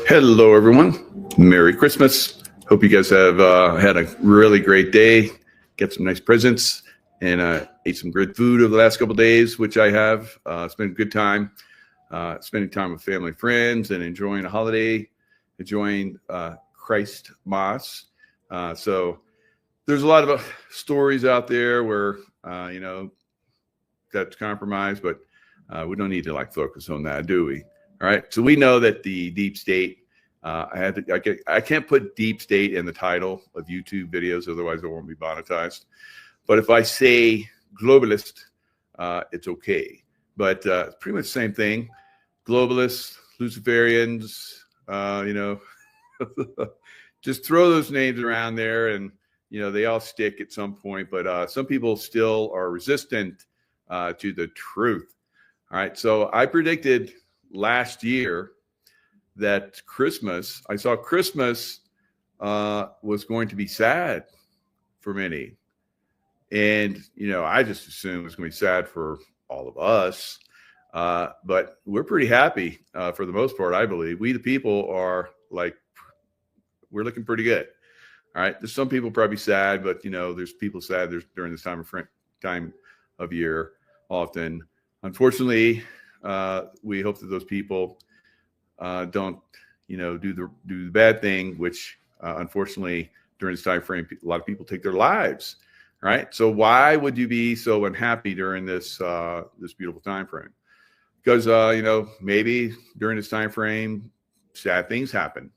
Hello, everyone. Merry Christmas. Hope you guys have had a really great day. Get some nice presents and ate some good food over the last couple of days, which I have. It's been a good time spending time with family and friends and enjoying a holiday, enjoying Christ Mass. So there's a lot of stories out there where, that's compromised, but we don't need to focus on that, do we? All right. So we know that the deep state. I can't put deep state in the title of YouTube videos, otherwise it won't be monetized. But if I say globalist, it's okay. But it's pretty much the same thing. Globalists, Luciferians, just throw those names around there, and they all stick at some point. But some people still are resistant to the truth. All right. So I predicted last year that I saw Christmas was going to be sad for many. And, I just assumed it was going to be sad for all of us. But we're pretty happy for the most part, I believe. We, the people, are we're looking pretty good. All right. There's some people probably sad, but, there's people sad during this time of year often. Unfortunately, we hope that those people don't, do the bad thing, which unfortunately during this time frame, a lot of people take their lives. Right. So why would you be so unhappy during this beautiful time frame? Because maybe during this time frame, sad things happen.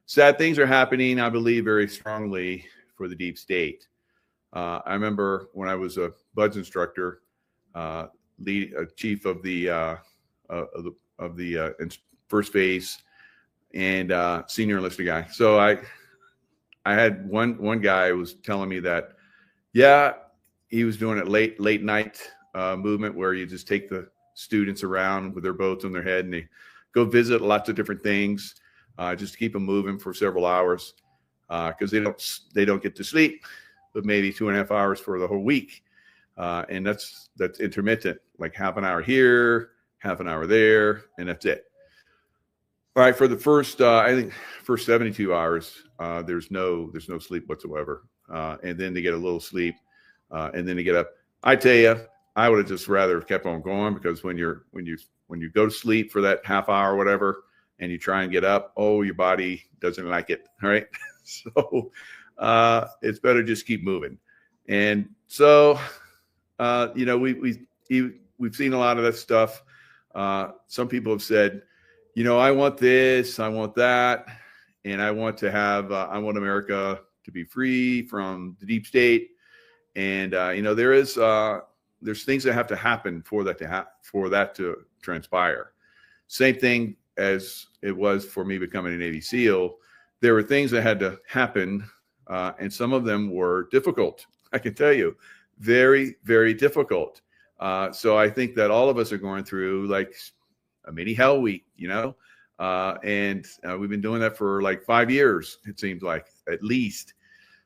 Sad things are happening, I believe, very strongly for the deep state. I remember when I was a BUD/S instructor, chief of the first phase and senior enlisted guy. So I had one guy was telling me that, he was doing it late night movement where you just take the students around with their boats on their head and they go visit lots of different things, just to keep them moving for several hours, because they don't get to sleep, but maybe 2.5 hours for the whole week. And that's intermittent, like half an hour here, half an hour there, and that's it. All right, for the first 72 hours, there's no sleep whatsoever, and then they get a little sleep, and then they get up. I tell you, I would have just rather kept on going, because when you go to sleep for that half hour or whatever, and you try and get up, your body doesn't like it. All right, so it's better just keep moving. And so we've seen a lot of that stuff. Some people have said, I want this, I want that, and I want America to be free from the deep state. And there's things that have to happen for that to transpire. Same thing as it was for me becoming a Navy SEAL. There were things that had to happen, and some of them were difficult. I can tell you, very, very difficult. So I think that all of us are going through a mini hell week, and we've been doing that for 5 years, it seems like, at least.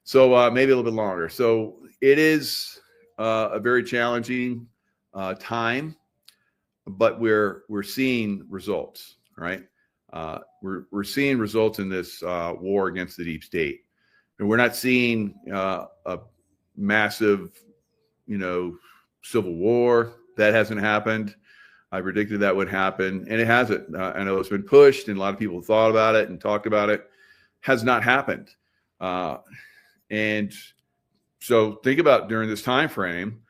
So maybe a little bit longer. So it is a very challenging time, but we're seeing results, right? We're seeing results in this war against the deep state. And we're not seeing a massive, civil war. That hasn't happened. I predicted that would happen, and it hasn't. I know it's been pushed, and a lot of people thought about it and talked about it. Has not happened. And so think about during this time frame,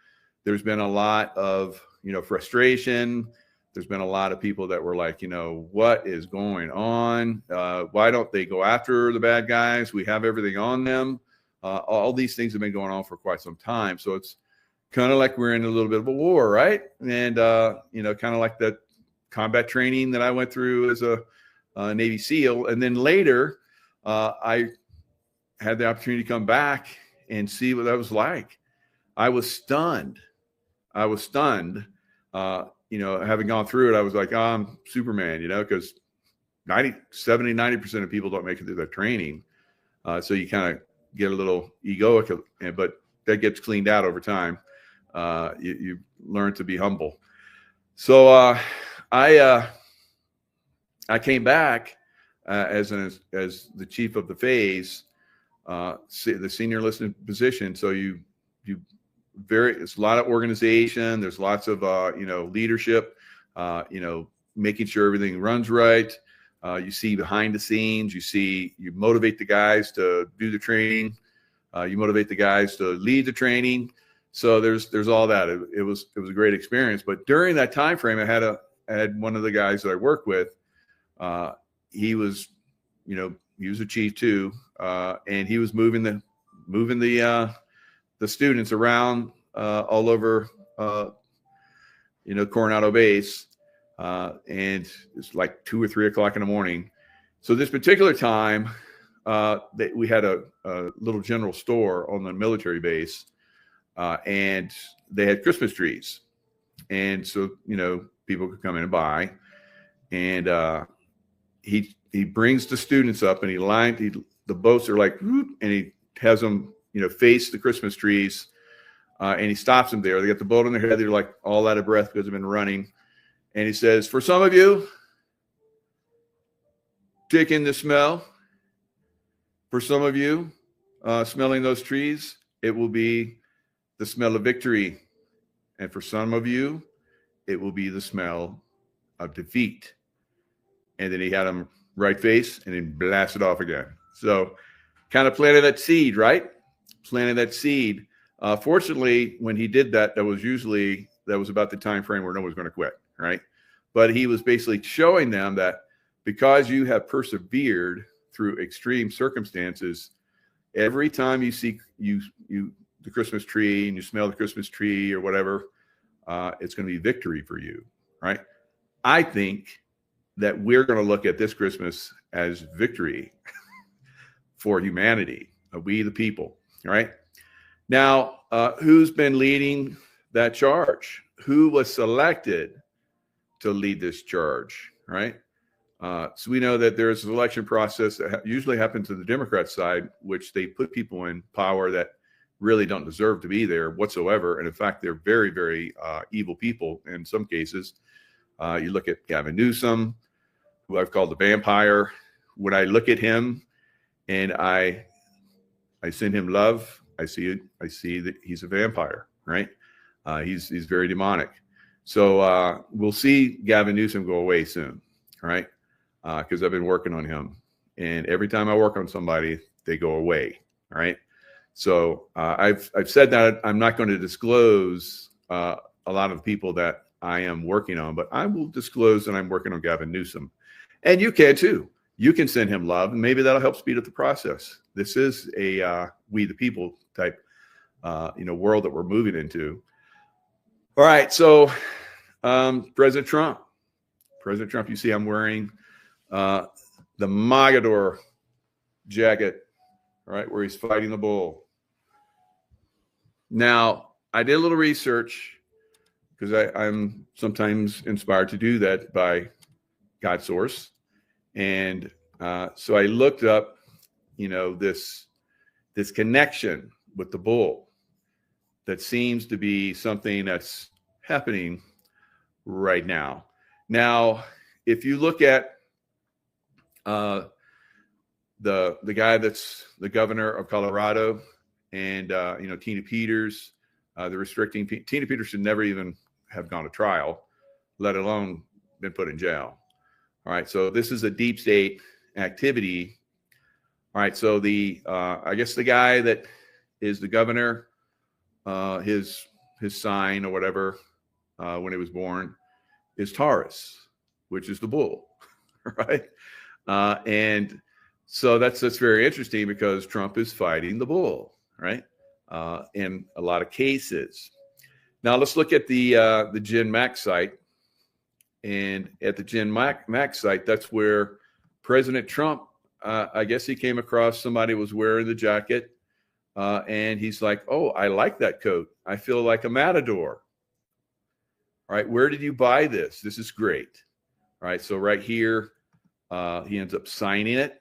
there's been a lot of frustration. There's been a lot of people that were like, what is going on? Why don't they go after the bad guys? We have everything on them. All these things have been going on for quite some time. So it's kind of like we're in a little bit of a war, right? And, kind of like that combat training that I went through as a Navy SEAL. And then later, I had the opportunity to come back and see what that was like. I was stunned. Having gone through it, I was like, I'm Superman, because 90% of people don't make it through that training. So you kind of get a little egoic, but that gets cleaned out over time. You learn to be humble. So I came back as the chief of the phase, the senior enlisted position. So it's a lot of organization. There's lots of leadership. Making sure everything runs right. You see behind the scenes. You motivate the guys to do the training. You motivate the guys to lead the training. So there's all that. It was a great experience. But during that time frame, I had one of the guys that I work with. He was a chief too, and he was moving the students around all over Coronado Base, and it's like 2 or 3 o'clock in the morning. So this particular time, we had a little general store on the military base, and they had Christmas trees, and so people could come in and buy. And he brings the students up, and the boats are like, whoop, and he has them face the Christmas trees, and he stops them there. They got the boat on their head. They're like all out of breath because they've been running. And he says, for some of you, take in the smell. For some of you, smelling those trees, it will be the smell of victory. And for some of you, it will be the smell of defeat. And then he had them right face and then blasted off again. So kind of planted that seed, right? Planted that seed. Fortunately, when he did that, that was about the time frame where no one was going to quit, right? But he was basically showing them that because you have persevered through extreme circumstances, every time you see the Christmas tree and you smell the Christmas tree or whatever, it's going to be victory for you, right? I think that we're going to look at this Christmas as victory for humanity, we the people, right? Now, who's been leading that charge? Who was selected to lead this charge, right? So we know that there's an election process that usually happens to the Democrat side, which they put people in power that really don't deserve to be there whatsoever. And in fact, they're very, very evil people in some cases. You look at Gavin Newsom, who I've called the vampire. When I look at him and I send him love, I see that he's a vampire, right? He's very demonic. So we'll see Gavin Newsom go away soon, right? Because I've been working on him, and every time I work on somebody, they go away, right? So I've said that I'm not going to disclose a lot of the people that I am working on, but I will disclose that I'm working on Gavin Newsom, and you can too. You can send him love, and maybe that'll help speed up the process. This is a we the people type, world that we're moving into. All right, so President Trump, you see I'm wearing the Mogador jacket, right, where he's fighting the bull. Now, I did a little research because I'm sometimes inspired to do that by God source. And so I looked up, this connection with the bull that seems to be something that's happening right now. Now, if you look at the guy that's the governor of Colorado and, Tina Peters, the restricting Tina Peters should never even have gone to trial, let alone been put in jail. All right. So this is a deep state activity. All right. So I guess the guy that is the governor, his sign or whatever, when he was born is Taurus, which is the bull. Right. And so that's very interesting because Trump is fighting the bull, right? In a lot of cases. Now let's look at the Gen Max site. And at the Gen Max site, that's where President Trump, I guess he came across somebody was wearing the jacket. And he's like, oh, I like that coat. I feel like a matador. All right. Where did you buy this? This is great. All right. So right here, he ends up signing it.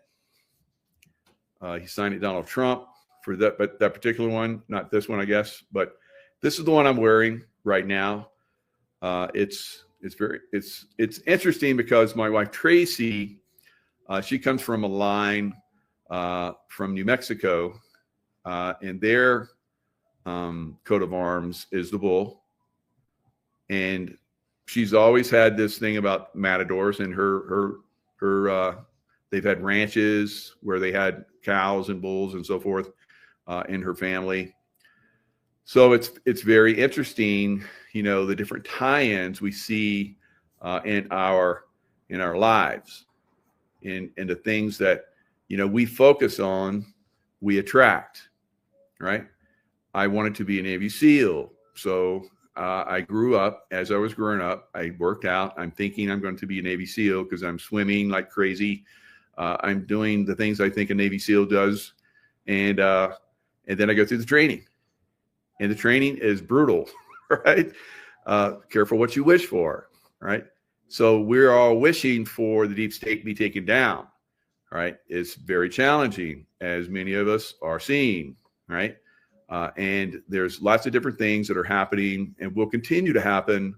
He signed it Donald Trump for that, but that particular one, not this one, I guess, but this is the one I'm wearing right now. It's interesting because my wife Tracy She comes from a line from New Mexico, and their coat of arms is the bull. And she's always had this thing about matadors, and her they've had ranches where they had cows and bulls and so forth in her family. So it's very interesting, the different tie-ins we see in our lives, and the things that we focus on, we attract, right? I wanted to be a Navy SEAL, so I grew up. As I was growing up, I worked out. I'm thinking I'm going to be a Navy SEAL because I'm swimming like crazy. I'm doing the things I think a Navy SEAL does, and then I go through the training. And the training is brutal, right? Careful what you wish for, right? So we're all wishing for the deep state to be taken down, right? It's very challenging, as many of us are seeing, right? And there's lots of different things that are happening and will continue to happen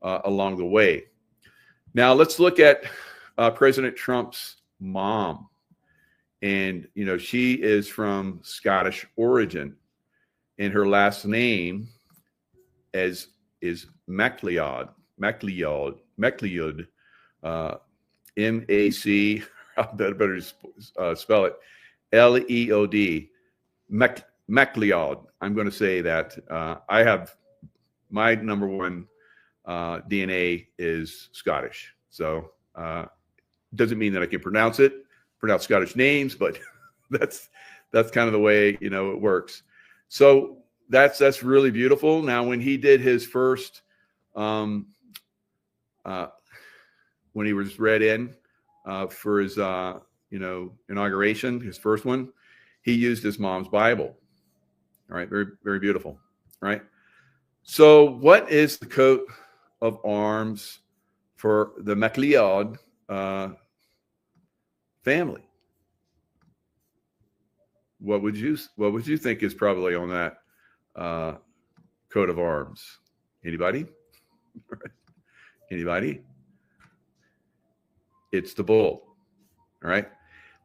along the way. Now, let's look at President Trump's mom. And, she is from Scottish origin. And her last name is MacLeod, M-A-C, I better spell it, L-E-O-D, MacLeod. I'm going to say that. I have my number one DNA is Scottish. So doesn't mean that I can pronounce Scottish names, but that's kind of the way, it works. So that's really beautiful. Now, when he did his first, when he was read in for his, inauguration, his first one, he used his mom's Bible. All right, very, very beautiful. Right. So, what is the coat of arms for the MacLeod family? What would you think is probably on that coat of arms? Anybody? Anybody? It's the bull. All right.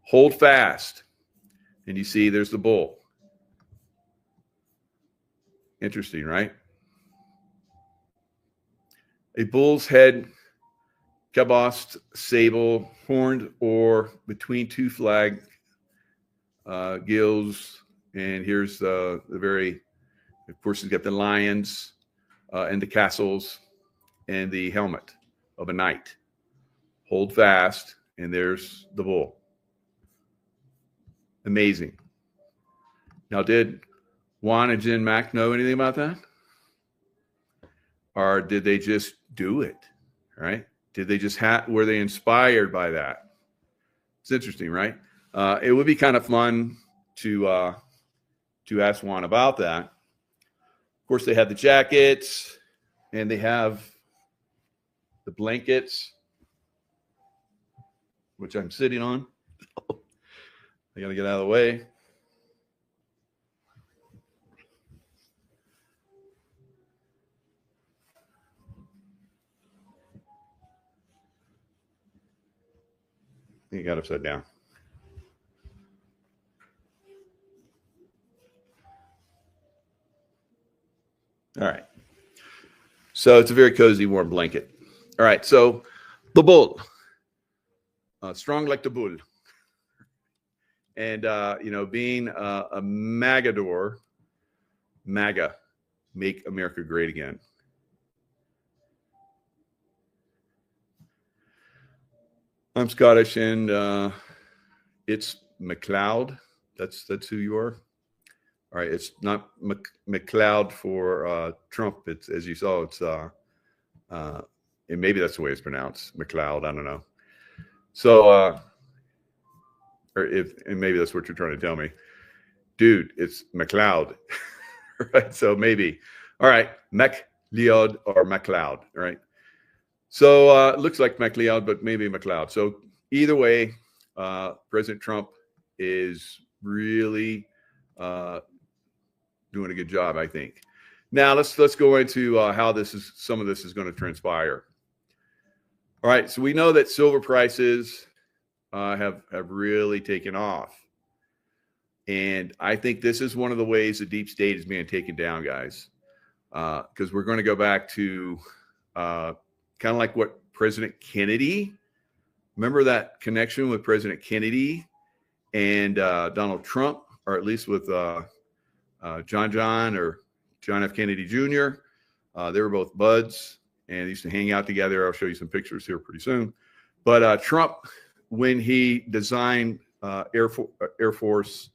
Hold fast. And you see there's the bull. Interesting, right? A bull's head, cabossed, sable, horned, or between two flag gills, and here's the very, of course, he's got the lions and the castles and the helmet of a knight. Hold fast, and there's the bull. Amazing. Now, did Juan and Jen Mack know anything about that? Or did they just do it, right? Did they just were they inspired by that? It's interesting, right? It would be kind of fun to ask Juan about that. Of course, they have the jackets and they have the blankets, which I'm sitting on. I got to get out of the way. You got upside down. All right. So it's a very cozy, warm blanket. All right. So the bull, strong like the bull. And, being a Magador, MAGA, make America great again. I'm Scottish, and it's MacLeod. That's who you are. All right, it's not MacLeod for Trump. It's, as you saw, it's and maybe that's the way it's pronounced, MacLeod. I don't know. So, and maybe that's what you're trying to tell me, dude. It's MacLeod, right? So maybe. All right, MacLeod or MacLeod, right? So it looks like MacLeod, but maybe MacLeod. So either way, President Trump is really doing a good job, I think. Now let's go into how some of this is going to transpire. All right, so we know that silver prices have really taken off. And I think this is one of the ways the deep state is being taken down, guys, because we're going to go back to kind of like what President Kennedy, remember that connection with President Kennedy and Donald Trump, or at least with John or John F. Kennedy Jr. They were both buds and they used to hang out together. I'll show you some pictures here pretty soon. But Trump, when he designed Air Force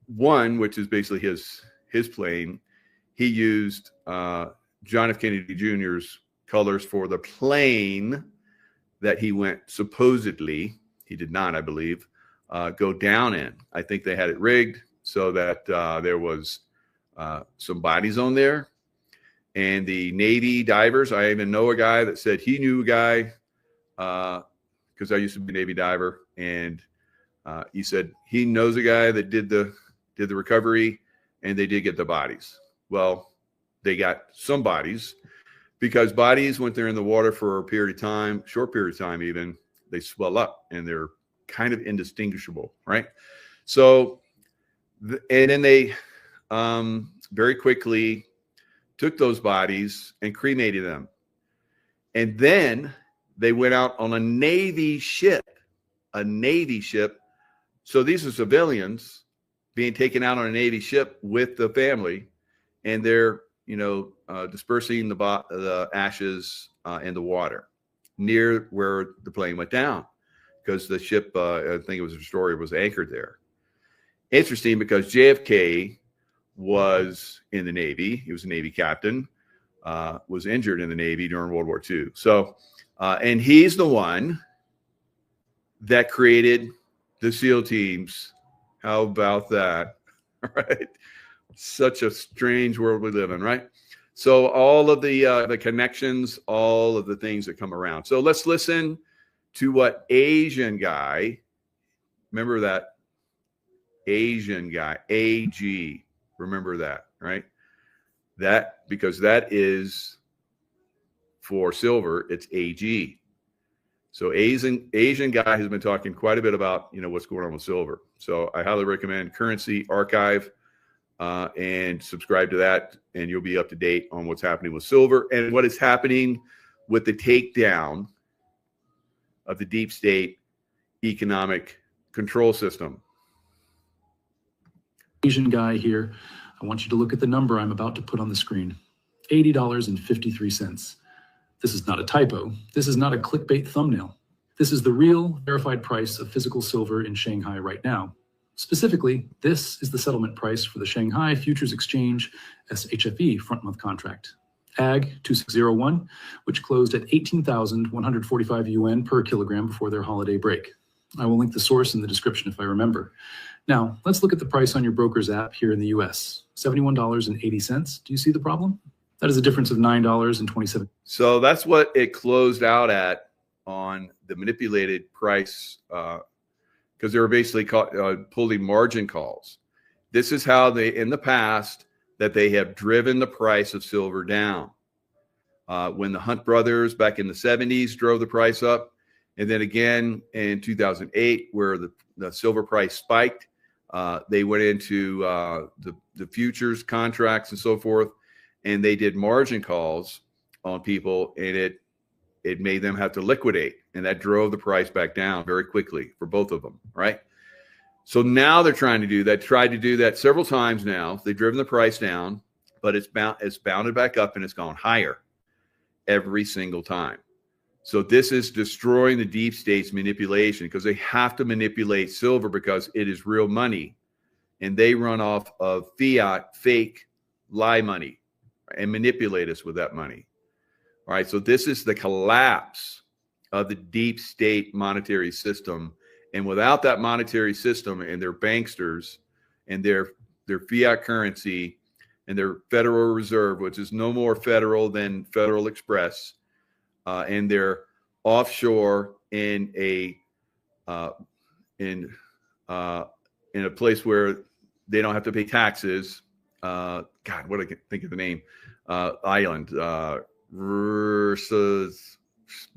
One, which is basically his plane, he used John F. Kennedy Jr.'s colors for the plane that he went, supposedly, he did not, I believe, go down in. I think they had it rigged so that there was some bodies on there. And the Navy divers, I even know a guy that said he knew a guy, because I used to be a Navy diver, and he said he knows a guy that did the recovery, and they did get the bodies. Well, they got some bodies, because bodies, when they're in the water for a period of time, short period of time even, they swell up and they're kind of indistinguishable, right? So, and then they very quickly took those bodies and cremated them. And then they went out on a Navy ship. So these are civilians being taken out on a Navy ship with the family, and they're, dispersing the ashes in the water near where the plane went down, because the ship, I think it was a destroyer, was anchored there. Interesting, because JFK was in the Navy. He was a Navy captain, was injured in the Navy during World War II. So, and he's the one that created the SEAL teams. How about that? Right? Such a strange world we live in, right? So all of the connections, all of the things that come around. So let's listen to what Asian guy, remember that Asian guy, AG, remember that, right? That, because that is for silver, it's AG. So Asian guy has been talking quite a bit about, what's going on with silver. So I highly recommend Currency Archive and subscribe to that, and you'll be up to date on what's happening with silver and what is happening with the takedown of the deep state economic control system. Asian guy here. I want you to look at the number I'm about to put on the screen. $80.53. This is not a typo. This is not a clickbait thumbnail. This is the real verified price of physical silver in Shanghai right now. Specifically, this is the settlement price for the Shanghai Futures Exchange SHFE front month contract. AG 2601, which closed at 18,145 yuan per kilogram before their holiday break. I will link the source in the description if I remember. Now, let's look at the price on your broker's app here in the US, $71.80. Do you see the problem? That is a difference of $9.27. So that's what it closed out at on the manipulated price, because they were basically pulling margin calls. This is how they, in the past, that they have driven the price of silver down. When the Hunt brothers back in the 70s drove the price up, and then again in 2008, where the silver price spiked, they went into the futures contracts and so forth, and they did margin calls on people, and it made them have to liquidate, and that drove the price back down very quickly for both of them, right? So now they're trying to do that, tried to do that several times now. They've driven the price down, but it's bounded back up, and it's gone higher every single time. So this is destroying the deep state's manipulation, because they have to manipulate silver because it is real money, and they run off of fiat, fake, lie money, and manipulate us with that money. All right, so this is the collapse of the deep state monetary system. And without that monetary system and their banksters and their fiat currency and their Federal Reserve, which is no more federal than Federal Express, and their offshore in a place where they don't have to pay taxes. God, what I can think of the name, island versus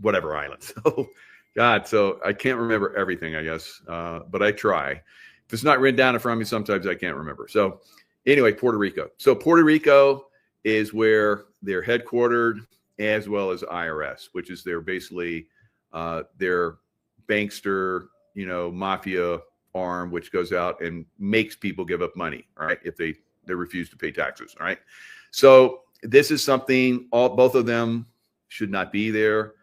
whatever island. So God, so I can't remember everything, I guess, but I try. If it's not written down in front of me, sometimes I can't remember. So anyway, Puerto Rico. So Puerto Rico is where they're headquartered, as well as IRS, which is their basically their bankster, mafia arm, which goes out and makes people give up money, right? If they refuse to pay taxes, right? So this is something both of them should not be there.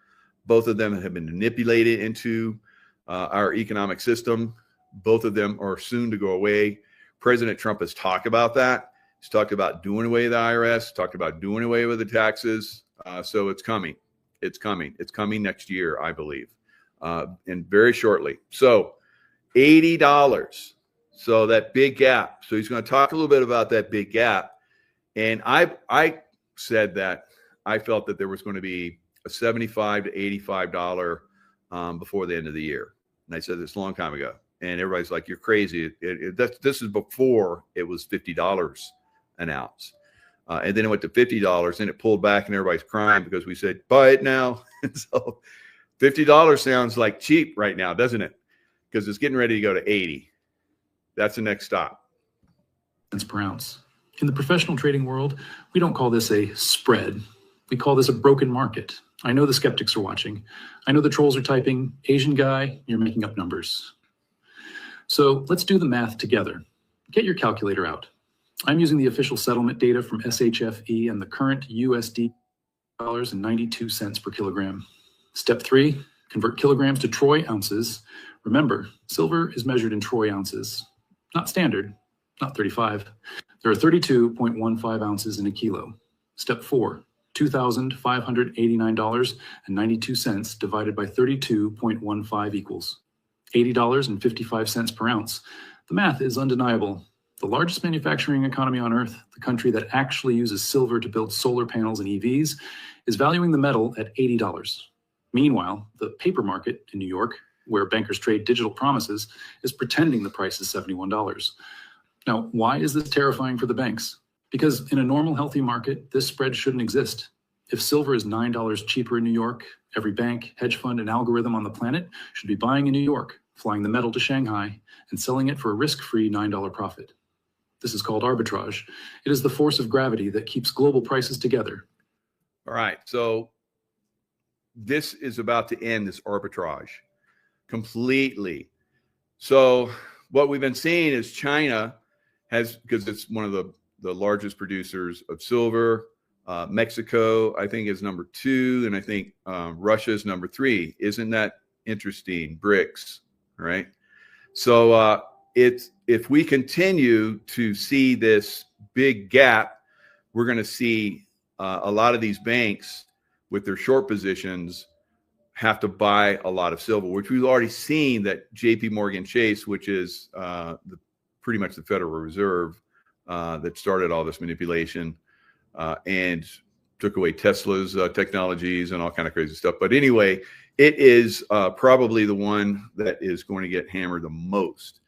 Both of them have been manipulated into our economic system. Both of them are soon to go away. President Trump has talked about that. He's talked about doing away with the IRS, talked about doing away with the taxes. So it's coming. It's coming. It's coming next year, I believe, and very shortly. So $80. So that big gap. So he's going to talk a little bit about that big gap. And I said that I felt that there was going to be a $75 to $85 before the end of the year. And I said this a long time ago. And everybody's like, you're crazy. This is before it was $50 an ounce. And then it went to $50 and it pulled back and everybody's crying because we said, buy it now. So $50 sounds like cheap right now, doesn't it? Because it's getting ready to go to 80. That's the next stop. Cents per ounce. In the professional trading world, we don't call this a spread. We call this a broken market. I know the skeptics are watching. I know the trolls are typing, Asian guy, you're making up numbers. So let's do the math together. Get your calculator out. I'm using the official settlement data from SHFE and the current USD $92 per kilogram. Step 3, convert kilograms to troy ounces. Remember, silver is measured in troy ounces, not standard, not 35. There are 32.15 ounces in a kilo. Step 4, $2,589.92 divided by 32.15 equals $80.55 per ounce. The math is undeniable. The largest manufacturing economy on Earth, the country that actually uses silver to build solar panels and EVs, is valuing the metal at $80. Meanwhile, the paper market in New York, where bankers trade digital promises, is pretending the price is $71. Now, why is this terrifying for the banks? Because in a normal, healthy market, this spread shouldn't exist. If silver is $9 cheaper in New York, every bank, hedge fund, and algorithm on the planet should be buying in New York, flying the metal to Shanghai, and selling it for a risk-free $9 profit. This is called arbitrage. It is the force of gravity that keeps global prices together. All right. So this is about to end, this arbitrage, completely. So what we've been seeing is China has, because it's one of the largest producers of silver. Mexico, I think, is number 2, and I think Russia is number 3. Isn't that interesting? BRICS, right? So if we continue to see this big gap, we're going to see a lot of these banks with their short positions have to buy a lot of silver, which we've already seen that JP Morgan Chase, which is pretty much the Federal Reserve that started all this manipulation and took away Tesla's technologies and all kind of crazy stuff. But anyway, it is probably the one that is going to get hammered the most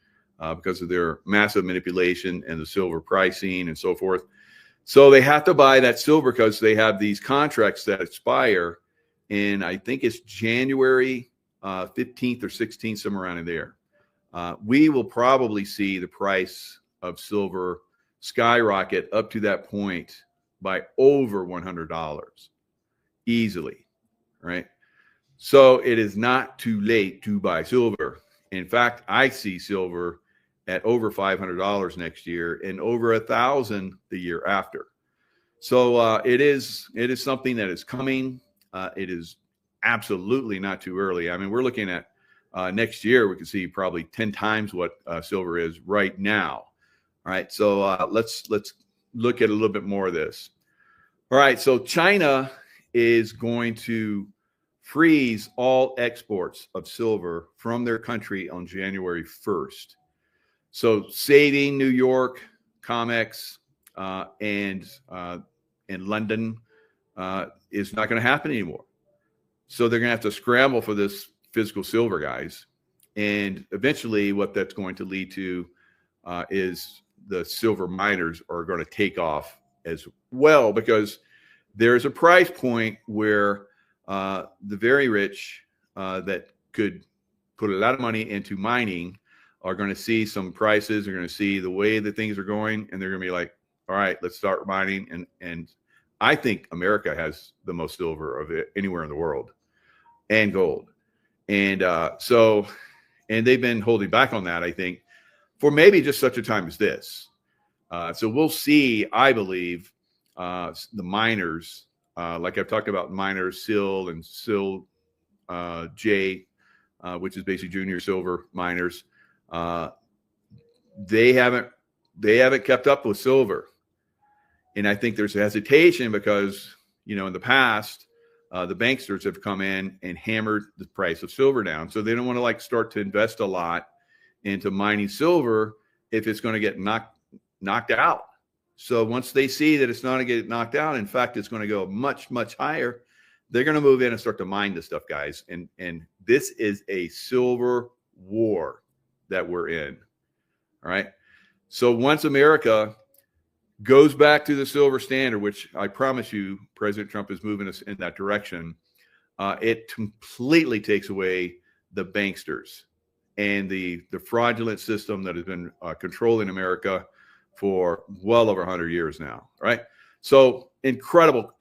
because of their massive manipulation and the silver pricing and so forth. So they have to buy that silver because they have these contracts that expire in, I think it's January 15th or 16th, somewhere around in there. We will probably see the price of silver skyrocket up to that point by over $100 easily, right? So it is not too late to buy silver. In fact, I see silver at over $500 next year and over $1,000 the year after. So it is something that is coming. It is absolutely not too early. I mean, we're looking at next year, we can see probably 10 times what silver is right now. All right, so let's look at a little bit more of this. All right, so China is going to freeze all exports of silver from their country on January 1st. So saving New York, COMEX, and London is not going to happen anymore. So they're going to have to scramble for this physical silver, guys. And eventually what that's going to lead to is the silver miners are going to take off as well, because there's a price point where the very rich that could put a lot of money into mining are going to see some prices. They're going to see the way that things are going, and they're going to be like, all right, let's start mining. And I think America has the most silver of it anywhere in the world, and gold. And and they've been holding back on that, I think, for maybe just such a time as this. So we'll see, I believe, the miners, like I've talked about miners, SIL and SIL J, which is basically junior silver miners. They haven't kept up with silver. And I think there's a hesitation because, in the past, the banksters have come in and hammered the price of silver down. So they don't want to start to invest a lot into mining silver if it's going to get knocked out. So once they see that it's not going to get knocked out, in fact, it's going to go much, much higher, they're going to move in and start to mine this stuff, guys. And this is a silver war that we're in. All right. So once America goes back to the silver standard, which I promise you, President Trump is moving us in that direction, it completely takes away the banksters and the fraudulent system that has been controlling America for well over 100 years now, right? So incredible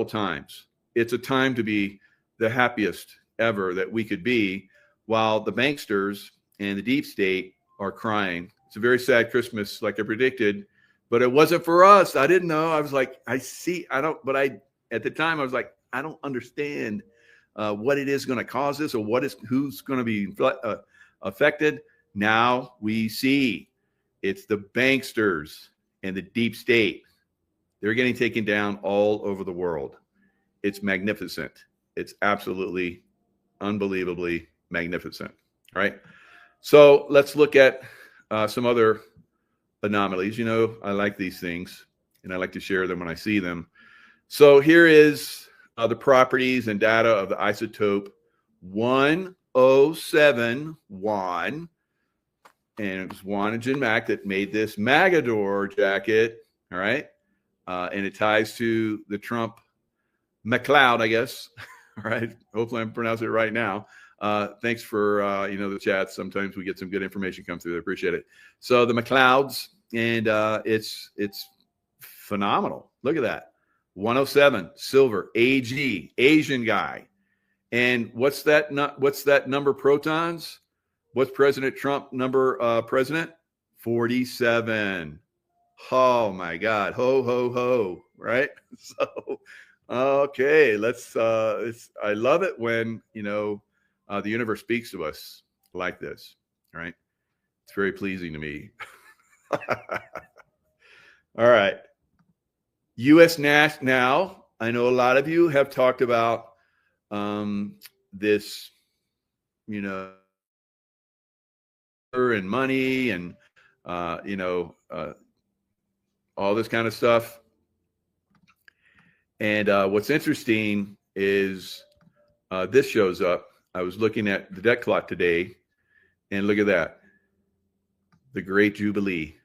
times. It's a time to be the happiest ever that we could be, while the banksters and the deep state are crying. It's a very sad Christmas, like I predicted, but it wasn't for us. I didn't know. I was like, at the time I was like, I don't understand what it is going to cause this, or who's going to be affected. Now we see it's the banksters and the deep state. They're getting taken down all over the world. It's magnificent. It's absolutely unbelievably magnificent. All right. So let's look at some other anomalies. I like these things and I like to share them when I see them. So here is the properties and data of the isotope 107-1. And it was Juan and Jen Mack that made this Magador jacket. All right. And it ties to the Trump McCloud, I guess. All right. Hopefully I'm pronouncing it right now. Thanks for, the chat. Sometimes we get some good information come through. I appreciate it. So the McClouds, and it's phenomenal. Look at that. 107 silver, AG, Asian guy. And what's that number protons? What's President Trump number president? 47. Oh my God. Ho, ho, ho. Right? So, okay. I love it when, the universe speaks to us like this. Right? It's very pleasing to me. All right. U.S. now. I know a lot of you have talked about this, and money and, all this kind of stuff. And what's interesting is this shows up. I was looking at the debt clock today, and look at that. The Great Jubilee,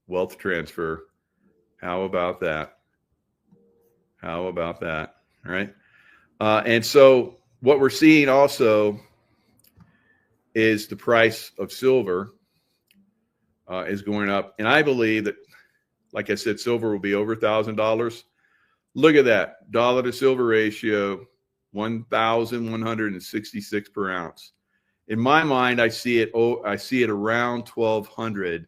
wealth transfer. How about that? All right. And so what we're seeing also is the price of silver is going up. And I believe that, like I said, silver will be over $1,000. Look at that dollar to silver ratio, 1,166 per ounce. In my mind, I see it around 1,200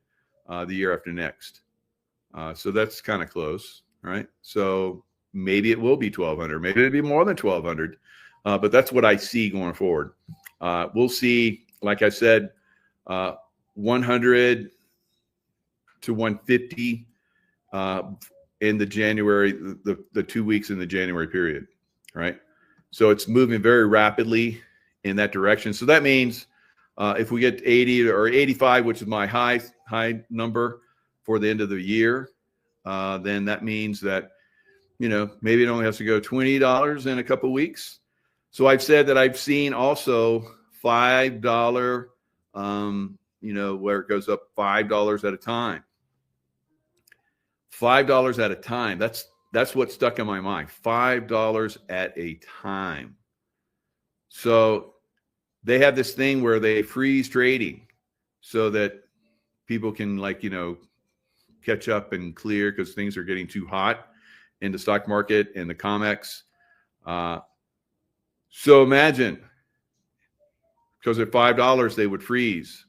the year after next. So that's kind of close, right? So maybe it will be 1,200. Maybe it'll be more than 1,200. But that's what I see going forward. We'll see, like I said, 100 to 150 in the January, the 2 weeks in the January period, right? So it's moving very rapidly in that direction. So that means if we get 80 or 85, which is my high number for the end of the year, then that means that, maybe it only has to go $20 in a couple of weeks. So I've said that I've seen also $5, where it goes up $5 at a time. $5 at a time. That's what stuck in my mind. $5 at a time. So they have this thing where they freeze trading so that people can, like, catch up and clear because things are getting too hot in the stock market and the COMEX. So imagine, because at $5 they would freeze,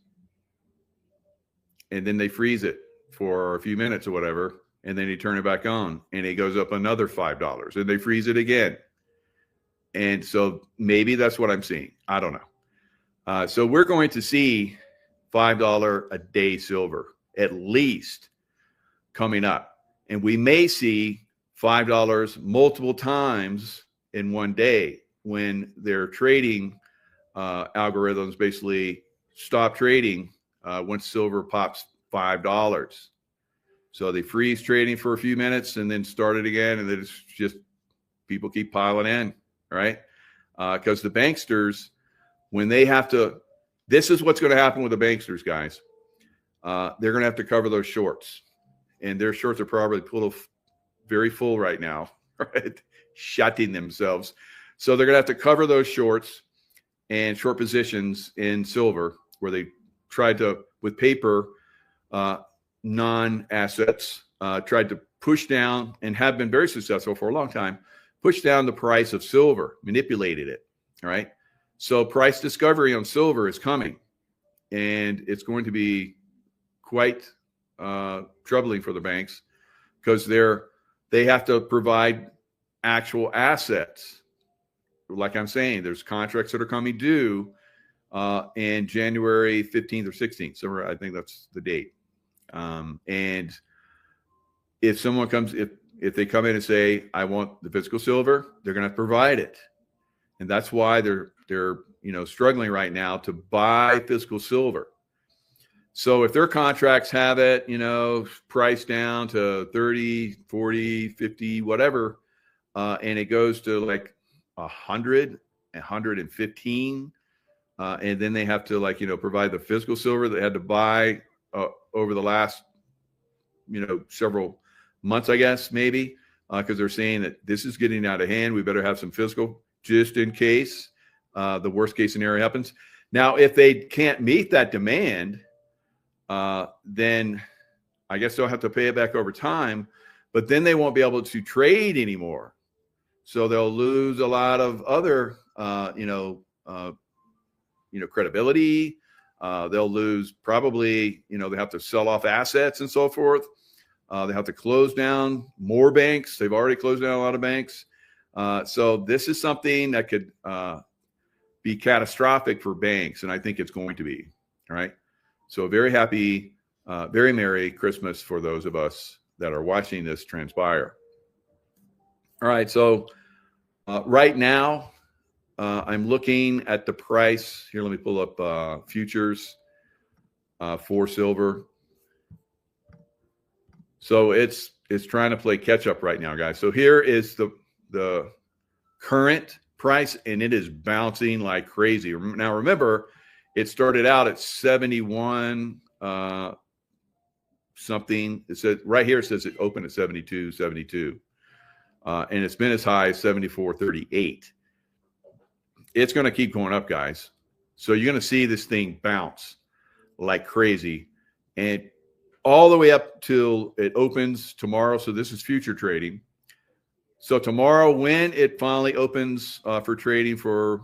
and then they freeze it for a few minutes or whatever, and then they turn it back on, and it goes up another $5, and they freeze it again. And so maybe that's what I'm seeing. I don't know. So we're going to see $5 a day silver at least coming up, and we may see $5 multiple times in one day when their trading algorithms basically stop trading once silver pops $5. So they freeze trading for a few minutes and then start it again, and then it's just people keep piling in, right? Because the banksters, when they have to, this is what's going to happen with the banksters, guys. They're going to have to cover those shorts, and their shorts are probably very full right now, right? Shutting themselves. So they're going to have to cover those shorts and short positions in silver, where they tried to, with paper, non-assets, tried to push down, and have been very successful for a long time, push down the price of silver, manipulated it, all right? So price discovery on silver is coming, and it's going to be quite troubling for the banks, because they have to provide actual assets. Like I'm saying, there's contracts that are coming due in January 15th or 16th. So I think that's the date. And if someone comes, if they come in and say, I want the physical silver, they're going to provide it. And that's why they're struggling right now to buy physical silver. So if their contracts have it, priced down to 30, 40, 50, whatever, and it goes to like 100, 115, and then they have to provide the physical silver they had to buy over the last, several months, I guess, maybe, because they're saying that this is getting out of hand. We better have some physical just in case the worst case scenario happens. Now, if they can't meet that demand, then I guess they'll have to pay it back over time, but then they won't be able to trade anymore. So they'll lose a lot of other, credibility. They'll lose probably, they have to sell off assets and so forth. They have to close down more banks. They've already closed down a lot of banks. So this is something that could be catastrophic for banks, and I think it's going to be. All right. So very happy, very Merry Christmas for those of us that are watching this transpire. All right. So right now, I'm looking at the price here. Let me pull up futures for silver. So it's trying to play catch up right now, guys. So here is the current price, and it is bouncing like crazy. Now, remember, it started out at 71 something. It says right here, it says it opened at 72. And it's been as high as 74.38. It's going to keep going up, guys. So you're going to see this thing bounce like crazy, and all the way up till it opens tomorrow. So this is future trading. So tomorrow, when it finally opens for trading for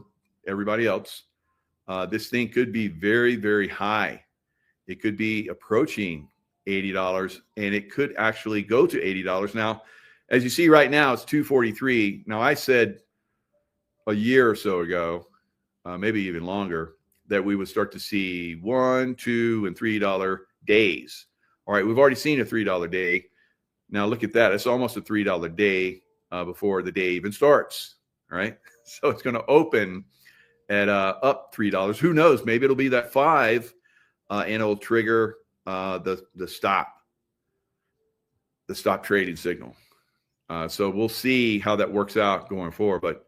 everybody else, this thing could be very, very high. It could be approaching $80, and it could actually go to $80. Now, as you see right now, it's 243. Now, I said a year or so ago, maybe even longer, that we would start to see $1, $2, and $3 days. All right, we've already seen a $3 day. Now look at that. It's almost a $3 day before the day even starts. All right, so it's going to open at up $3. Who knows? Maybe it'll be that 5, and it'll trigger the stop trading signal. So we'll see how that works out going forward. But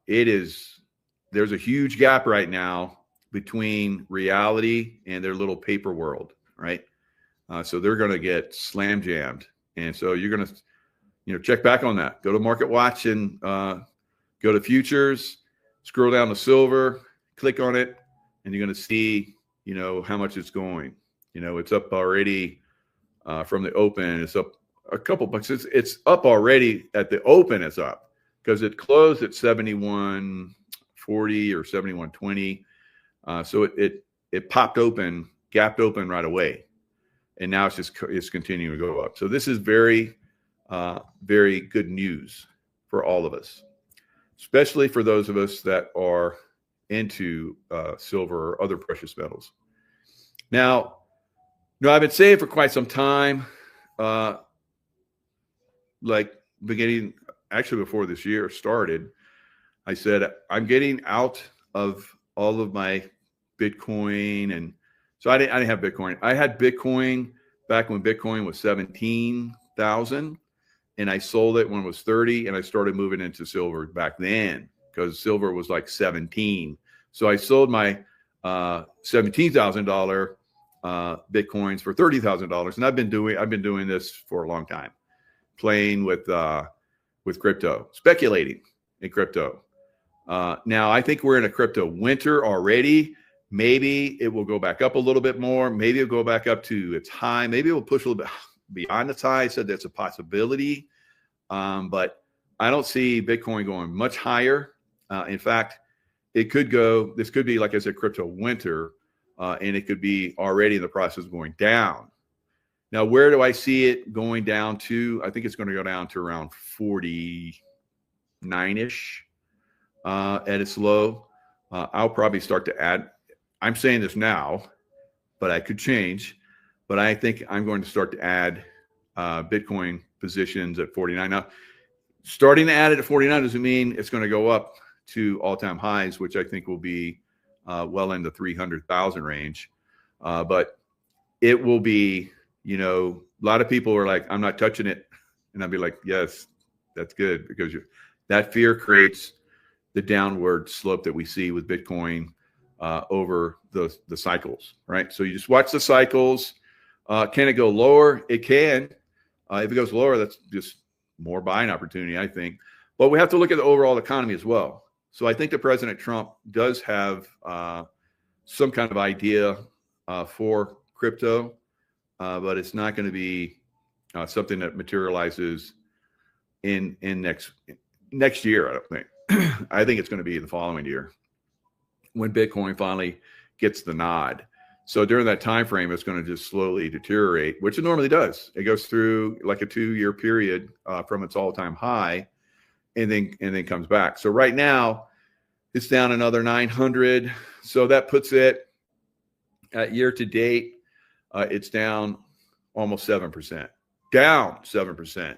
there's a huge gap right now between reality and their little paper world, right? So they're going to get slam jammed. And so you're going to, check back on that. Go to Market Watch and go to futures, scroll down to silver, click on it, and you're going to see, how much it's going. It's up already from the open. It's up a couple bucks. It's up already at the open. It's up because it closed at 71.40 or 71.20. So it popped open, gapped open right away, and now it's continuing to go up. So this is very, very good news for all of us, especially for those of us that are into silver or other precious metals. Now, I've been saying for quite some time, like beginning actually before this year started, I said I'm getting out of all of my Bitcoin, and so I didn't have Bitcoin. I had Bitcoin back when Bitcoin was 17,000, and I sold it when it was 30, and I started moving into silver back then because silver was like 17. So I sold my $17,000 Bitcoins for $30,000, and I've been doing this for a long time, playing with crypto, speculating in crypto. Now I think we're in a crypto winter already. Maybe it will go back up a little bit more. Maybe it'll go back up to its high. Maybe it will push a little bit beyond its high. I said that's a possibility, but I don't see Bitcoin going much higher. In fact, this could be, like I said, crypto winter, and it could be already in the process of going down. Now, where do I see it going down to? I think it's going to go down to around 49-ish at its low. I'll probably start to add. I'm saying this now, but I could change. But I think I'm going to start to add Bitcoin positions at 49. Now, starting to add it at 49 doesn't mean it's going to go up to all-time highs, which I think will be well in the 300,000 range. But it will be, a lot of people are like, I'm not touching it. And I'll be like, yes, that's good, because that fear creates the downward slope that we see with Bitcoin over the cycles, right? So you just watch the cycles. Can it go lower? It can. If it goes lower, that's just more buying opportunity, I think. But we have to look at the overall economy as well. So I think that President Trump does have some kind of idea for crypto, but it's not going to be something that materializes in next year, I don't think. I think it's going to be the following year when Bitcoin finally gets the nod. So during that time frame, it's going to just slowly deteriorate, which it normally does. It goes through like a 2-year period from its all-time high, and then comes back. So right now, it's down another 900. So that puts it at year to date. It's down almost 7%. Down 7%.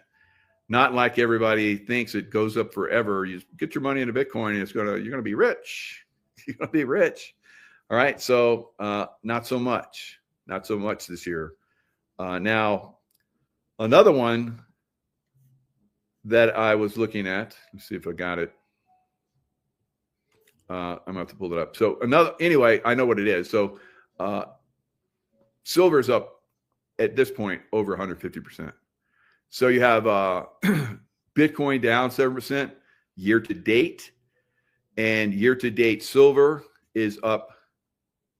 Not like everybody thinks it goes up forever. You get your money into Bitcoin, and you're gonna be rich. You're gonna be rich. All right. So not so much this year. Now, another one that I was looking at. Let's see if I got it. I'm gonna have to pull it up. So anyway, I know what it is. So silver's up at this point over 150%. So you have Bitcoin down 7% year to date, and year to date silver is up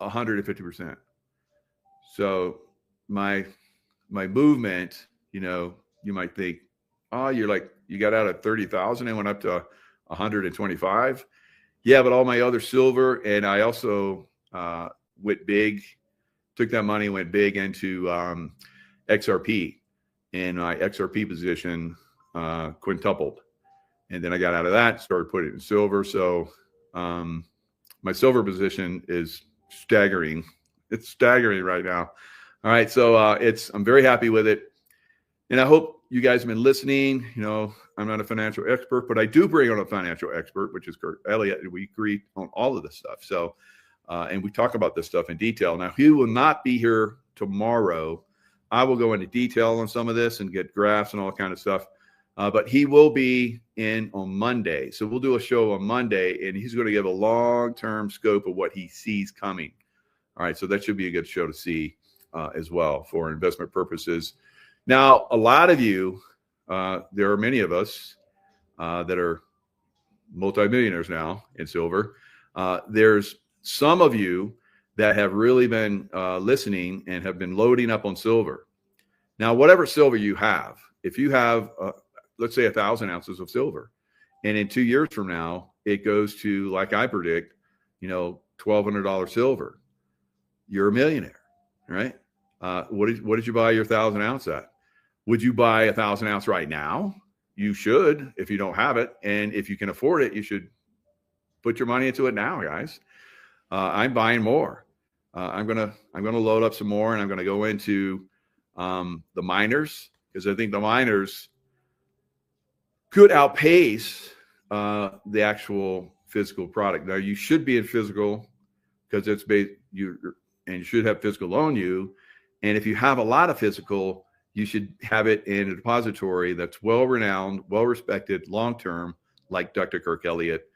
150%. So my movement, you might think, oh, you got out at 30,000 and went up to 125. Yeah, but all my other silver, and I also went big, took that money, went big into XRP, and my XRP position quintupled. And then I got out of that, started putting it in silver. So my silver position is staggering. It's staggering right now. All right, so I'm very happy with it. And I hope you guys have been listening. I'm not a financial expert, but I do bring on a financial expert, which is Kurt Elliott, and we agree on all of this stuff. So, and we talk about this stuff in detail. Now, he will not be here tomorrow. I will go into detail on some of this and get graphs and all kind of stuff. But he will be in on Monday. So we'll do a show on Monday, and he's going to give a long-term scope of what he sees coming. All right, so that should be a good show to see as well for investment purposes. Now, a lot of you, there are many of us that are multimillionaires now in silver. There's some of you that have really been listening and have been loading up on silver. Now, whatever silver you have, if you have, let's say 1,000 ounces of silver, and in 2 years from now, it goes to, like I predict, $1,200 silver, you're a millionaire, right? What did you buy your 1,000 ounce at? Would you buy 1,000 ounce right now? You should, if you don't have it. And if you can afford it, you should put your money into it now, guys. I'm buying more. I'm gonna load up some more, and I'm gonna go into the miners, because I think the miners could outpace the actual physical product. Now, you should be in physical because it's based and you should have physical on you. And if you have a lot of physical, you should have it in a depository that's well-renowned, well-respected, long-term, like Dr. Kirk Elliott,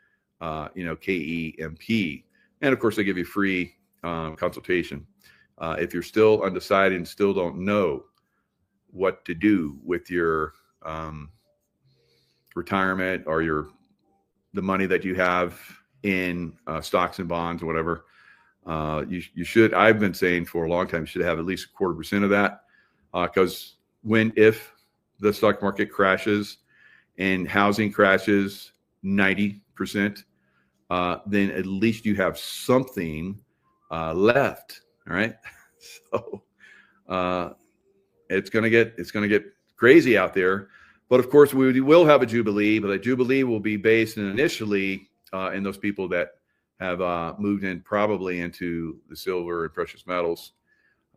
KEMP. And of course, they give you free consultation. If you're still undecided and still don't know what to do with your retirement or the money that you have in stocks and bonds or whatever, you should, I've been saying for a long time, you should have at least 0.25% of that, because if the stock market crashes and housing crashes 90%, then at least you have something left. All right. So it's gonna get crazy out there. But of course, we will have a Jubilee, but the Jubilee will be based initially in those people that have moved in probably into the silver and precious metals.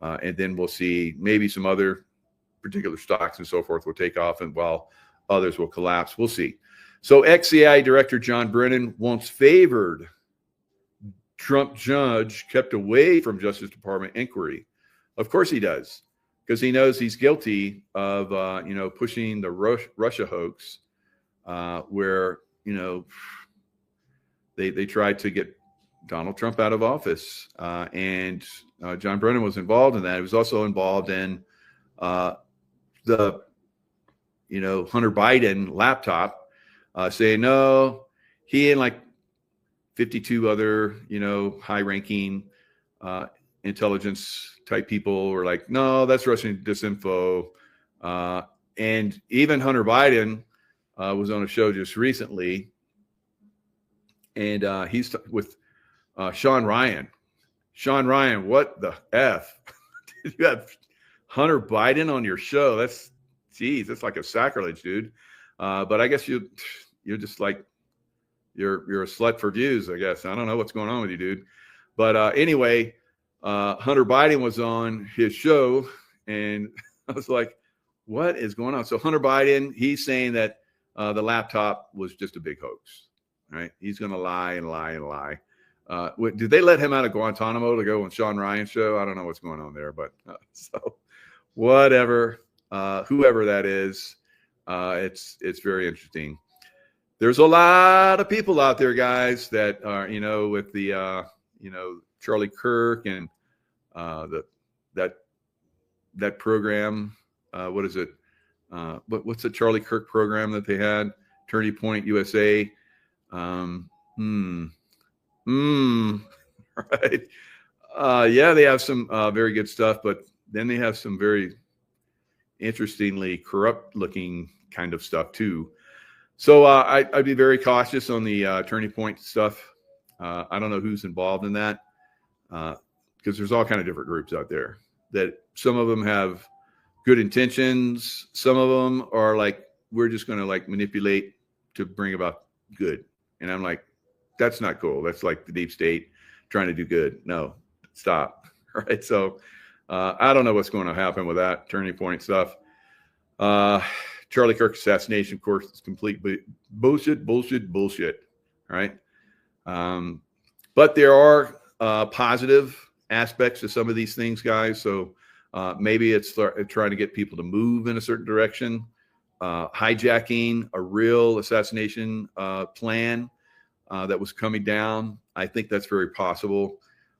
And then we'll see maybe some other particular stocks and so forth will take off, and while others will collapse. We'll see. So ex-CIA Director John Brennan once favored Trump judge kept away from Justice Department inquiry. Of course he does, because he knows he's guilty of, pushing the Russia hoax, where, they tried to get Donald Trump out of office. And John Brennan was involved in that. He was also involved in the Hunter Biden laptop, saying, no, he and like 52 other, high-ranking intelligence type people were like, no, that's Russian disinfo. And even Hunter Biden was on a show just recently, and he's with Sean Ryan. Sean Ryan, what the F? You have Hunter Biden on your show? That's like a sacrilege, dude. But I guess you're just like, you're a slut for views, I guess. I don't know what's going on with you, dude. But anyway, Hunter Biden was on his show, and I was like, what is going on? So Hunter Biden, he's saying that the laptop was just a big hoax, right? He's going to lie and lie and lie. Did they let him out of Guantanamo to go on Sean Ryan's show? I don't know what's going on there, but so whatever, whoever that is, it's very interesting. There's a lot of people out there, guys, that are, with the, Charlie Kirk and that program. What is it? What's the Charlie Kirk program that they had? Turning Point USA. Right. Yeah, they have some very good stuff, but then they have some very interestingly corrupt looking kind of stuff too. So I'd be very cautious on the Turning Point stuff. I don't know who's involved in that, because there's all kind of different groups out there that some of them have good intentions. Some of them are like, we're just going to like manipulate to bring about good. And I'm like, that's not cool. That's like the deep state trying to do good. No, stop. Right. So I don't know what's going to happen with that Turning Point stuff. Charlie Kirk assassination, of course, is complete bullshit. Right. But there are positive aspects to some of these things, guys. So maybe it's trying to get people to move in a certain direction, hijacking a real assassination plan that was coming down. I think that's very possible.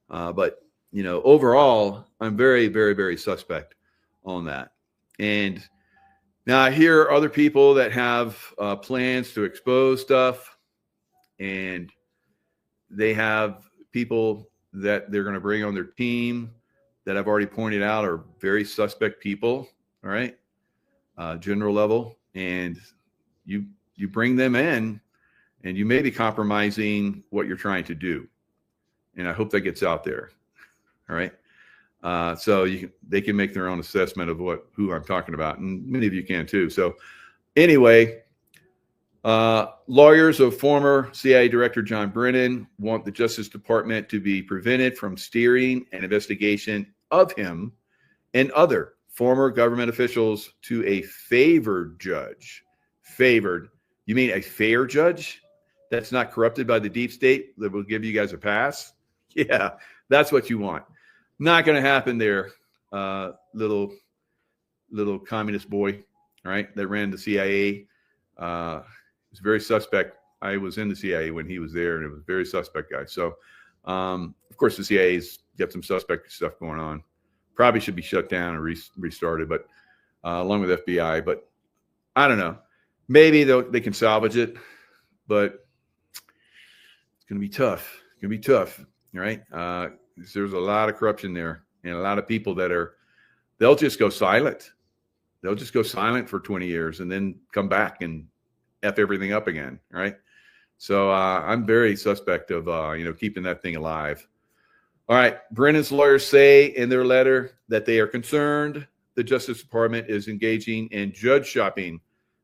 But, overall, I'm very, very, very suspect on that. And now I hear other people that have plans to expose stuff, and they have people that they're going to bring on their team that I've already pointed out are very suspect people. All right. General level. And you bring them in and you may be compromising what you're trying to do. And I hope that gets out there. All right. So they can make their own assessment of who I'm talking about. And many of you can too. So anyway, lawyers of former CIA Director John Brennan want the Justice Department to be prevented from steering an investigation of him and other former government officials to a favored judge. Favored? You mean a fair judge that's not corrupted by the deep state that will give you guys a pass? Yeah, that's what you want. Not going to happen there, little communist boy, all right, that ran the CIA. It's very suspect. I was in the CIA when he was there, and it was a very suspect guy. So, of course, the CIA's got some suspect stuff going on. Probably should be shut down and restarted, but along with FBI. But I don't know. Maybe they can salvage it, but it's going to be tough. It's going to be tough, right? There's a lot of corruption there, and a lot of people they'll just go silent. They'll just go silent for 20 years and then come back and F everything up again, right? So I'm very suspect of, keeping that thing alive. All right. Brennan's lawyers say in their letter that they are concerned the Justice Department is engaging in judge shopping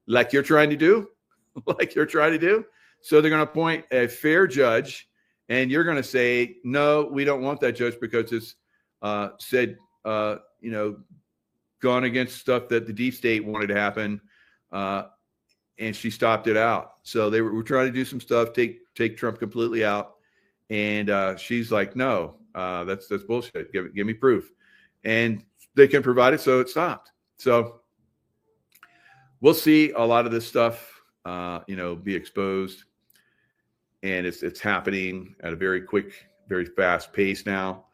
like you're trying to do, So they're going to appoint a fair judge, and you're going to say, no, we don't want that judge because it's gone against stuff that the deep state wanted to happen. And she stopped it out. So they were trying to do some stuff, take Trump completely out. And she's like, no, that's bullshit. Give me proof. And they can provide it, so it stopped. So we'll see a lot of this stuff, be exposed. And it's happening at a very quick, very fast pace now.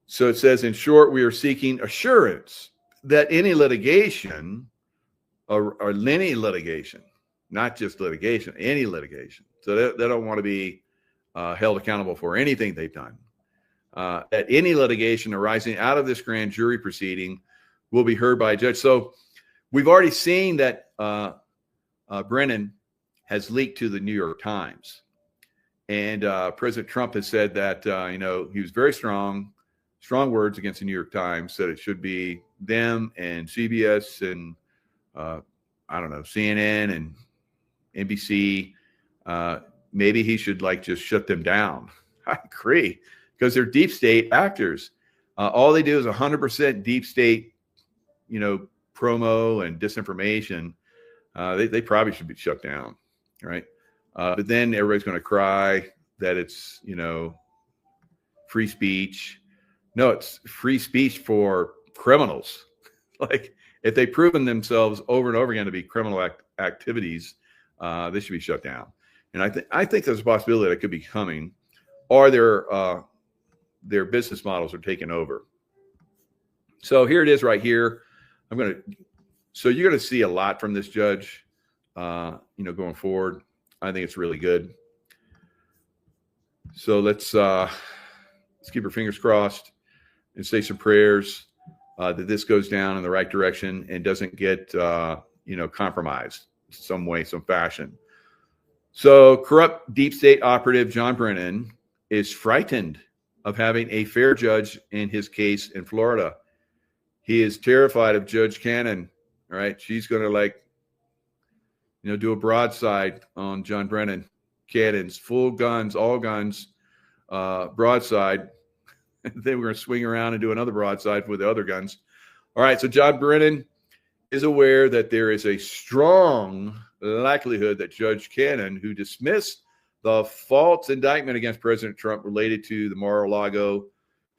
So it says, in short, we are seeking assurance that any litigation or any litigation, not just litigation, any litigation. So they don't want to be held accountable for anything they've done. That any litigation arising out of this grand jury proceeding will be heard by a judge. So we've already seen that Brennan has leaked to the New York Times. And President Trump has said that, he was very strong words against the New York Times, said it should be them and CBS and CNN and NBC. Maybe he should just shut them down. I agree, because they're deep state actors. All they do is 100% deep state, promo and disinformation. They probably should be shut down, right? But then everybody's going to cry that it's, free speech. No, it's free speech for criminals. If they've proven themselves over and over again to be criminal activities, they should be shut down. And I think there's a possibility that it could be coming, or their business models are taken over. So here it is right here. So you're going to see a lot from this judge, going forward. I think it's really good. So let's keep our fingers crossed and say some prayers that this goes down in the right direction and doesn't get, compromised in some way, some fashion. So corrupt deep state operative John Brennan is frightened of having a fair judge in his case in Florida. He is terrified of Judge Cannon. All right. She's going to, do a broadside on John Brennan. Cannons, full guns, all guns, broadside. Then we're going to swing around and do another broadside with the other guns. All right. So John Brennan is aware that there is a strong likelihood that Judge Cannon, who dismissed the false indictment against President Trump related to the Mar-a-Lago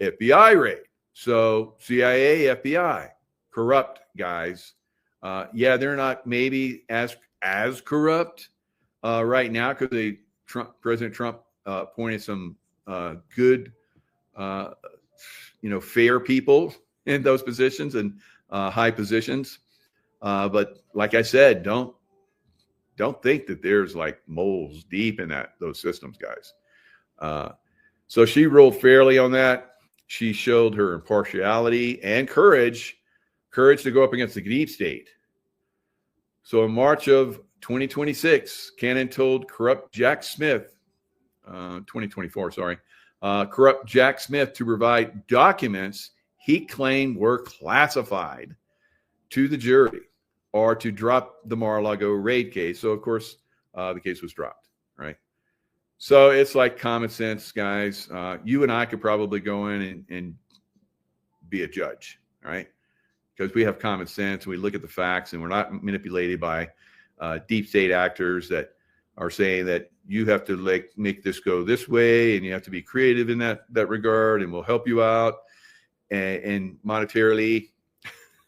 FBI raid. So CIA, FBI, corrupt guys. They're not maybe as corrupt right now because President Trump appointed some good, fair people in those positions and high positions. But like I said, don't think that there's moles deep in those systems, guys. So she ruled fairly on that. She showed her impartiality and courage to go up against the deep state. So in March of 2026, Cannon told corrupt Jack Smith, 2024, sorry, corrupt Jack Smith to provide documents he claimed were classified to the jury or to drop the Mar-a-Lago raid case. So, of course, the case was dropped, right? So it's like common sense, guys. You and I could probably go in and be a judge, right? Because we have common sense. We look at the facts and we're not manipulated by deep state actors that are saying that you have to make this go this way and you have to be creative in that regard and we'll help you out and monetarily.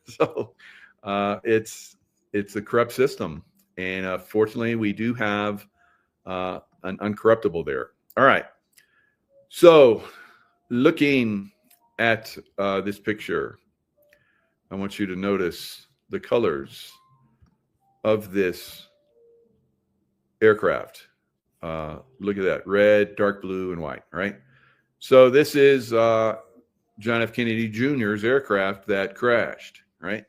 So it's a corrupt system. And fortunately, we do have an uncorruptible there. All right. So looking at this picture, I want you to notice the colors of this aircraft. Look at that, red, dark blue, and white, right? So this is John F. Kennedy Jr.'s aircraft that crashed, right?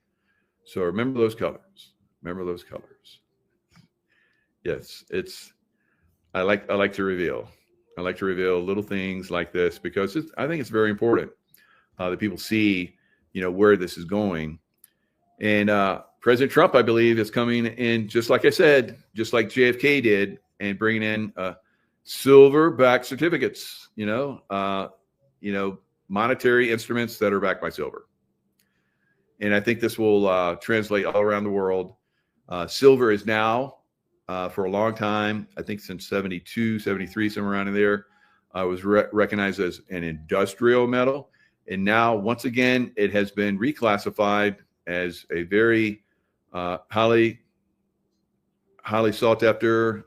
So remember those colors. Remember those colors. Yes, I like to reveal. I like to reveal little things like this because I think it's very important that people see, where this is going. And President Trump, I believe, is coming in, just like I said, just like JFK did, and bringing in silver-backed certificates, monetary instruments that are backed by silver. And I think this will translate all around the world. Silver is now, for a long time, I think since 72, 73, somewhere around in there, was recognized as an industrial metal. And now, once again, it has been reclassified as a very highly sought after,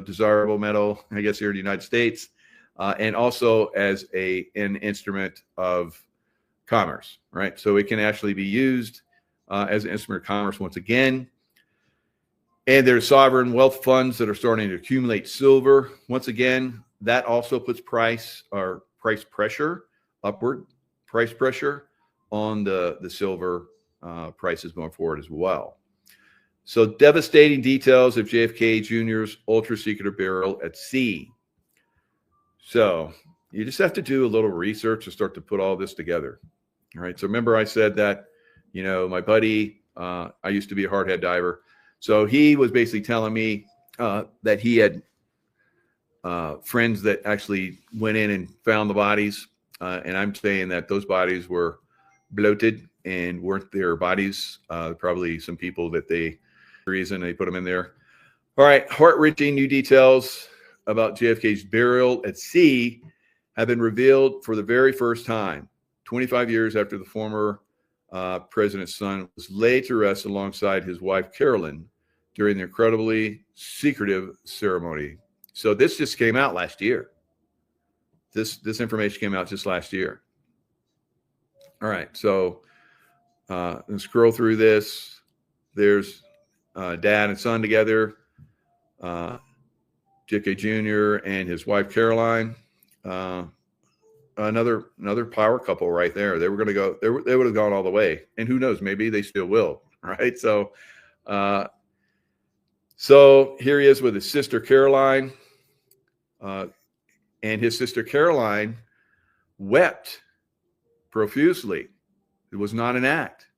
desirable metal, I guess, here in the United States, and also as an instrument of commerce, right? So it can actually be used as an instrument of commerce once again. And there's sovereign wealth funds that are starting to accumulate silver. Once again, that also puts price pressure, upward price pressure on the silver prices going forward as well. So devastating details of JFK Jr.'s ultra-secret burial at sea. So you just have to do a little research to start to put all this together. All right. So remember I said that, my buddy, I used to be a hardhead diver. So he was basically telling me that he had friends that actually went in and found the bodies. And I'm saying that those bodies were bloated and weren't their bodies. Probably some people that reason they put them in there. All right. Heart-wrenching new details about JFK's burial at sea have been revealed for the very first time, 25 years after the former president's son was laid to rest alongside his wife, Carolyn, during the incredibly secretive ceremony. So this just came out last year. This information came out just last year. All right. So let's scroll through this. There's dad and son together, JFK Jr. and his wife, Caroline. Another power couple right there. They were going to go, they would have gone all the way. And who knows, maybe they still will. Right. So here he is with his sister, Caroline. And his sister, Caroline, wept profusely. It was not an act.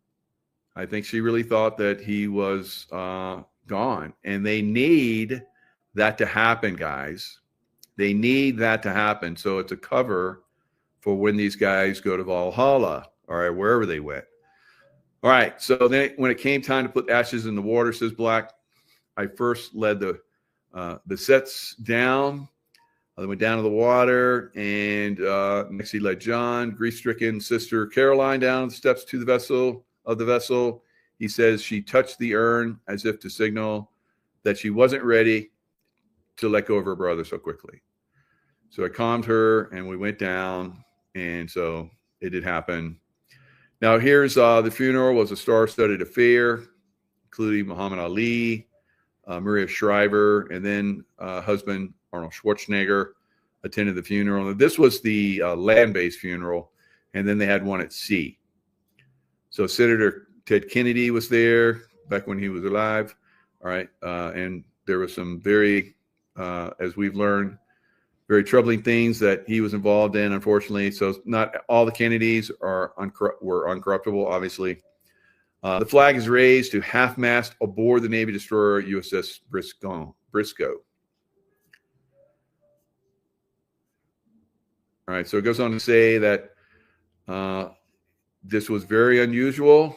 I think she really thought that he was gone. And they need that to happen, guys. They need that to happen. So it's a cover for when these guys go to Valhalla, all right, wherever they went. All right. So then when it came time to put ashes in the water, says Black, I first led the sets down. They went down to the water, and next he led John, grief-stricken sister Caroline down the steps to the vessel. He says she touched the urn as if to signal that she wasn't ready to let go of her brother so quickly. So I calmed her, and we went down, and so it did happen. Now here's the funeral was a star-studded affair, including Muhammad Ali, Maria Shriver, and then husband Arnold Schwarzenegger attended the funeral. This was the land-based funeral, and then they had one at sea. So Senator Ted Kennedy was there back when he was alive. All right. And there was some very, as we've learned, very troubling things that he was involved in, unfortunately. So not all the Kennedys were uncorruptible, obviously. The flag is raised to half-mast aboard the Navy destroyer USS Briscoe. All right. So it goes on to say that this was very unusual,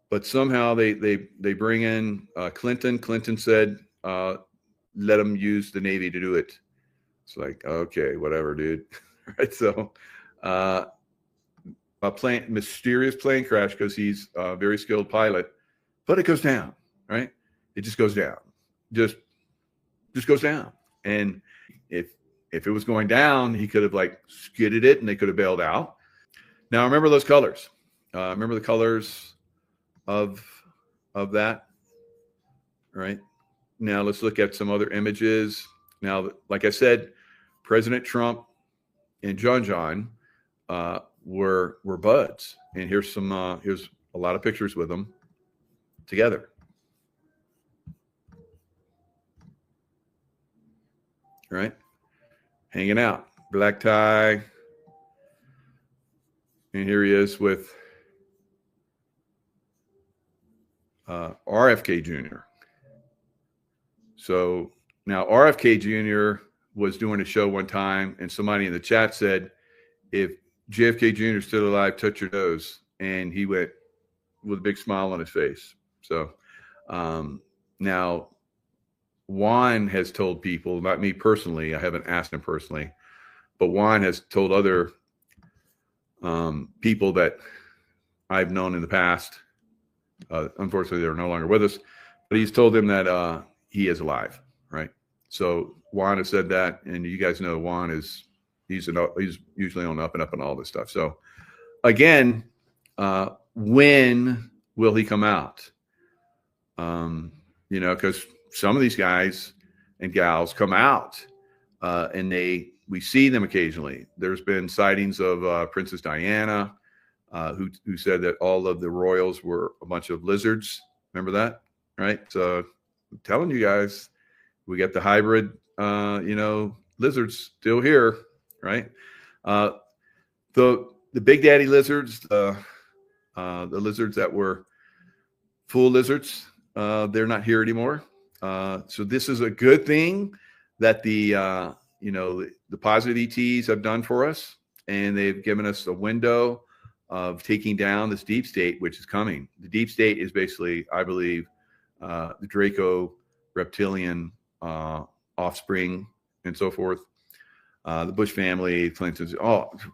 but somehow they bring in Clinton. Clinton said, let them use the Navy to do it. It's like, okay, whatever, dude. Right. So a mysterious plane crash because he's a very skilled pilot, but it goes down, right? It just goes down. Just goes down. And if it was going down, he could have like skidded it and they could have bailed out. Now, remember those colors. Remember the colors of that, right? Now, let's look at some other images. Now, like I said, President Trump and John were buds. And here's here's a lot of pictures with them together. Right? Hanging out, black tie. And here he is with RFK Jr. So now RFK Jr. was doing a show one time, and somebody in the chat said, if JFK Jr. is still alive, touch your nose. And he went with a big smile on his face. So now Juan has told people, not me personally, I haven't asked him personally, but Juan has told other people that I've known in the past. Unfortunately, they're no longer with us, but he's told them that he is alive, right? So Juan has said that, and you guys know Juan is he's usually on up and up and all this stuff. So again, when will he come out? Because some of these guys and gals come out, and we see them occasionally. There's been sightings of Princess Diana, who said that all of the royals were a bunch of lizards. Remember that, right? So I'm telling you guys, we got the hybrid, lizards still here, right? The Big Daddy lizards, the lizards that were full lizards, they're not here anymore. So this is a good thing that the positive ETs have done for us, and they've given us a window of taking down this deep state, which is coming. The deep state is basically, I believe, the Draco reptilian offspring and so forth. The Bush family, Clintons,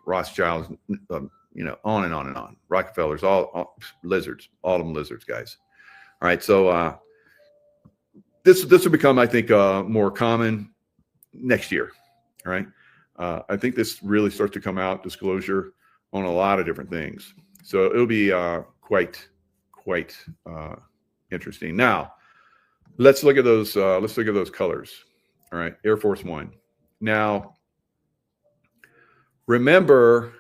Rothschilds, on and on and on. Rockefellers, all lizards, all of them lizards, guys. All right, so this will become, I think, more common next year. All right, I think this really starts to come out, disclosure on a lot of different things. So it'll be quite interesting. Now, let's look at those. Let's look at those colors. All right, Air Force One. Now, remember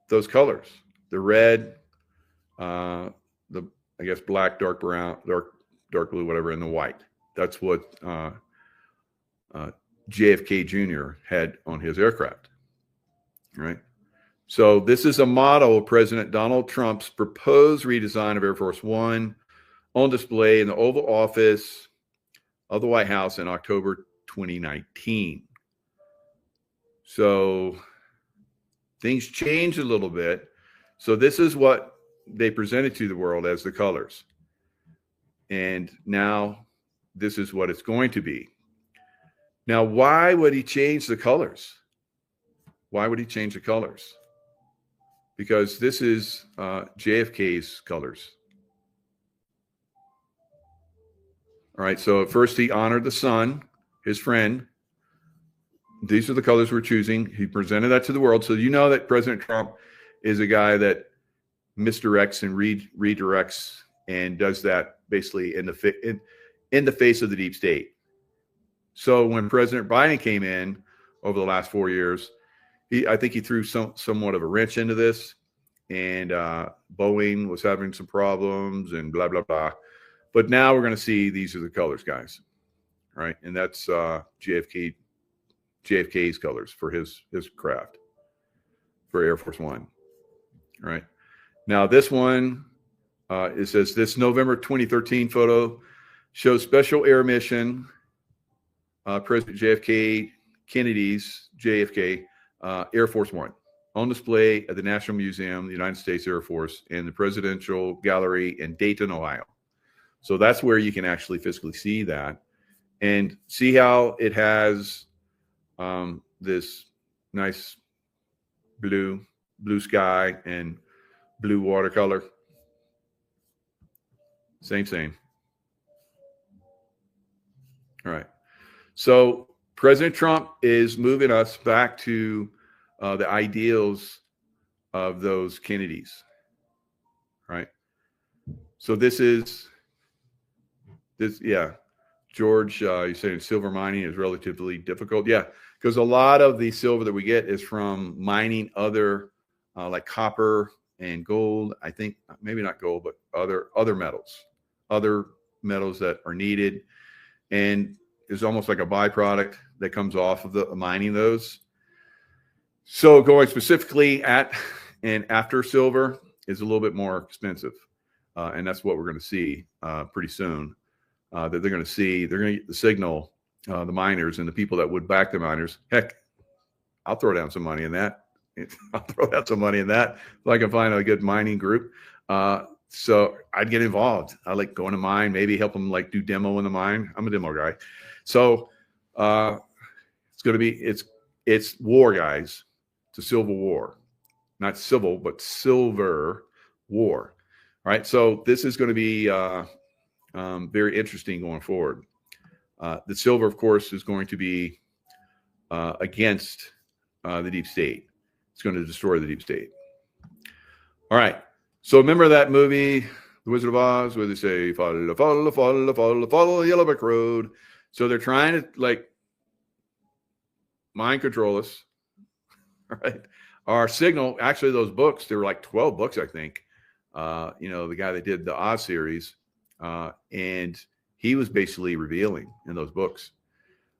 those colors: the red, I guess black, dark brown, dark blue, whatever, and the white. That's what JFK Jr. had on his aircraft. All right. So this is a model of President Donald Trump's proposed redesign of Air Force One on display in the Oval Office of the White House in October 2019. So things changed a little bit. So this is what they presented to the world as the colors. And now this is what it's going to be. Now, why would he change the colors? Why would he change the colors? Because this is JFK's colors. All right, so at first he honored the son, his friend. These are the colors we're choosing. He presented that to the world. So you know that President Trump is a guy that misdirects and redirects and does that basically in the face of the deep state. So when President Biden came in over the last 4 years, I think he threw somewhat of a wrench into this, and Boeing was having some problems and blah, blah, blah. But now we're going to see these are the colors, guys. Right. And that's JFK's colors for his craft for Air Force One. Right. Now, this one, it says this November 2013 photo shows special air mission, President JFK Kennedy's JFK Air Force One on display at the National Museum, the United States Air Force, and the Presidential Gallery in Dayton, Ohio. So that's where you can actually physically see that and see how it has this nice blue sky and blue watercolor. Same. All right. So President Trump is moving us back to the ideals of those Kennedys. Right. So George, you're saying silver mining is relatively difficult. Yeah, because a lot of the silver that we get is from mining other like copper and gold. I think maybe not gold, but other metals that are needed. And it's almost like a byproduct that comes off of the mining those. So going specifically at and after silver is a little bit more expensive. And that's what we're going to see pretty soon. That they're going to get the signal, the miners and the people that would back the miners. Heck, I'll throw down some money in that. If I can find a good mining group. So I'd get involved. I like going to mine, maybe help them like do demo in the mine. I'm a demo guy. So it's going to be, it's war, guys. It's a civil war, not civil, but silver war. All right. So this is going to be very interesting going forward. The silver, of course, is going to be against the deep state. It's going to destroy the deep state. All right. So remember that movie, The Wizard of Oz, where they say, follow the yellow brick road. So they're trying to like mind control us. All right. Our signal, actually, those books, there were like 12 books, I think. The guy that did the Oz series, and he was basically revealing in those books.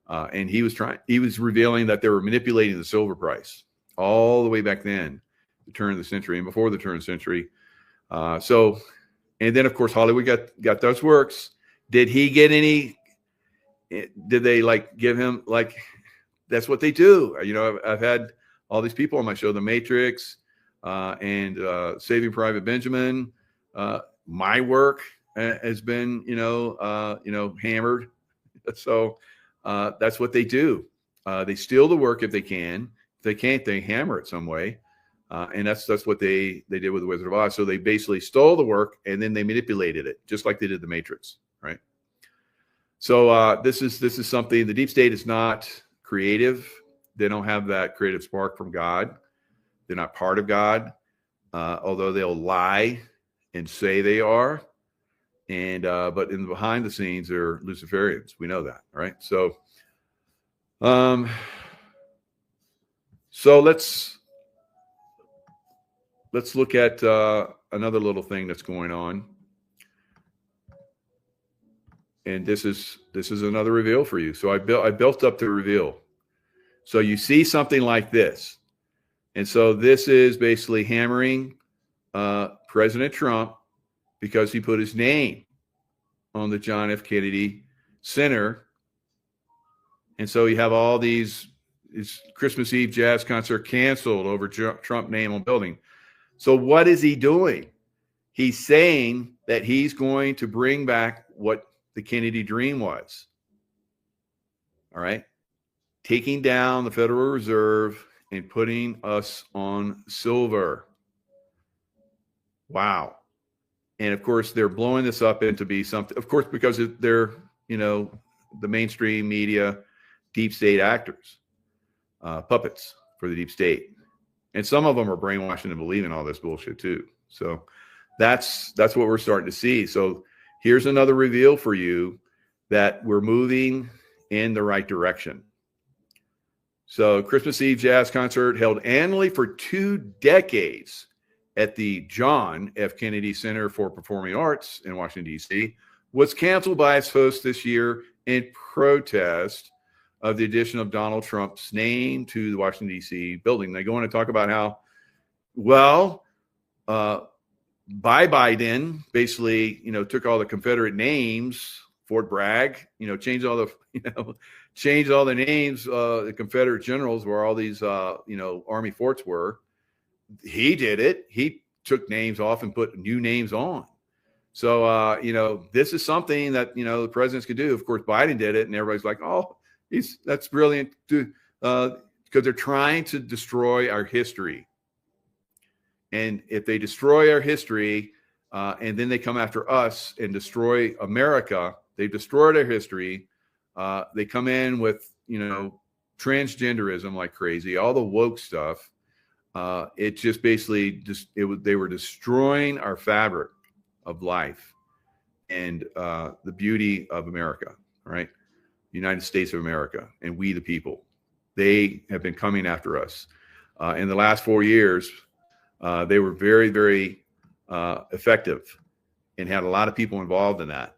And he was revealing that they were manipulating the silver price all the way back then, the turn of the century and before the turn of the century. And then of course, Hollywood got those works. Did he get any, did they like give him like, that's what they do. I've had all these people on my show, The Matrix, and Saving Private Benjamin. My work has been, hammered. So that's what they do. They steal the work if they can. If they can't, they hammer it some way. And that's what they did with The Wizard of Oz. So they basically stole the work and then they manipulated it, just like they did The Matrix, right? So this is something. The deep state is not creative. They don't have that creative spark from God. They're not part of God, although they'll lie and say they are. And but in behind the scenes, they're Luciferians. We know that, right? So, let's look at another little thing that's going on. And this is another reveal for you. So I built up the reveal. So you see something like this. And so this is basically hammering President Trump because he put his name on the John F. Kennedy Center. And so you have all these Christmas Eve jazz concert canceled over Trump name on building. So what is he doing? He's saying that he's going to bring back what the Kennedy dream was. All right. Taking down the Federal Reserve and putting us on silver. Wow. And of course, they're blowing this up into be something, of course, because they're, the mainstream media, deep state actors, puppets for the deep state. And some of them are brainwashing and believing all this bullshit too. So that's what we're starting to see. So here's another reveal for you that we're moving in the right direction. So Christmas Eve jazz concert held annually for 2 decades at the John F. Kennedy Center for Performing Arts in Washington, D.C., was canceled by its host this year in protest of the addition of Donald Trump's name to the Washington, D.C. building. They go on to talk about how, well, Biden basically, took all the Confederate names, Fort Bragg, changed all the names, the Confederate generals where all these, Army forts were. He did it. He took names off and put new names on. So, this is something that, the presidents could do. Of course, Biden did it, and everybody's like, oh, that's brilliant, because they're trying to destroy our history. And if they destroy our history, and then they come after us and destroy America, they've destroyed our history. They come in with, transgenderism like crazy, all the woke stuff. It just basically they were destroying our fabric of life and the beauty of America, right? United States of America, and we the people. They have been coming after us. In the last 4 years, they were very, very effective and had a lot of people involved in that.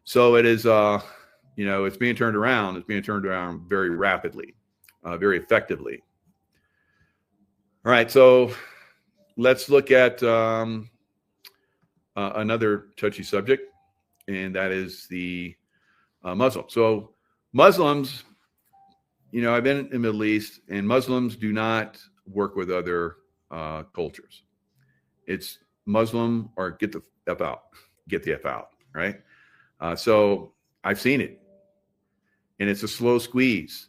So it is, it's being turned around. It's being turned around very rapidly, very effectively. All right, so let's look at another touchy subject, and that is the Muslims. So Muslims, I've been in the Middle East, and Muslims do not work with other cultures. It's Muslim or get the F out, right? So I've seen it, and it's a slow squeeze,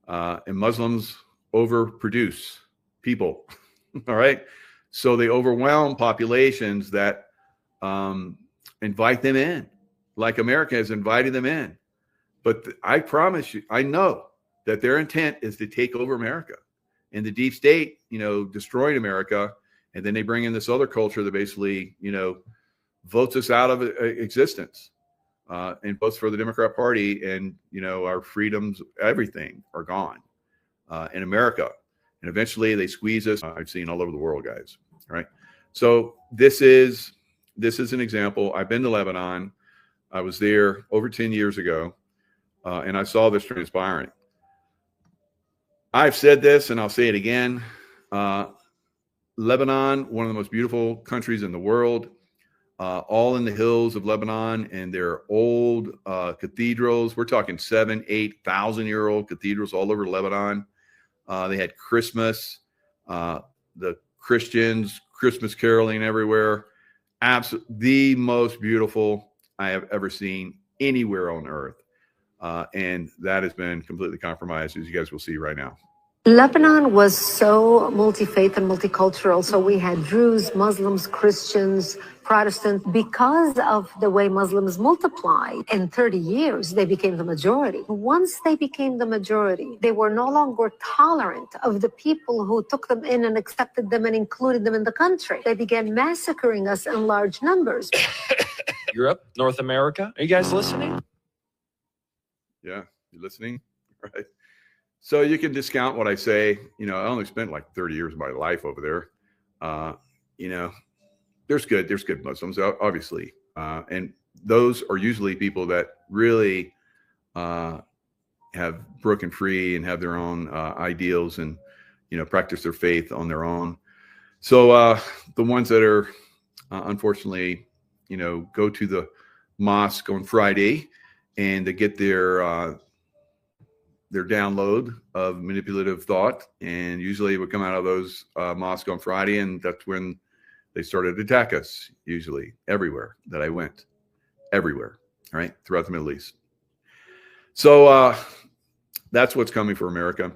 and Muslims overproduce people. All right. So they overwhelm populations that invite them in, like America has invited them in. But I promise you, I know that their intent is to take over America, and the deep state, destroyed America. And then they bring in this other culture that basically, votes us out of existence, and votes for the Democrat Party, and, our freedoms, everything are gone in America. And eventually they squeeze us. I've seen all over the world, guys. All right. So this is an example. I've been to Lebanon. I was there over 10 years ago, and I saw this transpiring. I've said this, and I'll say it again. Lebanon, one of the most beautiful countries in the world, all in the hills of Lebanon, and their old cathedrals. We're talking 7,000, 8,000-year-old cathedrals all over Lebanon. They had Christmas, the Christians, Christmas caroling everywhere. Absolutely the most beautiful I have ever seen anywhere on earth. And that has been completely compromised, as you guys will see right now. Lebanon was so multi-faith and multicultural. So we had Druze, Muslims, Christians, Protestants. Because of the way Muslims multiplied in 30 years, they became the majority. Once they became the majority, they were no longer tolerant of the people who took them in and accepted them and included them in the country. They began massacring us in large numbers. Europe, North America. Are you guys listening? Yeah, you listening? Right. So you can discount what I say. I only spent like 30 years of my life over there. There's good Muslims, obviously. And those are usually people that really have broken free and have their own ideals and, practice their faith on their own. So the ones that are, unfortunately, go to the mosque on Friday and to get their download of manipulative thought, and usually it would come out of those mosques on Friday, and that's when they started to attack us, usually everywhere that I went, everywhere, right, throughout the Middle East. So that's what's coming for America.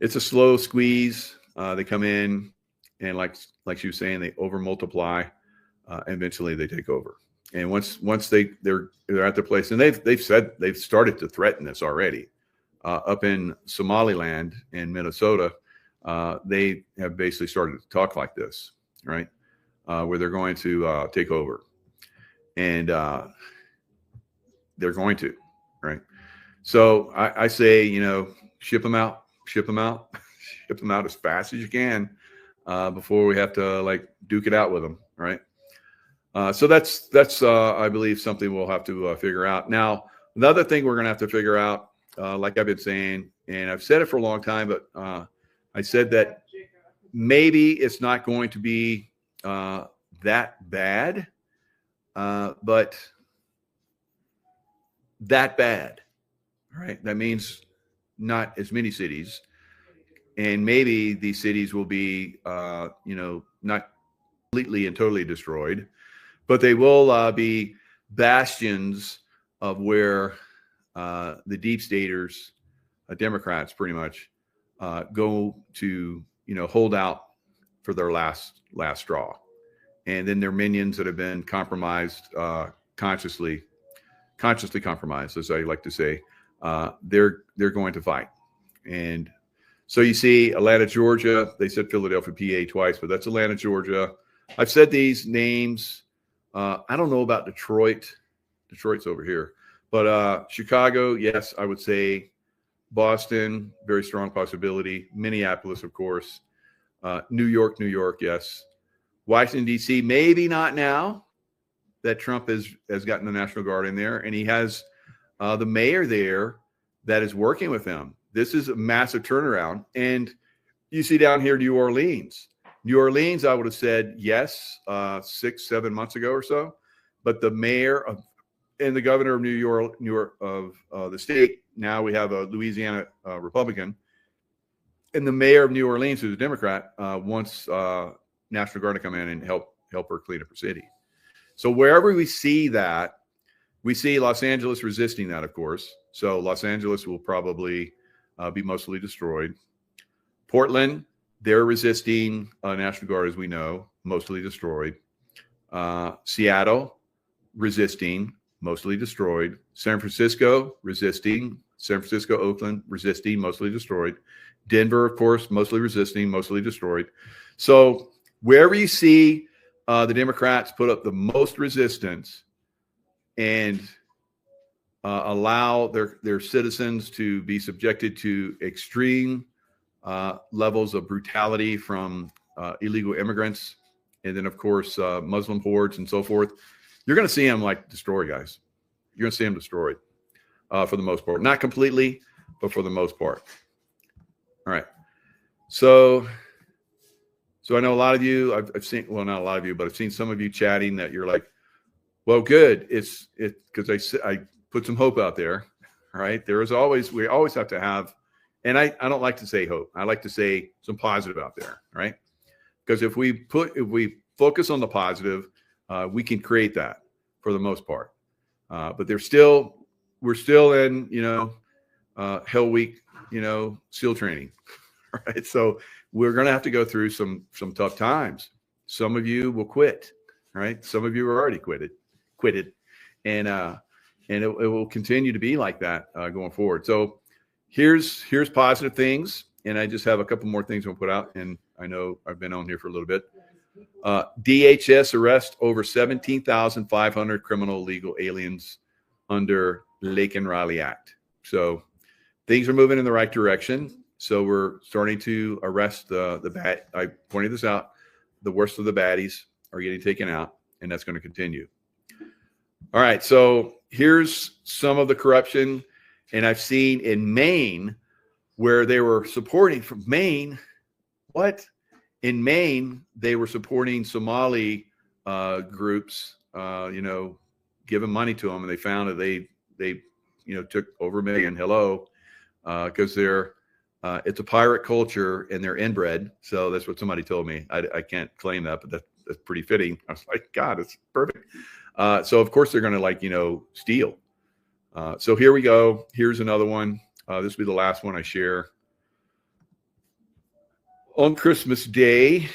It's a slow squeeze. They come in, and like she was saying, they over multiply. Eventually they take over. And once they're at their place, and they've started to threaten this already. Up in Somaliland in Minnesota, they have basically started to talk like this, right? Where they're going to take over, and they're going to, right? So I say, ship them out, ship them out, ship them out as fast as you can before we have to like duke it out with them, right? So that's I believe something we'll have to figure out. Now, another thing we're going to have to figure out, like I've been saying, and I've said it for a long time, but I said that maybe it's not going to be that bad, but that bad, right? That means not as many cities, and maybe these cities will be, not completely and totally destroyed, but they will be bastions of where the deep staters, Democrats, pretty much go to, hold out for their last straw, and then their minions that have been compromised, consciously compromised, as I like to say, they're going to fight. And so you see Atlanta, Georgia. They said Philadelphia, PA twice, but that's Atlanta, Georgia. I've said these names. I don't know about Detroit. Detroit's over here. But Chicago, yes, I would say. Boston, very strong possibility. Minneapolis, of course. New York, yes. Washington, D.C., maybe not now that Trump has gotten the National Guard in there, and he has the mayor there that is working with him. This is a massive turnaround. And you see down here, New Orleans. New Orleans, I would have said yes 6-7 months ago or so, but the mayor and the governor of New York of the state, now we have a Louisiana Republican, and the mayor of New Orleans, who's a Democrat, wants National Guard to come in and help her clean up her city. So wherever we see that, we see Los Angeles resisting that, of course. So Los Angeles will probably be mostly destroyed. Portland, they're resisting National Guard, as we know, mostly destroyed. Seattle, resisting, mostly destroyed. San Francisco, resisting. San Francisco, Oakland, resisting, mostly destroyed. Denver, of course, mostly resisting, mostly destroyed. So wherever you see the Democrats put up the most resistance and allow their citizens to be subjected to extreme levels of brutality from illegal immigrants, and then, of course, Muslim hordes and so forth, you're going to see them like destroy, guys. You're going to see them destroyed for the most part. Not completely, but for the most part. All right. So I know a lot of you, I've seen, well, not a lot of you, but I've seen some of you chatting that you're like, well, good. It's because I put some hope out there, right? We always have to have, and I don't like to say hope. I like to say some positive out there, right? Because if we focus on the positive, we can create that for the most part. But we're still in, Hell Week, SEAL training, right? So we're going to have to go through some tough times. Some of you will quit, right? Some of you are already quitted, and it will continue to be like that going forward. So here's positive things, and I just have a couple more things we'll put out. And I know I've been on here for a little bit. DHS arrest over 17,500 criminal illegal aliens under Lake and Riley Act. So things are moving in the right direction. So we're starting to arrest the bad. I pointed this out. The worst of the baddies are getting taken out, and that's going to continue. All right. So here's some of the corruption, and I've seen in Maine where they were supporting from Maine. What? In Maine, they were supporting Somali groups, giving money to them, and they found that they took over $1 million. Because it's a pirate culture and they're inbred. So that's what somebody told me. I can't claim that, but that's pretty fitting. I was like, God, it's perfect. So of course they're going to steal. So here we go. Here's another one. This will be the last one I share. On Christmas Day,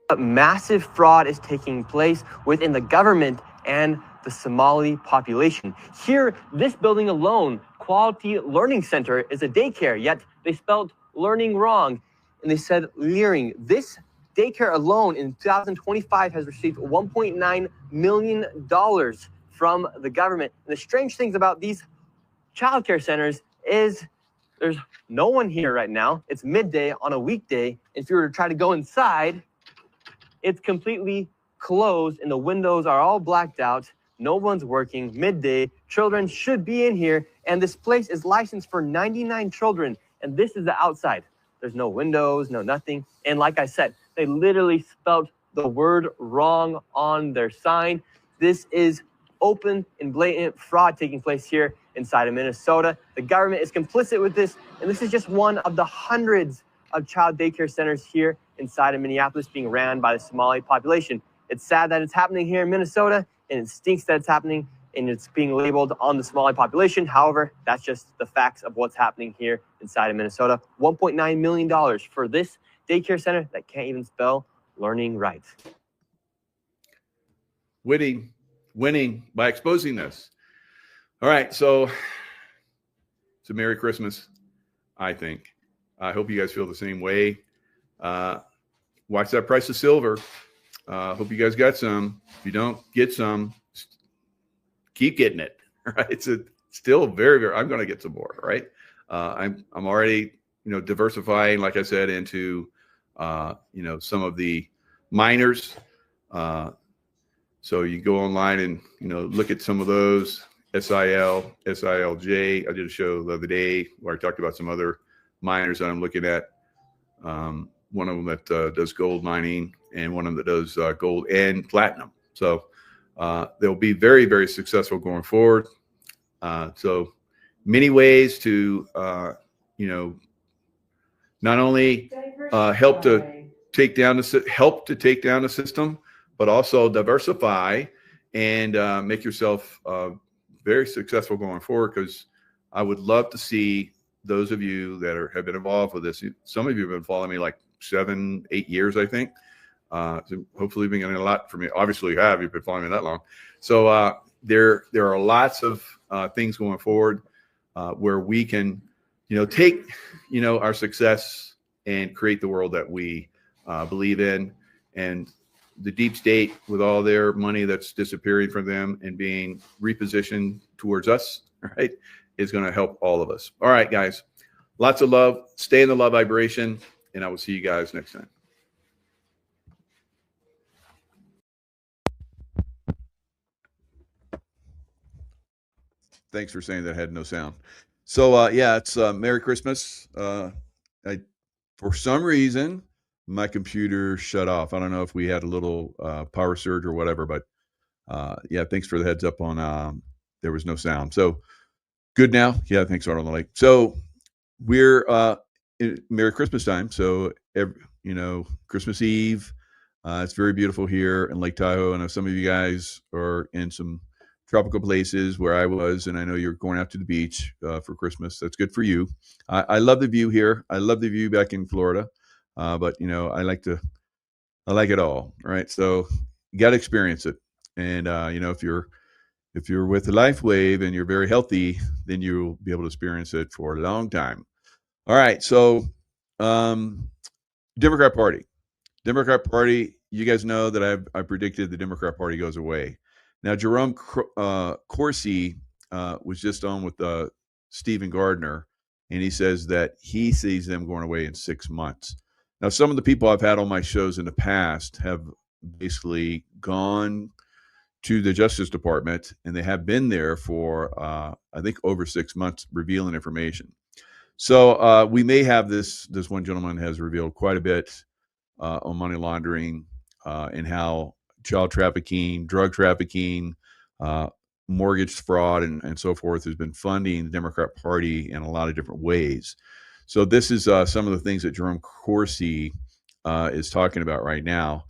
a massive fraud is taking place within the government and the Somali population. Here, this building alone, Quality Learning Center, is a daycare, yet they spelled learning wrong, and they said leering. This daycare alone in 2025 has received $1.9 million from the government. And the strange things about these childcare centers is there's no one here right now. It's midday on a weekday. If you were to try to go inside, it's completely closed and the windows are all blacked out. No one's working. Midday, children should be in here, and this place is licensed for 99 children, and this is the outside. There's no windows, no nothing. And like I said, they literally spelled the word wrong on their sign. This is open and blatant fraud taking place here inside of Minnesota. The government is complicit with this, and this is just one of the hundreds of child daycare centers here inside of Minneapolis being ran by the Somali population. It's sad that it's happening here in Minnesota, and it stinks that it's happening and it's being labeled on the Somali population. However, that's just the facts of what's happening here inside of Minnesota. $1.9 million for this daycare center that can't even spell learning right. Winning by exposing this. All right, so it's a Merry Christmas, I think. I hope you guys feel the same way. Watch that price of silver. Hope you guys got some. If you don't get some, keep getting it. Right? It's still very. I'm going to get some more. Right? I'm already diversifying, like I said, into some of the miners. So you go online and look at some of those. SIL, SILJ. I did a show the other day where I talked about some other miners that I'm looking at. One of them that does gold mining, and one of them that does gold and platinum. So they'll be very, very successful going forward. So many ways to, not only help to take down the system, but also diversify and make yourself very successful going forward. Because I would love to see those of you that have been involved with this. Some of you have been following me like 7-8 years, I think. So hopefully you've been getting a lot from me. Obviously you have. You've been following me that long. So there are lots of things going forward where we can, take, our success and create the world that we believe in. And the deep state, with all their money that's disappearing from them and being repositioned towards us, right, is going to help all of us. All right, guys, lots of love. Stay in the love vibration, and I will see you guys next time. Thanks for saying that had no sound. So it's Merry Christmas. For some reason, my computer shut off. I don't know if we had a little power surge or whatever, but thanks for the heads up on there was no sound. So good now. Yeah, thanks, Arnold Lake. So we're in Merry Christmas time. So Christmas Eve. It's very beautiful here in Lake Tahoe. I know some of you guys are in some tropical places where I was, and I know you're going out to the beach for Christmas. That's good for you. I love the view here. I love the view back in Florida, but I like it all. Right, so you got to experience it. And if you're with the Lifewave and you're very healthy, then you'll be able to experience it for a long time. All right, so Democrat Party. You guys know that I predicted the Democrat Party goes away. Now, Jerome Corsi was just on with Stephen Gardner, and he says that he sees them going away in 6 months. Now, some of the people I've had on my shows in the past have basically gone to the Justice Department, and they have been there for, I think, over 6 months, revealing information. So we may have this one gentleman has revealed quite a bit on money laundering and how child trafficking, drug trafficking, mortgage fraud, and so forth has been funding the Democrat Party in a lot of different ways. So this is some of the things that Jerome Corsi is talking about right now.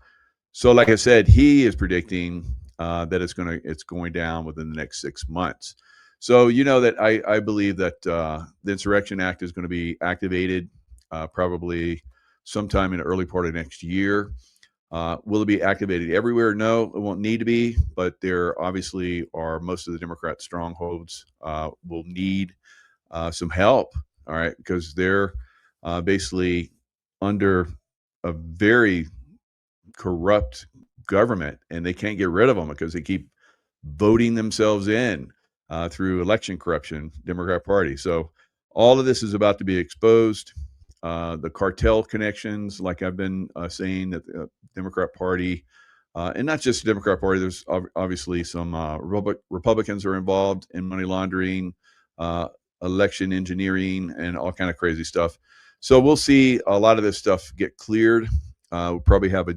So like I said, he is predicting that it's going down within the next 6 months. So that I believe that the Insurrection Act is going to be activated probably sometime in the early part of next year. Will it be activated everywhere? No, it won't need to be, but there obviously are most of the Democrat strongholds will need some help, all right, because they're basically under a very corrupt government, and they can't get rid of them because they keep voting themselves in through election corruption, Democrat Party. So all of this is about to be exposed. The cartel connections, like I've been saying, that the Democrat Party, and not just the Democrat Party, there's obviously some Republicans are involved in money laundering, election engineering, and all kind of crazy stuff. So we'll see a lot of this stuff get cleared. We'll probably have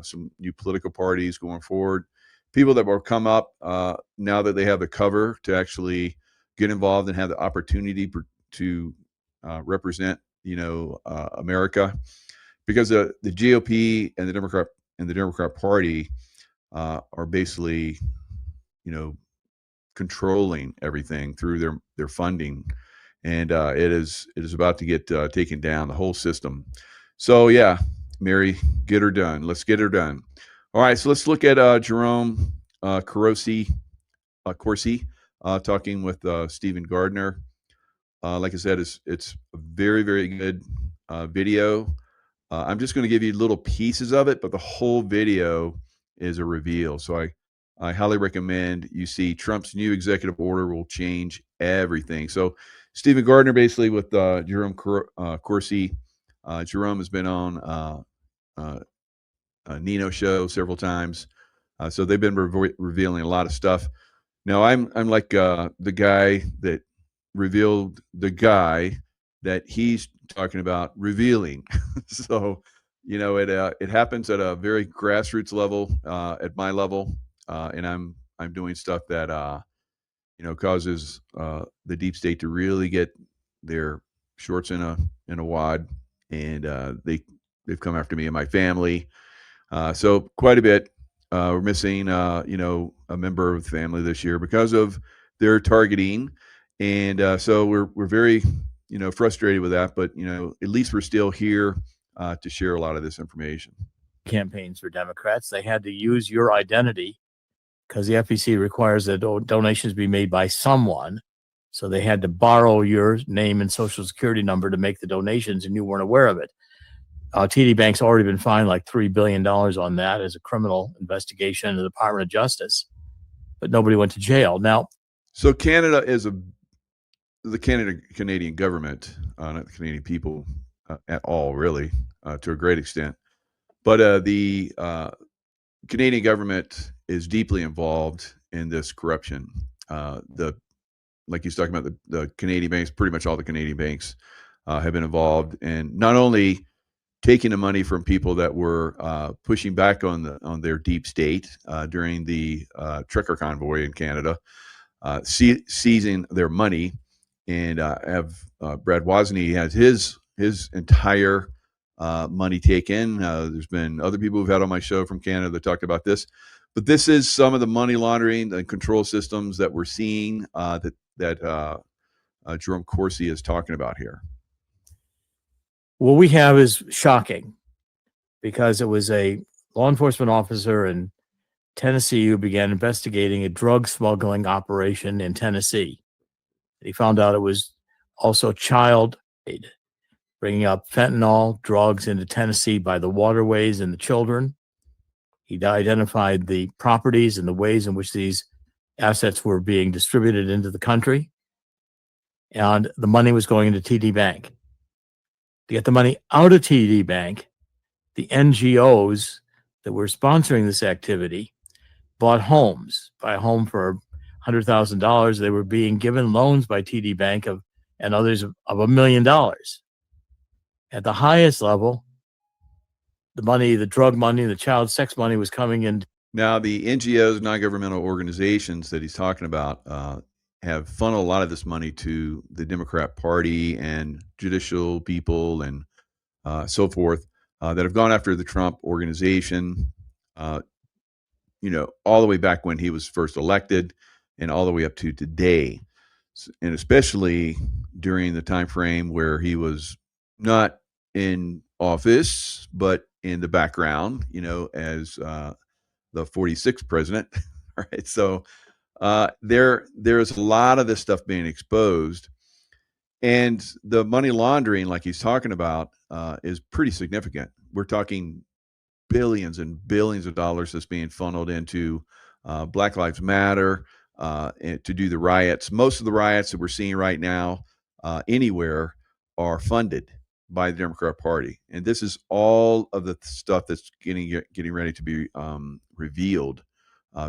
some new political parties going forward. People that will come up now that they have the cover to actually get involved and have the opportunity to represent, America, because the GOP and the Democrat Party are basically, controlling everything through their funding, and it is about to get taken down, the whole system. So yeah, Mary, get her done. Let's get her done. All right, so let's look at Jerome Corsi talking with Stephen Gardner. Like I said, it's a very, very good video. I'm just going to give you little pieces of it, but the whole video is a reveal. So I highly recommend you see. Trump's new executive order will change everything. So Stephen Gardner, basically with Jerome Corsi. Jerome has been on Nino show several times. So they've been revealing a lot of stuff. Now I'm like the guy that revealed the guy that he's talking about revealing. So, it happens at a very grassroots level, at my level, and I'm doing stuff that causes the deep state to really get their shorts in a wad, and they've come after me and my family. So quite a bit. We're missing a member of the family this year because of their targeting, and so we're very frustrated with that. But at least we're still here to share a lot of this information. Campaigns for Democrats, they had to use your identity because the FEC requires that donations be made by someone. So they had to borrow your name and social security number to make the donations, and you weren't aware of it. TD Bank's already been fined like $3 billion on that as a criminal investigation in the Department of Justice, but nobody went to jail. Now, so Canada is the Canadian government, not the Canadian people at all, really, to a great extent. But the Canadian government is deeply involved in this corruption. Like he's talking about, the Canadian banks, pretty much all the Canadian banks have been involved in not only taking the money from people that were pushing back on their deep state during the trucker convoy in Canada, seizing their money, and have Brad Wozny has his entire money taken. There's been other people who've had on my show from Canada that talked about this, but this is some of the money laundering and control systems that we're seeing that Jerome Corsi is talking about here. what we have is shocking because it was a law enforcement officer in Tennessee who began investigating a drug smuggling operation in Tennessee. He found out it was also child aid, bringing up fentanyl drugs into Tennessee by the waterways and the children. He identified the properties and the ways in which these assets were being distributed into the country. And the money was going into TD Bank. To get the money out of TD Bank, the NGOs that were sponsoring this activity bought homes. Buy a home for $100,000. They were being given loans by TD Bank and others of $1 million. At the highest level, the money, the drug money, the child sex money was coming in. Now, the NGOs, non-governmental organizations that he's talking about, have funneled a lot of this money to the Democrat Party and judicial people and so forth that have gone after the Trump organization, all the way back when he was first elected and all the way up to today. And especially during the time frame where he was not in office, but in the background, as the 46th president. All right. So there's a lot of this stuff being exposed, and the money laundering, like he's talking about, is pretty significant. We're talking billions and billions of dollars that's being funneled into Black Lives Matter, and to do the riots. Most of the riots that we're seeing right now anywhere are funded by the Democrat Party, and this is all of the stuff that's getting ready to be revealed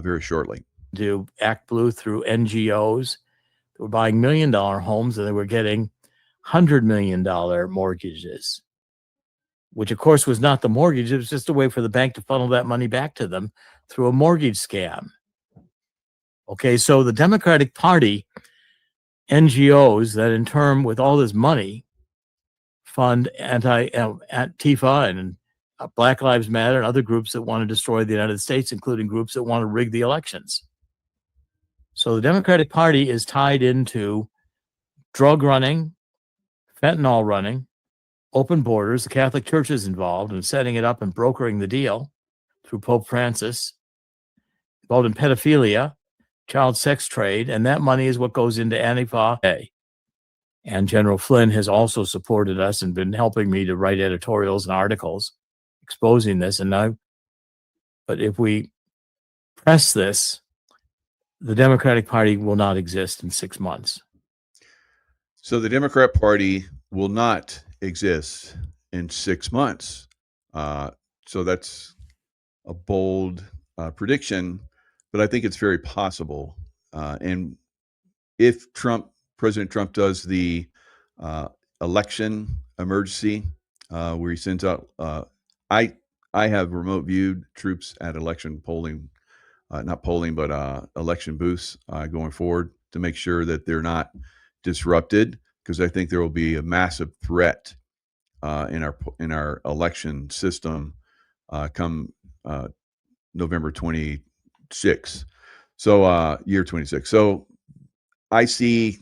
very shortly. Do Act Blue through NGOs. They were buying $1 million homes and they were getting $100 million mortgages, which of course was not the mortgage. It was just a way for the bank to funnel that money back to them through a mortgage scam. Okay, so the Democratic Party NGOs that in turn with all this money fund Antifa and Black Lives Matter and other groups that want to destroy the United States, including groups that want to rig the elections. So the Democratic Party is tied into drug running, fentanyl running, open borders. The Catholic Church is involved in setting it up and brokering the deal through Pope Francis, involved in pedophilia, child sex trade, and that money is what goes into Antifa. And General Flynn has also supported us and been helping me to write editorials and articles exposing this. But if we press this, the Democratic Party will not exist in 6 months. So the Democrat Party will not exist in 6 months. So that's a bold prediction, but I think it's very possible. And if President Trump does the election emergency, where he sends out, I have remote viewed troops at election polling, not polling, but election booths going forward to make sure that they're not disrupted, because I think there will be a massive threat in our election system come November 26. So year 26. So I see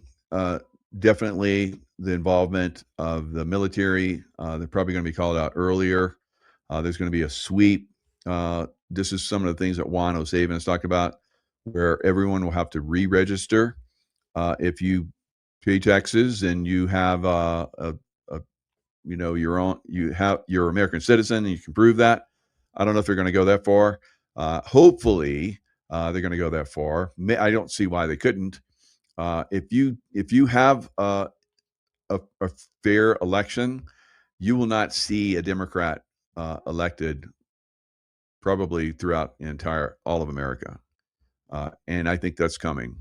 definitely the involvement of the military. They're probably going to be called out earlier. There's going to be a sweep. This is some of the things that Juan O'Savin has talked about, where everyone will have to re-register if you pay taxes and you have you're American citizen and you can prove that. I don't know if they're going to go that far. Hopefully, they're going to go that far. I don't see why they couldn't. If you have a fair election, you will not see a Democrat elected probably throughout all of America, and I think that's coming.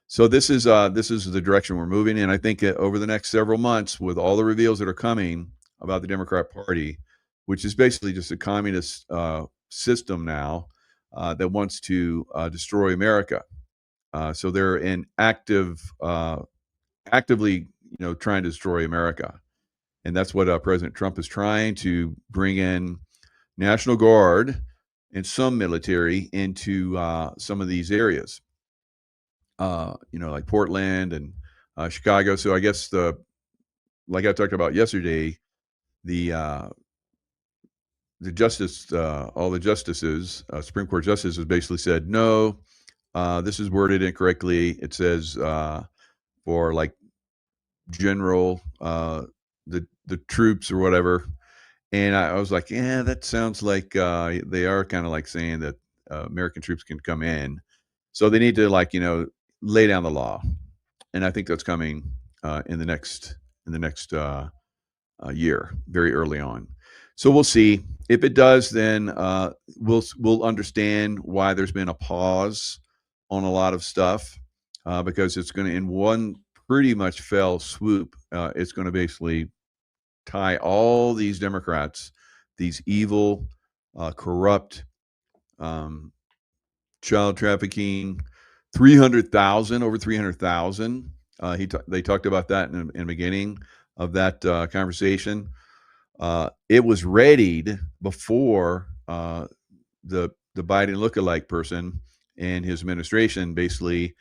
So this is the direction we're moving in. I think over the next several months, with all the reveals that are coming about the Democrat Party, which is basically just a communist system now that wants to destroy America. So they're in actively, trying to destroy America, and that's what President Trump is trying to bring in National Guard and some military into some of these areas, like Portland and Chicago. So I guess like I talked about yesterday, the justice, all the justices, Supreme Court justices basically said, no, this is worded incorrectly. It says for like general, the troops or whatever. And I was like, yeah, that sounds like they are kind of like saying that American troops can come in. So they need to lay down the law. And I think that's coming in the next year, very early on. So we'll see. If it does, then we'll understand why there's been a pause on a lot of stuff, because it's going to, in one pretty much fell swoop, it's going to basically tie all these Democrats, these evil, corrupt, child trafficking, 300,000, over 300,000. They talked about that in the beginning of that conversation. It was readied before the Biden lookalike person and his administration basically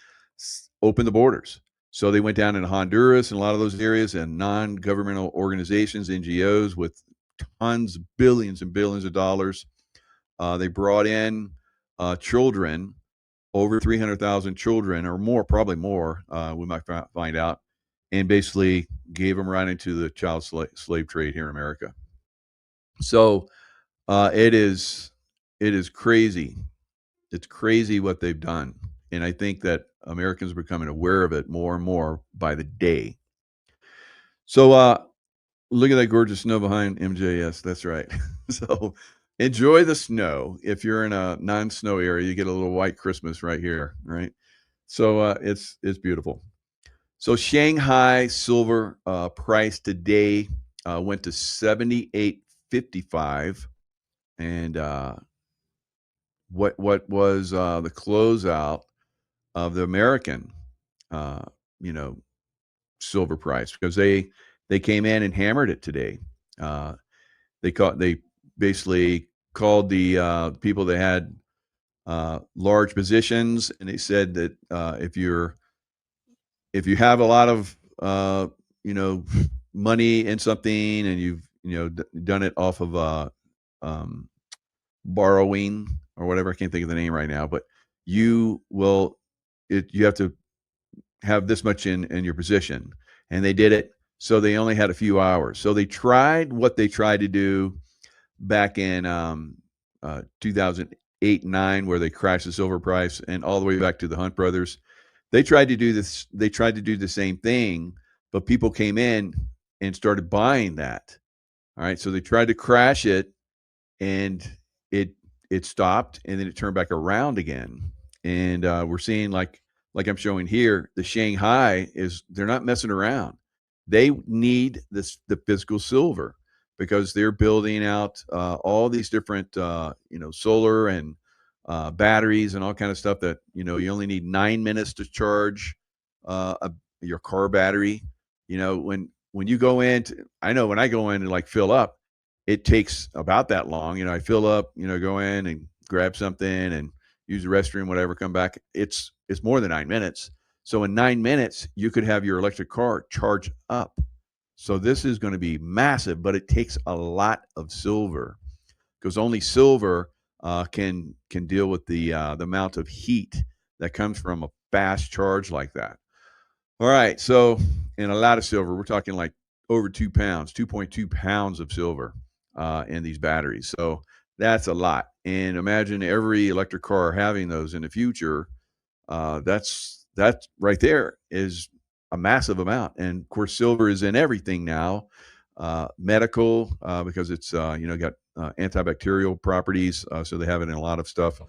opened the borders. So they went down into Honduras and a lot of those areas, and non-governmental organizations, NGOs, with tons, billions and billions of dollars. They brought in children, over 300,000 children or more, probably more, we might find out, and basically gave them right into the child slave trade here in America. So it is crazy. It's crazy what they've done. And I think that Americans are becoming aware of it more and more by the day. So look at that gorgeous snow behind MJS. That's right. So enjoy the snow. If you're in a non-snow area, you get a little white Christmas right here, right? So it's beautiful. So Shanghai silver price today went to 78.55, and what was the closeout of the American, silver price, because they came in and hammered it today. They basically called the people that had large positions, and they said that if you have a lot of money in something, and you've done it off of borrowing or whatever, I can't think of the name right now, but you have to have this much in your position, and they did it. So they only had a few hours. So they tried what they tried to do back in 2008-9, where they crashed the silver price, and all the way back to the Hunt brothers. They tried to do this. They tried to do the same thing, but people came in and started buying that. All right. So they tried to crash it, and it stopped, and then it turned back around again. And we're seeing, like I'm showing here, the Shanghai they're not messing around. They need the physical silver, because they're building out all these different solar and batteries and all kind of stuff that you only need 9 minutes to charge your car battery. When you go in, I know when I go in and like fill up, it takes about that long. I fill up, go in and grab something and use the restroom, whatever, come back. It's more than 9 minutes. So in 9 minutes, you could have your electric car charge up. So this is going to be massive, but it takes a lot of silver, because only silver can deal with the amount of heat that comes from a fast charge like that. All right. So in a lot of silver, we're talking like over 2 pounds, 2.2 pounds of silver in these batteries. So that's a lot. And imagine every electric car having those in the future. That's right there is a massive amount. And of course, silver is in everything now, medical, because it's got antibacterial properties. So they have it in a lot of stuff.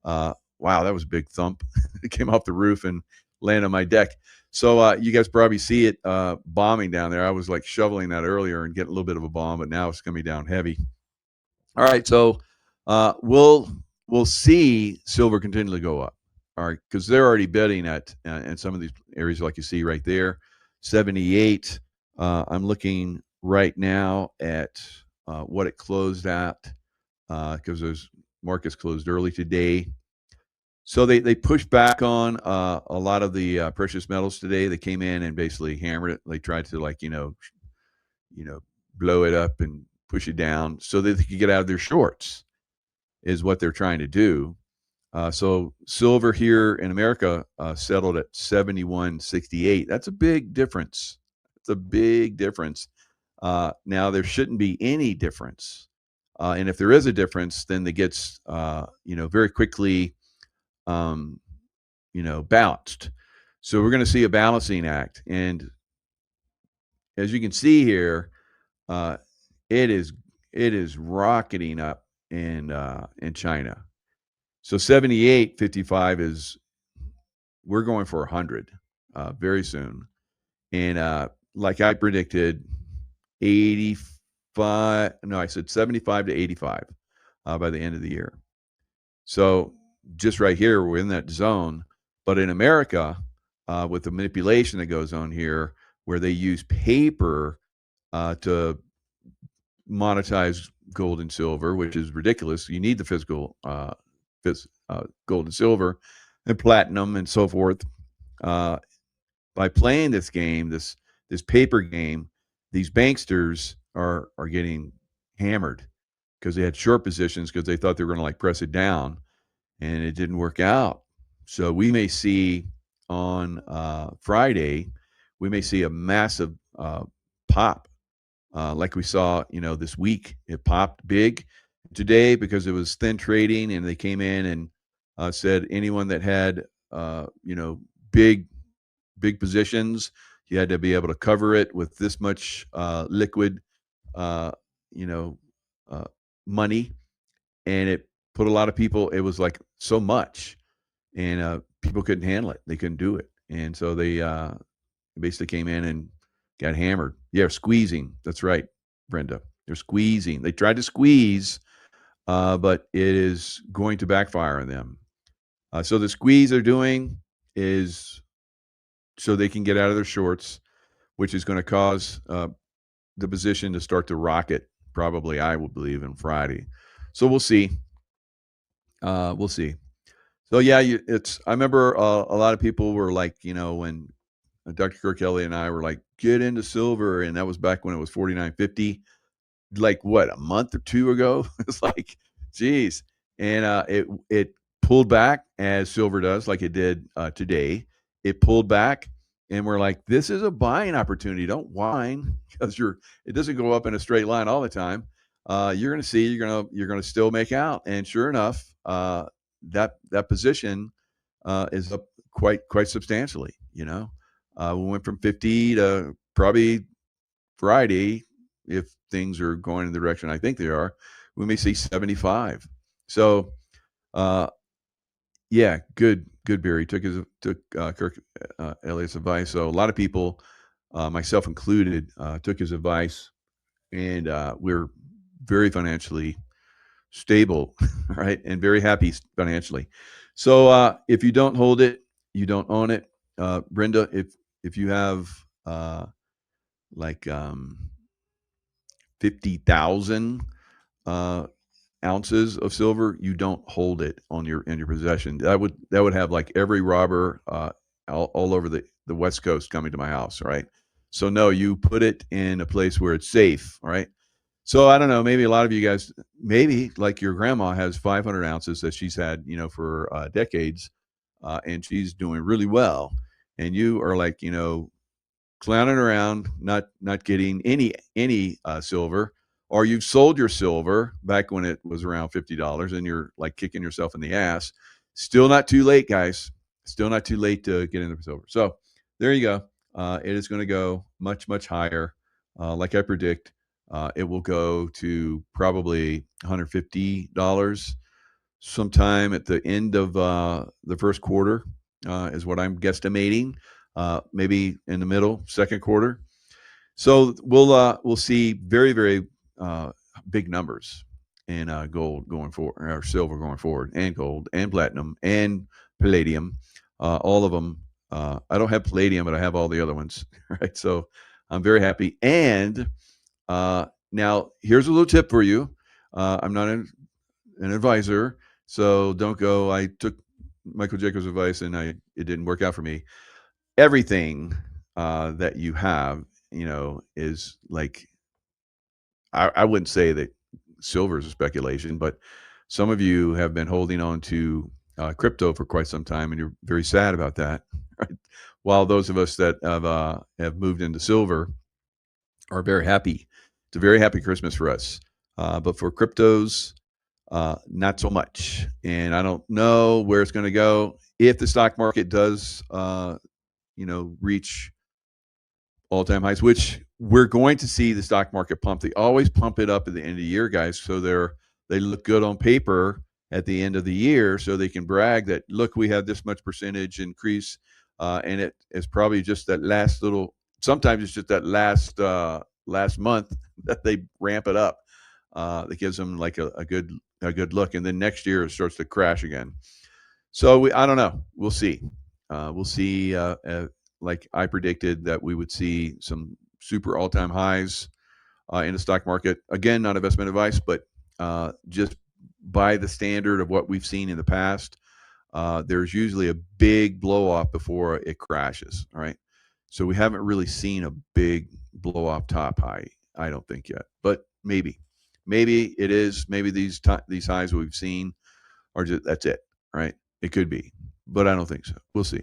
Wow, that was a big thump. It came off the roof and landed on my deck. So you guys probably see it bombing down there. I was like shoveling that earlier and getting a little bit of a bomb, but now it's coming down heavy. All right, so we'll see silver continually go up. All right, because they're already bidding at in some of these areas, like you see right there, 78. I'm looking right now at what it closed at, because those markets closed early today. So they pushed back on a lot of the precious metals today. They came in and basically hammered it. They tried to blow it up and push it down so that they could get out of their shorts, is what they're trying to do. So silver here in America settled at 71.68. That's a big difference. It's a big difference. Now there shouldn't be any difference, and if there is a difference, then it gets very quickly balanced. So we're going to see a balancing act, and as you can see here, it is rocketing up in China. So 78.55 is, we're going for 100 very soon, and like I predicted, 85. No, I said 75 to 85 by the end of the year. So just right here, we're in that zone. But in America, with the manipulation that goes on here, where they use paper to monetize gold and silver, which is ridiculous. You need the physical gold and silver and platinum and so forth. By playing this game, this paper game, these banksters are getting hammered because they had short positions because they thought they were going to press it down, and it didn't work out. So we may see on Friday, we may see a massive pop, like we saw, this week. It popped big today because it was thin trading, and they came in and said anyone that had, big positions, you had to be able to cover it with this much liquid, uh, you know, uh, money. And it put a lot of people, it was like so much, and people couldn't handle it. They couldn't do it. And so they basically came in and got hammered. Yeah, squeezing. That's right, Brenda. They're squeezing. They tried to squeeze, but it is going to backfire on them. So the squeeze they're doing is so they can get out of their shorts, which is going to cause the position to start to rocket. Probably, I will believe, on Friday. So we'll see. We'll see. So yeah, it's. I remember a lot of people were like, when Dr. Kirk Kelly and I were like, get into silver, and that was back when it was $49.50. Like what, a month or two ago? It's like, geez. And it pulled back as silver does, like it did today. It pulled back, and we're like, this is a buying opportunity. Don't whine, because it doesn't go up in a straight line all the time. You're going to see, you're going to still make out. And sure enough, that position is up quite substantially. We went from 50 to probably Friday, if things are going in the direction I think they are, we may see 75. So, yeah, good, Barry. Took Kirk Elliott's advice. So a lot of people, myself included, took his advice, and we're very financially stable, right, and very happy financially. So if you don't hold it, you don't own it. Brenda, if you have like 50,000 ounces of silver, you don't hold it in your possession. That would have like every robber all over the West Coast coming to my house, right? So no, you put it in a place where it's safe, right? So I don't know, maybe a lot of you guys, maybe like your grandma has 500 ounces that she's had, for decades, and she's doing really well, and you are like, clowning around, not getting any silver, or you've sold your silver back when it was around $50, and you're like kicking yourself in the ass. Still not too late, guys. Still not too late to get into silver. So there you go. It is going to go much higher, like I predict. It will go to probably $150 sometime at the end of the first quarter, is what I'm guesstimating. Maybe in the middle, second quarter. So we'll see very big numbers in gold going forward, or silver going forward, and gold and platinum and palladium, all of them. I don't have palladium, but I have all the other ones, right? So I'm very happy. And now here's a little tip for you. I'm not an advisor, so don't go. I took Michael Jacobs' advice, and it didn't work out for me. Everything that you have, is like, I wouldn't say that silver is a speculation, but some of you have been holding on to crypto for quite some time, and you're very sad about that, right? While those of us that have moved into silver are very happy. It's a very happy Christmas for us. But for cryptos, not so much. And I don't know where it's going to go. If the stock market does, reach all-time highs, which we're going to see the stock market pump. They always pump it up at the end of the year, guys. So they look good on paper at the end of the year, so they can brag that, look, we had this much percentage increase. And it's probably just that last little, sometimes it's just that last month that they ramp it up. That gives them like a good look. And then next year it starts to crash again. So I don't know. We'll see. We'll see. Like I predicted that we would see some super all-time highs in the stock market. Again, not investment advice, but just by the standard of what we've seen in the past, there's usually a big blow off before it crashes. All right. So we haven't really seen a big blow off top high, I don't think yet, but maybe it is. Maybe these highs we've seen are just, that's it. Right. It could be, but I don't think so. We'll see.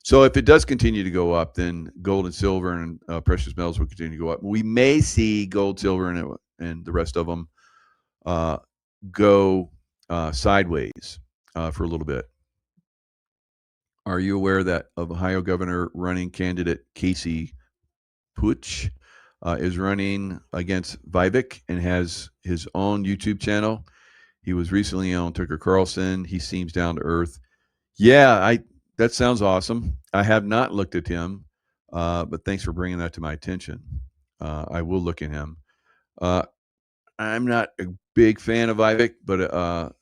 So if it does continue to go up, then gold and silver and precious metals will continue to go up. We may see gold, silver, and the rest of them go sideways. for a little bit. Are you aware that of Ohio Governor running candidate Casey Putsch is running against Vivek and has his own YouTube channel? He was recently on Tucker Carlson. He seems down to earth. Yeah, that sounds awesome. I have not looked at him, but thanks for bringing that to my attention. I will look at him. I'm not a big fan of Vivek, but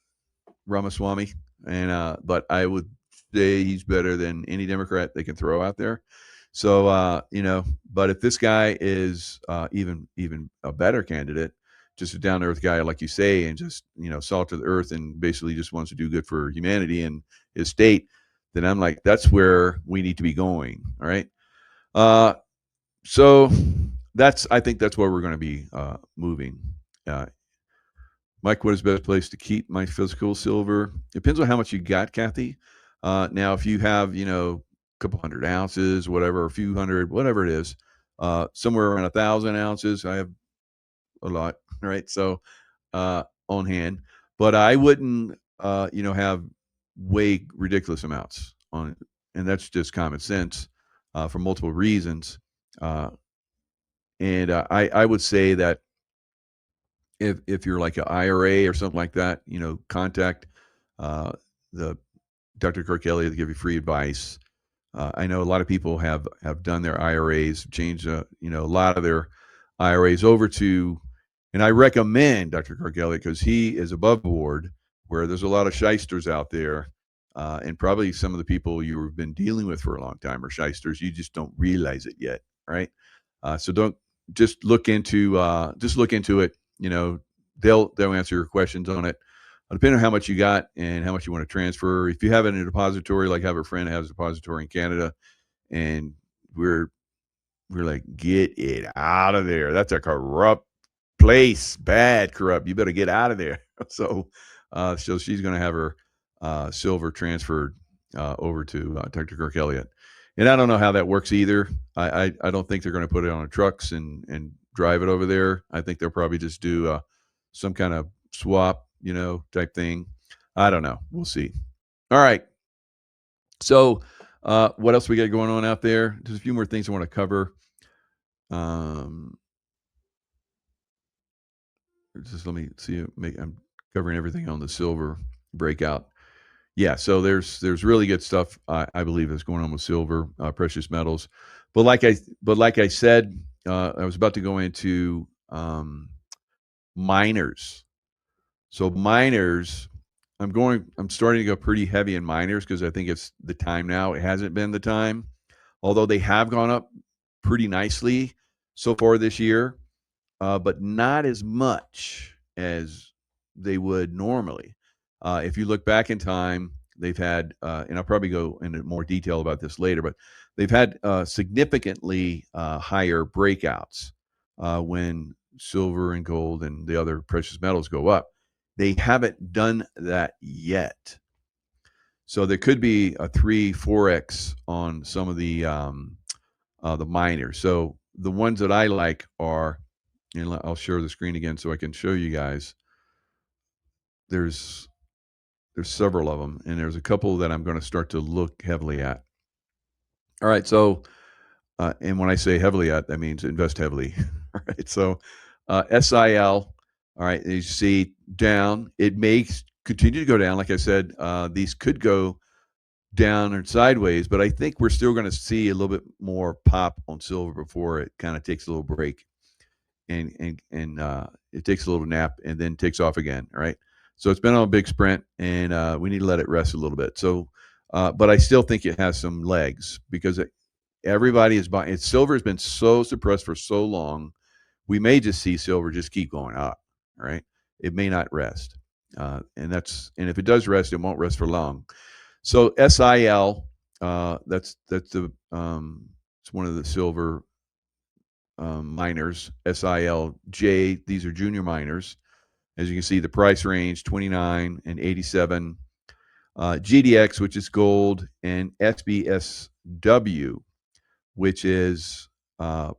Ramaswamy, and but I would say he's better than any Democrat they can throw out there. So but if this guy is even a better candidate, just a down to earth guy, like you say, and just salt of the earth, and basically just wants to do good for humanity and his state, then I'm like, that's where we need to be going. All right. So I think that's where we're going to be moving. Mike, what is the best place to keep my physical silver? Depends on how much you got, Kathy. Now, if you have, a couple hundred ounces, whatever, a few hundred, whatever it is, somewhere around 1,000 ounces, I have a lot, right? So on hand, but I wouldn't, have way ridiculous amounts on it. And that's just common sense for multiple reasons. And I would say that if you're like an IRA or something like that, contact the Dr. Kirk Elliott to give you free advice. I know a lot of people have done their IRAs, changed a lot of their IRAs over to, and I recommend Dr. Kirk Elliott because he is above board, where there's a lot of shysters out there, and probably some of the people you've been dealing with for a long time are shysters. You just don't realize it yet, right? So don't just look into it. They'll answer your questions on it. Depending on how much you got and how much you want to transfer. If you have it in a depository, like I have a friend that has a depository in Canada, and we're like, get it out of there. That's a corrupt place, bad corrupt. You better get out of there. So she's going to have her silver transferred over to Dr. Kirk Elliott. And I don't know how that works either. I don't think they're going to put it on trucks and drive it over there. I think they'll probably just do some kind of swap, type thing. I don't know. We'll see. All right. So what else we got going on out there? There's a few more things I want to cover. Just let me see. I'm covering everything on the silver breakout. Yeah, so there's really good stuff I believe is going on with silver, precious metals. But like I said, I was about to go into miners. So miners, I'm starting to go pretty heavy in miners because I think it's the time now. It hasn't been the time, although they have gone up pretty nicely so far this year, but not as much as they would normally. If you look back in time, they've had, and I'll probably go into more detail about this later, but they've had significantly higher breakouts when silver and gold and the other precious metals go up. They haven't done that yet. So there could be a 3-4x on some of the miners. So the ones that I like are, and I'll share the screen again so I can show you guys. There's several of them, and there's a couple that I'm going to start to look heavily at. All right, so and when I say heavily at, that means invest heavily. All right, so SIL. All right, as you see down, it may continue to go down. Like I said, these could go down or sideways, but I think we're still going to see a little bit more pop on silver before it kind of takes a little break, and it takes a little nap and then takes off again. All right. So it's been on a big sprint, and we need to let it rest a little bit. So, but I still think it has some legs because everybody is buying. Silver has been so suppressed for so long. We may just see silver just keep going up. Right? It may not rest, and if it does rest, it won't rest for long. So SIL, that's the it's one of the silver miners. SILJ, these are junior miners. As you can see, the price range 29 and 87. GDX, which is gold, and SBSW, which is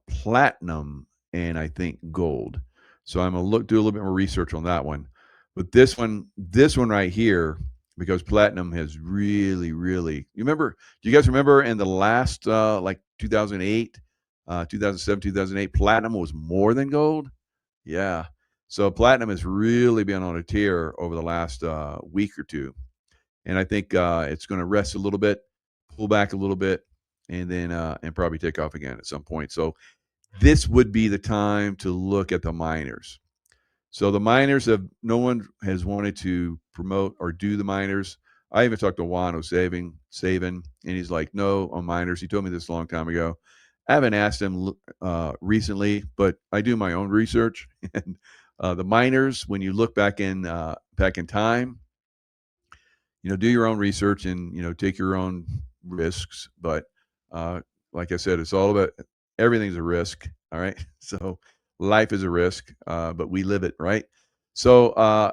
platinum and I think gold. So I'm gonna do a little bit more research on that one. But this one right here, because platinum has really, really. You remember? Do you guys remember in the last like 2008, 2007, 2008, platinum was more than gold? Yeah. So platinum has really been on a tear over the last week or two, and I think it's going to rest a little bit, pull back a little bit, and then and probably take off again at some point. So this would be the time to look at the miners. So the miners have, no one has wanted to promote or do the miners. I even talked to Juan O'Savin, and he's like, no, on miners. He told me this a long time ago. I haven't asked him recently, but I do my own research. And the miners, when you look back in time, do your own research and take your own risks. But like I said, it's all about, everything's a risk. All right, so life is a risk, but we live it, right? So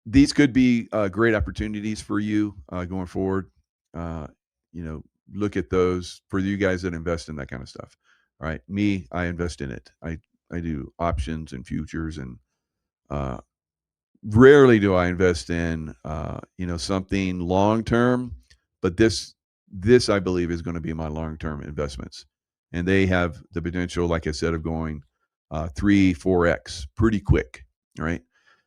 these could be great opportunities for you going forward. Look at those for you guys that invest in that kind of stuff. All right, me, I invest in it. I do options and futures, and rarely do I invest in something long term, but this I believe is going to be my long term investments, and they have the potential, like I said, of going 3-4x pretty quick. All right,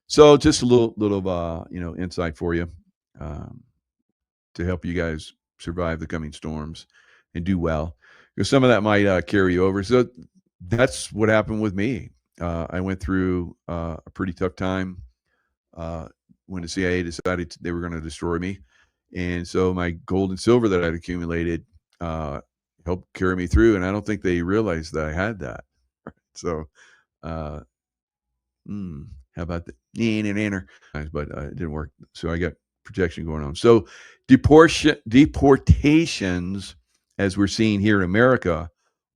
so just a little insight for you to help you guys survive the coming storms and do well, because some of that might carry over. So that's what happened with me. I went through a pretty tough time when the CIA decided they were going to destroy me. And so my gold and silver that I'd accumulated helped carry me through. And I don't think they realized that I had that. So, how about that? But it didn't work. So I got protection going on. So deportations, as we're seeing here in America,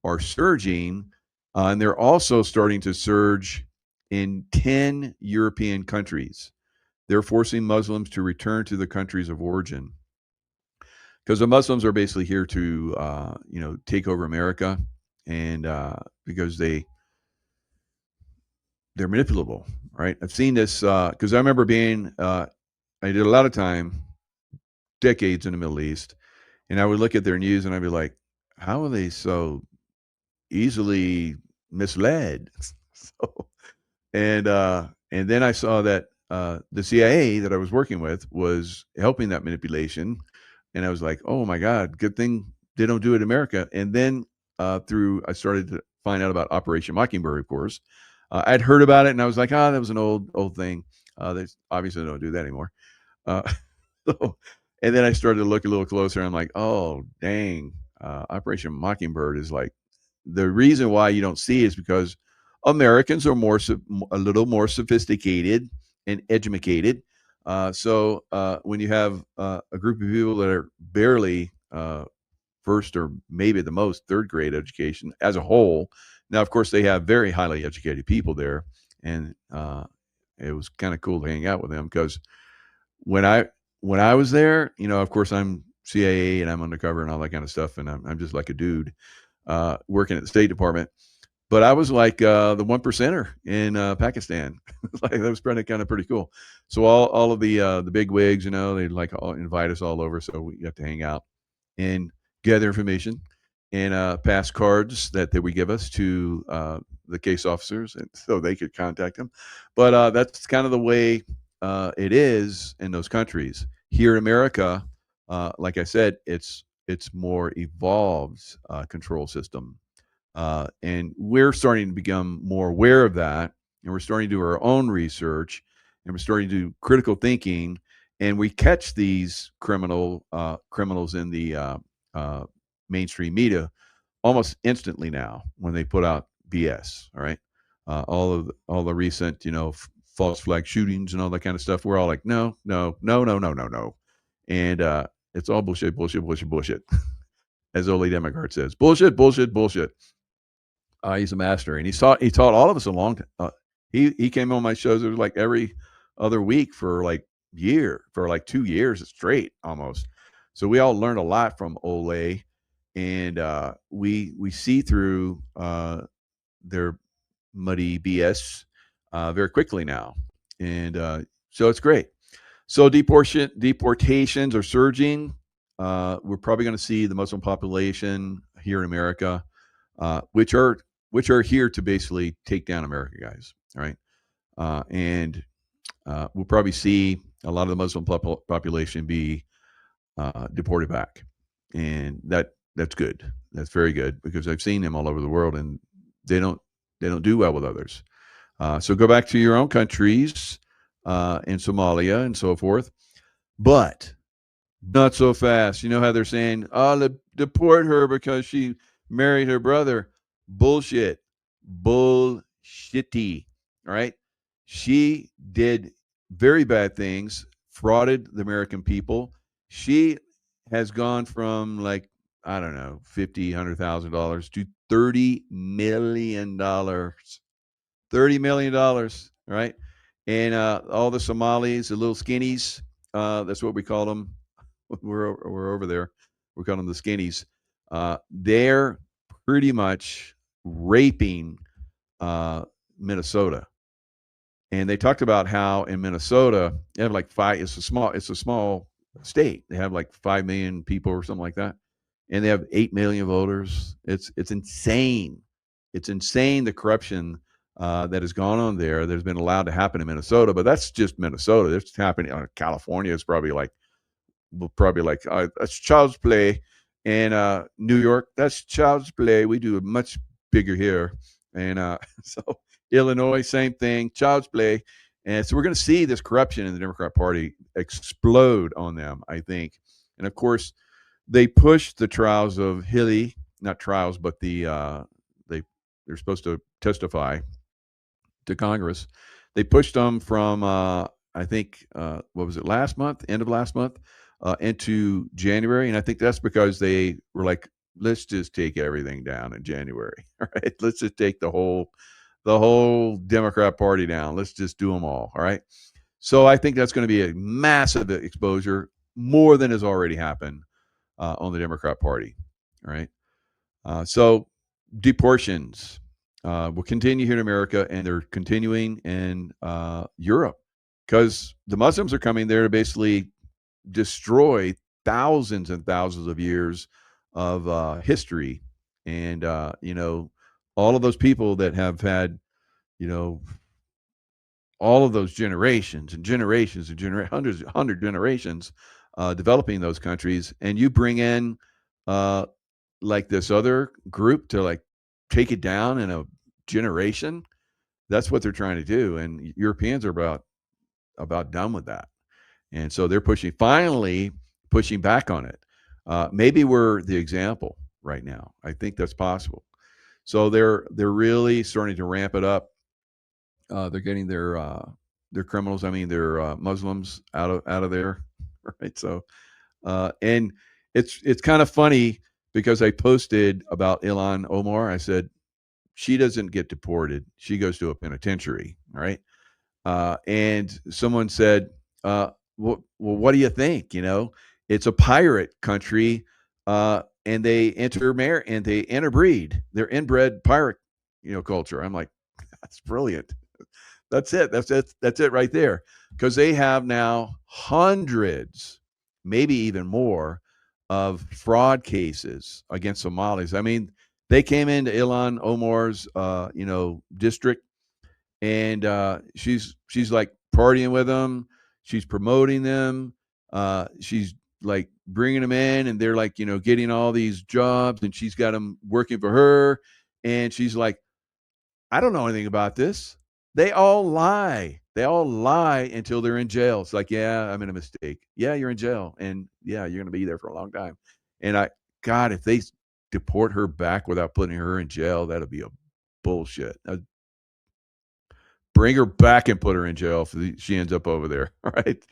are surging. And they're also starting to surge in 10 European countries. They're forcing Muslims to return to the countries of origin, because the Muslims are basically here to, take over America, and because they're manipulable, right? I've seen this because I remember I did a lot of time, decades in the Middle East, and I would look at their news and I'd be like, how are they so easily misled? So, and then I saw that the CIA that I was working with was helping that manipulation, and I was like, oh my God, good thing they don't do it in America. And then I started to find out about Operation Mockingbird, of course. I'd heard about it, and I was like, that was an old thing. They obviously don't do that anymore. And then I started to look a little closer, and I'm like, oh, dang. Operation Mockingbird is like, the reason why you don't see it is because Americans are a little more sophisticated and educated. So when you have a group of people that are barely first or maybe the most third grade education as a whole, now of course they have very highly educated people there, and it was kind of cool to hang out with them, because when I was there, of course I'm CIA and I'm undercover and all that kind of stuff, and I'm just like a dude working at the State Department. But I was like the 1%er in Pakistan. Like, that was kind of pretty cool. So all of the big wigs, they'd like invite us all over, so we got to hang out and gather information and pass cards that they would give us to the case officers, and so they could contact them. But that's kind of the way it is in those countries. Here in America, like I said, it's more evolved control system. And we're starting to become more aware of that, and we're starting to do our own research, and we're starting to do critical thinking, and we catch these criminals in the mainstream media almost instantly now when they put out BS. All right, all the recent false flag shootings and all that kind of stuff. We're all like, no, and it's all bullshit, as Ole Demigart says, bullshit. He's a master, and he taught all of us a long time. He came on my shows. It was like every other week for like 2 years straight almost. So we all learned a lot from Ole, and we see through their muddy BS very quickly now, and so it's great. So deportations are surging. We're probably going to see the Muslim population here in America, which are here to basically take down America, guys. All right, and we'll probably see a lot of the Muslim population be deported back, and that's good. That's very good, because I've seen them all over the world, and they don't do well with others. So go back to your own countries, in Somalia and so forth, but not so fast. You know how they're saying, "Oh, deport her because she married her brother." Bullshit, bullshitty. All right, she did very bad things, frauded the American people. She has gone from, like, I don't know, $50,000 to $30 million. $30 million, right? And all the Somalis, the little skinnies, that's what we call them. We're over there. We call them the skinnies. They're pretty much raping Minnesota. And they talked about how in Minnesota they have like it's a small state. They have like 5 million people or something like that, and they have 8 million voters. It's insane. It's insane, the corruption that has gone on there, that has been allowed to happen in Minnesota. But that's just Minnesota. That's happening in California. It's probably like that's child's play. And New York, that's child's play. We do it much bigger here. And so Illinois, same thing, child's play. And so we're going to see this corruption in the Democrat Party explode on them, I think. And of course, they pushed the trials of Hillary, not trials, but they're supposed to testify to Congress. They pushed them from, I think, what was it, end of last month, into January. And I think that's because they were like, let's just take everything down in January. All right. Let's just take the whole Democrat Party down. Let's just do them all. All right. So I think that's going to be a massive exposure, more than has already happened on the Democrat Party. All right. So deportations will continue here in America, and they're continuing in Europe, because the Muslims are coming there to basically destroy thousands and thousands of years of history. And all of those people that have had, all of those generations and generations and hundred generations developing those countries, and you bring in like this other group to like take it down in a generation. That's what they're trying to do, and Europeans are about done with that. And so they're finally pushing back on it. Maybe we're the example right now. I think that's possible. So they're really starting to ramp it up. They're getting their criminals, their Muslims out of there, right? So and it's kind of funny, because I posted about Ilhan Omar. I said, she doesn't get deported. She goes to a penitentiary, right? And someone said, well, what do you think? It's a pirate country, and they interbreed. They're inbred pirate, culture. I'm like, that's brilliant. That's it. That's it right there. Because they have now hundreds, maybe even more, of fraud cases against Somalis. They came into Ilhan Omar's, district, and she's like partying with them. She's promoting them. She's like bringing them in, and they're like, getting all these jobs, and she's got them working for her. And she's like, I don't know anything about this. They all lie. They all lie until they're in jail. It's like, yeah, I made a mistake. Yeah, you're in jail, and yeah, you're going to be there for a long time. And God, if they deport her back without putting her in jail, that'll be a bullshit. Bring her back and put her in jail if she ends up over there. All right.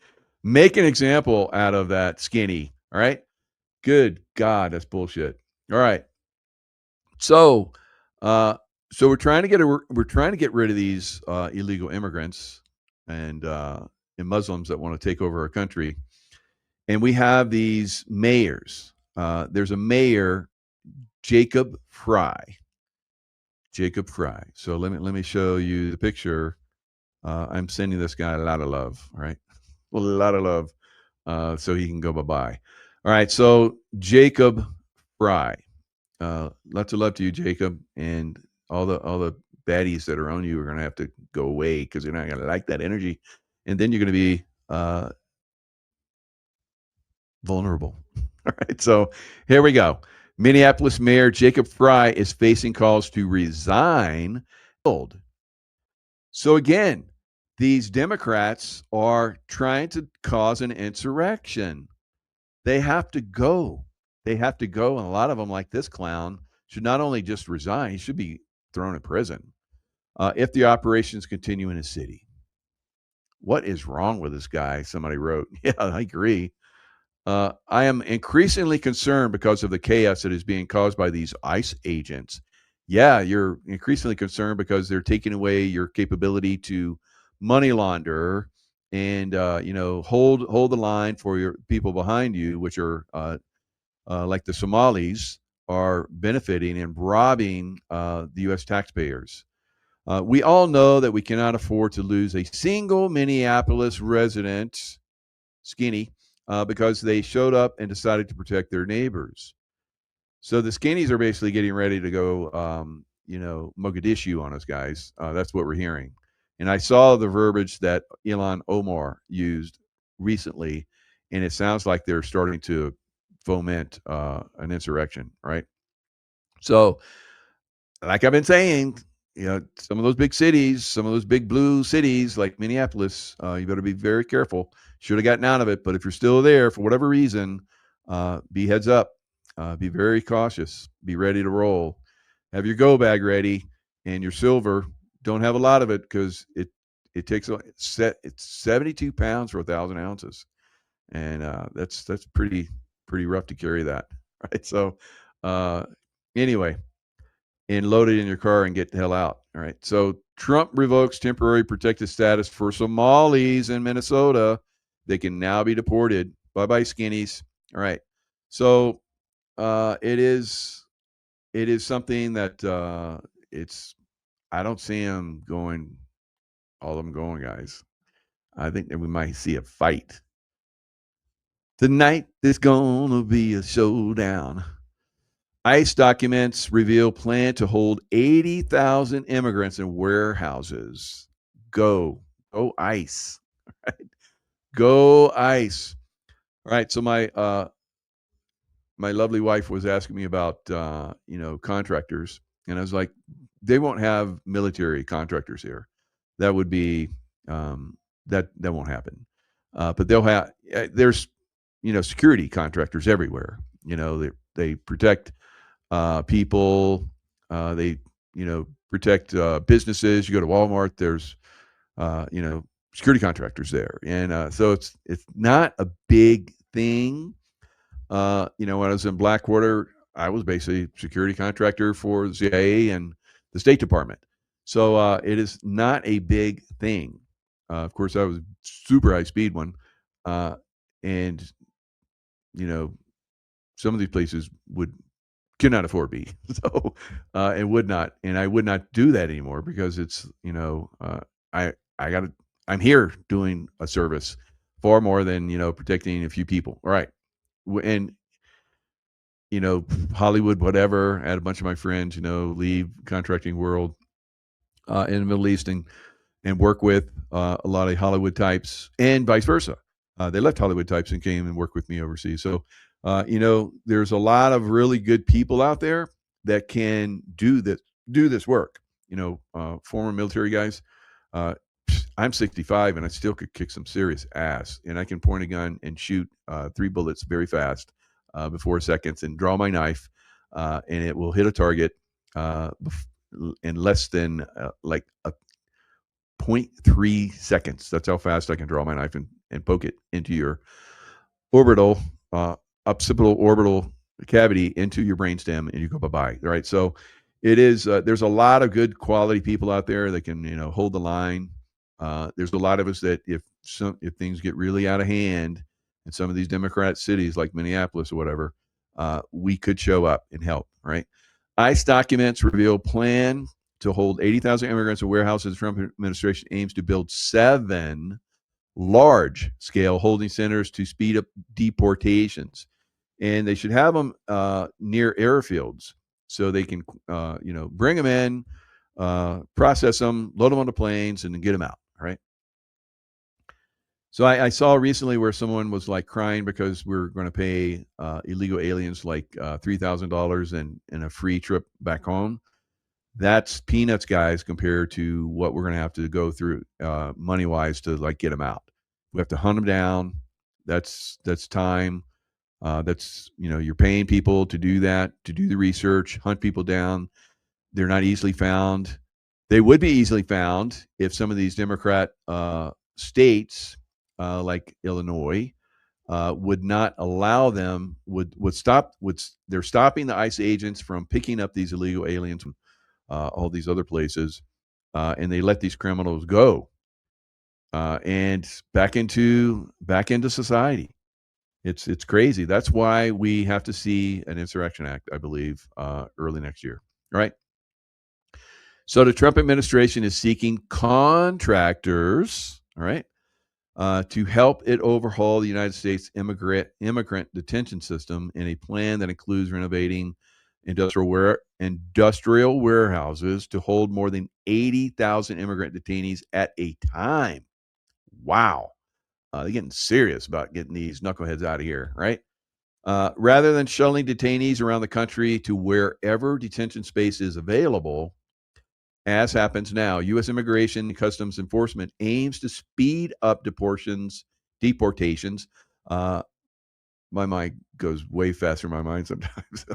Make an example out of that skinny. All right. Good God, that's bullshit. All right. So, we're trying to get rid of these illegal immigrants and Muslims that want to take over our country. And we have these mayors. There's a mayor, Jacob Fry. So let me show you the picture. I'm sending this guy a lot of love. All right. a lot of love, so he can go bye-bye. All right, so Jacob Fry. Lots of love to you, Jacob, and all the baddies that are on you are going to have to go away because you're not going to like that energy, and then you're going to be vulnerable. All right, so here we go. Minneapolis Mayor Jacob Fry is facing calls to resign. So again, these Democrats are trying to cause an insurrection. They have to go. They have to go. And a lot of them, like this clown, should not only just resign, he should be thrown in prison if the operations continue in his city. What is wrong with this guy? Somebody wrote. Yeah, I agree. I am increasingly concerned because of the chaos that is being caused by these ICE agents. Yeah, you're increasingly concerned because they're taking away your capability to money launder and hold the line for your people behind you, which are like the Somalis, are benefiting and robbing the U.S. taxpayers. We all know that we cannot afford to lose a single Minneapolis resident, Skinny, because they showed up and decided to protect their neighbors. So the Skinnies are basically getting ready to go, Mogadishu on us, guys. That's what we're hearing. And I saw the verbiage that Ilhan Omar used recently, and it sounds like they're starting to foment an insurrection, right? So, like I've been saying, some of those big cities, some of those big blue cities like Minneapolis, you better be very careful. Should have gotten out of it, but if you're still there for whatever reason, be heads up. Be very cautious. Be ready to roll. Have your go bag ready and your silver. Don't have a lot of it because it takes it's 72 pounds for 1,000 ounces, and that's pretty rough to carry that, right? So anyway, and load it in your car and get the hell out. All right. So Trump revokes temporary protected status for Somalis in Minnesota. They can now be deported. Bye-bye, Skinnies. All right. So it is something that I don't see them going, all of them going, guys. I think that we might see a fight. Tonight there's gonna be a showdown. ICE documents reveal plan to hold 80,000 immigrants in warehouses. Go ICE. Right? Go ICE. All right. So my lovely wife was asking me about contractors, and I was like, they won't have military contractors here. That would be that won't happen. But they'll have there's security contractors everywhere. They protect people. They protect businesses. You go to Walmart, there's security contractors there, and so it's not a big thing. When I was in Blackwater, I was basically security contractor for the CIA and the State Department. So it is not a big thing. Of course, I was super high speed one, and some of these places cannot afford me, so and would not, and I would not do that anymore because it's I'm here doing a service far more than protecting a few people. All right. And Hollywood, whatever. I had a bunch of my friends, leave contracting world in the Middle East and work with a lot of Hollywood types, and vice versa. They left Hollywood types and came and worked with me overseas. So there's a lot of really good people out there that can do this work. Former military guys. I'm 65 and I still could kick some serious ass, and I can point a gun and shoot 3 bullets very fast before seconds and draw my knife, and it will hit a target in less than like a 0.3 seconds. That's how fast I can draw my knife and poke it into your occipital orbital cavity into your brainstem, and you go bye-bye. Right. So it is, there's a lot of good quality people out there that can, hold the line. There's a lot of us that if things get really out of hand in some of these Democrat cities like Minneapolis or whatever, we could show up and help, right? ICE documents reveal plan to hold 80,000 immigrants in warehouses. The Trump administration aims to build 7 large scale holding centers to speed up deportations. And they should have them near airfields so they can, bring them in, process them, load them onto planes, and then get them out. Right. So I saw recently where someone was like crying because we're going to pay illegal aliens like $3,000 and a free trip back home. That's peanuts, guys, compared to what we're going to have to go through money wise to like get them out. We have to hunt them down. That's time. You're paying people to do that, to do the research, hunt people down. They're not easily found. They would be easily found if some of these Democrat states like Illinois would not allow them, they're stopping the ICE agents from picking up these illegal aliens from all these other places, and they let these criminals go and back into society. It's crazy. That's why we have to see an insurrection act, I believe, early next year. Right. So the Trump administration is seeking contractors, all right, to help it overhaul the United States immigrant detention system in a plan that includes renovating industrial warehouses to hold more than 80,000 immigrant detainees at a time. Wow. They're getting serious about getting these knuckleheads out of here, right? Rather than shuttling detainees around the country to wherever detention space is available, as happens now, U.S. Immigration and Customs Enforcement aims to speed up deportations. My mind goes way faster in my mind sometimes.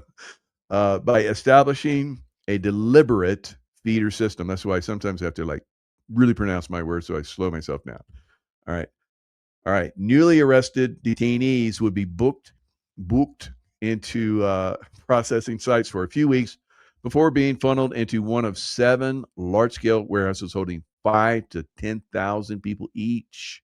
By establishing a deliberate feeder system. That's why sometimes I have to like really pronounce my words, so I slow myself down. All right. Newly arrested detainees would be booked into processing sites for a few weeks before being funneled into one of 7 large-scale warehouses holding 5,000 to 10,000 people each,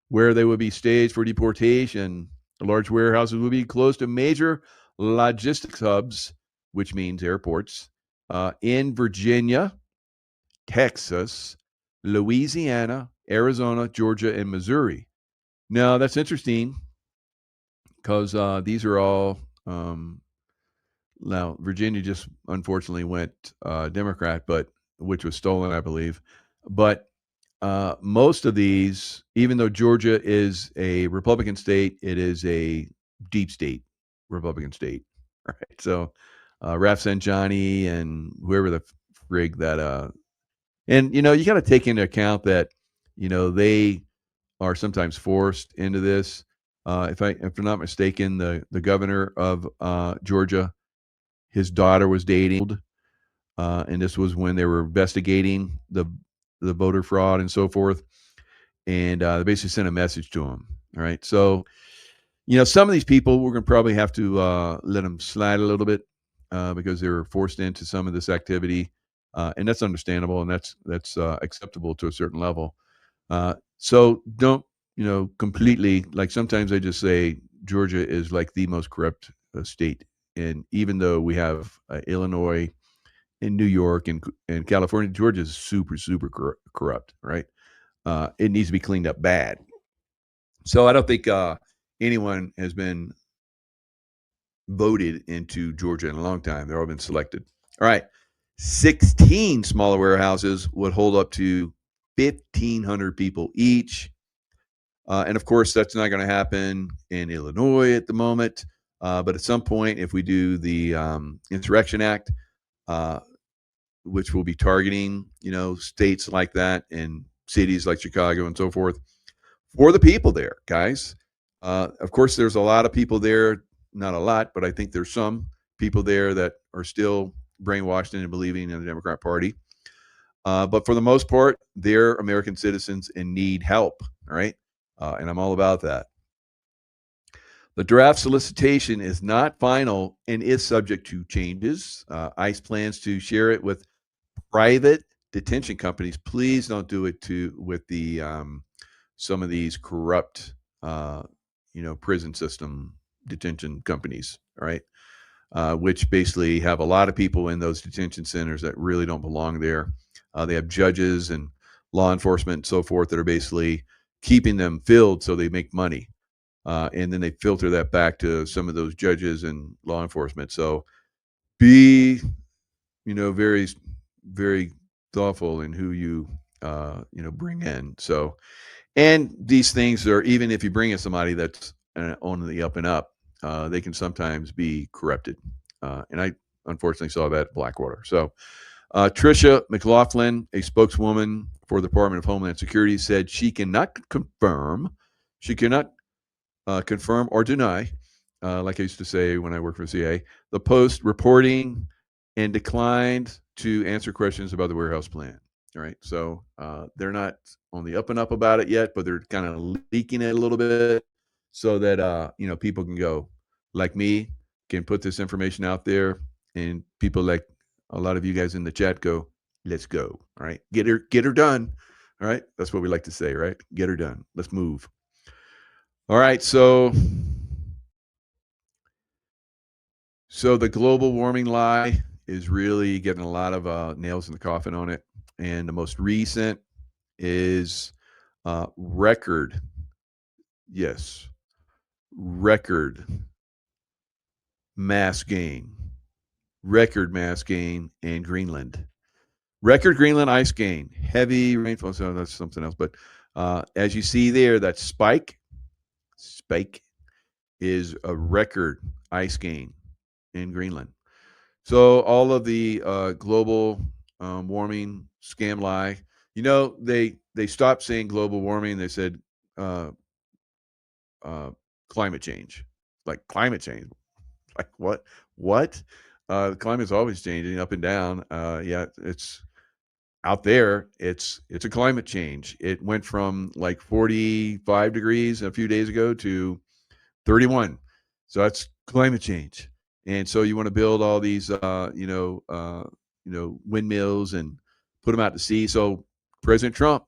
where they would be staged for deportation. The large warehouses would be close to major logistics hubs, which means airports, in Virginia, Texas, Louisiana, Arizona, Georgia, and Missouri. Now, that's interesting because these are all now Virginia just unfortunately went Democrat, which was stolen, I believe. But most of these, even though Georgia is a Republican state, it is a deep state Republican state. All right. So Rafsanjani and whoever the frig that and you got to take into account that they are sometimes forced into this. If I'm not mistaken, the governor of Georgia, his daughter was dating, and this was when they were investigating the voter fraud and so forth. And they basically sent a message to him. All right. So, some of these people, we're going to probably have to let them slide a little bit because they were forced into some of this activity. And that's understandable. And that's acceptable to a certain level. So don't, completely, like sometimes I just say Georgia is like the most corrupt state. And even though we have Illinois and New York and California, Georgia is super, super corrupt, right? It needs to be cleaned up bad. So I don't think anyone has been voted into Georgia in a long time. They've all been selected. All right. 16 smaller warehouses would hold up to 1,500 people each. And of course, that's not going to happen in Illinois at the moment. But at some point, if we do the Insurrection Act, which will be targeting, states like that and cities like Chicago and so forth, for the people there, guys. Of course, there's a lot of people there, not a lot, but I think there's some people there that are still brainwashed into believing in the Democrat Party. But for the most part, they're American citizens and need help. All right. And I'm all about that. The draft solicitation is not final and is subject to changes. ICE plans to share it with private detention companies. Please don't do it with the some of these corrupt, prison system detention companies, right? Which basically have a lot of people in those detention centers that really don't belong there. They have judges and law enforcement and so forth that are basically keeping them filled so they make money. And then they filter that back to some of those judges and law enforcement. So be, very, very thoughtful in who you, bring in. So, and these things are, even if you bring in somebody that's on the up and up, they can sometimes be corrupted. And I unfortunately saw that at Blackwater. So Tricia McLaughlin, a spokeswoman for the Department of Homeland Security, said she cannot confirm or deny, like I used to say when I worked for CIA, the Post reporting, and declined to answer questions about the warehouse plan. All right. So they're not on the up and up about it yet, but they're kind of leaking it a little bit so that, people can go, like me, can put this information out there, and people like a lot of you guys in the chat go, let's go. All right. Get her done. All right. That's what we like to say, right? Get her done. Let's move. All right. So the global warming lie is really getting a lot of nails in the coffin on it. And the most recent is record mass gain in Greenland. Record Greenland ice gain, heavy rainfall. So that's something else. But as you see there, that spike is a record ice gain in Greenland. So all of the global warming scam lie, they stopped saying global warming. They said climate change. Like climate change. Like what? The climate's always changing up and down. Yeah, it's out there. It's a climate change. It went from like 45 degrees a few days ago to 31. So that's climate change. And so you want to build all these, windmills and put them out to sea. So President Trump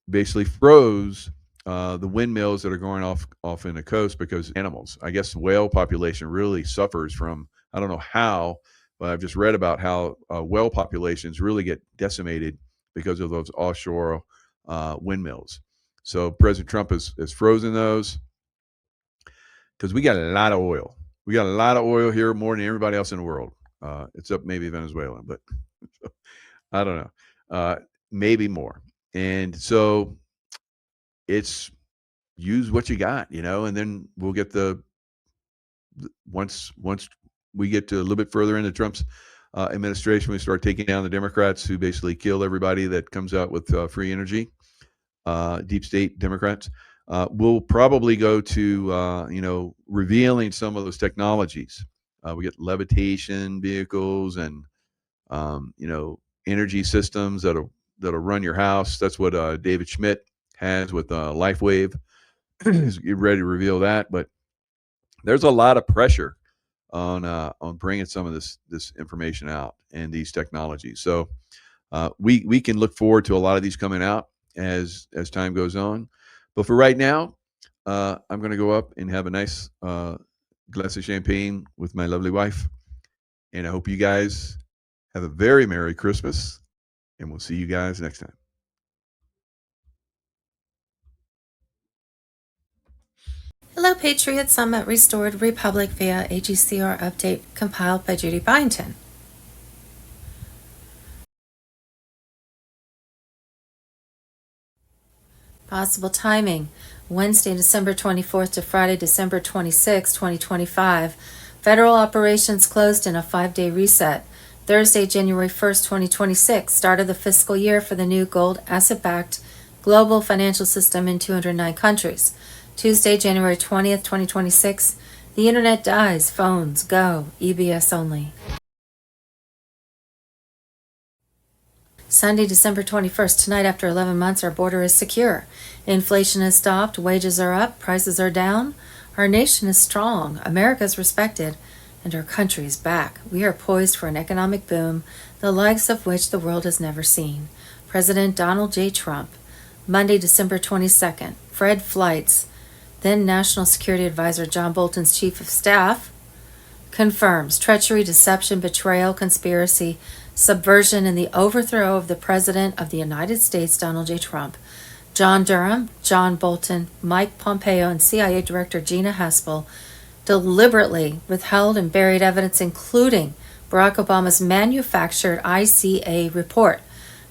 basically froze the windmills that are going off in the coast because animals. I guess the whale population really suffers from, I don't know how, but I've just read about how whale populations really get decimated because of those offshore windmills. So President Trump has frozen those because we got a lot of oil. We got a lot of oil here, more than everybody else in the world. Except maybe Venezuela, but I don't know. Maybe more. And so it's use what you got, and then we'll get once we get to a little bit further into Trump's administration, we start taking down the Democrats who basically kill everybody that comes out with free energy, deep state Democrats. We'll probably go to, revealing some of those technologies. We get levitation vehicles and, energy systems that'll run your house. That's what David Schmidt has with LifeWave. He's ready to reveal that, but there's a lot of pressure on bringing some of this information out and these technologies. So we can look forward to a lot of these coming out as time goes on. But for right now, I'm going to go up and have a nice glass of champagne with my lovely wife. And I hope you guys have a very Merry Christmas. And we'll see you guys next time. Hello, Patriot Summit Restored Republic via AGCR update compiled by Judy Byington. Possible timing: Wednesday, December 24th to Friday, December 26, 2025. Federal operations closed in a 5-day reset. Thursday, January 1st, 2026, start of the fiscal year for the new gold asset-backed global financial system in 209 countries. Tuesday, January 20th, 2026, the internet dies, phones go, EBS only. Sunday, December 21st, tonight after 11 months, our border is secure. Inflation has stopped, wages are up, prices are down. Our nation is strong, America is respected, and our country is back. We are poised for an economic boom, the likes of which the world has never seen. President Donald J. Trump. Monday, December 22nd, Fred Fleitz, then National Security Advisor John Bolton's Chief of Staff, confirms treachery, deception, betrayal, conspiracy, subversion, and the overthrow of the President of the United States, Donald J. Trump. John Durham, John Bolton, Mike Pompeo, and CIA Director Gina Haspel deliberately withheld and buried evidence, including Barack Obama's manufactured ICA report,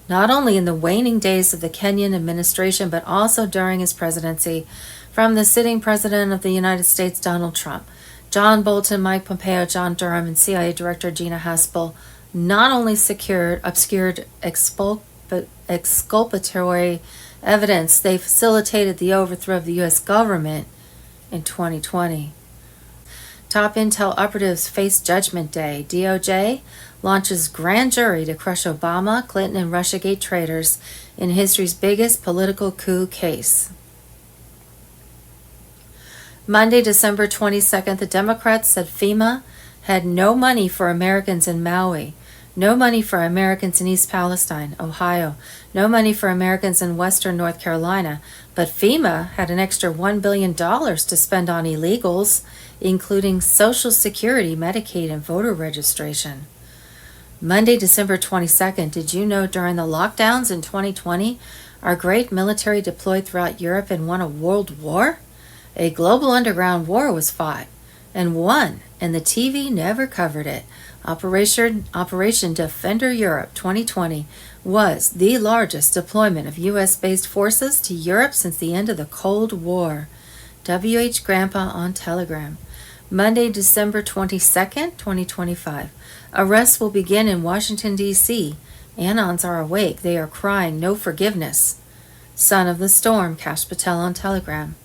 not only in the waning days of the Kenyan administration, but also during his presidency, from the sitting President of the United States, Donald Trump. John Bolton, Mike Pompeo, John Durham, and CIA Director Gina Haspel not only obscured exculpatory evidence, they facilitated the overthrow of the U.S. government in 2020. Top intel operatives face Judgment Day. DOJ launches grand jury to crush Obama, Clinton, and Russiagate traitors in history's biggest political coup case. Monday, December 22nd, the Democrats said FEMA had no money for Americans in Maui, no money for Americans in East Palestine, Ohio, no money for Americans in Western North Carolina, but FEMA had an extra $1 billion to spend on illegals, including Social Security, Medicaid, and voter registration. Monday, December 22nd, did you know during the lockdowns in 2020, our great military deployed throughout Europe and won a world war? A global underground war was fought and won, and the TV never covered it. Operation Defender Europe 2020 was the largest deployment of U.S.-based forces to Europe since the end of the Cold War. W.H. Grandpa on Telegram. Monday, December 22nd, 2025. Arrests will begin in Washington, D.C. Anons are awake. They are crying no forgiveness. Son of the Storm, Kash Patel on Telegram.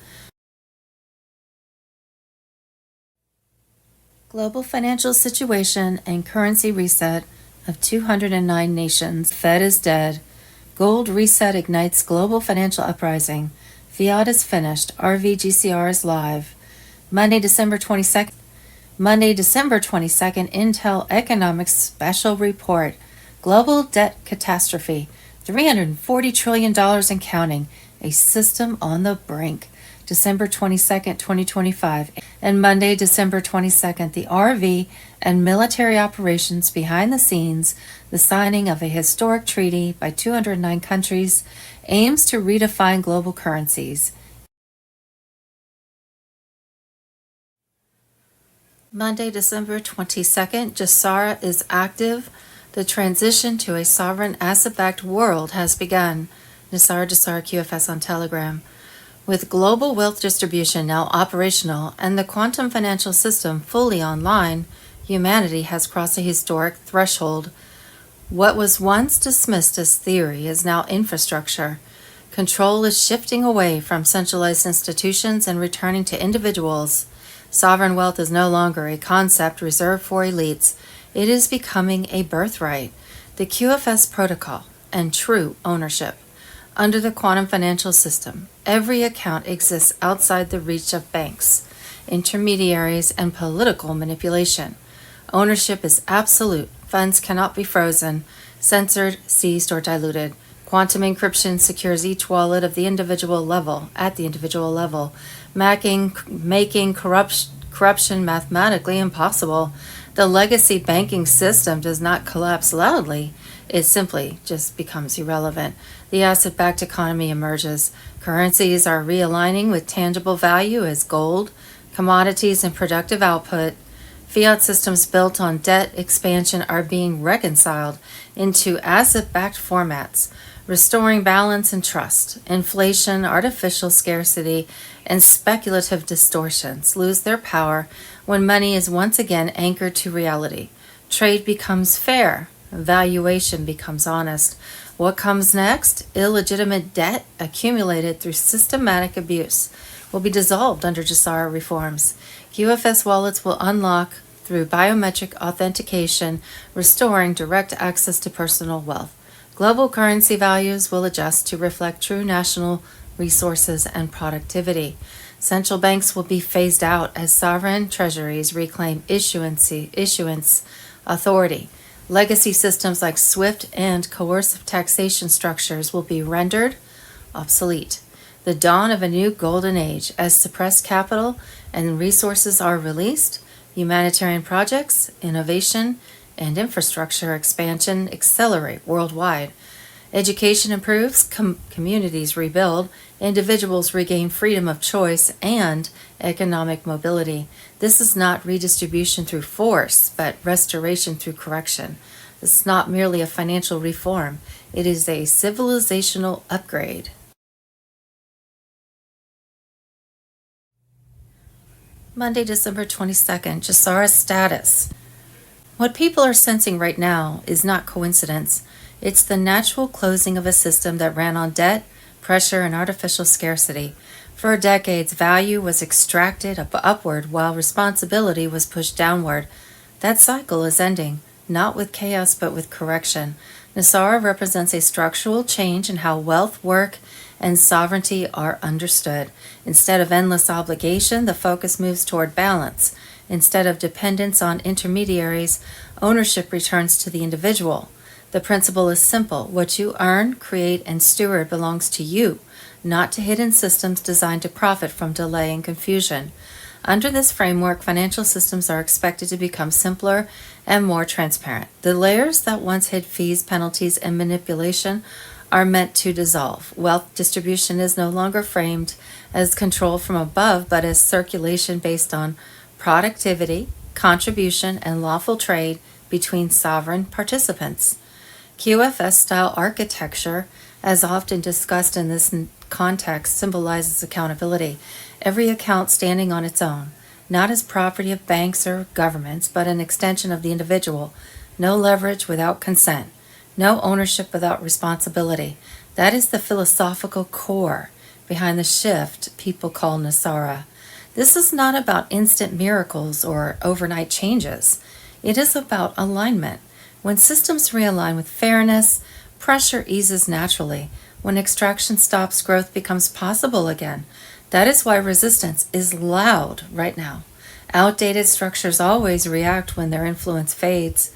Global financial situation and currency reset of 209 nations. Fed is dead. Gold reset ignites global financial uprising. Fiat is finished. RVGCR is live. Monday, December 22nd. Intel Economics Special Report. Global debt catastrophe. $340 trillion and counting. A system on the brink. December 22nd, 2025, and Monday, December 22nd, the RV and military operations behind the scenes, the signing of a historic treaty by 209 countries, aims to redefine global currencies. Monday, December 22nd, Jassara is active. The transition to a sovereign asset-backed world has begun. Jassara QFS on Telegram. With global wealth distribution now operational and the quantum financial system fully online, humanity has crossed a historic threshold. What was once dismissed as theory is now infrastructure. Control is shifting away from centralized institutions and returning to individuals. Sovereign wealth is no longer a concept reserved for elites. It is becoming a birthright. The QFS protocol and true ownership. Under the quantum financial system, every account exists outside the reach of banks, intermediaries, and political manipulation. Ownership is absolute. Funds cannot be frozen, censored, seized, or diluted. Quantum encryption secures each wallet of the individual level, making corruption mathematically impossible. The legacy banking system does not collapse loudly. It simply just becomes irrelevant. The asset-backed economy emerges. Currencies are realigning with tangible value as gold, commodities, and productive output. Fiat systems built on debt expansion are being reconciled into asset-backed formats, restoring balance and trust. Inflation, artificial scarcity, and speculative distortions lose their power when money is once again anchored to reality. Trade becomes fair. Valuation becomes honest. What comes next? Illegitimate debt accumulated through systematic abuse will be dissolved under Jassara reforms. QFS wallets will unlock through biometric authentication, restoring direct access to personal wealth. Global currency values will adjust to reflect true national resources and productivity. Central banks will be phased out as sovereign treasuries reclaim issuance authority. Legacy systems like SWIFT and coercive taxation structures will be rendered obsolete. The dawn of a new golden age as suppressed capital and resources are released, humanitarian projects, innovation, and infrastructure expansion accelerate worldwide. Education improves, communities rebuild, individuals regain freedom of choice and economic mobility. This is not redistribution through force, but restoration through correction. This is not merely a financial reform, it is a civilizational upgrade. Monday, December 22nd, Jassara status. What people are sensing right now is not coincidence. It's the natural closing of a system that ran on debt, pressure, and artificial scarcity. For decades, value was extracted upward while responsibility was pushed downward. That cycle is ending, not with chaos but with correction. NESARA represents a structural change in how wealth, work, and sovereignty are understood. Instead of endless obligation, the focus moves toward balance. Instead of dependence on intermediaries, ownership returns to the individual. The principle is simple. What you earn, create, and steward belongs to you, not to hidden systems designed to profit from delay and confusion. Under this framework, financial systems are expected to become simpler and more transparent. The layers that once hid fees, penalties, and manipulation are meant to dissolve. Wealth distribution is no longer framed as control from above, but as circulation based on productivity, contribution, and lawful trade between sovereign participants. QFS-style architecture, as often discussed in this context, symbolizes accountability. Every account standing on its own, not as property of banks or governments, but an extension of the individual. No leverage without consent. No ownership without responsibility. That is the philosophical core behind the shift people call NESARA. This is not about instant miracles or overnight changes. It is about alignment. When systems realign with fairness, pressure eases naturally. When extraction stops, growth becomes possible again. That is why resistance is loud right now. Outdated structures always react when their influence fades.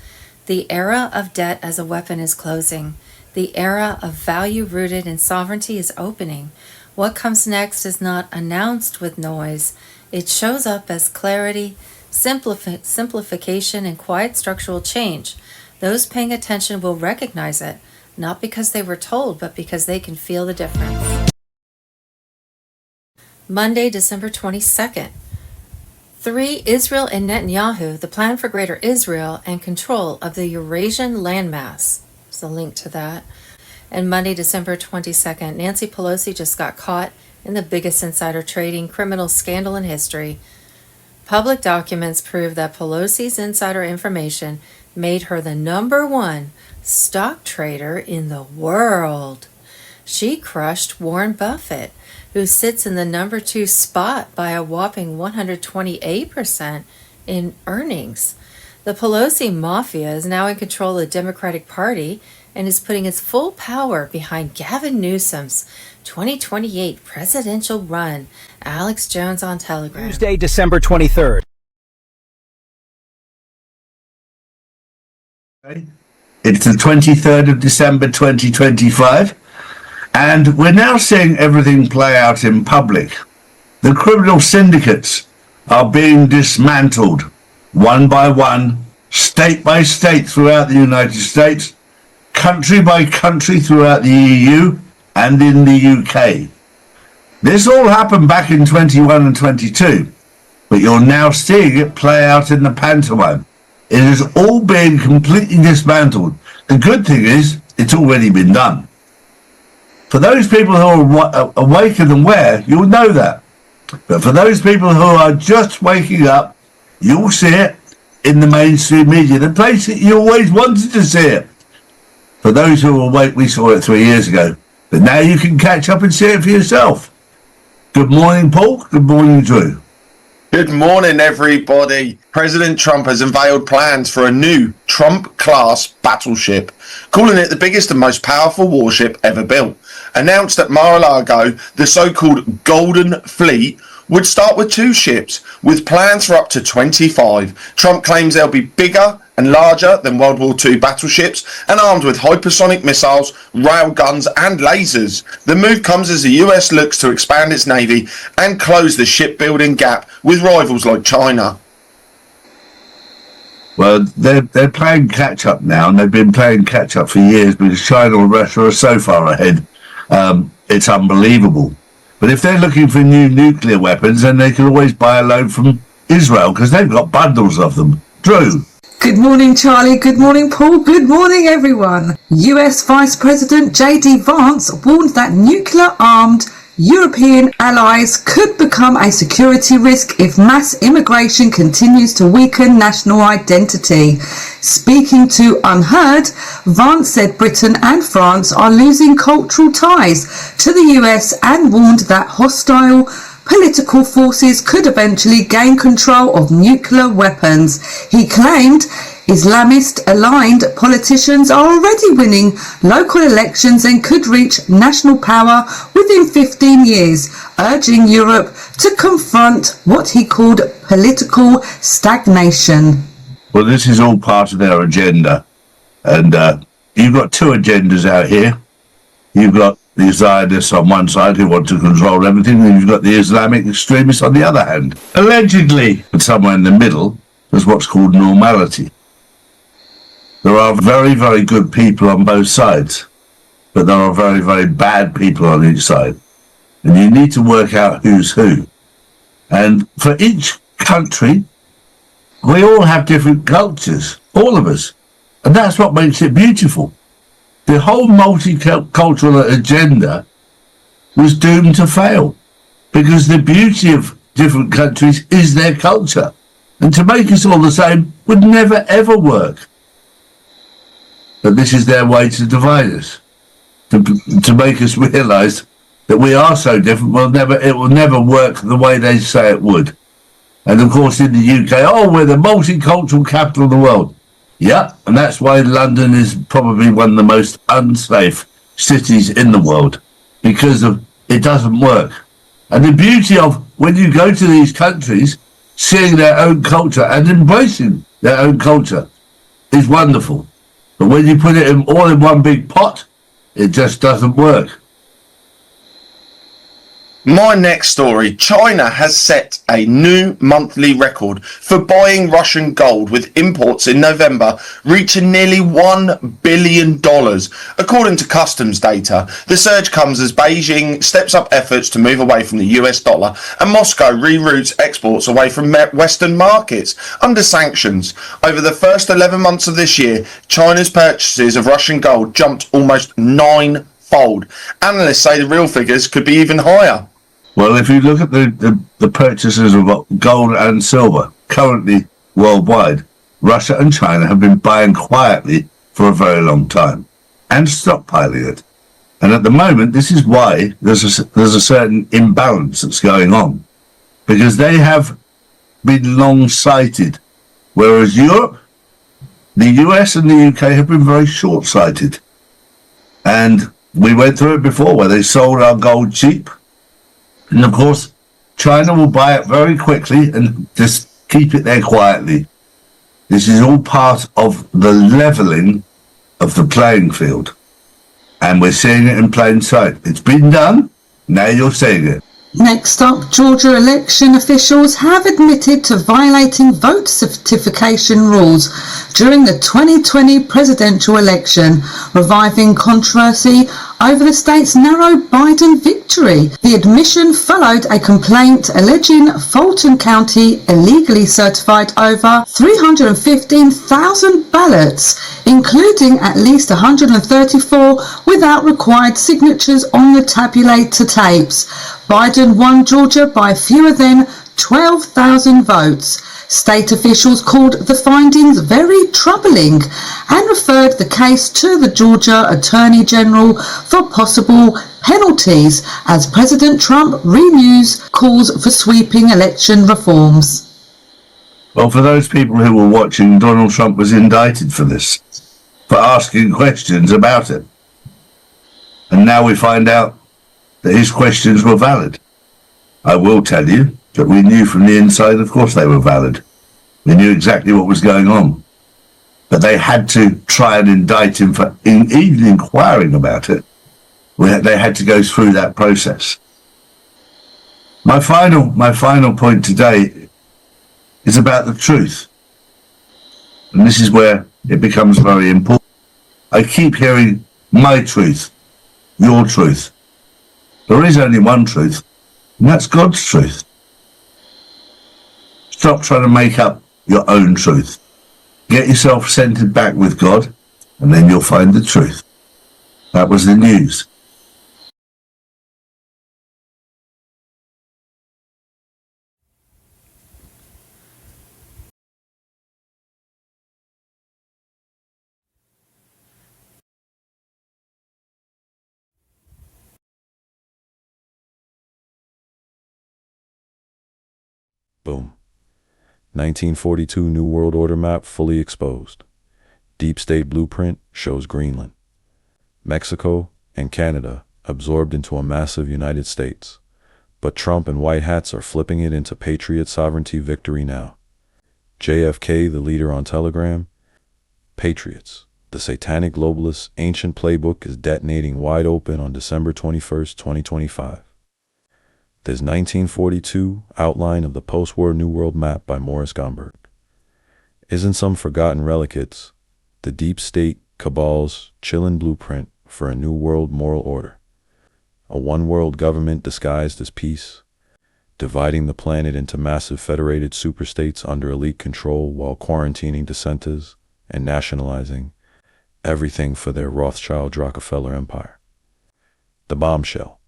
The era of debt as a weapon is closing. The era of value rooted in sovereignty is opening. What comes next is not announced with noise. It shows up as clarity, simplification, and quiet structural change. Those paying attention will recognize it, not because they were told, but because they can feel the difference. Monday, December 22nd. 3. Israel and Netanyahu, the plan for Greater Israel and control of the Eurasian landmass. There's a link to that. And Monday, December 22nd, Nancy Pelosi just got caught in the biggest insider trading criminal scandal in history. Public documents prove that Pelosi's insider information made her the #1 stock trader in the world. She crushed Warren Buffett, who sits in the #2 spot by a whopping 128% in earnings. The Pelosi mafia is now in control of the Democratic Party and is putting its full power behind Gavin Newsom's 2028 presidential run. Alex Jones on Telegram. Tuesday, December 23rd. It's the 23rd of December 2025, and we're now seeing everything play out in public. The criminal syndicates are being dismantled one by one, state by state throughout the United States, country by country throughout the EU and in the UK. This all happened back in 21 and 22, but you're now seeing it play out in the pantomime. It is all being completely dismantled. The good thing is, it's already been done. For those people who are awake and aware, you'll know that. But for those people who are just waking up, you'll see it in the mainstream media, the place that you always wanted to see it. For those who are awake, we saw it 3 years ago. But now you can catch up and see it for yourself. Good morning, Paul. Good morning, Drew. Good morning, everybody. President Trump has unveiled plans for a new Trump-class battleship, calling it the biggest and most powerful warship ever built. Announced at Mar-a-Lago, the so-called Golden Fleet would start with 2 ships, with plans for up to 25. Trump claims they'll be bigger and larger than World War II battleships and armed with hypersonic missiles, railguns and lasers. The move comes as the US looks to expand its navy and close the shipbuilding gap with rivals like China. Well, they're playing catch up now, and they've been playing catch up for years because China and Russia are so far ahead. It's unbelievable. But if they're looking for new nuclear weapons, then they can always buy a load from Israel because they've got bundles of them. Drew. Good morning, Charlie. Good morning, Paul. Good morning, everyone. US Vice President J.D. Vance warned that nuclear-armed European allies could become a security risk if mass immigration continues to weaken national identity. Speaking to Unheard, Vance said Britain and France are losing cultural ties to the US and warned that hostile political forces could eventually gain control of nuclear weapons. He claimed Islamist-aligned politicians are already winning local elections and could reach national power within 15 years, urging Europe to confront what he called political stagnation. Well, this is all part of their agenda. And you've got two agendas out here. You've got the Zionists on one side who want to control everything, and you've got the Islamic extremists on the other hand. Allegedly, somewhere in the middle, there's what's called normality. There are very, very good people on both sides, but there are very, very bad people on each side. And you need to work out who's who. And for each country, we all have different cultures, all of us. And that's what makes it beautiful. The whole multicultural agenda was doomed to fail because the beauty of different countries is their culture. And to make us all the same would never, ever work. But this is their way to divide us, to make us realise that we are so different. It will never work the way they say it would. And of course, in the UK, we're the multicultural capital of the world. Yeah, and that's why London is probably one of the most unsafe cities in the world, because of it doesn't work. And the beauty of when you go to these countries, seeing their own culture and embracing their own culture is wonderful. But when you put it all in one big pot, it just doesn't work. My next story, China has set a new monthly record for buying Russian gold, with imports in November reaching nearly $1 billion. According to customs data, the surge comes as Beijing steps up efforts to move away from the US dollar and Moscow reroutes exports away from Western markets under sanctions. Over the first 11 months of this year, China's purchases of Russian gold jumped almost 9-fold. Analysts say the real figures could be even higher. Well, if you look at the purchases of gold and silver currently worldwide, Russia and China have been buying quietly for a very long time and stockpiling it. And at the moment, this is why there's a certain imbalance that's going on, because they have been long-sighted, whereas Europe, the US and the UK have been very short-sighted. And we went through it before where they sold our gold cheap. And of course, China will buy it very quickly and just keep it there quietly. This is all part of the leveling of the playing field. And we're seeing it in plain sight. It's been done, now you're seeing it. Next up, Georgia election officials have admitted to violating vote certification rules during the 2020 presidential election, reviving controversy over the state's narrow Biden victory. The admission followed a complaint alleging Fulton County illegally certified over 315,000 ballots, including at least 134 without required signatures on the tabulator tapes. Biden won Georgia by fewer than 12,000 votes. State officials called the findings very troubling and referred the case to the Georgia Attorney General for possible penalties as President Trump renews calls for sweeping election reforms. Well, for those people who were watching, Donald Trump was indicted for this, for asking questions about it. And now we find out that his questions were valid. I will tell you that we knew from the inside, of course, they were valid. We knew exactly what was going on. But they had to try and indict him for even inquiring about it. They had to go through that process. My final point today is about the truth. and this is where it becomes very important. I keep hearing my truth, your truth. There is only one truth, and that's God's truth. Stop trying to make up your own truth. Get yourself centered back with God, and then you'll find the truth. That was the news. Boom. 1942 New World Order map fully exposed. Deep State blueprint shows Greenland. Mexico and Canada absorbed into a massive United States. But Trump and white hats are flipping it into patriot sovereignty victory now. JFK, the leader on Telegram. Patriots, the satanic globalist ancient playbook is detonating wide open on December 21st, 2025. There's 1942 outline of the post-war New World map by Morris Gomberg. Isn't some forgotten relic the deep state cabal's chillin' blueprint for a new world moral order? A one-world government disguised as peace, dividing the planet into massive federated superstates under elite control while quarantining dissenters and nationalizing everything for their Rothschild-Rockefeller empire. The bombshell.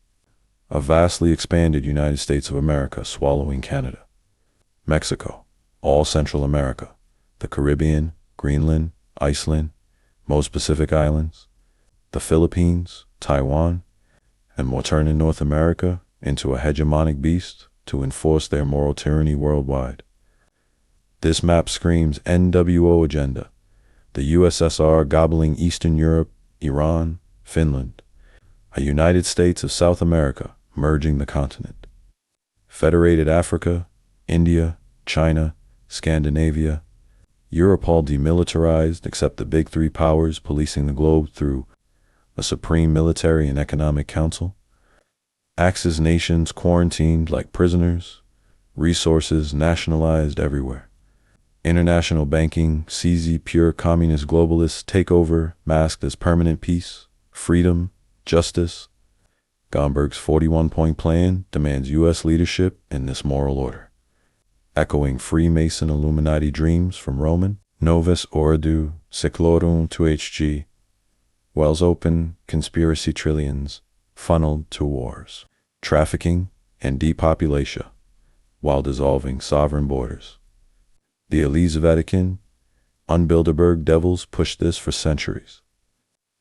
A vastly expanded United States of America swallowing Canada. Mexico, all Central America, the Caribbean, Greenland, Iceland, most Pacific Islands, the Philippines, Taiwan, and more turning North America into a hegemonic beast to enforce their moral tyranny worldwide. This map screams NWO agenda, the USSR gobbling Eastern Europe, Iran, Finland, a United States of South America merging the continent. Federated Africa, India, China, Scandinavia, Europe all demilitarized except the big three powers policing the globe through a supreme military and economic council. Axis nations quarantined like prisoners, resources nationalized everywhere. International banking, CZ pure communist globalists takeover masked as permanent peace, freedom, justice. Gomberg's 41-point plan demands U.S. leadership in this moral order. Echoing Freemason Illuminati dreams from Roman, Novus Ordo Seclorum 2HG, wells open, conspiracy trillions, funneled to wars, trafficking, and depopulation, while dissolving sovereign borders. The Elise Vatican, unbilderberg devils pushed this for centuries.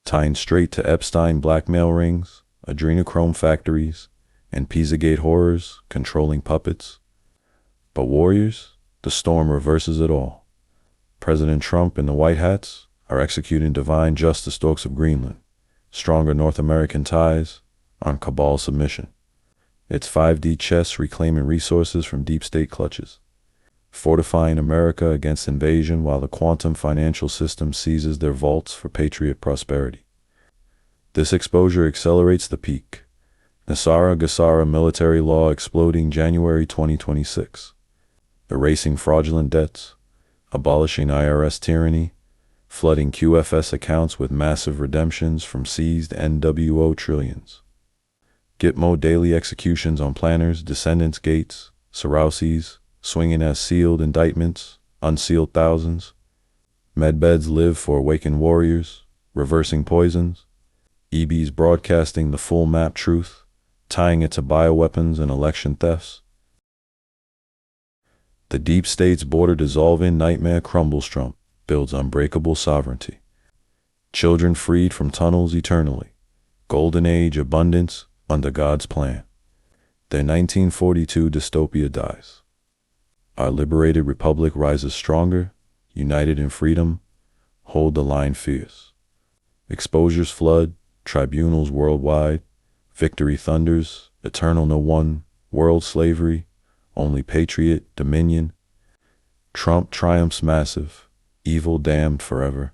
Tying straight to Epstein blackmail rings, adrenochrome factories, and Pizzagate horrors controlling puppets. But warriors, the storm reverses it all. President Trump and the White Hats are executing divine justice storks of Greenland, stronger North American ties on cabal submission. It's 5D chess reclaiming resources from deep state clutches, fortifying America against invasion while the quantum financial system seizes their vaults for patriot prosperity. This exposure accelerates the peak. Nasara Gassara military law exploding January 2026. Erasing fraudulent debts, abolishing IRS tyranny, flooding QFS accounts with massive redemptions from seized NWO trillions. Gitmo daily executions on planners, descendants, Gates, Sorousis, swinging as sealed indictments, unsealed thousands. Medbeds live for awakened warriors, reversing poisons. EB's broadcasting the full map truth, tying it to bioweapons and election thefts. The deep state's border dissolving nightmare crumbles. Trump builds unbreakable sovereignty. Children freed from tunnels eternally. Golden age abundance under God's plan. Their 1942 dystopia dies. Our liberated republic rises stronger, united in freedom, hold the line fierce. Exposures flood, tribunals worldwide, victory thunders, eternal no one, world slavery, only patriot, dominion. Trump triumphs massive, evil damned forever.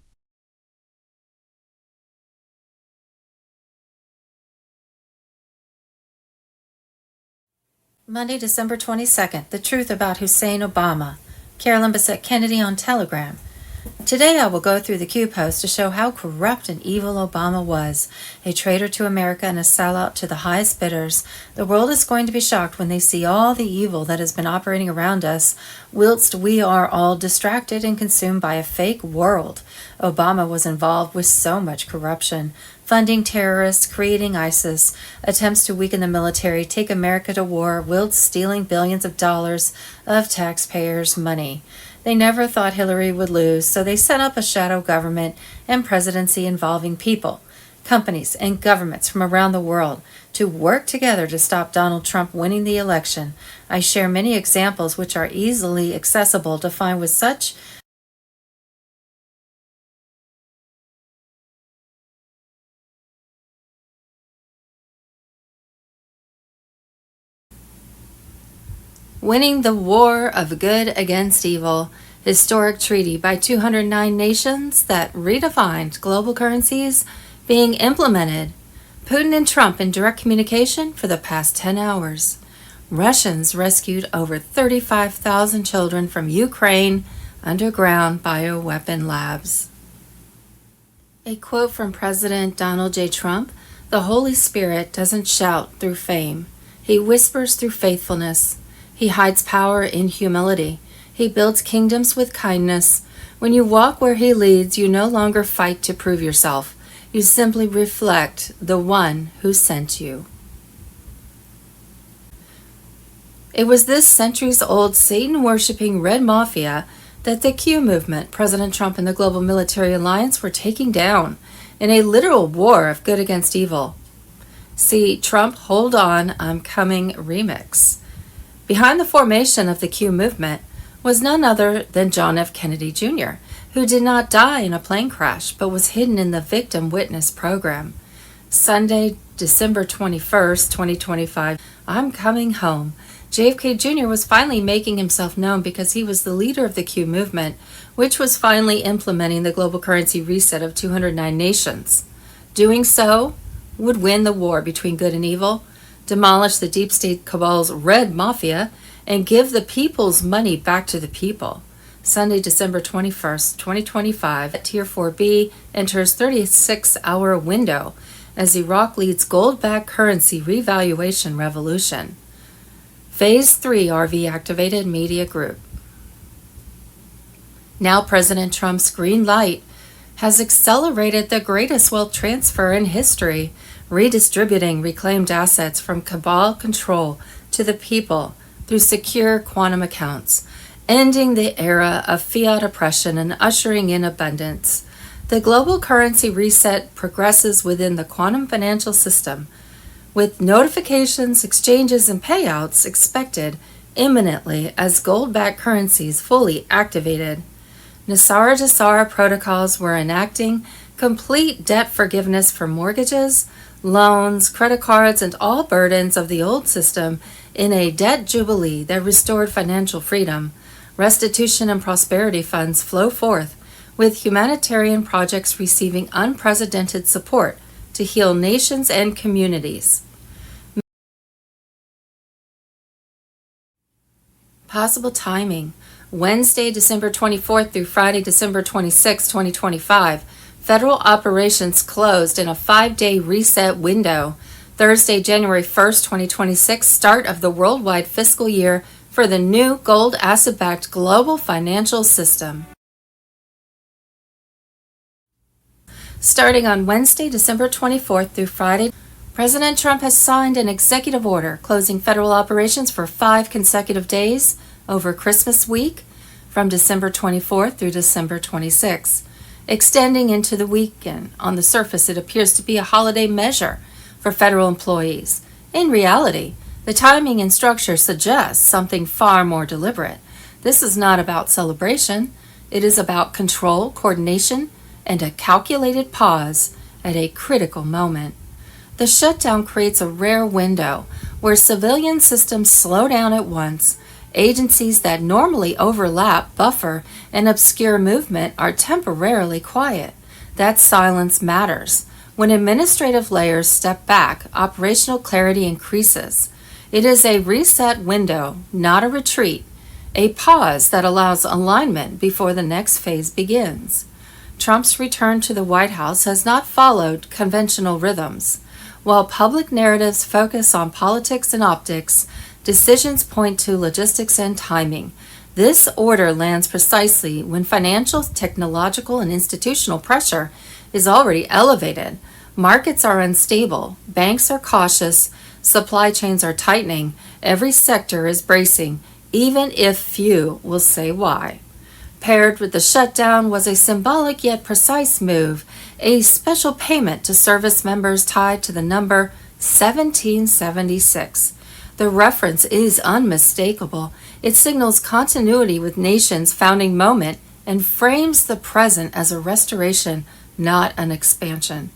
Monday, December 22nd, the truth about Hussein Obama. Carolyn Bessette Kennedy on Telegram. Today I will go through the Q post to show how corrupt and evil Obama was, a traitor to America and a sellout to the highest bidders. The world is going to be shocked when they see all the evil that has been operating around us, whilst we are all distracted and consumed by a fake world. Obama was involved with so much corruption, funding terrorists, creating ISIS, attempts to weaken the military, take America to war, whilst stealing billions of dollars of taxpayers' money. They never thought Hillary would lose, so they set up a shadow government and presidency involving people, companies, and governments from around the world to work together to stop Donald Trump winning the election. I share many examples which are easily accessible to find with such winning the war of good against evil, historic treaty by 209 nations that redefined global currencies being implemented. Putin and Trump in direct communication for the past 10 hours. Russians rescued over 35,000 children from Ukraine underground bioweapon labs. A quote from President Donald J. Trump: "The Holy Spirit doesn't shout through fame. He whispers through faithfulness. He hides power in humility. He builds kingdoms with kindness. When you walk where he leads, you no longer fight to prove yourself. You simply reflect the one who sent you." It was this centuries-old Satan-worshipping Red Mafia that the Q movement, President Trump, and the Global Military Alliance were taking down in a literal war of good against evil. See Trump Hold On, I'm Coming remix. Behind the formation of the Q movement was none other than John F. Kennedy Jr., who did not die in a plane crash but was hidden in the Victim Witness Program. Sunday, December 21st, 2025, I'm coming home. JFK Jr. was finally making himself known because he was the leader of the Q movement, which was finally implementing the global currency reset of 209 nations. Doing so would win the war between good and evil, demolish the deep state cabal's Red Mafia, and give the people's money back to the people. Sunday, December 21st, 2025, Tier 4B enters 36-hour window as Iraq leads gold-backed currency revaluation revolution. Phase 3 RV activated media group. Now President Trump's green light has accelerated the greatest wealth transfer in history, redistributing reclaimed assets from cabal control to the people through secure quantum accounts, ending the era of fiat oppression and ushering in abundance. The global currency reset progresses within the quantum financial system, with notifications, exchanges, and payouts expected imminently as gold-backed currencies fully activated. Nasara protocols were enacting complete debt forgiveness for mortgages, loans, credit cards, and all burdens of the old system in a debt jubilee that restored financial freedom. Restitution and prosperity funds flow forth, with humanitarian projects receiving unprecedented support to heal nations and communities. Possible timing: Wednesday, December 24th through Friday, December 26, 2025. Federal operations closed in a 5-day reset window. Thursday, January 1st, 2026, start of the worldwide fiscal year for the new gold asset-backed global financial system. Starting on Wednesday, December 24th through Friday, President Trump has signed an executive order closing federal operations for 5 consecutive days over Christmas week from December 24th through December 26th. Extending into the weekend. On the surface, it appears to be a holiday measure for federal employees. In reality, the timing and structure suggests something far more deliberate. This is not about celebration. It is about control, coordination, and a calculated pause at a critical moment. The shutdown creates a rare window where civilian systems slow down at once. Agencies that normally overlap, buffer, and obscure movement are temporarily quiet. That silence matters. When administrative layers step back, operational clarity increases. It is a reset window, not a retreat. a pause that allows alignment before the next phase begins. Trump's return to the White House has not followed conventional rhythms. While public narratives focus on politics and optics, decisions point to logistics and timing. This order lands precisely when financial, technological, and institutional pressure is already elevated. Markets are unstable, banks are cautious, supply chains are tightening, every sector is bracing, even if few will say why. Paired with the shutdown was a symbolic yet precise move, a special payment to service members tied to the number 1776. The reference is unmistakable. It signals continuity with nation's founding moment and frames the present as a restoration, not an expansion.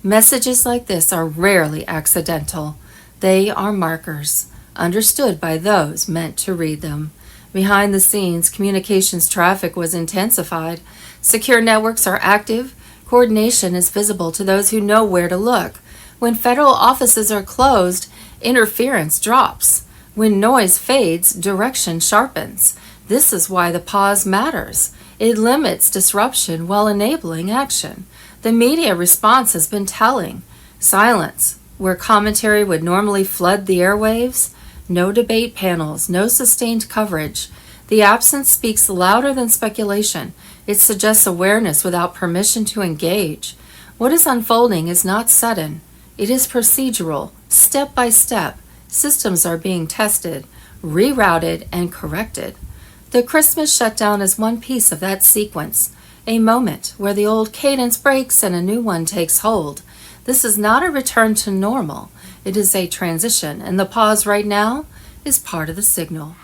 Messages like this are rarely accidental. They are markers, understood by those meant to read them. Behind the scenes, communications traffic was intensified. Secure networks are active. Coordination is visible to those who know where to look. When federal offices are closed, interference drops. When noise fades, direction sharpens. This is why the pause matters. It limits disruption while enabling action. The media response has been telling. Silence, where commentary would normally flood the airwaves. No debate panels, no sustained coverage. The absence speaks louder than speculation. It suggests awareness without permission to engage. What is unfolding is not sudden. It is procedural, step by step. Systems are being tested, rerouted, and corrected. The Christmas shutdown is one piece of that sequence, a moment where the old cadence breaks and a new one takes hold. This is not a return to normal. It is a transition, and the pause right now is part of the signal.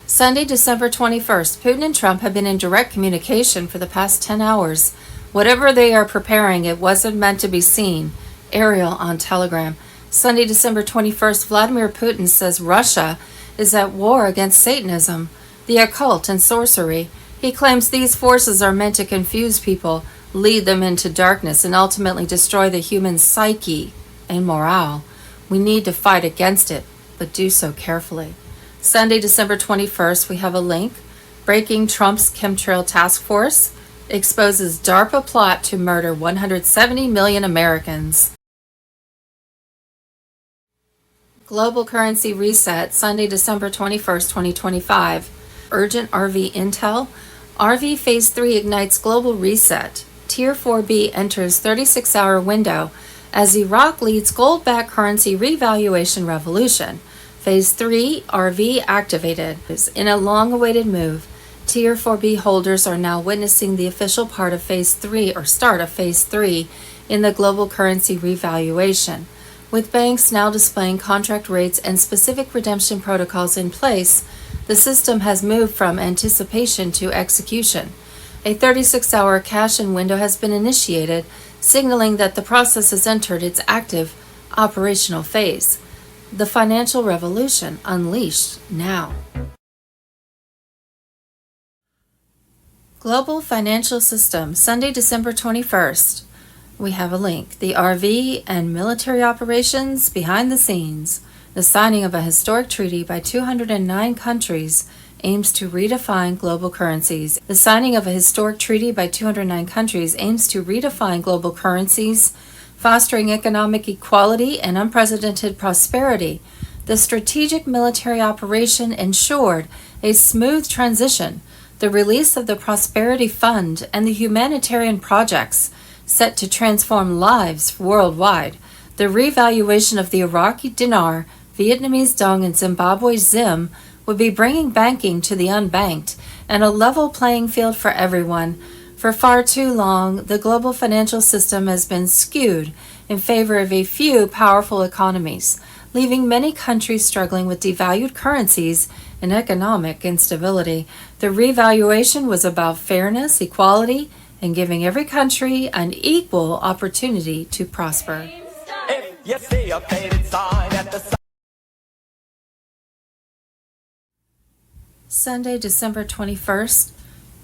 Sunday, December 21st, Putin and Trump have been in direct communication for the past 10 hours. Whatever they are preparing, it wasn't meant to be seen. Ariel on Telegram. Sunday, December 21st, Vladimir Putin says Russia is at war against Satanism, the occult, and sorcery. He claims these forces are meant to confuse people, lead them into darkness, and ultimately destroy the human psyche and morale. We need to fight against it, but do so carefully. Sunday, December 21st, we have a link. Breaking Trump's Chemtrail Task Force exposes DARPA plot to murder 170 million Americans. Global Currency Reset, Sunday, December 21st, 2025. Urgent RV Intel. RV Phase 3 ignites global reset. Tier 4B enters 36-hour window as Iraq leads gold-backed currency revaluation revolution. Phase 3 RV activated. In a long-awaited move, Tier 4B holders are now witnessing the official part of Phase 3 or start of Phase 3 in the global currency revaluation. With banks now displaying contract rates and specific redemption protocols in place, the system has moved from anticipation to execution. A 36-hour cash-in window has been initiated, signaling that the process has entered its active operational phase. The financial revolution unleashed now. Global Financial System, Sunday, December 21st. We have a link. The RV and military operations behind the scenes. The signing of a historic treaty by 209 countries aims to redefine global currencies. The signing of a historic treaty by 209 countries aims to redefine global currencies, fostering economic equality and unprecedented prosperity. The strategic military operation ensured a smooth transition, the release of the Prosperity Fund, and the humanitarian projects set to transform lives worldwide. The revaluation of the Iraqi dinar, Vietnamese dong, and Zimbabwe zim would be bringing banking to the unbanked and a level playing field for everyone. For far too long, the global financial system has been skewed in favor of a few powerful economies, leaving many countries struggling with devalued currencies and economic instability. The revaluation was about fairness, equality, and giving every country an equal opportunity to prosper. If you see a faded sign at the Sunday, December 21st.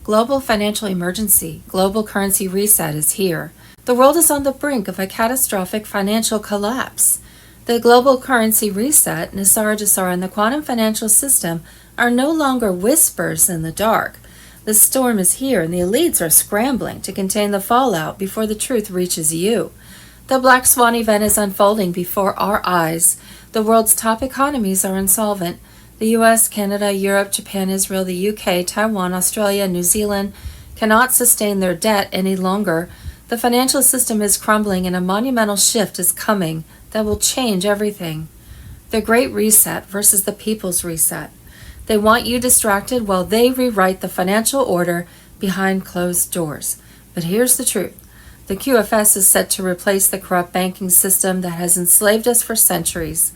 Global financial emergency. Global currency reset is here. The world is on the brink of a catastrophic financial collapse. The global currency reset, Nisara Jasara, and the quantum financial system are no longer whispers in the dark. The storm is here, and the elites are scrambling to contain the fallout before the truth reaches you. The Black Swan event is unfolding before our eyes. The world's top economies are insolvent. The US, Canada, Europe, Japan, Israel, the UK, Taiwan, Australia, New Zealand cannot sustain their debt any longer. The financial system is crumbling, and a monumental shift is coming that will change everything. The Great Reset versus the People's Reset. They want you distracted while they rewrite the financial order behind closed doors. But here's the truth. The QFS is set to replace the corrupt banking system that has enslaved us for centuries.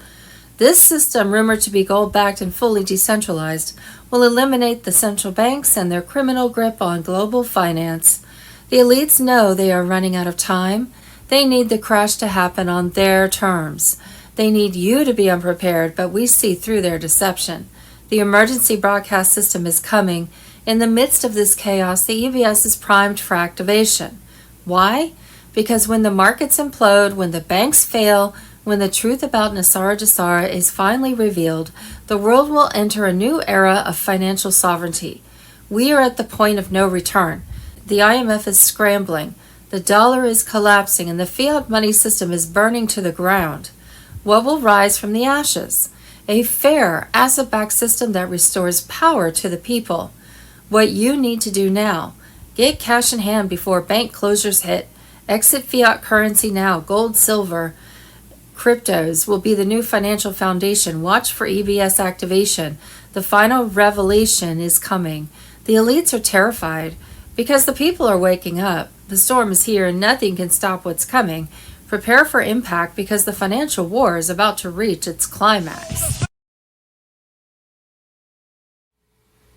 This system, rumored to be gold-backed and fully decentralized, will eliminate the central banks and their criminal grip on global finance. The elites know they are running out of time. They need the crash to happen on their terms. They need you to be unprepared, but we see through their deception. The emergency broadcast system is coming. In the midst of this chaos, the EBS is primed for activation. Why? Because when the markets implode, when the banks fail, when the truth about Nisara Jasara is finally revealed, the world will enter a new era of financial sovereignty. We are at the point of no return. The IMF is scrambling. The dollar is collapsing, and the fiat money system is burning to the ground. What will rise from the ashes? A fair, asset-backed system that restores power to the people. What you need to do now: get cash in hand before bank closures hit. Exit fiat currency now. Gold, silver, cryptos will be the new financial foundation. Watch for EBS activation. The final revelation is coming. The elites are terrified because the people are waking up. The storm is here and nothing can stop what's coming. Prepare for impact because the financial war is about to reach its climax.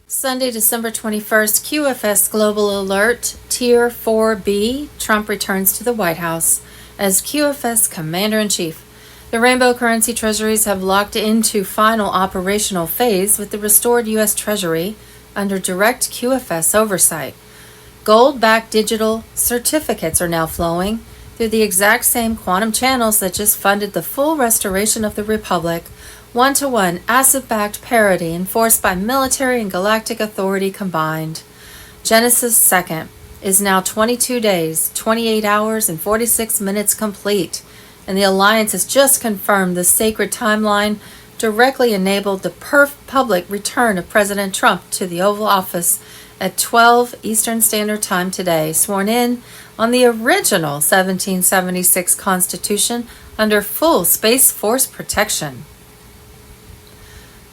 Sunday, December 21st, QFS Global Alert, Tier 4B, Trump returns to the White House as QFS Commander-in-Chief. The rainbow currency treasuries have locked into final operational phase with the restored U.S. Treasury under direct QFS oversight. Gold-backed digital certificates are now flowing through the exact same quantum channels that just funded the full restoration of the Republic. One-to-one asset-backed parity enforced by military and galactic authority combined. Genesis 2nd is now 22 days, 28 hours, and 46 minutes complete, and the Alliance has just confirmed the sacred timeline directly enabled the public return of President Trump to the Oval Office at 12 Eastern Standard Time today, sworn in on the original 1776 Constitution under full Space Force protection.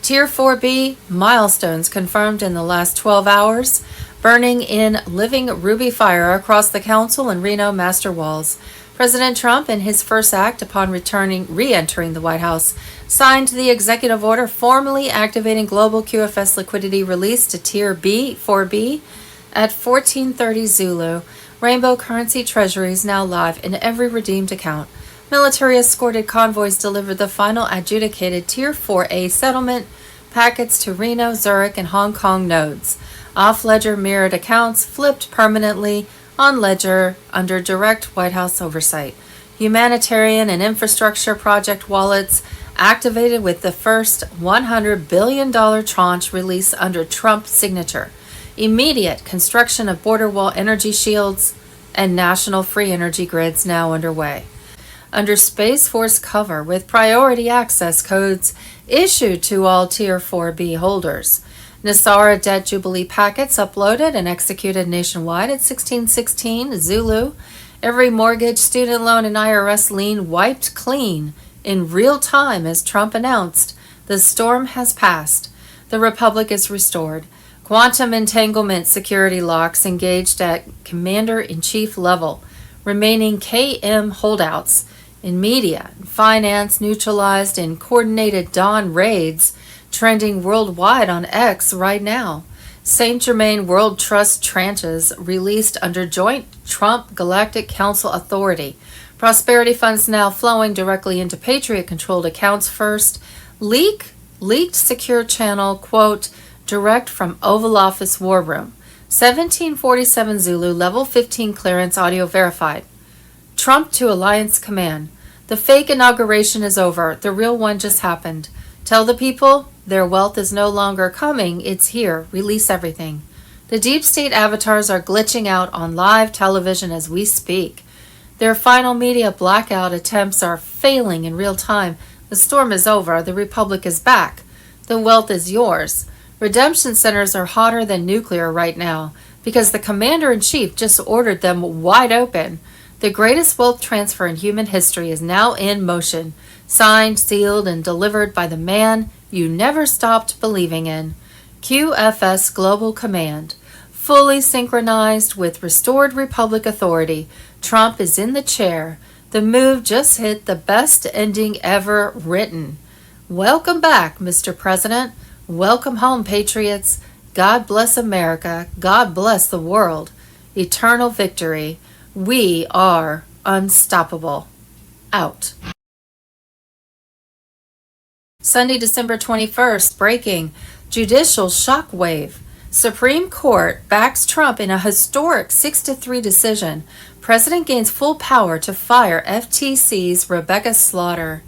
Tier 4B milestones confirmed in the last 12 hours, burning in living ruby fire across the Council and Reno Master Walls. President Trump, in his first act upon re-entering the White House, signed the executive order formally activating global QFS liquidity release to Tier 4B at 1430 Zulu. Rainbow currency treasuries now live in every redeemed account. Military escorted convoys delivered the final adjudicated Tier 4A settlement packets to Reno, Zurich, and Hong Kong nodes. Off-ledger mirrored accounts flipped permanently on ledger under direct White House oversight. Humanitarian and infrastructure project wallets activated with the first $100 billion tranche release under Trump signature. Immediate construction of border wall energy shields and national free energy grids now underway. Under Space Force cover with priority access codes issued to all Tier 4B holders. Nisara Debt Jubilee packets uploaded and executed nationwide at 1616 Zulu. Every mortgage, student loan, and IRS lien wiped clean in real time as Trump announced. The storm has passed. The Republic is restored. Quantum entanglement security locks engaged at Commander-in-Chief level. Remaining KM holdouts in media and finance neutralized in coordinated dawn raids trending worldwide on X right now. Saint Germain World Trust tranches released under joint Trump Galactic Council authority. Prosperity funds now flowing directly into Patriot-controlled accounts first. Leaked secure channel, quote, direct from Oval Office War Room. 1747 Zulu, level 15 clearance, audio verified. Trump to Alliance Command. The fake inauguration is over. The real one just happened. Tell the people their wealth is no longer coming. It's here. Release everything. The deep state avatars are glitching out on live television as we speak. Their final media blackout attempts are failing in real time. The storm is over. The republic is back. The wealth is yours. Redemption centers are hotter than nuclear right now because the commander-in-chief just ordered them wide open. The greatest wealth transfer in human history is now in motion, signed, sealed, and delivered by the man you never stopped believing in. QFS Global Command. Fully synchronized with restored Republic authority, Trump is in the chair. The move just hit the best ending ever written. Welcome back, Mr. President. Welcome home, Patriots. God bless America. God bless the world. Eternal victory. We are unstoppable. Out. Sunday, December 21st, breaking. Judicial shockwave. Supreme Court backs Trump in a historic 6-3 decision. President gains full power to fire FTC's Rebecca Slaughter.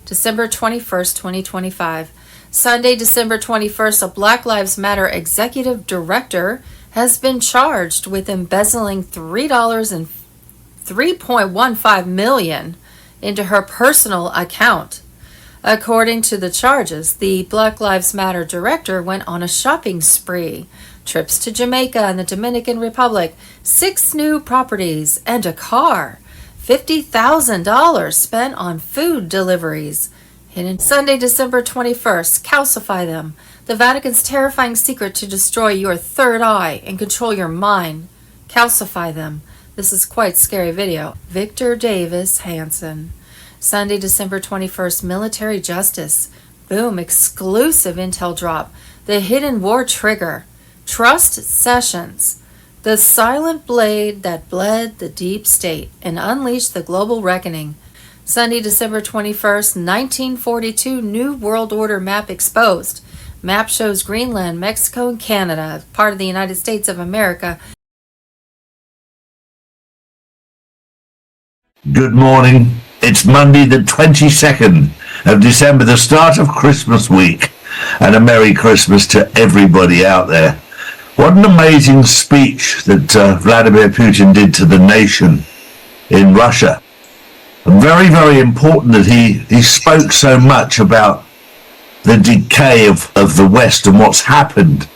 December 21st, 2025. Sunday, December 21st, a Black Lives Matter executive director has been charged with embezzling $3.15 million into her personal account. According to the charges, the Black Lives Matter director went on a shopping spree, trips to Jamaica and the Dominican Republic, 6 new properties, and a car. $50,000 spent on food deliveries. Hidden Sunday, December 21st, calcify them. The Vatican's terrifying secret to destroy your third eye and control your mind. Calcify them. This is quite scary video. Victor Davis Hanson. Sunday, December 21st, military justice. Boom, exclusive intel drop. The hidden war trigger. Trust Sessions. The silent blade that bled the deep state and unleashed the global reckoning. Sunday, December 21st, 1942, New World Order map exposed. Map shows Greenland, Mexico, and Canada, part of the United States of America. Good morning. It's Monday the 22nd of December, the start of Christmas week, and a Merry Christmas to everybody out there. What an amazing speech that Vladimir Putin did to the nation in Russia. And very, very important that he spoke so much about the decay of the West and what's happened,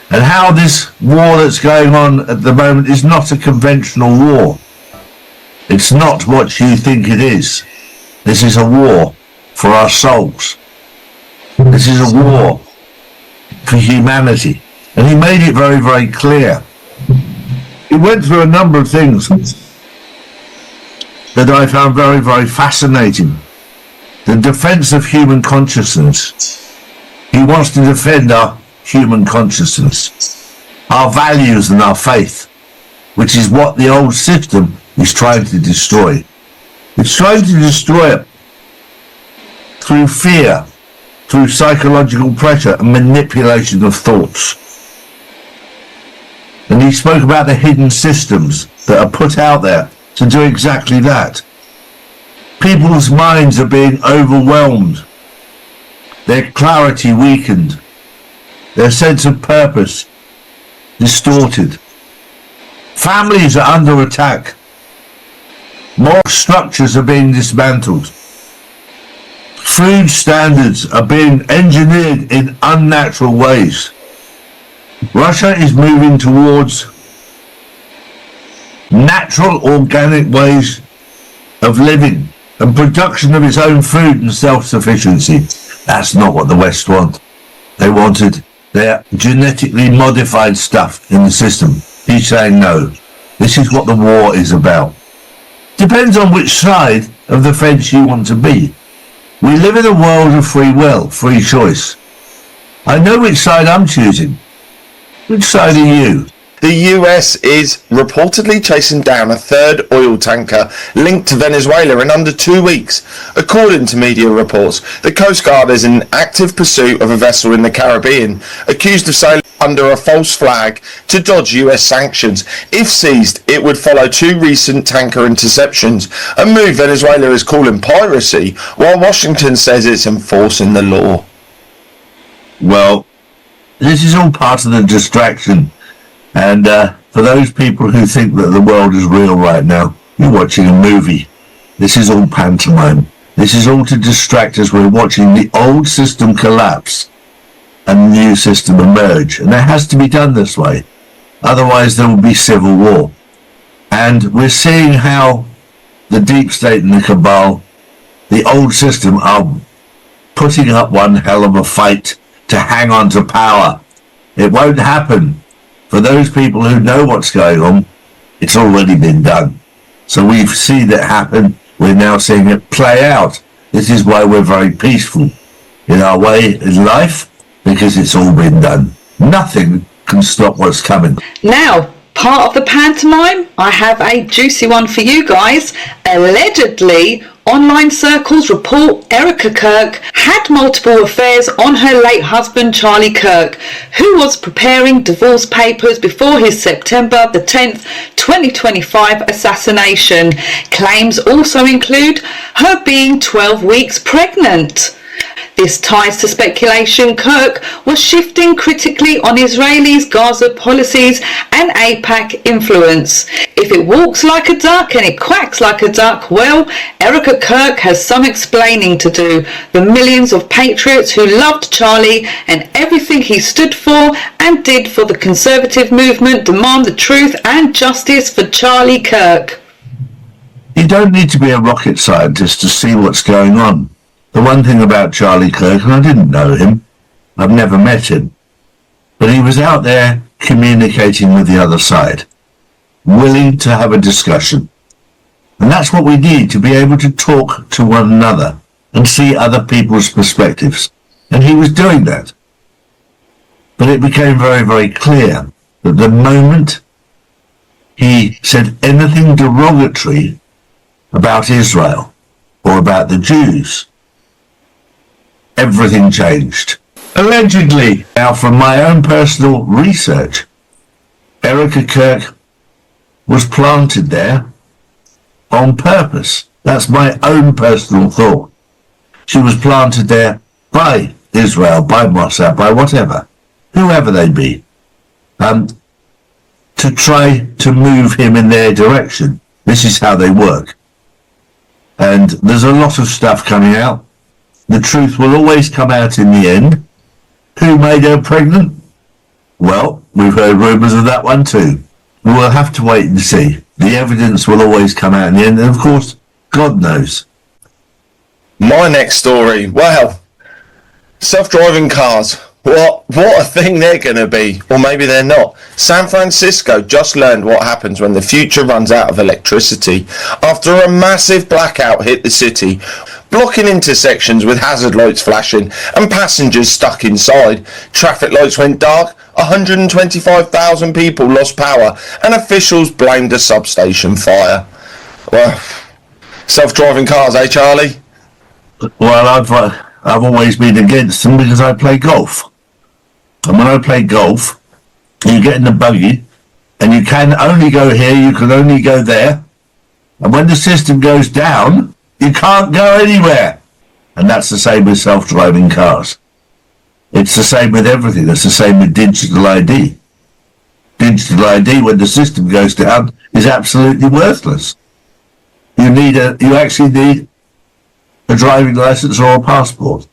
and how this war that's going on at the moment is not a conventional war. It's not what you think it is. This is a war for our souls. This is a war for humanity. And he made it very, very clear. He went through a number of things that I found very, very fascinating. The defense of human consciousness. He wants to defend our human consciousness, our values and our faith, which is what the old system is trying to destroy. It's trying to destroy it through fear, through psychological pressure and manipulation of thoughts. And he spoke about the hidden systems that are put out there to do exactly that. People's minds are being overwhelmed, their clarity weakened, their sense of purpose distorted. Families are under attack. Moral structures are being dismantled. Food standards are being engineered in unnatural ways. Russia is moving towards natural, organic ways of living and production of its own food and self-sufficiency. That's not what the West want. They wanted their genetically modified stuff in the system. He's saying no. This is what the war is about. Depends on which side of the fence you want to be. We live in a world of free will, free choice. I know which side I'm choosing. Which side are you? The US is reportedly chasing down a third oil tanker linked to Venezuela in under 2 weeks. According to media reports, the Coast Guard is in active pursuit of a vessel in the Caribbean, accused of sailing under a false flag to dodge US sanctions. If seized, it would follow 2 recent tanker interceptions, a move Venezuela is calling piracy, while Washington says it's enforcing the law. Well, this is all part of the distraction. And for those people who think that the world is real right now, you're watching a movie. This is all pantomime. This is all to distract us. We're watching the old system collapse and the new system emerge. And it has to be done this way. Otherwise, there will be civil war. And we're seeing how the deep state and the cabal, the old system, are putting up one hell of a fight to hang on to power. It won't happen. For those people who know what's going on, it's already been done. So we've seen it happen. We're now seeing it play out. This is why we're very peaceful in our way in life, because it's all been done. Nothing can stop what's coming. Now, part of the pantomime, I have a juicy one for you guys. Allegedly, online circles report Erica Kirk had multiple affairs on her late husband Charlie Kirk, who was preparing divorce papers before his September the 10th, 2025 assassination. Claims also include her being 12 weeks pregnant. This ties to speculation Kirk was shifting critically on Israelis' Gaza policies and AIPAC influence. If it walks like a duck and it quacks like a duck, well, Erica Kirk has some explaining to do. The millions of patriots who loved Charlie and everything he stood for and did for the conservative movement demand the truth and justice for Charlie Kirk. You don't need to be a rocket scientist to see what's going on. The one thing about Charlie Kirk, and I didn't know him, I've never met him, but he was out there communicating with the other side, willing to have a discussion. And that's what we need, to be able to talk to one another and see other people's perspectives. And he was doing that. But it became very, very clear that the moment he said anything derogatory about Israel or about the Jews, everything changed. Allegedly. Now, from my own personal research, Erica Kirk was planted there on purpose. That's my own personal thought. She was planted there by Israel, by Mossad, by whatever, whoever they be, to try to move him in their direction. This is how they work. And there's a lot of stuff coming out. The truth will always come out in the end. Who made her pregnant? Well, we've heard rumours of that one too. We'll have to wait and see. The evidence will always come out in the end, and of course, God knows. My next story, well, self-driving cars. What a thing they're going to be. Or maybe they're not. San Francisco just learned what happens when the future runs out of electricity after a massive blackout hit the city, blocking intersections with hazard lights flashing and passengers stuck inside. Traffic lights went dark, 125,000 people lost power, and officials blamed a substation fire. Well, self-driving cars, eh, Charlie? Well, I've always been against them because I play golf. And when I play golf, you get in the buggy and you can only go here, you can only go there. And when the system goes down, you can't go anywhere. And that's the same with self-driving cars. It's the same with everything. It's the same with digital ID. Digital ID, when the system goes down, is absolutely worthless. You actually need a driving license or a passport.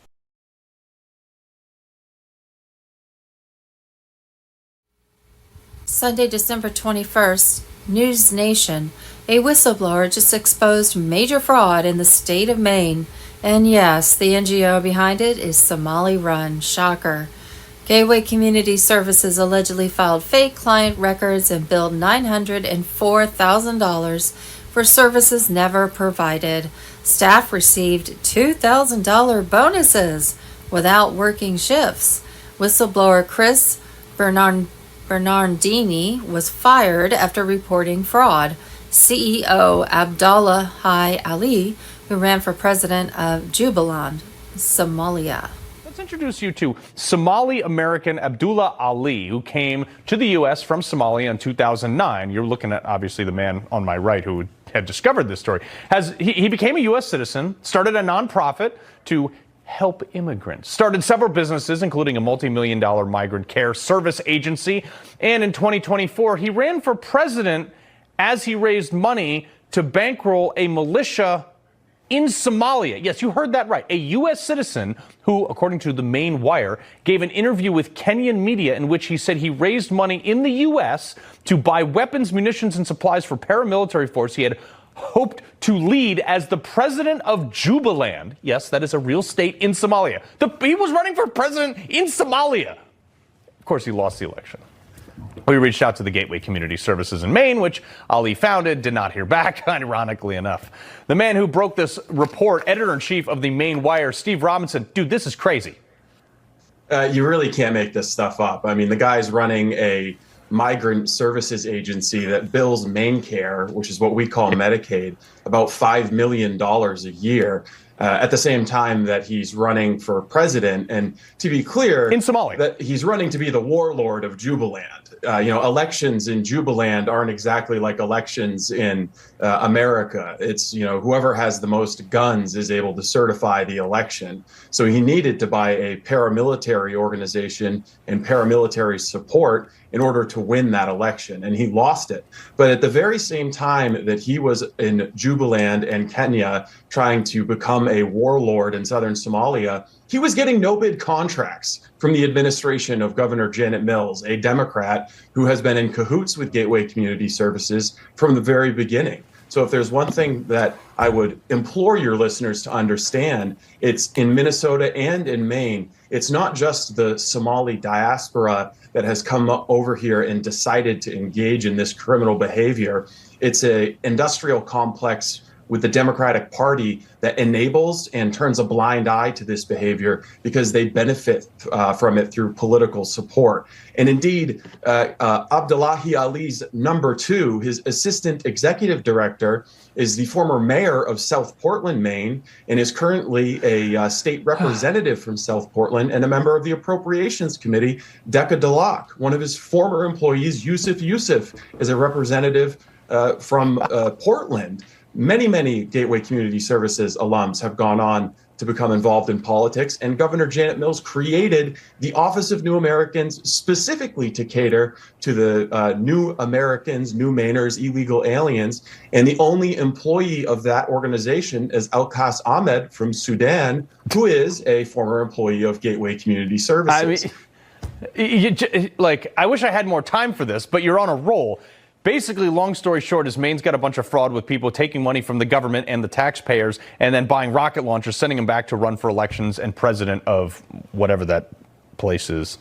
Sunday, December 21st, News Nation. A whistleblower just exposed major fraud in the state of Maine. And yes, the NGO behind it is Somali-run. Shocker. Gateway Community Services allegedly filed fake client records and billed $904,000 for services never provided. Staff received $2,000 bonuses without working shifts. Whistleblower Chris Bernardini was fired after reporting fraud. CEO Abdullah Hai Ali, who ran for president of Jubaland, Somalia. let's introduce you to Somali American Abdullah Ali, who came to the U.S. from Somalia in 2009. You're looking at, obviously, the man on my right who had discovered this story. He became a U.S. citizen, started a nonprofit to help immigrants, started several businesses, including a multi-million-dollar migrant care service agency. And in 2024, he ran for president as he raised money to bankroll a militia in Somalia. Yes, you heard that right. A U.S. citizen who, according to the Main Wire, gave an interview with Kenyan media in which he said he raised money in the U.S. to buy weapons, munitions, and supplies for paramilitary force he had hoped to lead as the president of Jubaland. Yes, that is a real state in Somalia. He was running for president in Somalia. Of course, he lost the election. We reached out to the Gateway Community Services in Maine, which Ali founded, did not hear back, ironically enough. The man who broke this report, editor-in-chief of the Maine Wire, Steve Robinson, dude, this is crazy. You really can't make this stuff up. I mean, the guy's running a migrant services agency that bills MaineCare, which is what we call Medicaid, about $5 million a year. At the same time that he's running for president, and to be clear, in Somalia, that he's running to be the warlord of Jubaland. Elections in Jubaland aren't exactly like elections in America. It's, whoever has the most guns is able to certify the election. So he needed to buy a paramilitary organization and paramilitary support in order to win that election, and he lost it. But at the very same time that he was in Jubaland and Kenya trying to become a warlord in southern Somalia, he was getting no-bid contracts from the administration of Governor Janet Mills, a Democrat who has been in cahoots with Gateway Community Services from the very beginning. So if there's one thing that I would implore your listeners to understand, it's in Minnesota and in Maine, it's not just the Somali diaspora that has come over here and decided to engage in this criminal behavior. It's an industrial complex with the Democratic Party that enables and turns a blind eye to this behavior because they benefit from it through political support. And indeed, Abdullahi Ali's number two, his assistant executive director, is the former mayor of South Portland, Maine, and is currently a state representative from South Portland and a member of the Appropriations Committee, Decca Delac. One of his former employees, Yusuf, is a representative from Portland. Many Gateway Community Services alums have gone on to become involved in politics, and Governor Janet Mills created the Office of New Americans specifically to cater to the new Americans, new Mainers, illegal aliens. And the only employee of that organization is Alkas Ahmed from Sudan, who is a former employee of Gateway Community Services. I wish I had more time for this, but you're on a roll. Basically, long story short, is Maine's got a bunch of fraud with people taking money from the government and the taxpayers and then buying rocket launchers, sending them back to run for elections and president of whatever that place is.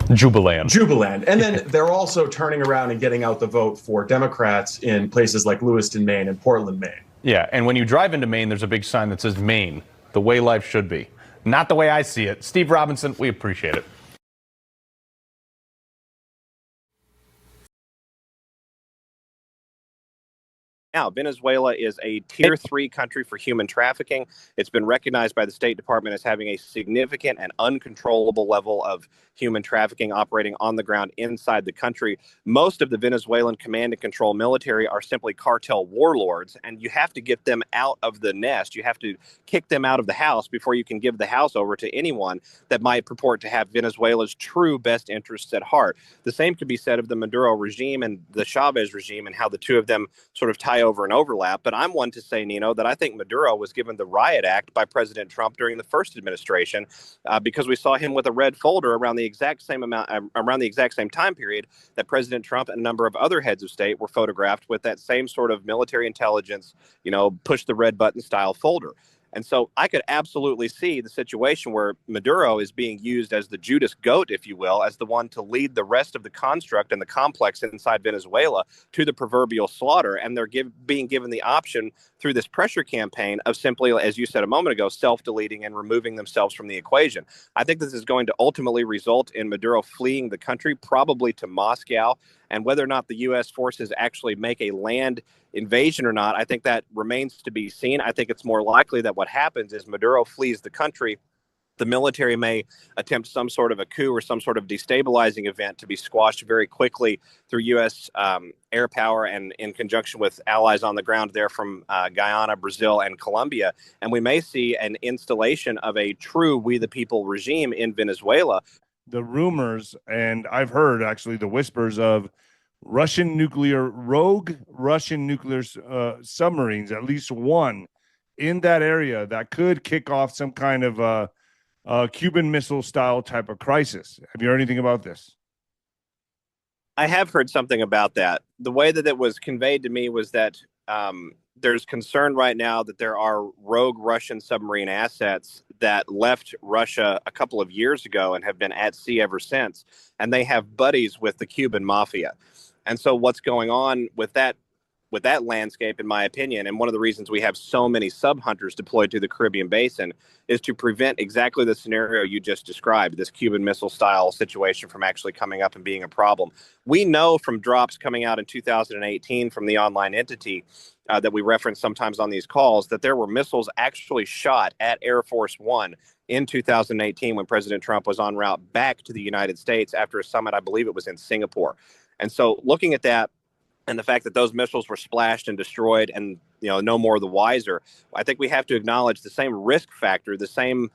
Jubaland. And then they're also turning around and getting out the vote for Democrats in places like Lewiston, Maine and Portland, Maine. Yeah, and when you drive into Maine, there's a big sign that says Maine, the way life should be. Not the way I see it. Steve Robinson, we appreciate it. Now, Venezuela is a tier 3 country for human trafficking. It's been recognized by the State Department as having a significant and uncontrollable level of human trafficking operating on the ground inside the country. Most of the Venezuelan command and control military are simply cartel warlords, and you have to get them out of the nest. You have to kick them out of the house before you can give the house over to anyone that might purport to have Venezuela's true best interests at heart. The same could be said of the Maduro regime and the Chavez regime and how the two of them sort of tie over and overlap. But I'm one to say, Nino, that I think Maduro was given the riot act by President Trump during the first administration because we saw him with a red folder around the exact same time period that President Trump and a number of other heads of state were photographed with that same sort of military intelligence, push the red button style folder. And so I could absolutely see the situation where Maduro is being used as the Judas goat, if you will, as the one to lead the rest of the construct and the complex inside Venezuela to the proverbial slaughter. And they're being given the option through this pressure campaign of simply, as you said a moment ago, self-deleting and removing themselves from the equation. I think this is going to ultimately result in Maduro fleeing the country, probably to Moscow. And whether or not the U.S. forces actually make a land invasion or not, I think that remains to be seen. I think it's more likely that what happens is Maduro flees the country The military may attempt some sort of a coup or some sort of destabilizing event to be squashed very quickly through U.S. Air power and in conjunction with allies on the ground there from Guyana, Brazil, and Colombia. And we may see an installation of a true We the People regime in Venezuela. The rumors, and I've heard actually the whispers of rogue Russian nuclear submarines, at least one in that area that could kick off some kind of Cuban Missile style type of crisis. Have you heard anything about this? I have heard something about that. The way that it was conveyed to me was that there's concern right now that there are rogue Russian submarine assets that left Russia a couple of years ago and have been at sea ever since. And they have buddies with the Cuban mafia. And so what's going on with that landscape, in my opinion, and one of the reasons we have so many sub-hunters deployed to the Caribbean basin is to prevent exactly the scenario you just described, this Cuban Missile style situation, from actually coming up and being a problem. We know from drops coming out in 2018 from the online entity that we reference sometimes on these calls that there were missiles actually shot at Air Force One in 2018 when President Trump was en route back to the United States after a summit, I believe it was in Singapore. And so looking at that, and the fact that those missiles were splashed and destroyed and, no more the wiser, I think we have to acknowledge the same risk factor, the same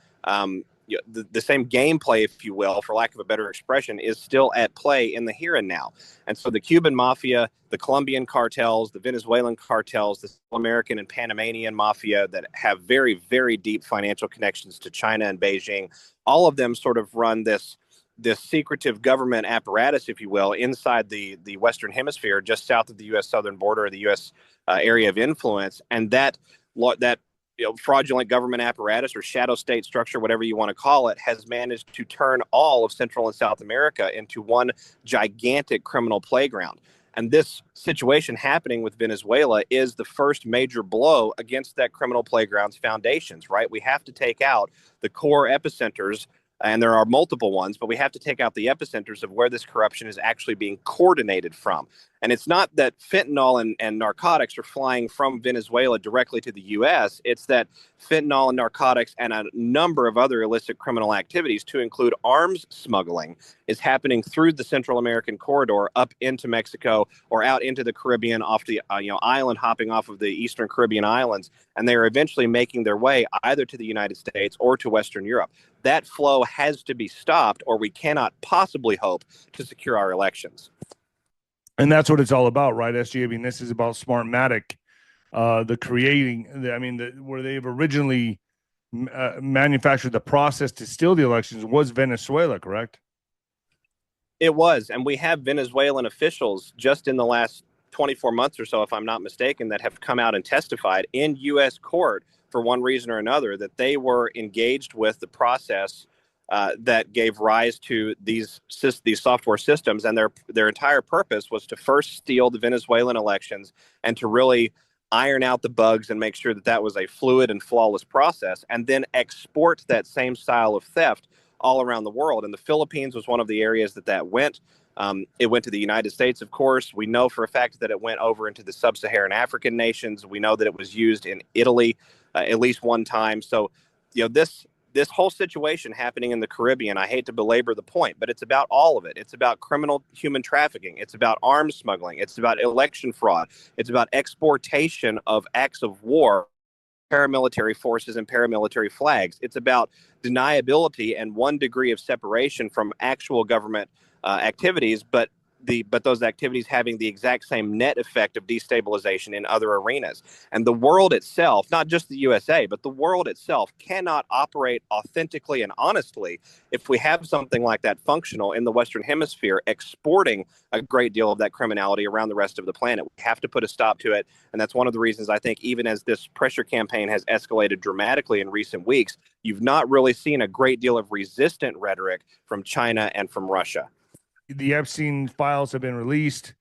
the same gameplay, if you will, for lack of a better expression, is still at play in the here and now. And so the Cuban mafia, the Colombian cartels, the Venezuelan cartels, the American and Panamanian mafia that have very, very deep financial connections to China and Beijing, all of them sort of run this secretive government apparatus, if you will, inside the Western Hemisphere, just south of the U.S. southern border, the U.S. Area of influence. And that fraudulent government apparatus or shadow state structure, whatever you want to call it, has managed to turn all of Central and South America into one gigantic criminal playground. And this situation happening with Venezuela is the first major blow against that criminal playground's foundations, right? We have to take out the core epicenters, and there are multiple ones, but we have to take out the epicenters of where this corruption is actually being coordinated from. And it's not that fentanyl and narcotics are flying from Venezuela directly to the U.S. It's that fentanyl and narcotics and a number of other illicit criminal activities, to include arms smuggling, is happening through the Central American corridor up into Mexico or out into the Caribbean, off the island hopping off of the Eastern Caribbean islands. And they are eventually making their way either to the United States or to Western Europe. That flow has to be stopped, or we cannot possibly hope to secure our elections. And that's what it's all about, right, SG? I mean, this is about Smartmatic, where they've originally manufactured the process to steal the elections was Venezuela, correct? It was. And we have Venezuelan officials just in the last 24 months or so, if I'm not mistaken, that have come out and testified in U.S. court for one reason or another that they were engaged with the process that gave rise to these software systems, and their entire purpose was to first steal the Venezuelan elections and to really iron out the bugs and make sure that was a fluid and flawless process, and then export that same style of theft all around the world. And the Philippines was one of the areas that went. It went to the United States, of course. We know for a fact that it went over into the sub-Saharan African nations. We know that it was used in Italy at least one time. So, this whole situation happening in the Caribbean, I hate to belabor the point, but it's about all of it. It's about criminal human trafficking. It's about arms smuggling. It's about election fraud. It's about exportation of acts of war, paramilitary forces and paramilitary flags. It's about deniability and one degree of separation from actual government activities, but those activities having the exact same net effect of destabilization in other arenas. And the world itself, not just the USA, but the world itself cannot operate authentically and honestly if we have something like that functional in the Western Hemisphere, exporting a great deal of that criminality around the rest of the planet. We have to put a stop to it. And that's one of the reasons I think, even as this pressure campaign has escalated dramatically in recent weeks, you've not really seen a great deal of resistant rhetoric from China and from Russia. The Epstein files have been released.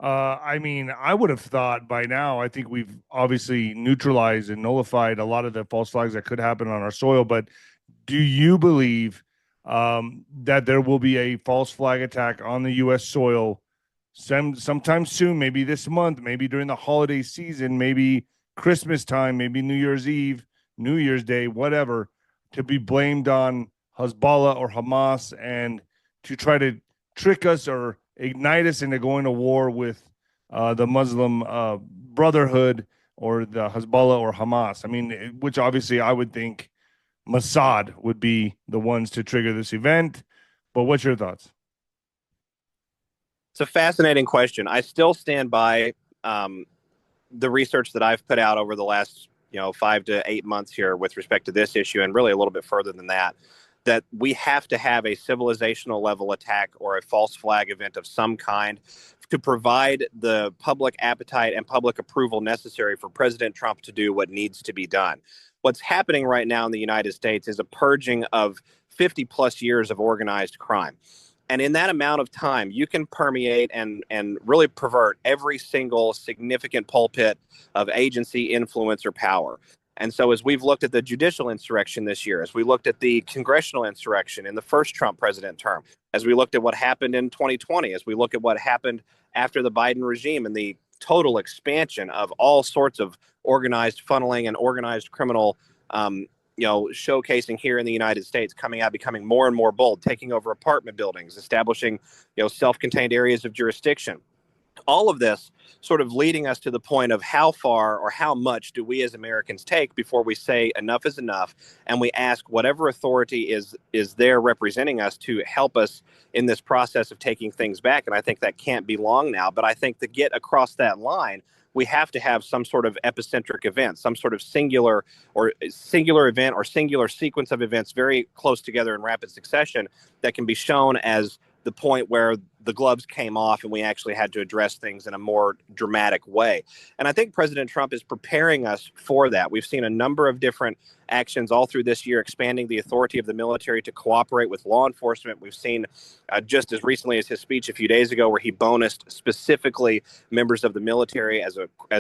I would have thought by now, I think we've obviously neutralized and nullified a lot of the false flags that could happen on our soil. But do you believe that there will be a false flag attack on the U.S. soil sometime soon, maybe this month, maybe during the holiday season, maybe Christmas time, maybe New Year's Eve, New Year's Day, whatever, to be blamed on Hezbollah or Hamas and to try to trick us or ignite us into going to war with the Muslim Brotherhood or the Hezbollah or Hamas. I mean, which obviously I would think Mossad would be the ones to trigger this event. But what's your thoughts? It's a fascinating question. I still stand by the research that I've put out over the last 5 to 8 months here with respect to this issue, and really a little bit further than that, that we have to have a civilizational level attack or a false flag event of some kind to provide the public appetite and public approval necessary for President Trump to do what needs to be done. What's happening right now in the United States is a purging of 50 plus years of organized crime. And in that amount of time, you can permeate and really pervert every single significant pulpit of agency, influence, or power. And so as we've looked at the judicial insurrection this year, as we looked at the congressional insurrection in the first Trump president term, as we looked at what happened in 2020, as we look at what happened after the Biden regime and the total expansion of all sorts of organized funneling and organized criminal showcasing here in the United States, coming out, becoming more and more bold, taking over apartment buildings, establishing, self-contained areas of jurisdiction. All of this sort of leading us to the point of how far or how much do we as Americans take before we say enough is enough, and we ask whatever authority is there representing us to help us in this process of taking things back. And I think that can't be long now, but I think to get across that line, we have to have some sort of epicentric event, some sort of singular event or singular sequence of events very close together in rapid succession that can be shown as the point where the gloves came off and we actually had to address things in a more dramatic way. And I think President Trump is preparing us for that. We've seen a number of different actions all through this year, expanding the authority of the military to cooperate with law enforcement. We've seen just as recently as his speech a few days ago, where he bonused specifically members of the military as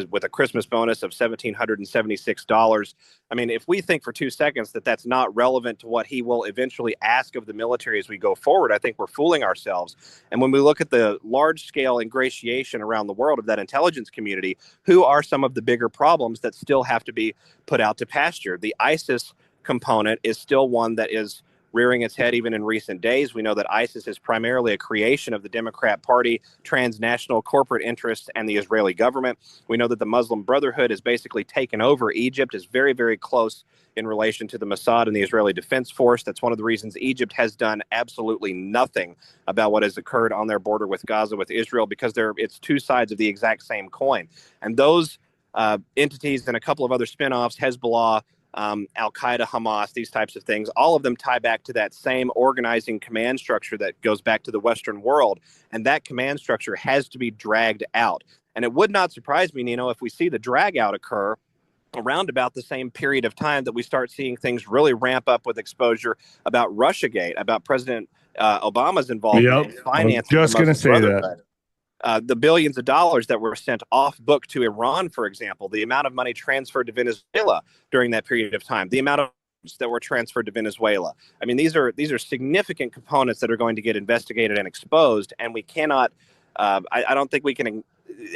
with a Christmas bonus of $1,776. I mean, if we think for 2 seconds that that's not relevant to what he will eventually ask of the military as we go forward, I think we're fooling ourselves. And when we look at the large scale ingratiation around the world of that intelligence community, who are some of the bigger problems that still have to be put out to pasture? The ISIS component is still one that is rearing its head even in recent days. We know that ISIS is primarily a creation of the Democrat Party, transnational corporate interests, and the Israeli government. We know that the Muslim Brotherhood has basically taken over Egypt, is very, very close in relation to the Mossad and the Israeli Defense Force. That's one of the reasons Egypt has done absolutely nothing about what has occurred on their border with Gaza, with Israel, because it's two sides of the exact same coin. And those entities and a couple of other spinoffs, Hezbollah, Al-Qaeda, Hamas, these types of things, all of them tie back to that same organizing command structure that goes back to the Western world. And that command structure has to be dragged out. And it would not surprise me, Nino, if we see the drag out occur around about the same period of time that we start seeing things really ramp up with exposure about Russiagate, about President Obama's involvement in financing. I was just going to say that. The billions of dollars that were sent off book to Iran, for example, the amount of money transferred to Venezuela during that period of time, the amount of that were transferred to Venezuela. I mean, these are significant components that are going to get investigated and exposed, and we cannot. I don't think we can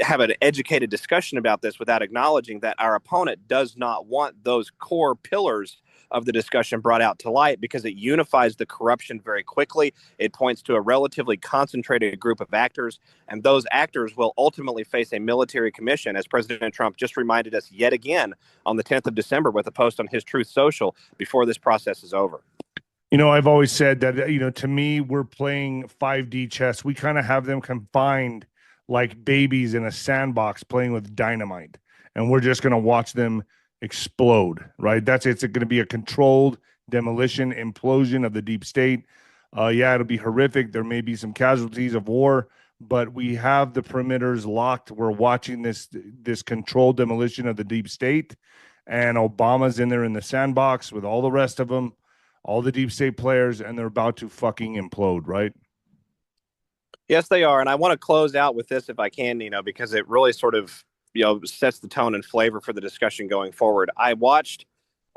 have an educated discussion about this without acknowledging that our opponent does not want those core pillars of the discussion brought out to light, because it unifies the corruption very quickly. It points to a relatively concentrated group of actors, and those actors will ultimately face a military commission, as President Trump just reminded us yet again on the 10th of December with a post on his Truth Social before this process is over. I've always said that, to me, we're playing 5D chess. We kind of have them confined like babies in a sandbox playing with dynamite, and we're just going to watch them explode, right? It's going to be a controlled demolition, implosion of the deep state. It'll be horrific. There may be some casualties of war, but we have the perimeters locked. We're watching this controlled demolition of the deep state, and Obama's in there in the sandbox with all the rest of them, all the deep state players, and they're about to fucking implode, right? Yes, they are. And I want to close out with this if I can, because it really sort of sets the tone and flavor for the discussion going forward. I watched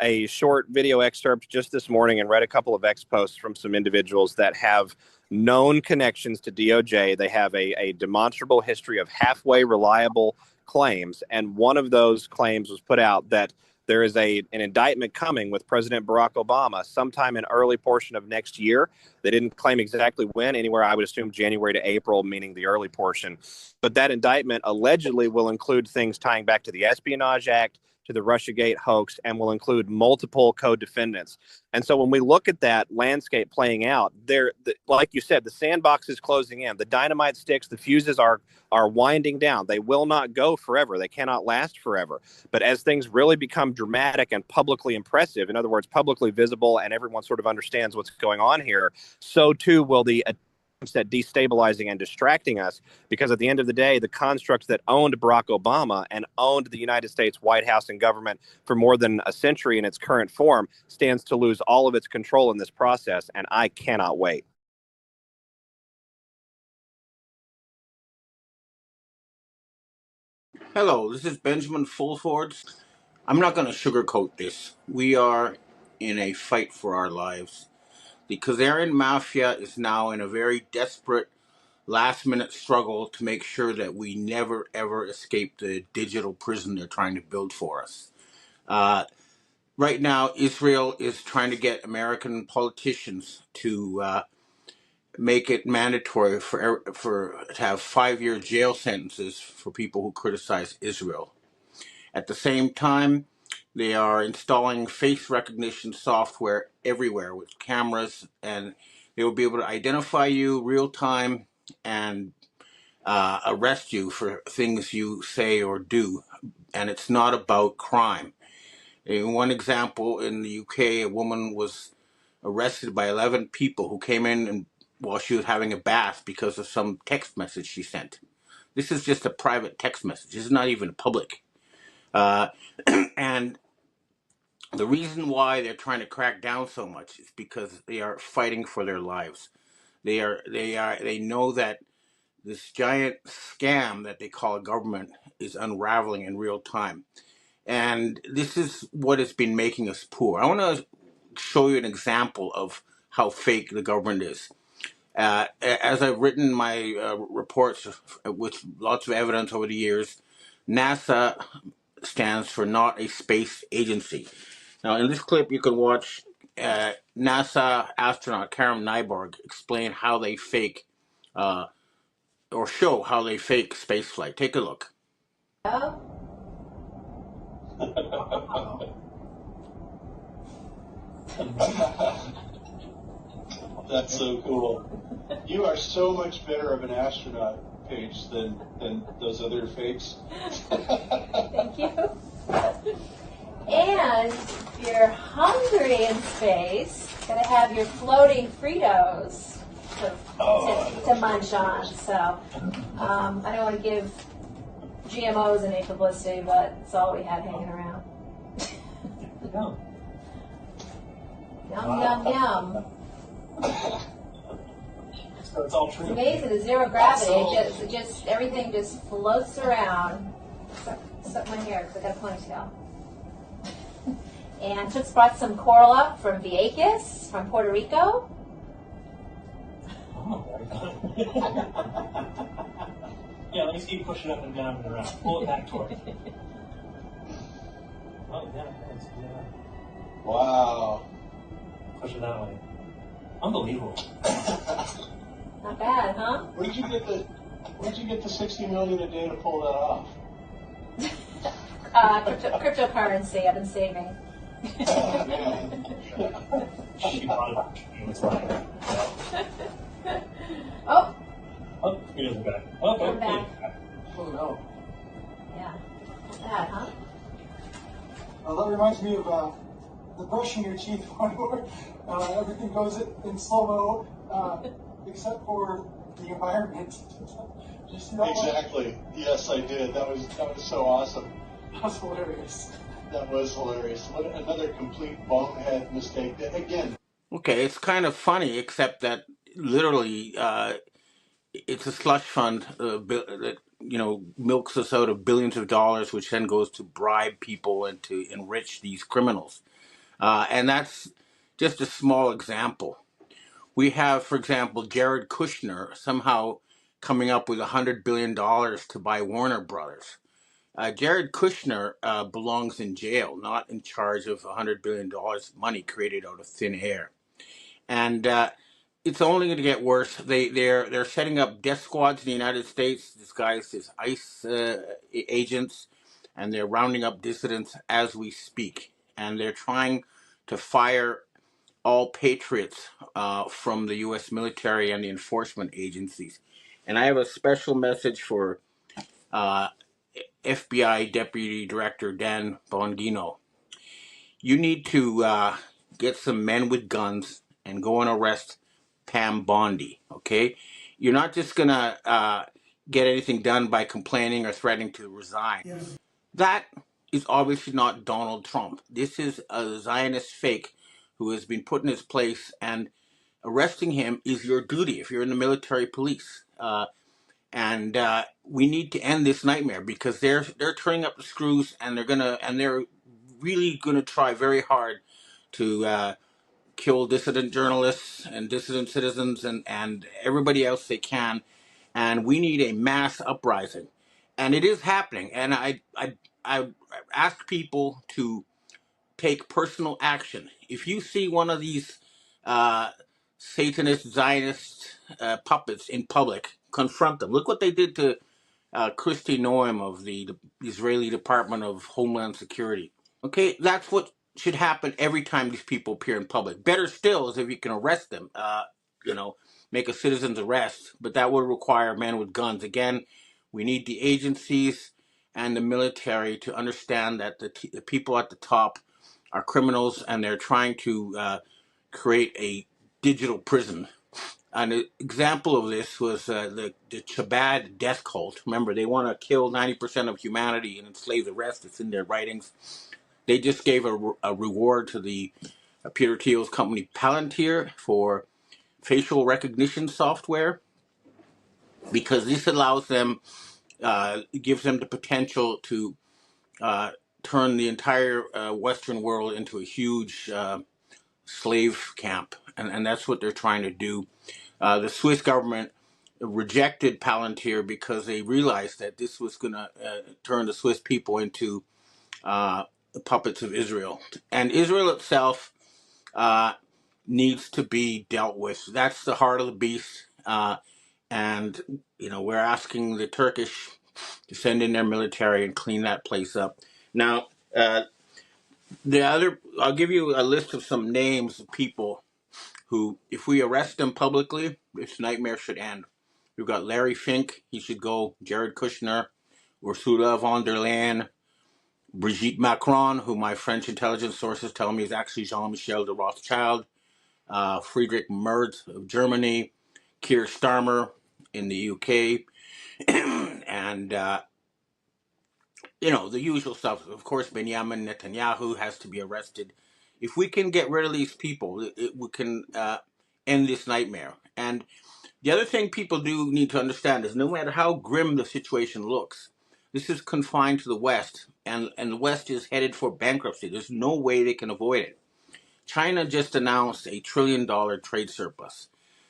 a short video excerpt just this morning and read a couple of X posts from some individuals that have known connections to DOJ. They have a demonstrable history of halfway reliable claims. And one of those claims was put out that There is an indictment coming with President Barack Obama sometime in early portion of next year. They didn't claim exactly when, anywhere I would assume January to April, meaning the early portion. But that indictment allegedly will include things tying back to the Espionage Act, to the Russiagate hoax, and will include multiple co-defendants. And so when we look at that landscape playing out, like you said, the sandbox is closing in. The dynamite sticks, the fuses are winding down. They will not go forever. They cannot last forever. But as things really become dramatic and publicly impressive, in other words, publicly visible, and everyone sort of understands what's going on here, so too will the at destabilizing and distracting us, because at the end of the day, the construct that owned Barack Obama and owned the United States White House and government for more than a century in its current form stands to lose all of its control in this process, and I cannot wait. Hello, this is Benjamin Fulfords. I'm not going to sugarcoat this. We are in a fight for our lives. The Khazarian Mafia is now in a very desperate last-minute struggle to make sure that we never, ever escape the digital prison they're trying to build for us. Right now, Israel is trying to get American politicians to make it mandatory to have 5-year jail sentences for people who criticize Israel. At the same time, they are installing face recognition software everywhere with cameras, and they will be able to identify you real time and arrest you for things you say or do. And it's not about crime. In one example, in the UK, a woman was arrested by 11 people who came in and while she was having a bath because of some text message she sent. This is just a private text message. This is not even public. And the reason why they're trying to crack down so much is because they are fighting for their lives. They know that this giant scam that they call a government is unraveling in real time. And this is what has been making us poor. I want to show you an example of how fake the government is. As I've written my reports with lots of evidence over the years, NASA stands for not a space agency. Now, in this clip, you can watch NASA astronaut Karen Nyborg explain how they fake, or show how they fake spaceflight. Take a look. That's so cool. You are so much better of an astronaut, Paige, than those other fakes. Thank you. And if you're hungry in space, gotta have your floating Fritos to munch on. So I don't want to give GMOs any publicity, but it's all we had hanging around. Yum, yum, yum. So it's all true. It's amazing, the zero gravity. It just everything just floats around. Suck my hair because I got a ponytail. And Toots brought some coral up from Vieques, from Puerto Rico. Oh, yeah, let me keep pushing up and down and around. Pull it back toward. Oh, yeah, thanks. Yeah. Wow. Push it that way. Unbelievable. Not bad, huh? Where'd you get the 60 million a day to pull that off? Cryptocurrency. I've been saving. Oh, man. Oh. Oh, he doesn't back. Oh, I'm back. Oh, no. Yeah. Not bad, huh? That reminds me of the brushing your teeth one everything goes in slow mo, except for the environment. Did you see that exactly. One? Yes, I did. That was so awesome. That was hilarious. That was hilarious. What another complete bonehead mistake. Again. Okay, it's kind of funny, except that literally it's a slush fund that milks us out of billions of dollars, which then goes to bribe people and to enrich these criminals. And that's just a small example. We have, for example, Jared Kushner somehow coming up with $100 billion to buy Warner Brothers. Jared Kushner belongs in jail, not in charge of $100 billion money created out of thin air. And it's only going to get worse. They're setting up death squads in the United States disguised as ICE agents, and they're rounding up dissidents as we speak. And they're trying to fire all patriots from the U.S. military and the enforcement agencies. And I have a special message for FBI Deputy Director Dan Bongino. You need to get some men with guns and go and arrest Pam Bondi, okay? You're not just going to get anything done by complaining or threatening to resign. Yes. That is obviously not Donald Trump. This is a Zionist fake who has been put in his place, and arresting him is your duty if you're in the military police. And we need to end this nightmare, because they're turning up the screws, and they're really gonna try very hard to kill dissident journalists and dissident citizens and everybody else they can. And we need a mass uprising, and it is happening. And I ask people to take personal action. If you see one of these Satanist Zionist puppets in public, confront them. Look what they did to Kristi Noem of the Israeli Department of Homeland Security. Okay, that's what should happen every time these people appear in public. Better still is if you can arrest them, make a citizen's arrest, but that would require men with guns. Again, we need the agencies and the military to understand that the people at the top are criminals, and they're trying to create a digital prison. An example of this was the Chabad death cult. Remember, they want to kill 90% of humanity and enslave the rest. It's in their writings. They just gave a reward to the Peter Thiel's company Palantir for facial recognition software, because this allows them, gives them the potential to turn the entire Western world into a huge slave camp. And that's what they're trying to do. The Swiss government rejected Palantir because they realized that this was going to turn the Swiss people into puppets of Israel. And Israel itself needs to be dealt with. That's the heart of the beast. And, we're asking the Turkish to send in their military and clean that place up. Now, I'll give you a list of some names of people who, if we arrest them publicly, this nightmare should end. We've got Larry Fink, he should go. Jared Kushner, Ursula von der Leyen, Brigitte Macron, who my French intelligence sources tell me is actually Jean-Michel de Rothschild, Friedrich Merz of Germany, Keir Starmer in the UK, and the usual stuff. Of course, Benjamin Netanyahu has to be arrested. If we can get rid of these people, we can end this nightmare. And the other thing people do need to understand is, no matter how grim the situation looks, this is confined to the West, and the West is headed for bankruptcy. There's no way they can avoid it. China just announced $1 trillion trade surplus.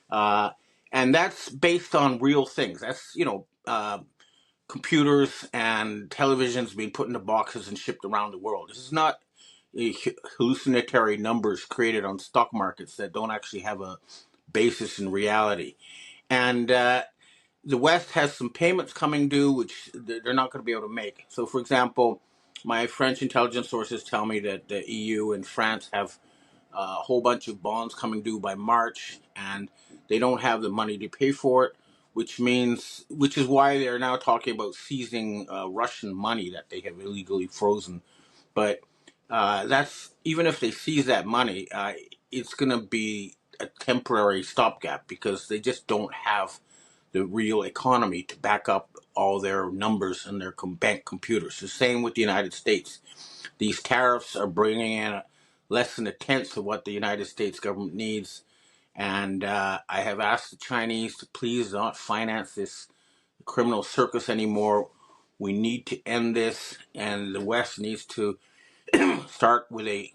And that's based on real things. That's, computers and televisions being put into boxes and shipped around the world. This is not hallucinatory numbers created on stock markets that don't actually have a basis in reality. And the West has some payments coming due, which they're not going to be able to make. So, for example, my French intelligence sources tell me that the EU and France have a whole bunch of bonds coming due by March, and they don't have the money to pay for it, which is why they're now talking about seizing Russian money that they have illegally frozen. But that's, even if they seize that money, it's going to be a temporary stopgap, because they just don't have the real economy to back up all their numbers and their bank computers. The same with the United States. These tariffs are bringing in less than a tenth of what the United States government needs. And I have asked the Chinese to please not finance this criminal circus anymore. We need to end this, and the West needs to start with a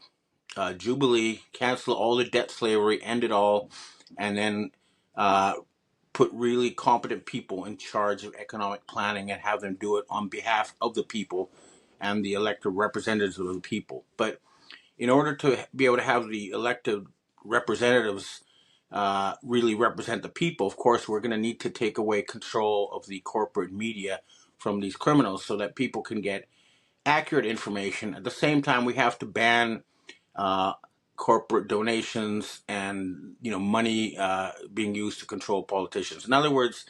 jubilee, cancel all the debt slavery, end it all, and then put really competent people in charge of economic planning and have them do it on behalf of the people and the elected representatives of the people. But in order to be able to have the elected representatives really represent the people, of course, we're going to need to take away control of the corporate media from these criminals so that people can get accurate information. At the same time, we have to ban corporate donations and money being used to control politicians. In other words,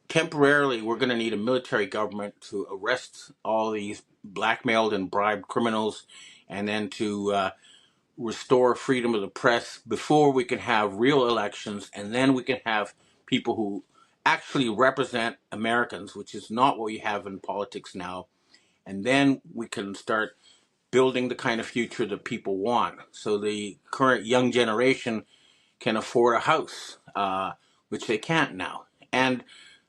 temporarily, we're going to need a military government to arrest all these blackmailed and bribed criminals, and then to restore freedom of the press before we can have real elections, and then we can have people who actually represent Americans, which is not what you have in politics now. And then we can start building the kind of future that people want. So the current young generation can afford a house, which they can't now. And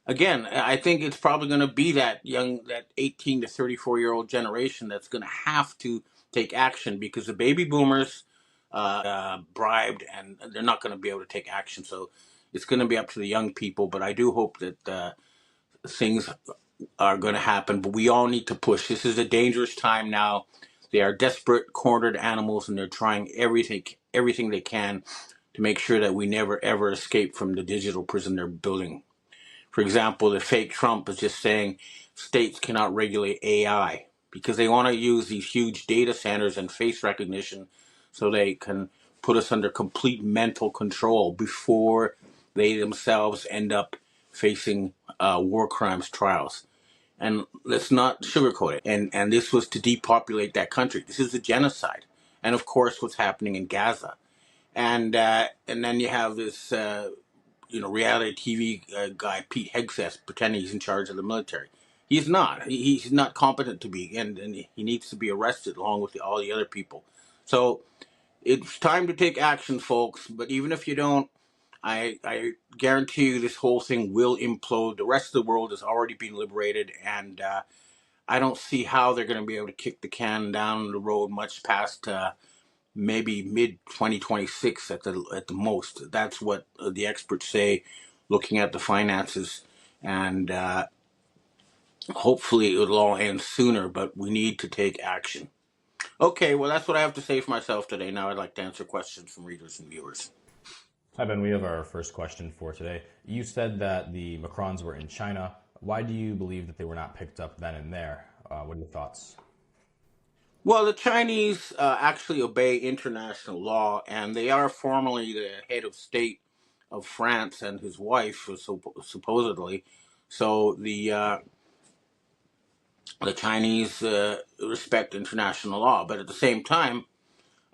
again, I think it's probably going to be that 18 to 34-year-old generation that's going to have to take action, because the baby boomers bribed, and they're not going to be able to take action. So it's going to be up to the young people. But I do hope that things are going to happen. But we all need to push. This is a dangerous time now. They are desperate, cornered animals, and they're trying everything they can to make sure that we never ever escape from the digital prison they're building. For example, the fake Trump is just saying states cannot regulate AI because they want to use these huge data centers and face recognition so they can put us under complete mental control before they themselves end up facing war crimes trials. And let's not sugarcoat it. And this was to depopulate that country. This is a genocide. And of course, what's happening in Gaza. And then you have this reality TV guy, Pete Hegseth, pretending he's in charge of the military. He's not. He's not competent to be, and he needs to be arrested along with all the other people. So it's time to take action, folks. But even if you don't, I guarantee you this whole thing will implode. The rest of the world has already been liberated, and I don't see how they're going to be able to kick the can down the road much past maybe mid 2026 at the most. That's what the experts say, looking at the finances, and hopefully it'll all end sooner. But we need to take action. Okay, well, that's what I have to say for myself today. Now I'd like to answer questions from readers and viewers. Hi, Ben. We have our first question for today. You said that the Macrons were in China. Why do you believe that they were not picked up then and there? What are your thoughts? Well, the Chinese actually obey international law, and they are formally the head of state of France and his wife, supposedly. So the Chinese respect international law, but at the same time,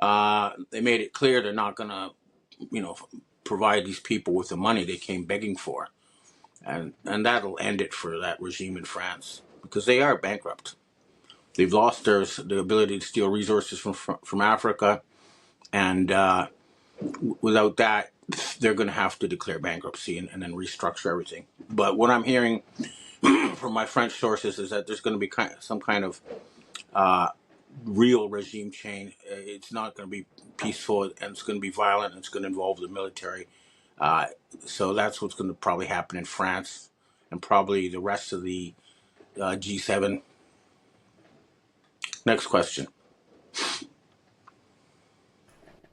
they made it clear they're not going to, provide these people with the money they came begging for, and that'll end it for that regime in France because they are bankrupt. They've lost the ability to steal resources from Africa, and without that, they're going to have to declare bankruptcy and then restructure everything. But what I'm hearing from my French sources is that there's going to be some kind of real regime change. It's not going to be peaceful, and it's going to be violent, and it's going to involve the military. So that's what's going to probably happen in France and probably the rest of the G7. Next question.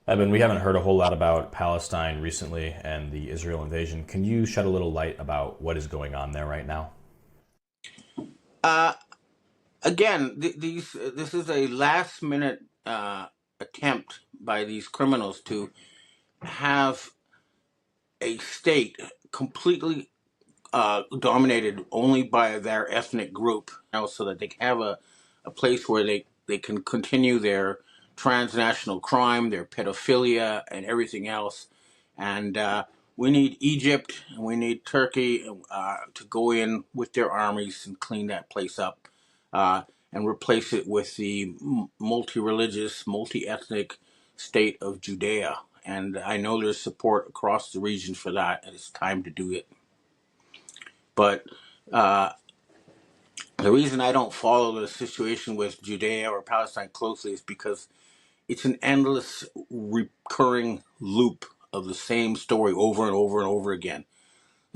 Eben, we haven't heard a whole lot about Palestine recently and the Israel invasion. Can you shed a little light about what is going on there right now? Again, this is a last-minute attempt by these criminals to have a state completely dominated only by their ethnic group, so that they have a place where they can continue their transnational crime, their pedophilia, and everything else. And we need Egypt and we need Turkey to go in with their armies and clean that place up and replace it with the multi-religious, multi-ethnic state of Judea. And I know there's support across the region for that, and it's time to do it. But the reason I don't follow the situation with Judea or Palestine closely is because it's an endless recurring loop of the same story over and over and over again.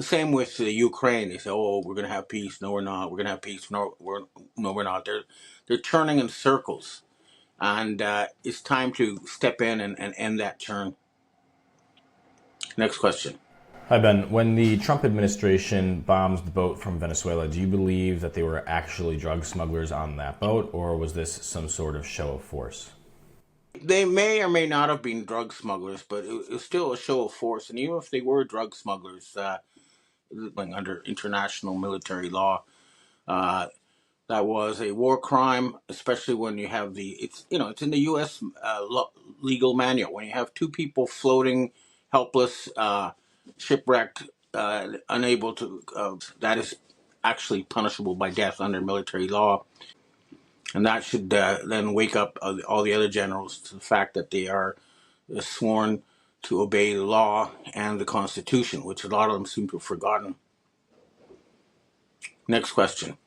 The same with the Ukraine. They say, "Oh, we're going to have peace." No, we're not. We're going to have peace. No, we're not. They're turning in circles, and it's time to step in and end that turn. Next question. Hi, Ben. When the Trump administration bombs the boat from Venezuela, do you believe that they were actually drug smugglers on that boat, or was this some sort of show of force? They may or may not have been drug smugglers, but it was still a show of force. And even if they were drug smugglers, under international military law, that was a war crime, especially when you have it's in the U.S. Legal manual. When you have two people floating, helpless, shipwrecked, unable to, that is actually punishable by death under military law. And that should then wake up all the other generals to the fact that they are sworn to obey the law and the Constitution, which a lot of them seem to have forgotten. Next question.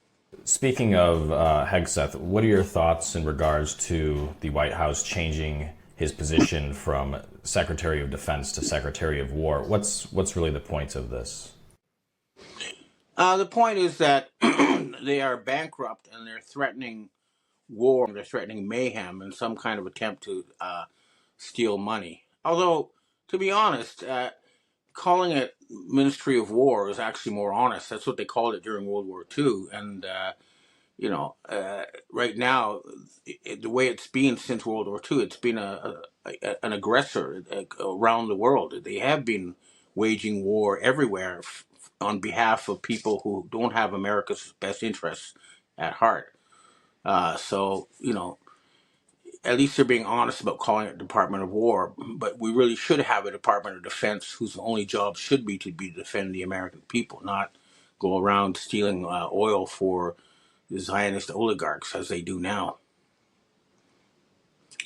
Speaking of Hegseth, what are your thoughts in regards to the White House changing his position from Secretary of Defense to Secretary of War? What's really the point of this? The point is that they are bankrupt and they're threatening war, they're threatening mayhem and some kind of attempt to steal money. Although, to be honest, calling it Ministry of War is actually more honest. That's what they called it during World War II. And, right now, the way it's been since World War II, it's been an aggressor around the world. They have been waging war everywhere on behalf of people who don't have America's best interests at heart. So, at least they're being honest about calling it Department of War, but we really should have a Department of Defense whose only job should be to defend the American people, not go around stealing oil for the Zionist oligarchs as they do now.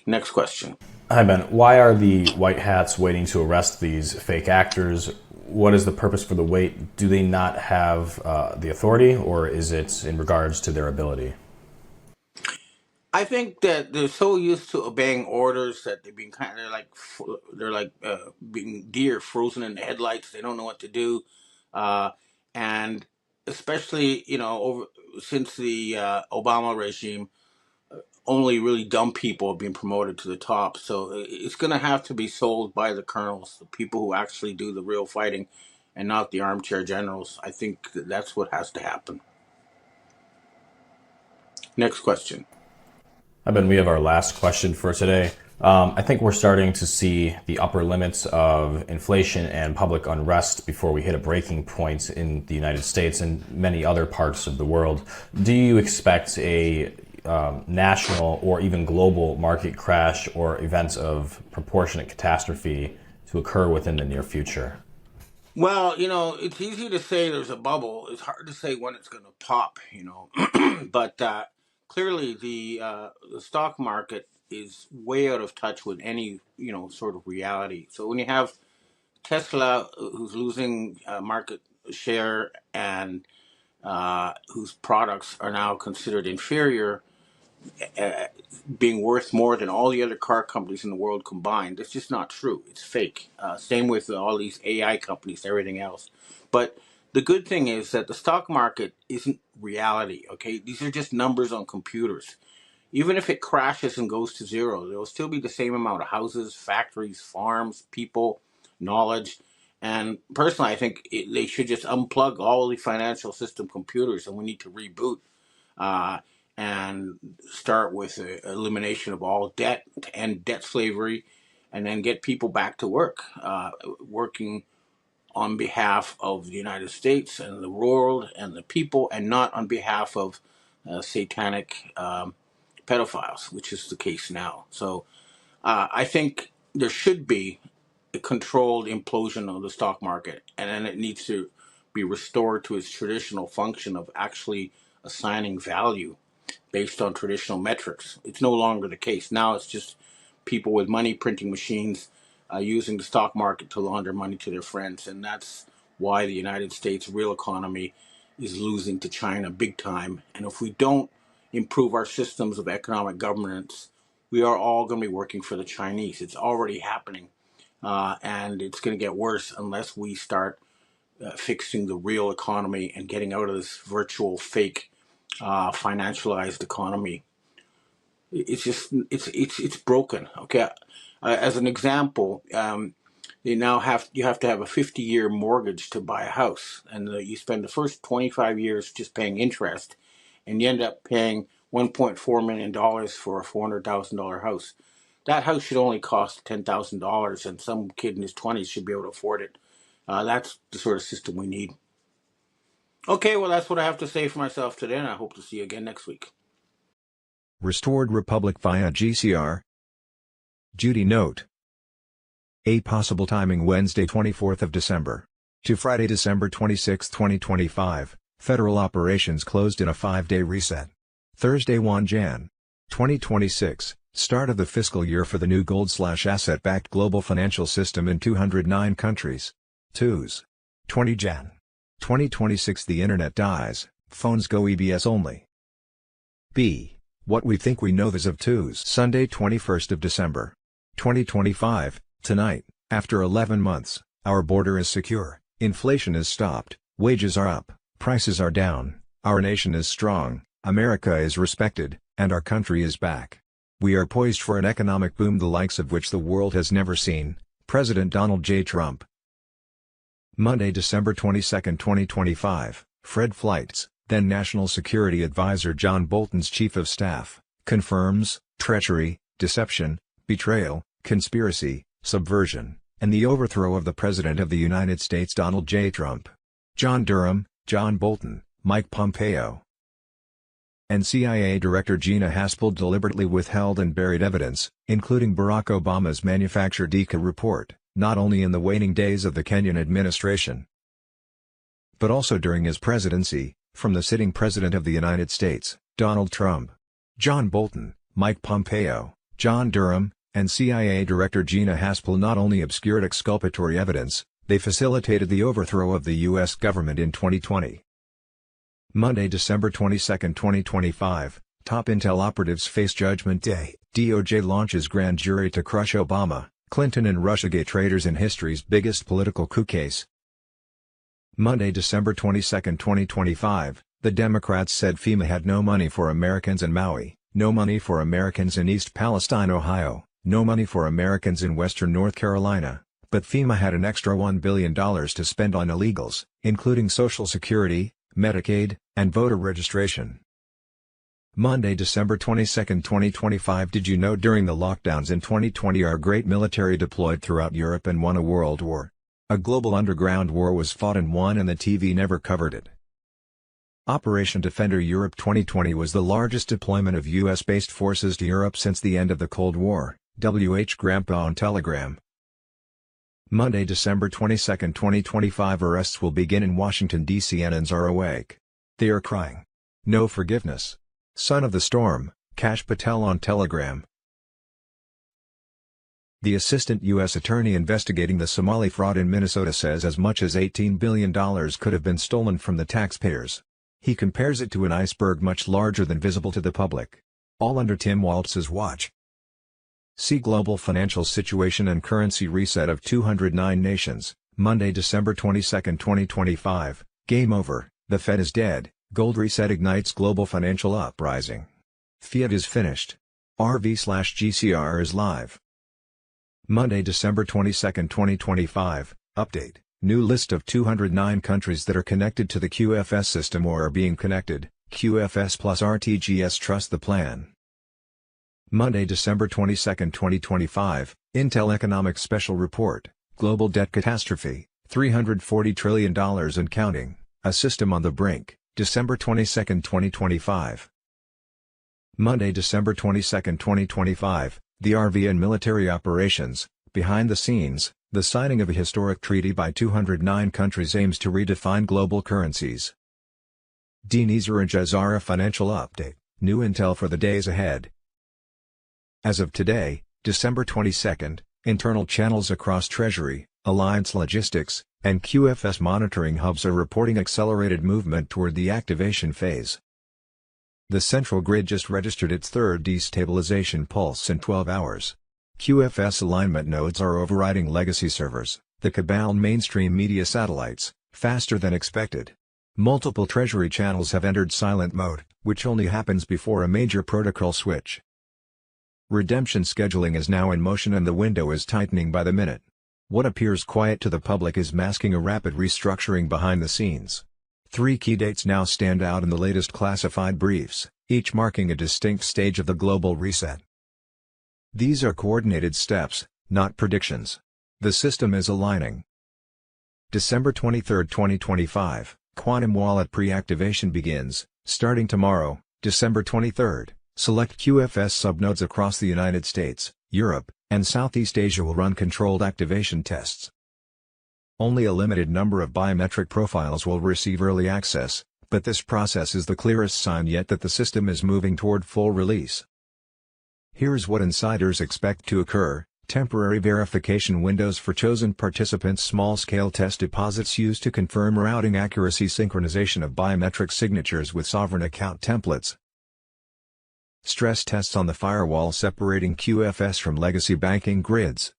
Next question. Hi, Ben. Why are the White Hats waiting to arrest these fake actors? What is the purpose for the wait? Do they not have the authority, or is it in regards to their ability? I think that they're so used to obeying orders that they've been they're like being deer frozen in the headlights. They don't know what to do, and especially since the Obama regime, only really dumb people have been promoted to the top. So it's going to have to be sold by the colonels, the people who actually do the real fighting, and not the armchair generals. I think that's what has to happen. Next question. We have our last question for today. I think we're starting to see the upper limits of inflation and public unrest before we hit a breaking point in the United States and many other parts of the world. Do you expect a national or even global market crash or events of proportionate catastrophe to occur within the near future? Well, it's easy to say there's a bubble. It's hard to say when it's going to pop, but clearly the stock market is way out of touch with any sort of reality. So when you have Tesla, who's losing market share and whose products are now considered inferior, being worth more than all the other car companies in the world combined, that's just not true. It's fake. Same with all these AI companies, everything else. But the good thing is that the stock market isn't reality, okay? These are just numbers on computers. Even if it crashes and goes to zero, there will still be the same amount of houses, factories, farms, people, knowledge. And personally, I think they should just unplug all the financial system computers and we need to reboot and start with the elimination of all debt to end debt slavery and then get people back to work, working on behalf of the United States and the world and the people, and not on behalf of satanic pedophiles, which is the case now. So I think there should be a controlled implosion of the stock market, and then it needs to be restored to its traditional function of actually assigning value based on traditional metrics. It's no longer the case. Now it's just people with money printing machines using the stock market to launder money to their friends. And that's why the United States real economy is losing to China big time. And if we don't improve our systems of economic governance, we are all going to be working for the Chinese. It's already happening. And it's going to get worse unless we start fixing the real economy and getting out of this virtual fake financialized economy. It's just it's broken. Okay, as an example, you have to have a 50-year mortgage to buy a house, and you spend the first 25 years just paying interest, and you end up paying $1.4 million for a $400,000 house. That house should only cost $10,000, and some kid in his 20s should be able to afford it. That's the sort of system we need. Okay, well, that's what I have to say for myself today, and I hope to see you again next week. Restored Republic via GCR. Judy note. A possible timing Wednesday 24th of December to Friday December 26, 2025. Federal operations closed in a 5-day reset. Thursday 1 Jan. 2026. Start of the fiscal year for the new gold/asset-backed global financial system in 209 countries. 2s. 20 Jan. 2026. The internet dies, phones go EBS only. B. What we think we know as of 2s. Sunday 21st of December. 2025, tonight, after 11 months, our border is secure, inflation is stopped, wages are up, prices are down, our nation is strong, America is respected, and our country is back. We are poised for an economic boom the likes of which the world has never seen. President Donald J. Trump. Monday, December 22, 2025, Fred Fleitz, then National Security Advisor John Bolton's Chief of Staff, confirms treachery, deception, betrayal, conspiracy, subversion, and the overthrow of the President of the United States Donald J. Trump. John Durham, John Bolton, Mike Pompeo, and CIA Director Gina Haspel deliberately withheld and buried evidence, including Barack Obama's manufactured DECA report, not only in the waning days of the Kenyan administration, but also during his presidency, from the sitting President of the United States, Donald Trump. John Bolton, Mike Pompeo, John Durham, and CIA Director Gina Haspel not only obscured exculpatory evidence, they facilitated the overthrow of the U.S. government in 2020. Monday, December 22, 2025, top Intel operatives face Judgment Day. DOJ launches grand jury to crush Obama, Clinton and Russiagate traitors in history's biggest political coup case. Monday, December 22, 2025, the Democrats said FEMA had no money for Americans in Maui, no money for Americans in East Palestine, Ohio, no money for Americans in Western North Carolina, but FEMA had an extra $1 billion to spend on illegals, including Social Security, Medicaid, and voter registration. Monday, December 22, 2025. Did you know during the lockdowns in 2020 our great military deployed throughout Europe and won a world war? A global underground war was fought and won, and the TV never covered it. Operation Defender Europe 2020 was the largest deployment of U.S.-based forces to Europe since the end of the Cold War. W.H. Grandpa on Telegram. Monday, December 22, 2025. Arrests will begin in Washington, D.C. Cannons are awake. They are crying. No forgiveness. Son of the Storm, Kash Patel on Telegram. The assistant U.S. attorney investigating the Somali fraud in Minnesota says as much as $18 billion could have been stolen from the taxpayers. He compares it to an iceberg much larger than visible to the public. All under Tim Walz's watch. See Global Financial Situation and Currency Reset of 209 Nations, Monday, December 22, 2025. Game over, the Fed is dead, gold reset ignites global financial uprising. Fiat is finished. RV/GCR is live. Monday, December 22, 2025, update, new list of 209 countries that are connected to the QFS system or are being connected, QFS plus RTGS trust the plan. Monday, December 22, 2025, Intel Economic Special Report, Global Debt Catastrophe, $340 trillion and counting, a system on the brink, December 22, 2025. Monday, December 22, 2025, the RV and military operations, behind the scenes, the signing of a historic treaty by 209 countries aims to redefine global currencies. Dinizar and Jazara Financial Update, new intel for the days ahead. As of today, December 22, internal channels across Treasury, Alliance Logistics, and QFS monitoring hubs are reporting accelerated movement toward the activation phase. The central grid just registered its third destabilization pulse in 12 hours. QFS alignment nodes are overriding legacy servers, the cabal mainstream media satellites, faster than expected. Multiple Treasury channels have entered silent mode, which only happens before a major protocol switch. Redemption scheduling is now in motion and the window is tightening by the minute. What appears quiet to the public is masking a rapid restructuring behind the scenes. 3 key dates now stand out in the latest classified briefs, each marking a distinct stage of the global reset. These are coordinated steps, not predictions. The system is aligning. December 23, 2025, Quantum Wallet pre-activation begins. Starting tomorrow, December 23, select QFS subnodes across the United States, Europe, and Southeast Asia will run controlled activation tests. Only a limited number of biometric profiles will receive early access, but this process is the clearest sign yet that the system is moving toward full release. Here's what insiders expect to occur: temporary verification windows for chosen participants, small-scale test deposits used to confirm routing accuracy, synchronization of biometric signatures with sovereign account templates, stress tests on the firewall separating QFS from legacy banking grids.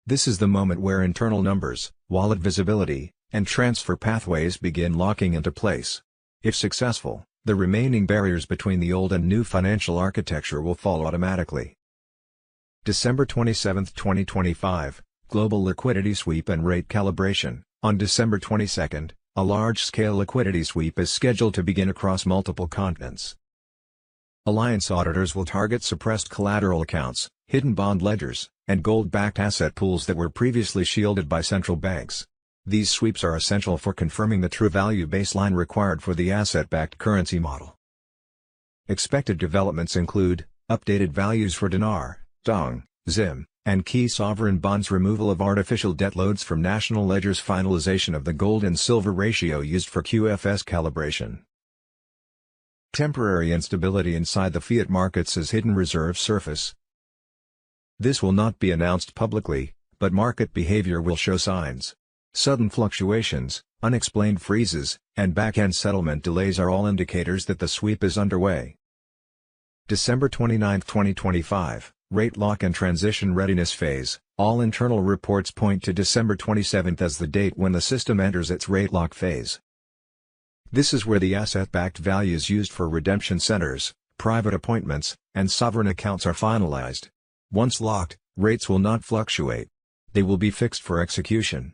This is the moment where internal numbers, wallet visibility, and transfer pathways begin locking into place. If successful, the remaining barriers between the old and new financial architecture will fall automatically. December 27, 2025, Global Liquidity Sweep and Rate Calibration. On December 22, a large-scale liquidity sweep is scheduled to begin across multiple continents. Alliance auditors will target suppressed collateral accounts, hidden bond ledgers, and gold-backed asset pools that were previously shielded by central banks. These sweeps are essential for confirming the true value baseline required for the asset-backed currency model. Expected developments include updated values for dinar, dong, zim, and key sovereign bonds, removal of artificial debt loads from national ledgers, finalization of the gold and silver ratio used for QFS calibration. Temporary instability inside the fiat markets as hidden reserves surface. This will not be announced publicly, but market behavior will show signs. Sudden fluctuations, unexplained freezes, and back-end settlement delays are all indicators that the sweep is underway. December 29, 2025, Rate Lock and Transition Readiness Phase. All internal reports point to December 27 as the date when the system enters its rate lock phase. This is where the asset-backed values used for redemption centers, private appointments, and sovereign accounts are finalized. Once locked, rates will not fluctuate. They will be fixed for execution.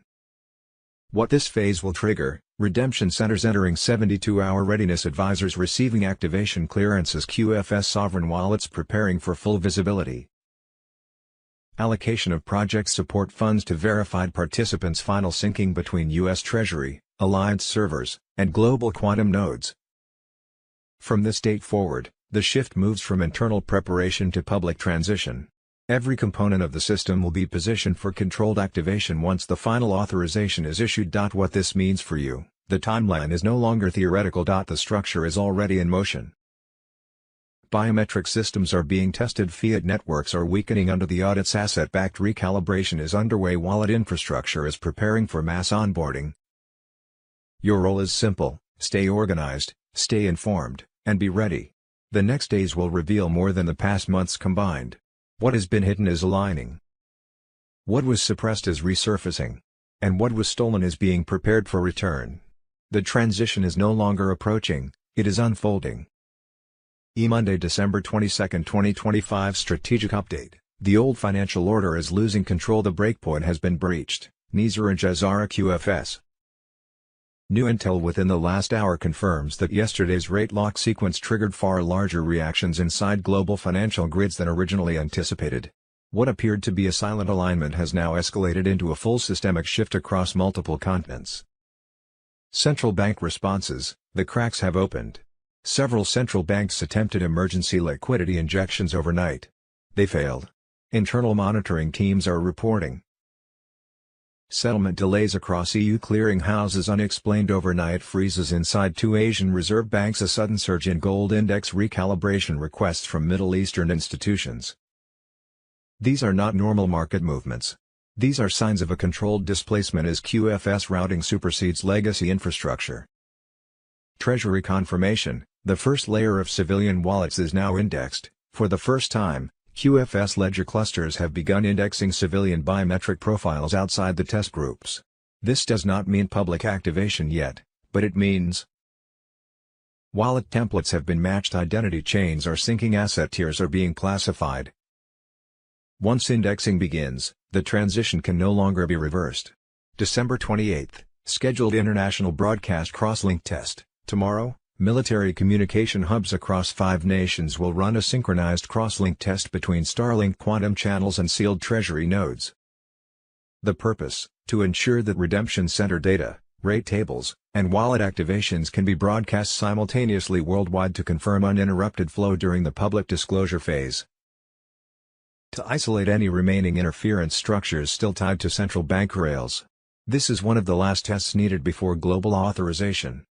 What this phase will trigger: redemption centers entering 72-hour readiness, advisors receiving activation clearances, QFS sovereign wallets preparing for full visibility. Allocation of project support funds to verified participants, final syncing between U.S. Treasury, Alliance servers, and global quantum nodes. From this date forward, the shift moves from internal preparation to public transition. Every component of the system will be positioned for controlled activation once the final authorization is issued. What this means for you: the timeline is no longer theoretical. The structure is already in motion. Biometric systems are being tested. Fiat networks are weakening under the audits. Asset-backed recalibration is underway. Wallet infrastructure is preparing for mass onboarding. Your role is simple: stay organized, stay informed, and be ready. The next days will reveal more than the past months combined. What has been hidden is aligning. What was suppressed is resurfacing. And what was stolen is being prepared for return. The transition is no longer approaching, it is unfolding. Monday, December 22, 2025 Strategic Update. The old financial order is losing control. The breakpoint has been breached. Nizar and Jazara QFS. New intel within the last hour confirms that yesterday's rate lock sequence triggered far larger reactions inside global financial grids than originally anticipated. What appeared to be a silent alignment has now escalated into a full systemic shift across multiple continents. Central bank responses: the cracks have opened. Several central banks attempted emergency liquidity injections overnight. They failed. Internal monitoring teams are reporting settlement delays across EU clearing houses, unexplained overnight freezes inside 2 Asian reserve banks, a sudden surge in gold index recalibration requests from Middle Eastern institutions. These are not normal market movements. These are signs of a controlled displacement as QFS routing supersedes legacy infrastructure. Treasury confirmation: the first layer of civilian wallets is now indexed. For the first time, QFS ledger clusters have begun indexing civilian biometric profiles outside the test groups. This does not mean public activation yet, but it means wallet templates have been matched, identity chains are syncing, asset tiers are being classified. Once indexing begins, the transition can no longer be reversed. December 28th, scheduled international broadcast crosslink test. Tomorrow, military communication hubs across 5 nations will run a synchronized crosslink test between Starlink quantum channels and sealed treasury nodes. The purpose: to ensure that redemption center data, rate tables, and wallet activations can be broadcast simultaneously worldwide to confirm uninterrupted flow during the public disclosure phase. To isolate any remaining interference structures still tied to central bank rails. This is one of the last tests needed before global authorization.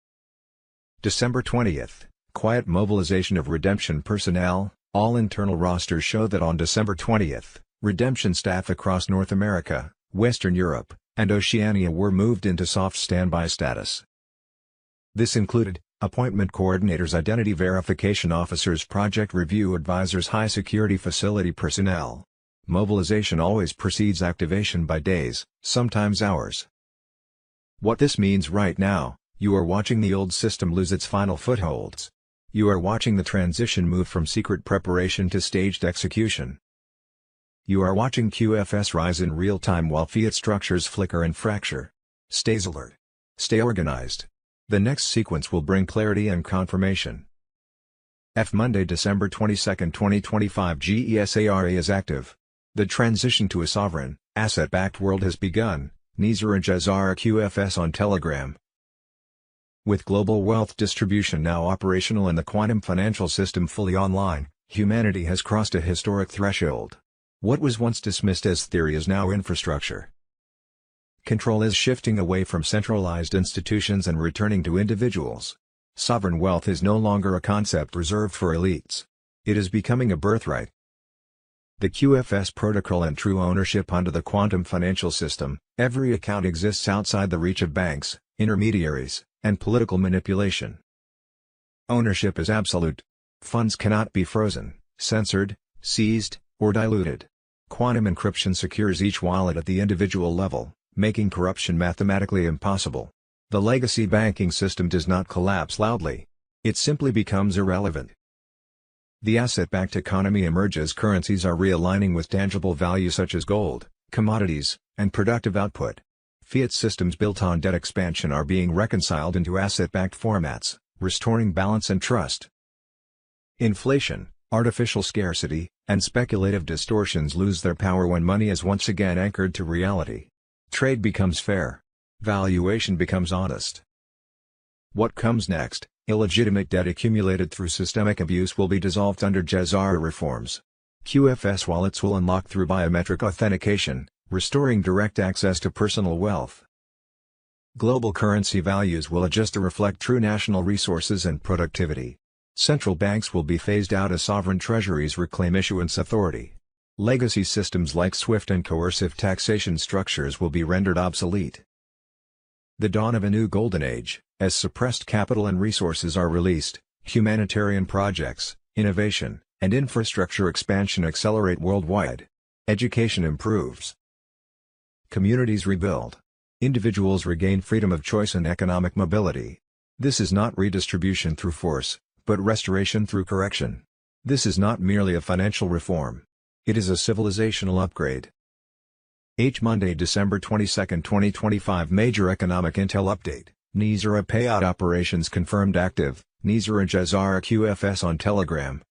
December 20th, quiet mobilization of redemption personnel. All internal rosters show that on December 20th, redemption staff across North America, Western Europe, and Oceania were moved into soft standby status. This included appointment coordinators, identity verification officers, project review advisors, high security facility personnel. Mobilization always precedes activation by days, sometimes hours. What this means right now: you are watching the old system lose its final footholds. You are watching the transition move from secret preparation to staged execution. You are watching QFS rise in real time while fiat structures flicker and fracture. Stay alert. Stay organized. The next sequence will bring clarity and confirmation. Monday, December 22, 2025. GESARA is active. The transition to a sovereign, asset-backed world has begun. Nizar Jazara QFS on Telegram. With global wealth distribution now operational and the quantum financial system fully online, humanity has crossed a historic threshold. What was once dismissed as theory is now infrastructure. Control is shifting away from centralized institutions and returning to individuals. Sovereign wealth is no longer a concept reserved for elites. It is becoming a birthright. The QFS protocol and true ownership under the quantum financial system. Every account exists outside the reach of banks, intermediaries, and political manipulation. Ownership is absolute. Funds cannot be frozen, censored, seized, or diluted. Quantum encryption secures each wallet at the individual level, making corruption mathematically impossible. The legacy banking system does not collapse loudly. It simply becomes irrelevant. The asset-backed economy emerges. Currencies are realigning with tangible value such as gold, commodities, and productive output. Fiat systems built on debt expansion are being reconciled into asset-backed formats, restoring balance and trust. Inflation, artificial scarcity, and speculative distortions lose their power when money is once again anchored to reality. Trade becomes fair. Valuation becomes honest. What comes next? Illegitimate debt accumulated through systemic abuse will be dissolved under Jazara reforms. QFS wallets will unlock through biometric authentication, restoring direct access to personal wealth. Global currency values will adjust to reflect true national resources and productivity. Central banks will be phased out as sovereign treasuries reclaim issuance authority. Legacy systems like SWIFT and coercive taxation structures will be rendered obsolete. The dawn of a new golden age, as suppressed capital and resources are released, humanitarian projects, innovation, and infrastructure expansion accelerate worldwide. Education improves. Communities rebuild. Individuals regain freedom of choice and economic mobility. This is not redistribution through force, but restoration through correction. This is not merely a financial reform. It is a civilizational upgrade. Monday, December 22, 2025. Major economic intel update. Nizar payout operations confirmed active. Nizar Jazara QFS on Telegram.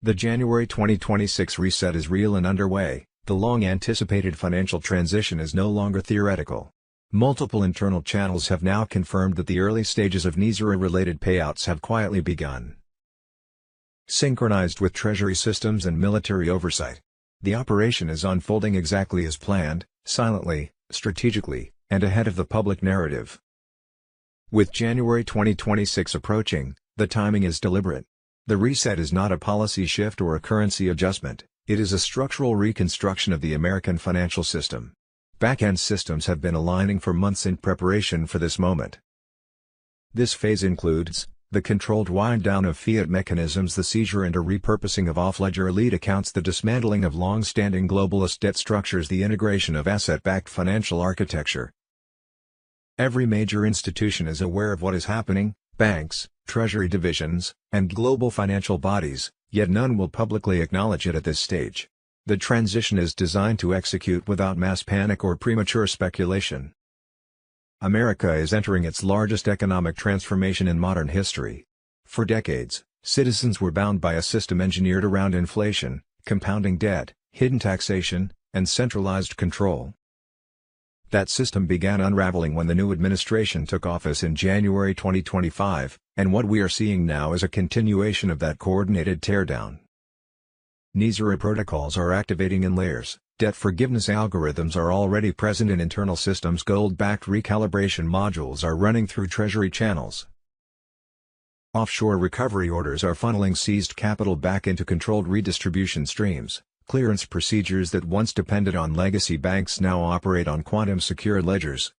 The January 2026 reset is real and underway. The long-anticipated financial transition is no longer theoretical. Multiple internal channels have now confirmed that the early stages of Nizar-related payouts have quietly begun. Synchronized with Treasury systems and military oversight. The operation is unfolding exactly as planned, silently, strategically, and ahead of the public narrative. With January 2026 approaching, the timing is deliberate. The reset is not a policy shift or a currency adjustment, it is a structural reconstruction of the American financial system. Back-end systems have been aligning for months in preparation for this moment. This phase includes the controlled wind-down of fiat mechanisms, the seizure and a repurposing of off-ledger elite accounts, the dismantling of long-standing globalist debt structures, the integration of asset-backed financial architecture, Every major institution is aware of what is happening: banks, treasury divisions, and global financial bodies, yet none will publicly acknowledge it at this stage. The transition is designed to execute without mass panic or premature speculation. America is entering its largest economic transformation in modern history. For decades, citizens were bound by a system engineered around inflation, compounding debt, hidden taxation, and centralized control. That system began unraveling when the new administration took office in January 2025, and what we are seeing now is a continuation of that coordinated teardown. NISRA protocols are activating in layers, debt forgiveness algorithms are already present in internal systems, gold-backed recalibration modules are running through Treasury channels. Offshore recovery orders are funneling seized capital back into controlled redistribution streams. Clearance procedures that once depended on legacy banks now operate on quantum-secure ledgers.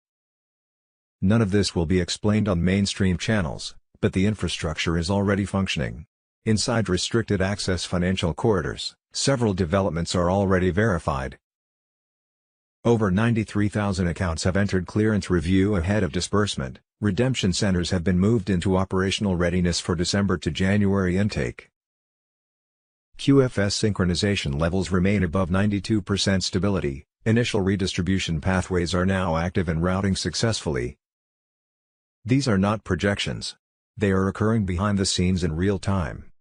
None of this will be explained on mainstream channels, but the infrastructure is already functioning. Inside restricted access financial corridors, several developments are already verified. Over 93,000 accounts have entered clearance review ahead of disbursement. Redemption centers have been moved into operational readiness for December to January intake. QFS synchronization levels remain above 92% stability. Initial redistribution pathways are now active and routing successfully. These are not projections. They are occurring behind the scenes in real time.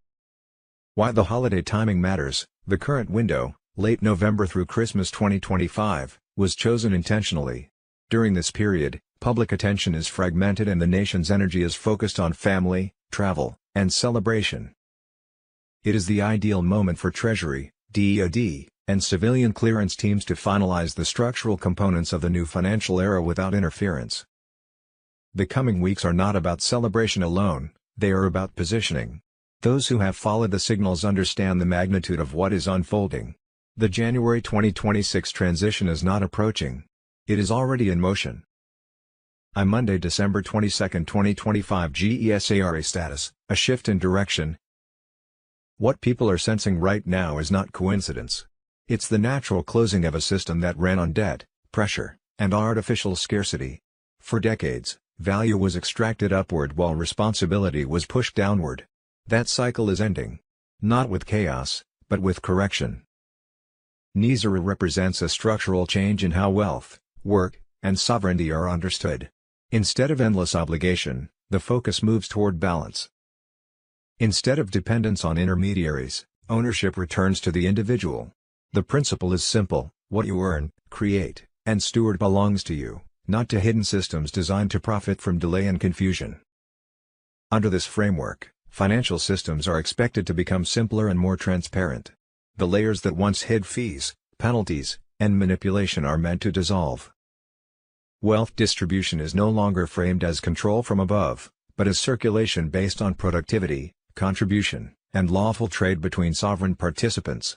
Why the holiday timing matters: the current window, late November through Christmas 2025, was chosen intentionally. During this period, public attention is fragmented and the nation's energy is focused on family, travel, and celebration. It is the ideal moment for Treasury, DoD, and civilian clearance teams to finalize the structural components of the new financial era without interference. The coming weeks are not about celebration alone, they are about positioning. Those who have followed the signals understand the magnitude of what is unfolding. The January 2026 transition is not approaching. It is already in motion. Monday, December 22, 2025 GESARA status, a shift in direction. What people are sensing right now is not coincidence. It's the natural closing of a system that ran on debt, pressure, and artificial scarcity. For decades, value was extracted upward while responsibility was pushed downward. That cycle is ending. Not with chaos, but with correction. NISRA represents a structural change in how wealth, work, and sovereignty are understood. Instead of endless obligation, the focus moves toward balance. Instead of dependence on intermediaries, ownership returns to the individual. The principle is simple: what you earn, create, and steward belongs to you, not to hidden systems designed to profit from delay and confusion. Under this framework, financial systems are expected to become simpler and more transparent. The layers that once hid fees, penalties, and manipulation are meant to dissolve. Wealth distribution is no longer framed as control from above, but as circulation based on productivity, contribution, and lawful trade between sovereign participants.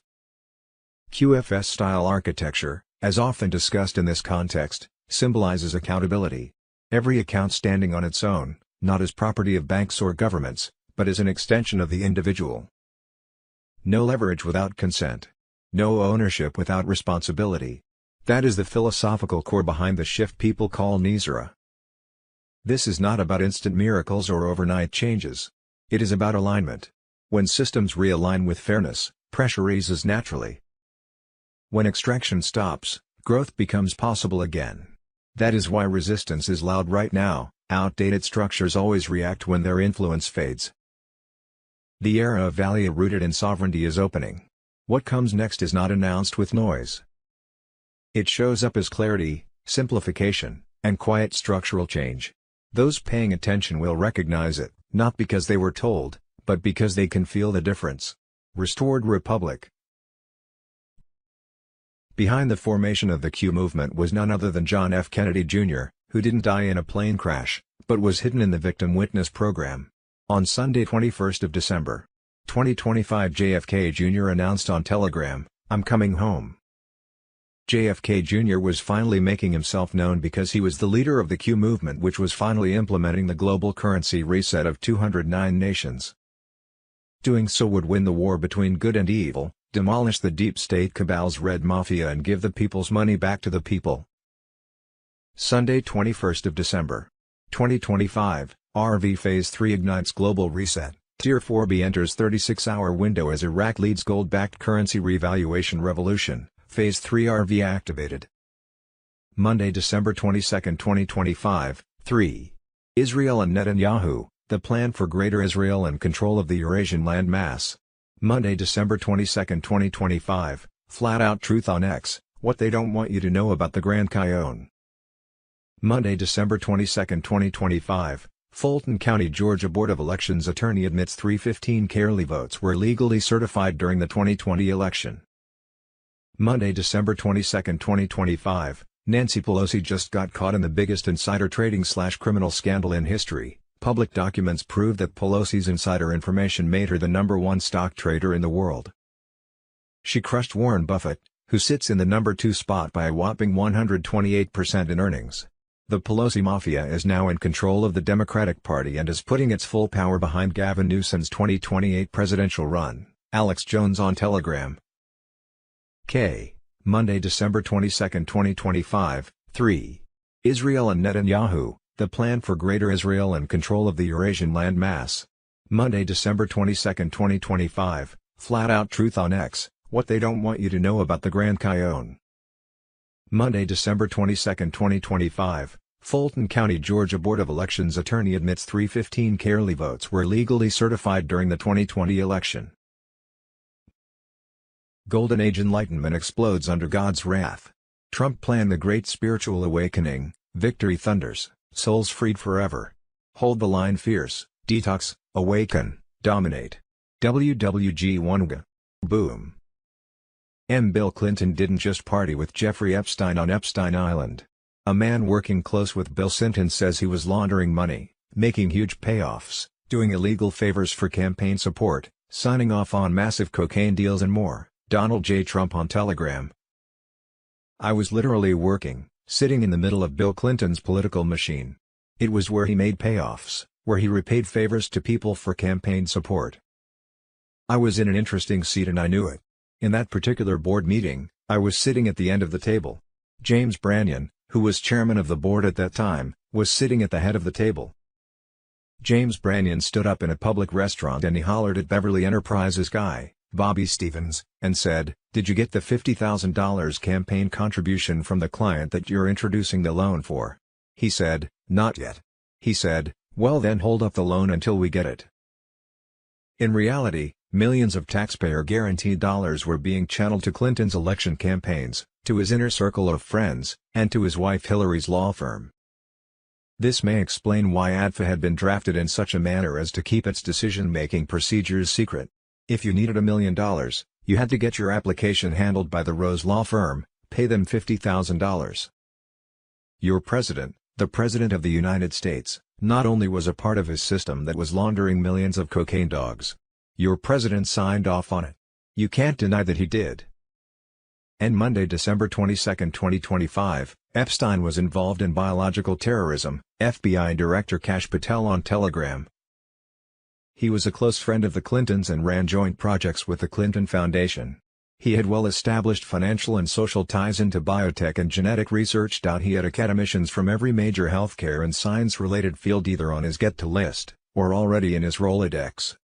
QFS-style architecture, as often discussed in this context, symbolizes accountability. Every account standing on its own, not as property of banks or governments, but as an extension of the individual. No leverage without consent. No ownership without responsibility. That is the philosophical core behind the shift people call NISRA. This is not about instant miracles or overnight changes. It is about alignment. When systems realign with fairness, pressure eases naturally. When extraction stops, growth becomes possible again. That is why resistance is loud right now. Outdated structures always react when their influence fades. The era of value rooted in sovereignty is opening. What comes next is not announced with noise. It shows up as clarity, simplification, and quiet structural change. Those paying attention will recognize it, not because they were told, but because they can feel the difference. Restored Republic. Behind the formation of the Q movement was none other than John F. Kennedy Jr., who didn't die in a plane crash, but was hidden in the Victim Witness Program. On Sunday 21st of December, 2025 JFK Jr. announced on Telegram, "I'm coming home." JFK Jr. was finally making himself known because he was the leader of the Q movement, which was finally implementing the global currency reset of 209 nations. Doing so would win the war between good and evil, demolish the deep state cabal's red mafia and give the people's money back to the people. Sunday 21st of December. 2025, RV Phase 3 ignites global reset. Tier 4B enters 36-hour window as Iraq leads gold-backed currency revaluation revolution. Phase 3 RV activated. Monday, December 22, 2025, 3. Israel and Netanyahu, the plan for Greater Israel and control of the Eurasian landmass. Monday, December 22, 2025, flat-out truth on X, what they don't want you to know about the Grand Canyon. Monday, December 22, 2025, Fulton County, Georgia Board of Elections attorney admits 315 early votes were legally certified during the 2020 election. Monday, December 22, 2025, Nancy Pelosi just got caught in the biggest insider trading/criminal scandal in history. Public documents prove that Pelosi's insider information made her the #1 stock trader in the world. She crushed Warren Buffett, who sits in the #2 spot by a whopping 128% in earnings. The Pelosi Mafia is now in control of the Democratic Party and is putting its full power behind Gavin Newsom's 2028 presidential run. Alex Jones on Telegram. Monday, December 22, 2025, 3. Israel and Netanyahu, the plan for Greater Israel and control of the Eurasian landmass. Monday, December 22, 2025, flat-out truth on X, what they don't want you to know about the Grand Canyon. Monday, December 22, 2025, Fulton County, Georgia Board of Elections attorney admits 315 early votes were legally certified during the 2020 election. Golden Age Enlightenment explodes under God's wrath. Trump planned the Great Spiritual Awakening, victory thunders, souls freed forever. Hold the line fierce, detox, awaken, dominate. WWG Wonga. Boom. Bill Clinton didn't just party with Jeffrey Epstein on Epstein Island. A man working close with Bill Clinton says he was laundering money, making huge payoffs, doing illegal favors for campaign support, signing off on massive cocaine deals and more. Donald J. Trump on Telegram. I was literally working, sitting in the middle of Bill Clinton's political machine. It was where he made payoffs, where he repaid favors to people for campaign support. I was in an interesting seat and I knew it. In that particular board meeting, I was sitting at the end of the table. James Brannion, who was chairman of the board at that time, was sitting at the head of the table. James Brannion stood up in a public restaurant and he hollered at Beverly Enterprises guy, Bobby Stevens, and said, "Did you get the $50,000 campaign contribution from the client that you're introducing the loan for?" He said, "Not yet." He said, "Well then hold up the loan until we get it." In reality, millions of taxpayer-guaranteed dollars were being channeled to Clinton's election campaigns, to his inner circle of friends, and to his wife Hillary's law firm. This may explain why ADFA had been drafted in such a manner as to keep its decision-making procedures secret. If you needed $1 million, you had to get your application handled by the Rose Law Firm, pay them $50,000. Your president, the President of the United States, not only was a part of his system that was laundering millions of cocaine dogs. Your president signed off on it. You can't deny that he did. And Monday, December 22, 2025, Epstein was involved in biological terrorism, FBI Director Kash Patel on Telegram. He was a close friend of the Clintons and ran joint projects with the Clinton Foundation. He had well-established financial and social ties into biotech and genetic research. He had academicians from every major healthcare and science-related field either on his get-to list, or already in his Rolodex.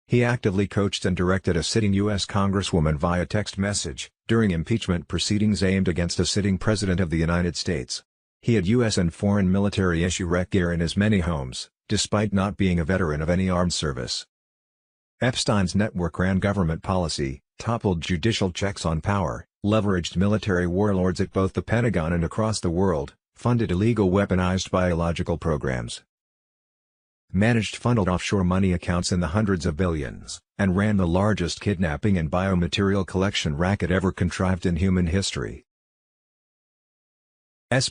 He actively coached and directed a sitting U.S. Congresswoman via text message, during impeachment proceedings aimed against a sitting President of the United States. He had U.S. and foreign military issue rec gear in his many homes, despite not being a veteran of any armed service. Epstein's network ran government policy, toppled judicial checks on power, leveraged military warlords at both the Pentagon and across the world, funded illegal weaponized biological programs, managed funneled offshore money accounts in the hundreds of billions, and ran the largest kidnapping and biomaterial collection racket ever contrived in human history.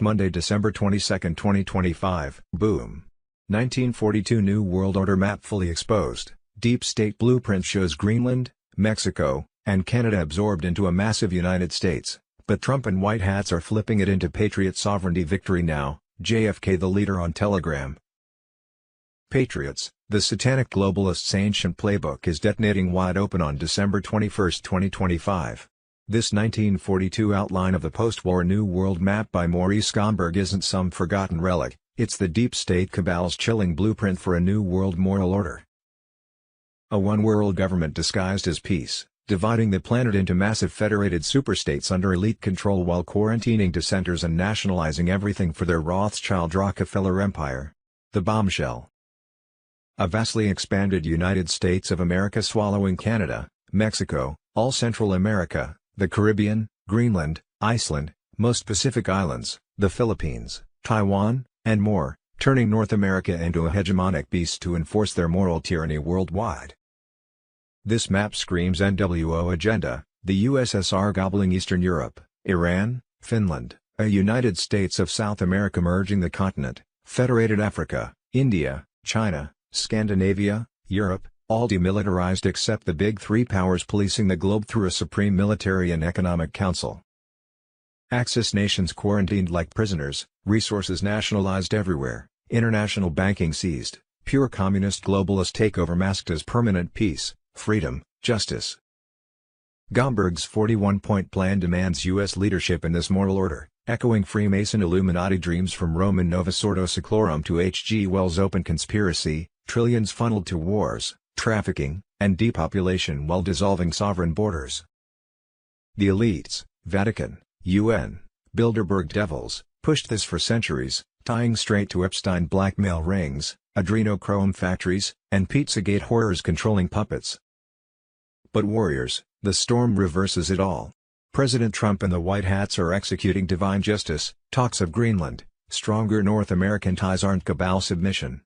Monday, December 22, 2025, boom. 1942 New World Order map fully exposed. Deep State blueprint shows Greenland, Mexico, and Canada absorbed into a massive United States, but Trump and White Hats are flipping it into Patriot sovereignty victory now. JFK the leader on Telegram. Patriots, the satanic globalists' ancient playbook is detonating wide open on December 21, 2025. This 1942 outline of the post-war New World Map by Maurice Gomberg isn't some forgotten relic, it's the deep state cabal's chilling blueprint for a new world moral order. A one-world government disguised as peace, dividing the planet into massive federated superstates under elite control while quarantining dissenters and nationalizing everything for their Rothschild-Rockefeller empire. The bombshell. A vastly expanded United States of America swallowing Canada, Mexico, all Central America, the Caribbean, Greenland, Iceland, most Pacific Islands, the Philippines, Taiwan, and more, turning North America into a hegemonic beast to enforce their moral tyranny worldwide. This map screams NWO agenda, the USSR gobbling Eastern Europe, Iran, Finland, a United States of South America merging the continent, Federated Africa, India, China, Scandinavia, Europe, all demilitarized except the big three powers policing the globe through a supreme military and economic council. Axis nations quarantined like prisoners, resources nationalized everywhere, international banking seized, pure communist globalist takeover masked as permanent peace, freedom, justice. Gomberg's 41-point plan demands U.S. leadership in this moral order, echoing Freemason Illuminati dreams from Roman Novus Ordo Seclorum to H.G. Wells' open conspiracy, trillions funneled to wars, trafficking, and depopulation while dissolving sovereign borders. The elites, Vatican, UN, Bilderberg devils, pushed this for centuries, tying straight to Epstein blackmail rings, adrenochrome factories, and Pizzagate horrors controlling puppets. But warriors, the storm reverses it all. President Trump and the White Hats are executing divine justice, talks of Greenland, stronger North American ties aren't cabal submission.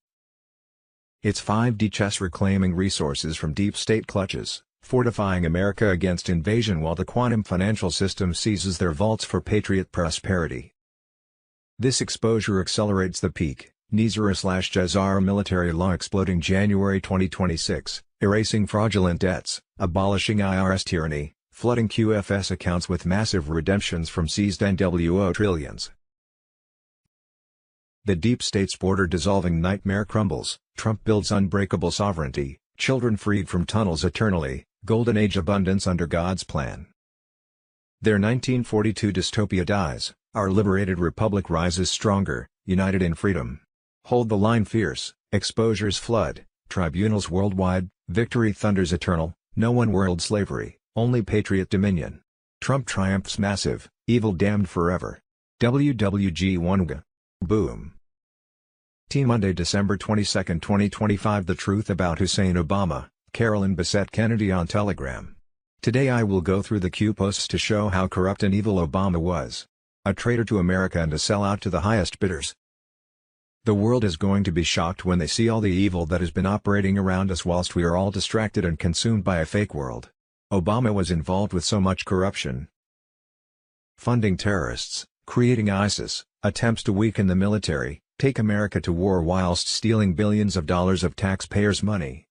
It's 5D chess reclaiming resources from deep state clutches, fortifying America against invasion while the quantum financial system seizes their vaults for patriot prosperity. This exposure accelerates the peak, NISR/JASAR military law exploding January 2026, erasing fraudulent debts, abolishing IRS tyranny, flooding QFS accounts with massive redemptions from seized NWO trillions. The deep state's border dissolving nightmare crumbles, Trump builds unbreakable sovereignty, children freed from tunnels eternally, golden age abundance under God's plan. Their 1942 dystopia dies, our liberated republic rises stronger, united in freedom. Hold the line fierce, exposures flood, tribunals worldwide, victory thunders eternal, no one world slavery, only patriot dominion. Trump triumphs massive, evil damned forever. WWG1G. Boom. T Monday, December 22, 2025. The truth about Hussein Obama, Carolyn Bessette Kennedy on Telegram. Today I will go through the Q posts to show how corrupt and evil Obama was. A traitor to America and a sellout to the highest bidders. The world is going to be shocked when they see all the evil that has been operating around us whilst we are all distracted and consumed by a fake world. Obama was involved with so much corruption. Funding terrorists, creating ISIS, attempts to weaken the military, take America to war whilst stealing billions of dollars of taxpayers' money.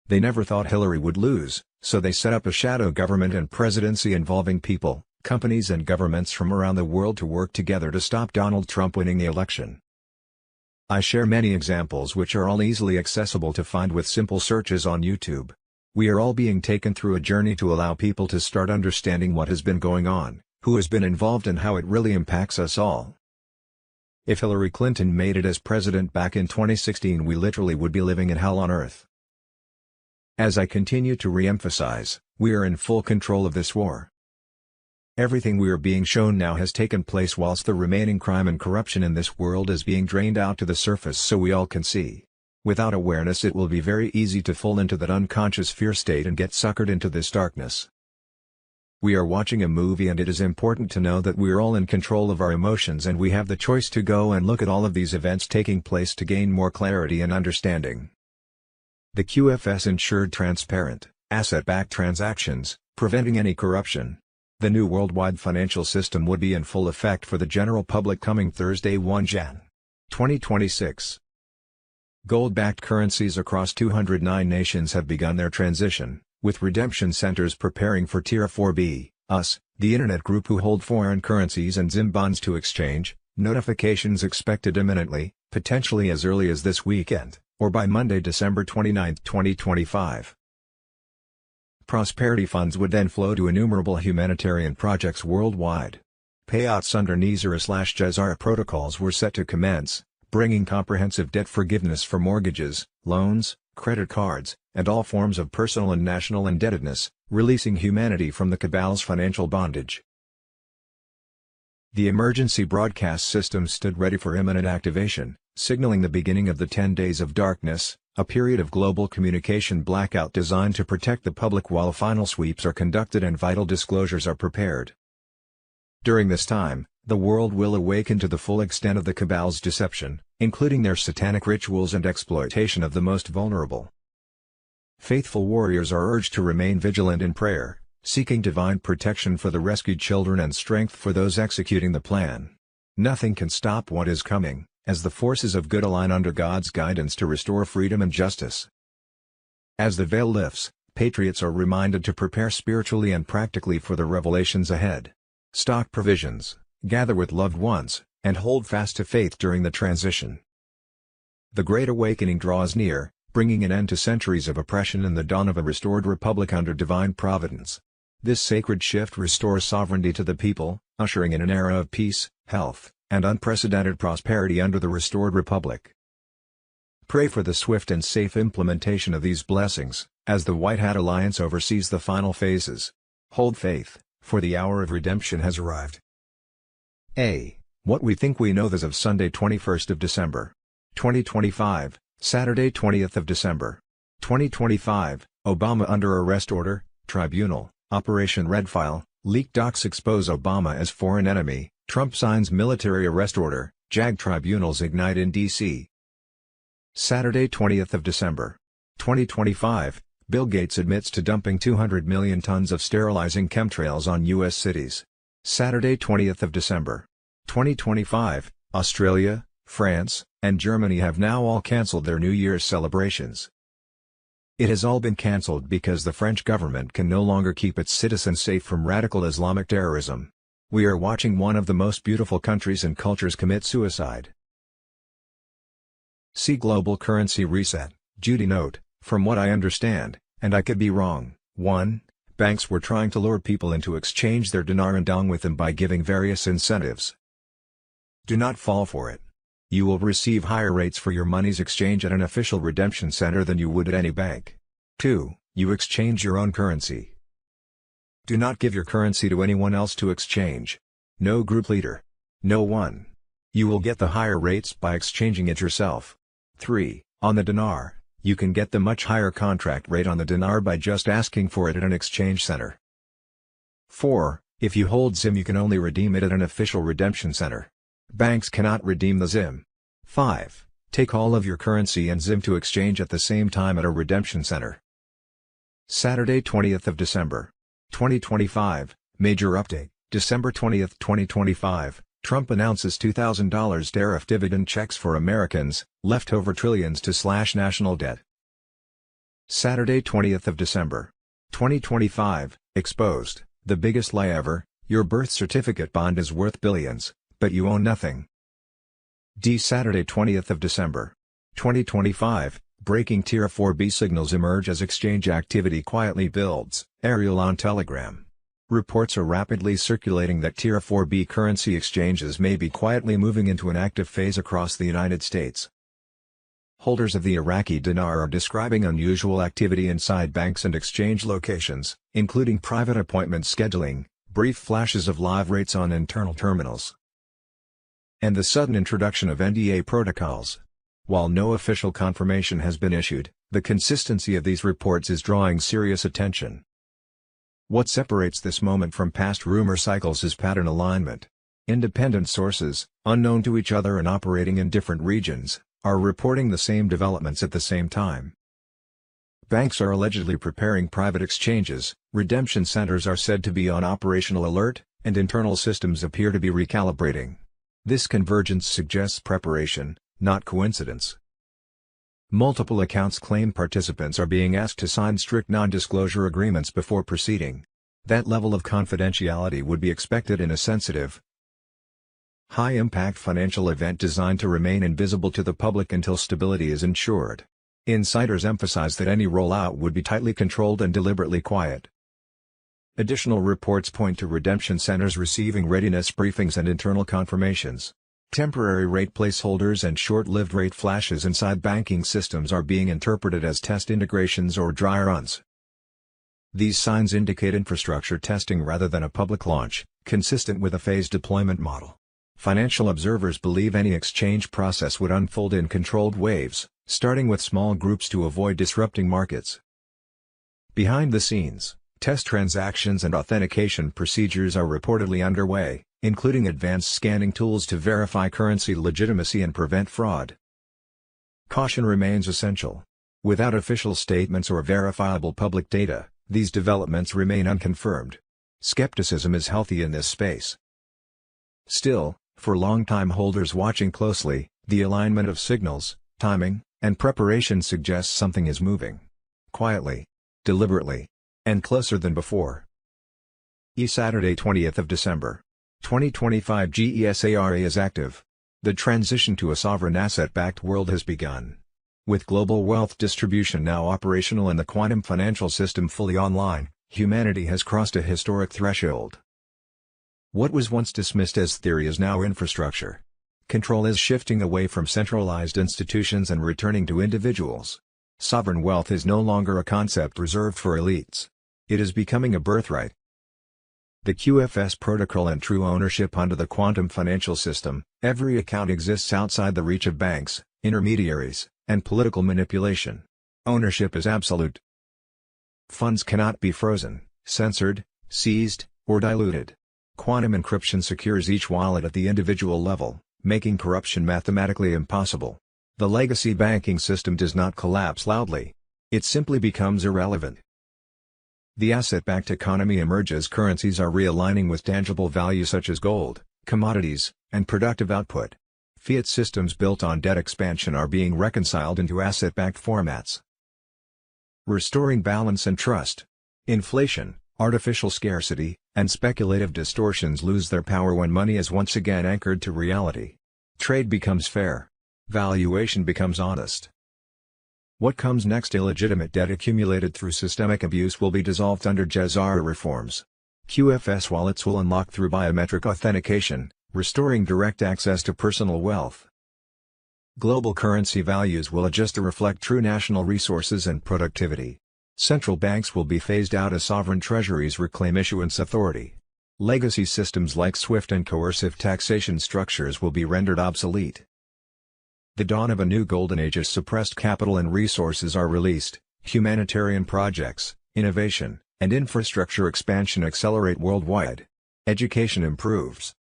They never thought Hillary would lose, so they set up a shadow government and presidency involving people, companies and governments from around the world to work together to stop Donald Trump winning the election. I share many examples which are all easily accessible to find with simple searches on YouTube. We are all being taken through a journey to allow people to start understanding what has been going on, who has been involved and how it really impacts us all. If Hillary Clinton made it as president back in 2016, we literally would be living in hell on earth. As I continue to re-emphasize, we are in full control of this war. Everything we are being shown now has taken place whilst the remaining crime and corruption in this world is being drained out to the surface so we all can see. Without awareness, it will be very easy to fall into that unconscious fear state and get suckered into this darkness. We are watching a movie, and it is important to know that we are all in control of our emotions and we have the choice to go and look at all of these events taking place to gain more clarity and understanding. The QFS ensured transparent, asset-backed transactions, preventing any corruption. The new worldwide financial system would be in full effect for the general public coming Thursday, 1 Jan. 2026. Gold-backed currencies across 209 nations have begun their transition, with redemption centers preparing for Tier 4B, us, the internet group who hold foreign currencies and ZIM bonds to exchange, notifications expected imminently, potentially as early as this weekend, or by Monday, December 29, 2025. Prosperity funds would then flow to innumerable humanitarian projects worldwide. Payouts under NISARA/JESARA protocols were set to commence, bringing comprehensive debt forgiveness for mortgages, loans, credit cards, and all forms of personal and national indebtedness, releasing humanity from the cabal's financial bondage. The emergency broadcast system stood ready for imminent activation, signaling the beginning of the 10 days of darkness, a period of global communication blackout designed to protect the public while final sweeps are conducted and vital disclosures are prepared. During this time, the world will awaken to the full extent of the cabal's deception, including their satanic rituals and exploitation of the most vulnerable. Faithful warriors are urged to remain vigilant in prayer, seeking divine protection for the rescued children and strength for those executing the plan. Nothing can stop what is coming, as the forces of good align under God's guidance to restore freedom and justice. As the veil lifts, patriots are reminded to prepare spiritually and practically for the revelations ahead. Stock provisions, gather with loved ones, and hold fast to faith during the transition. The Great Awakening draws near, bringing an end to centuries of oppression and the dawn of a restored republic under divine providence. This sacred shift restores sovereignty to the people, ushering in an era of peace, health, and unprecedented prosperity under the restored republic. Pray for the swift and safe implementation of these blessings, as the White Hat Alliance oversees the final phases. Hold faith, for the hour of redemption has arrived. A. What we think we know as of Sunday 21st of December, 2025, Saturday 20th of December, 2025, Obama under arrest order, tribunal, Operation Red File, leaked docs expose Obama as foreign enemy, Trump signs military arrest order, JAG tribunals ignite in D.C. Saturday 20th of December, 2025, Bill Gates admits to dumping 200 million tons of sterilizing chemtrails on U.S. cities. Saturday 20th of December, 2025, Australia, France, and Germany have now all cancelled their New Year's celebrations. It has all been cancelled because the French government can no longer keep its citizens safe from radical Islamic terrorism. We are watching one of the most beautiful countries and cultures commit suicide. See Global Currency Reset, Judy note, from what I understand, and I could be wrong, 1. Banks were trying to lure people into exchange their dinar and dong with them by giving various incentives. Do not fall for it. You will receive higher rates for your money's exchange at an official redemption center than you would at any bank. 2. You exchange your own currency. Do not give your currency to anyone else to exchange. No group leader. No one. You will get the higher rates by exchanging it yourself. 3. On the dinar, you can get the much higher contract rate on the dinar by just asking for it at an exchange center. 4. If you hold ZIM, you can only redeem it at an official redemption center. Banks cannot redeem the ZIM. 5. Take all of your currency and ZIM to exchange at the same time at a redemption center. Saturday 20th of December, 2025, major update, December 20th, 2025, Trump announces $2,000 tariff dividend checks for Americans, leftover trillions to slash national debt. Saturday 20th of December, 2025, exposed, the biggest lie ever, your birth certificate bond is worth billions, but you own nothing. Saturday 20th of December, 2025, breaking Tier 4B signals emerge as exchange activity quietly builds, Ariel on Telegram. Reports are rapidly circulating that Tier 4B currency exchanges may be quietly moving into an active phase across the United States. Holders of the Iraqi dinar are describing unusual activity inside banks and exchange locations, including private appointment scheduling, brief flashes of live rates on internal terminals, and the sudden introduction of NDA protocols. While no official confirmation has been issued, the consistency of these reports is drawing serious attention. What separates this moment from past rumor cycles is pattern alignment. Independent sources, unknown to each other and operating in different regions, are reporting the same developments at the same time. Banks are allegedly preparing private exchanges, redemption centers are said to be on operational alert, and internal systems appear to be recalibrating. This convergence suggests preparation, not coincidence. Multiple accounts claim participants are being asked to sign strict non-disclosure agreements before proceeding. That level of confidentiality would be expected in a sensitive, high-impact financial event designed to remain invisible to the public until stability is ensured. Insiders emphasize that any rollout would be tightly controlled and deliberately quiet. Additional reports point to redemption centers receiving readiness briefings and internal confirmations. Temporary rate placeholders and short-lived rate flashes inside banking systems are being interpreted as test integrations or dry runs. These signs indicate infrastructure testing rather than a public launch, consistent with a phased deployment model. Financial observers believe any exchange process would unfold in controlled waves, starting with small groups to avoid disrupting markets. Behind the scenes, test transactions and authentication procedures are reportedly underway, including advanced scanning tools to verify currency legitimacy and prevent fraud. Caution remains essential. Without official statements or verifiable public data, these developments remain unconfirmed. Skepticism is healthy in this space. Still, for long-time holders watching closely, the alignment of signals, timing, and preparation suggests something is moving. Quietly, deliberately, and closer than before. Saturday 20th of December. 2025 GESARA is active. The transition to a sovereign asset-backed world has begun. With global wealth distribution now operational and the quantum financial system fully online, humanity has crossed a historic threshold. What was once dismissed as theory is now infrastructure. Control is shifting away from centralized institutions and returning to individuals. Sovereign wealth is no longer a concept reserved for elites. It is becoming a birthright. The QFS protocol and true ownership under the quantum financial system, every account exists outside the reach of banks, intermediaries, and political manipulation. Ownership is absolute. Funds cannot be frozen, censored, seized, or diluted. Quantum encryption secures each wallet at the individual level, making corruption mathematically impossible. The legacy banking system does not collapse loudly. It simply becomes irrelevant. The asset-backed economy emerges. Currencies are realigning with tangible value such as gold, commodities, and productive output. Fiat systems built on debt expansion are being reconciled into asset-backed formats. Restoring balance and trust. Inflation, artificial scarcity, and speculative distortions lose their power when money is once again anchored to reality. Trade becomes fair. Valuation becomes honest. What comes next? Illegitimate debt accumulated through systemic abuse will be dissolved under GESARA reforms. QFS wallets will unlock through biometric authentication, restoring direct access to personal wealth. Global currency values will adjust to reflect true national resources and productivity. Central banks will be phased out as sovereign treasuries reclaim issuance authority. Legacy systems like SWIFT and coercive taxation structures will be rendered obsolete. The dawn of a new golden age as suppressed capital and resources are released, humanitarian projects, innovation, and infrastructure expansion accelerate worldwide. Education improves.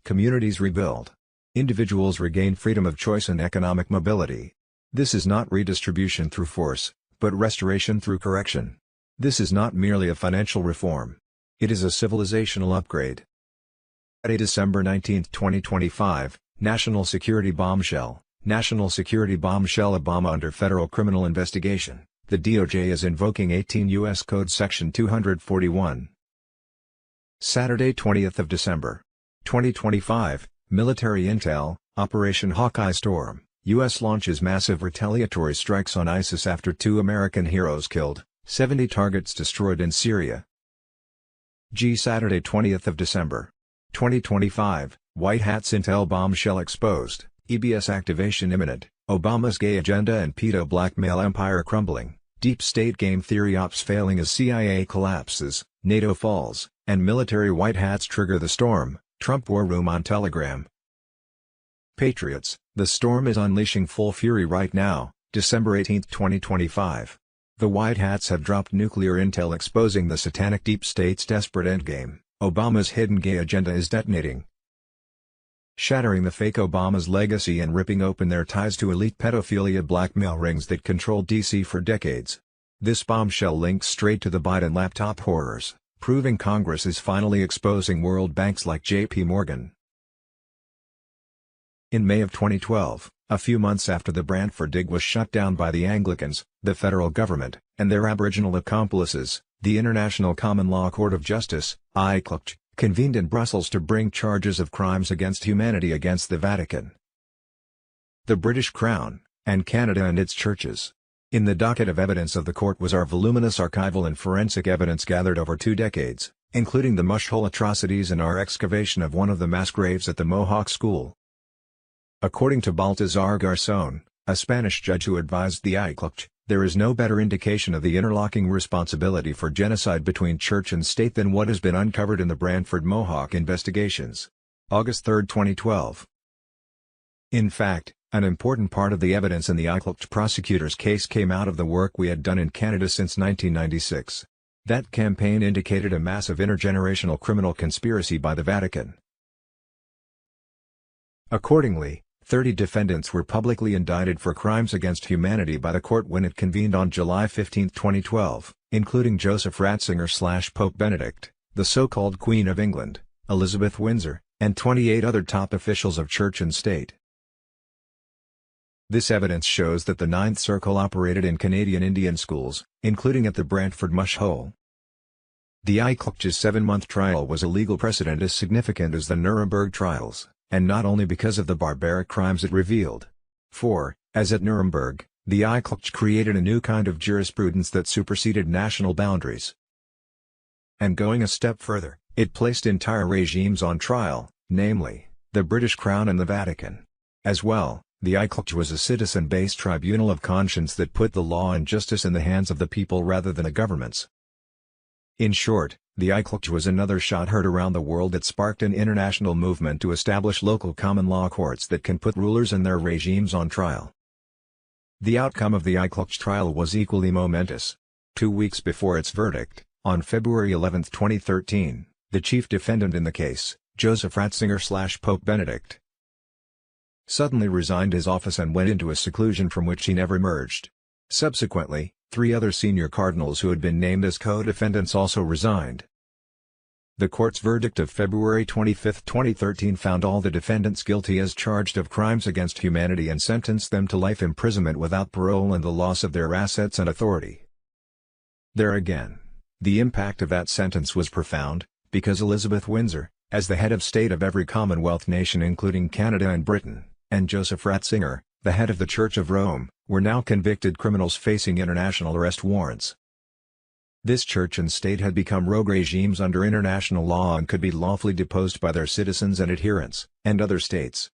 Communities rebuild. Individuals regain freedom of choice and economic mobility. This is not redistribution through force, but restoration through correction. This is not merely a financial reform. It is a civilizational upgrade. Friday, December 19, 2025, National Security Bombshell. National Security Bombshell. Obama under federal criminal investigation. The DOJ is invoking 18 U.S. Code Section 241. Saturday, 20th of December. 2025, Military Intel, Operation Hawkeye Storm. U.S. launches massive retaliatory strikes on ISIS after 2 American heroes killed, 70 targets destroyed in Syria. Saturday, 20th of December. 2025, White Hat's Intel bombshell exposed, EBS activation imminent, Obama's gay agenda and pedo blackmail empire crumbling, deep state game theory ops failing as CIA collapses, NATO falls, and military White Hats trigger the storm, Trump war room on Telegram. Patriots, the storm is unleashing full fury right now, December 18, 2025. The White Hats have dropped nuclear intel exposing the satanic deep state's desperate endgame. Obama's hidden gay agenda is detonating. Shattering the fake Obama's legacy and ripping open their ties to elite pedophilia blackmail rings that controlled D.C. for decades. This bombshell links straight to the Biden laptop horrors, proving Congress is finally exposing world banks like J.P. Morgan. In May of 2012, a few months after the Brantford dig was shut down by the Anglicans, the federal government, and their Aboriginal accomplices, the International Common Law Court of Justice, ICLJ, convened in Brussels to bring charges of crimes against humanity against the Vatican. The British Crown, and Canada and its churches. In the docket of evidence of the court was our voluminous archival and forensic evidence gathered over 2 decades, including the Mushhole atrocities and our excavation of one of the mass graves at the Mohawk School. According to Baltazar Garzón, a Spanish judge who advised the ICLC, there is no better indication of the interlocking responsibility for genocide between church and state than what has been uncovered in the Brantford Mohawk investigations. August 3, 2012. In fact, an important part of the evidence in the ICLC prosecutor's case came out of the work we had done in Canada since 1996. That campaign indicated a massive intergenerational criminal conspiracy by the Vatican. Accordingly, 30 defendants were publicly indicted for crimes against humanity by the court when it convened on July 15, 2012, including Joseph Ratzinger/Pope Benedict, the so-called Queen of England, Elizabeth Windsor, and 28 other top officials of church and state. This evidence shows that the Ninth Circle operated in Canadian Indian schools, including at the Brantford Mushhole. The ICLC's 7-month trial was a legal precedent as significant as the Nuremberg trials, and not only because of the barbaric crimes it revealed. For, as at Nuremberg, the ICLC created a new kind of jurisprudence that superseded national boundaries. And going a step further, it placed entire regimes on trial, namely, the British Crown and the Vatican. As well, the ICLC was a citizen-based tribunal of conscience that put the law and justice in the hands of the people rather than the governments. In short, the ICLC was another shot heard around the world that sparked an international movement to establish local common law courts that can put rulers and their regimes on trial. The outcome of the ICLC trial was equally momentous. 2 weeks before its verdict, on February 11, 2013, the chief defendant in the case, Joseph Ratzinger/Pope Benedict, suddenly resigned his office and went into a seclusion from which he never emerged. Subsequently, 3 other senior cardinals who had been named as co-defendants also resigned. The court's verdict of February 25, 2013 found all the defendants guilty as charged of crimes against humanity and sentenced them to life imprisonment without parole and the loss of their assets and authority. There again, the impact of that sentence was profound, because Elizabeth Windsor, as the head of state of every Commonwealth nation including Canada and Britain, and Joseph Ratzinger, the head of the Church of Rome, were now convicted criminals facing international arrest warrants. This church and state had become rogue regimes under international law and could be lawfully deposed by their citizens and adherents, and other states.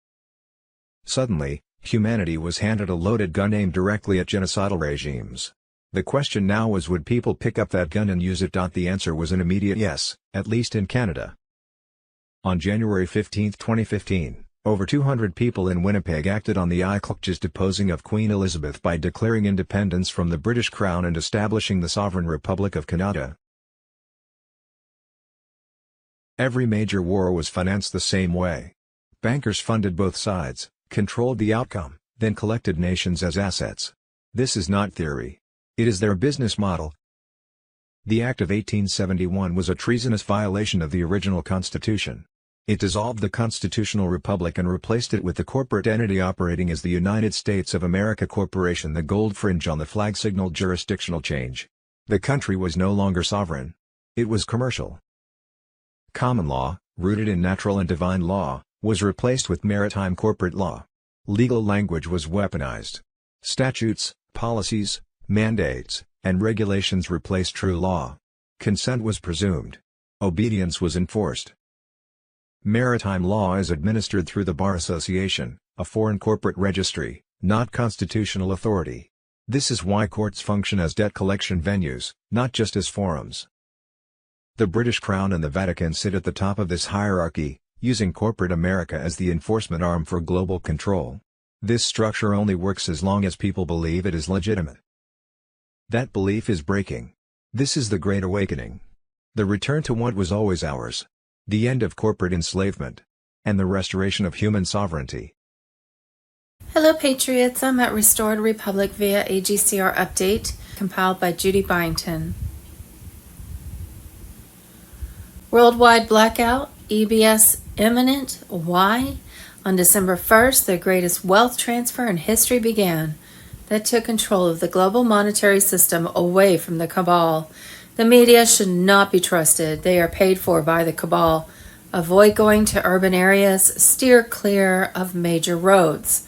Suddenly, humanity was handed a loaded gun aimed directly at genocidal regimes. The question now was, would people pick up that gun and use it? The answer was an immediate yes, at least in Canada. On January 15, 2015, over 200 people in Winnipeg acted on the ICLC's deposing of Queen Elizabeth by declaring independence from the British Crown and establishing the Sovereign Republic of Canada. Every major war was financed the same way. Bankers funded both sides, controlled the outcome, then collected nations as assets. This is not theory. It is their business model. The Act of 1871 was a treasonous violation of the original Constitution. It dissolved the constitutional republic and replaced it with the corporate entity operating as the United States of America Corporation. The gold fringe on the flag signaled jurisdictional change. The country was no longer sovereign. It was commercial. Common law, rooted in natural and divine law, was replaced with maritime corporate law. Legal language was weaponized. Statutes, policies, mandates, and regulations replaced true law. Consent was presumed. Obedience was enforced. Maritime law is administered through the Bar Association, a foreign corporate registry, not constitutional authority. This is why courts function as debt collection venues, not just as forums. The British Crown and the Vatican sit at the top of this hierarchy, using corporate America as the enforcement arm for global control. This structure only works as long as people believe it is legitimate. That belief is breaking. This is the Great Awakening. The return to what was always ours. The end of corporate enslavement. And the restoration of human sovereignty. Hello Patriots, I'm at Restored Republic via AGCR Update, compiled by Judy Byington. Worldwide blackout, EBS imminent. Why? On December 1st, the greatest wealth transfer in history began. That took control of the global monetary system away from the cabal. The media should not be trusted. They are paid for by the cabal. Avoid going to urban areas. Steer clear of major roads.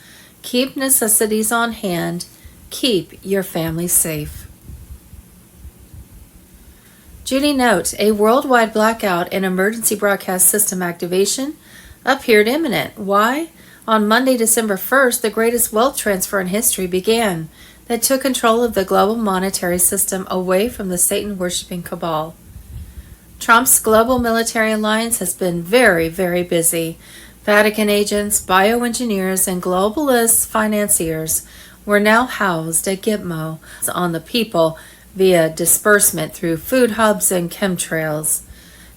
Keep necessities on hand. Keep your family safe. Judy note, a worldwide blackout and emergency broadcast system activation appeared imminent. Why? On Monday, December 1st, the greatest wealth transfer in history began that took control of the global monetary system away from the Satan-worshipping cabal. Trump's global military alliance has been very, very busy. Vatican agents, bioengineers, and globalist financiers were now housed at Gitmo on the people via disbursement through food hubs and chemtrails.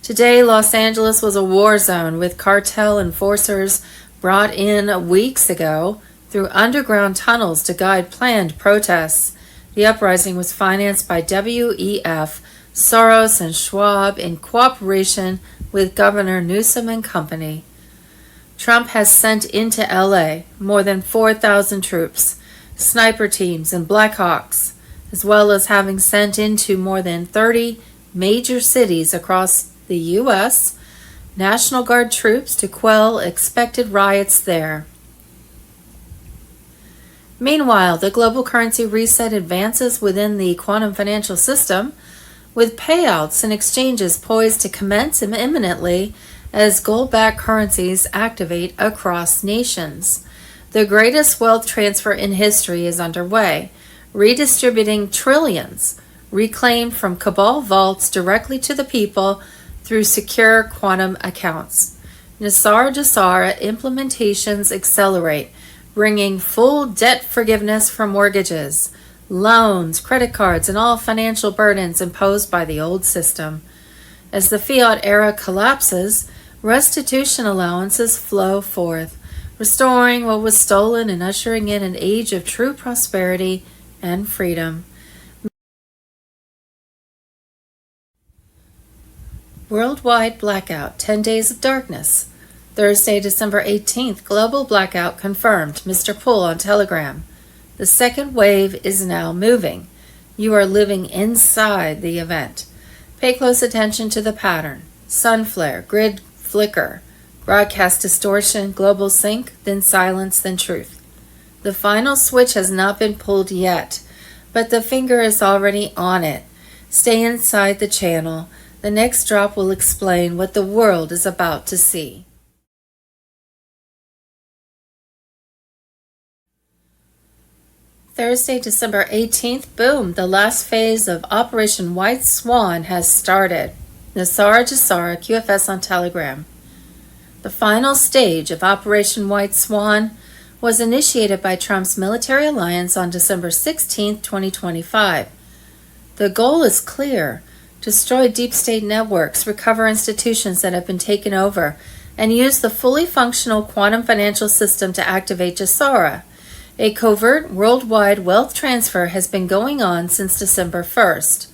Today, Los Angeles was a war zone with cartel enforcers brought in weeks ago through underground tunnels to guide planned protests. The uprising was financed by WEF, Soros, and Schwab in cooperation with Governor Newsom and company. Trump has sent into LA more than 4,000 troops, sniper teams, and Black Hawks, as well as having sent into more than 30 major cities across the U.S. National Guard troops to quell expected riots there. Meanwhile, the global currency reset advances within the quantum financial system, with payouts and exchanges poised to commence imminently as gold-backed currencies activate across nations. The greatest wealth transfer in history is underway, redistributing trillions reclaimed from cabal vaults directly to the people through secure quantum accounts. NESARA JASARA implementations accelerate, bringing full debt forgiveness for mortgages, loans, credit cards, and all financial burdens imposed by the old system. As the fiat era collapses, restitution allowances flow forth, restoring what was stolen and ushering in an age of true prosperity and freedom. Worldwide blackout, 10 days of darkness. Thursday, December 18th, global blackout confirmed, Mr. Poole on Telegram. The second wave is now moving. You are living inside the event. Pay close attention to the pattern. Sun flare, grid flicker, broadcast distortion, global sync, then silence, then truth. The final switch has not been pulled yet, but the finger is already on it. Stay inside the channel. The next drop will explain what the world is about to see. Thursday, December 18th, boom, the last phase of Operation White Swan has started. NESARA JASARA, QFS on Telegram. The final stage of Operation White Swan was initiated by Trump's military alliance on December 16, 2025. The goal is clear: destroy deep state networks, recover institutions that have been taken over, and use the fully functional quantum financial system to activate JASARA. A covert worldwide wealth transfer has been going on since December 1st.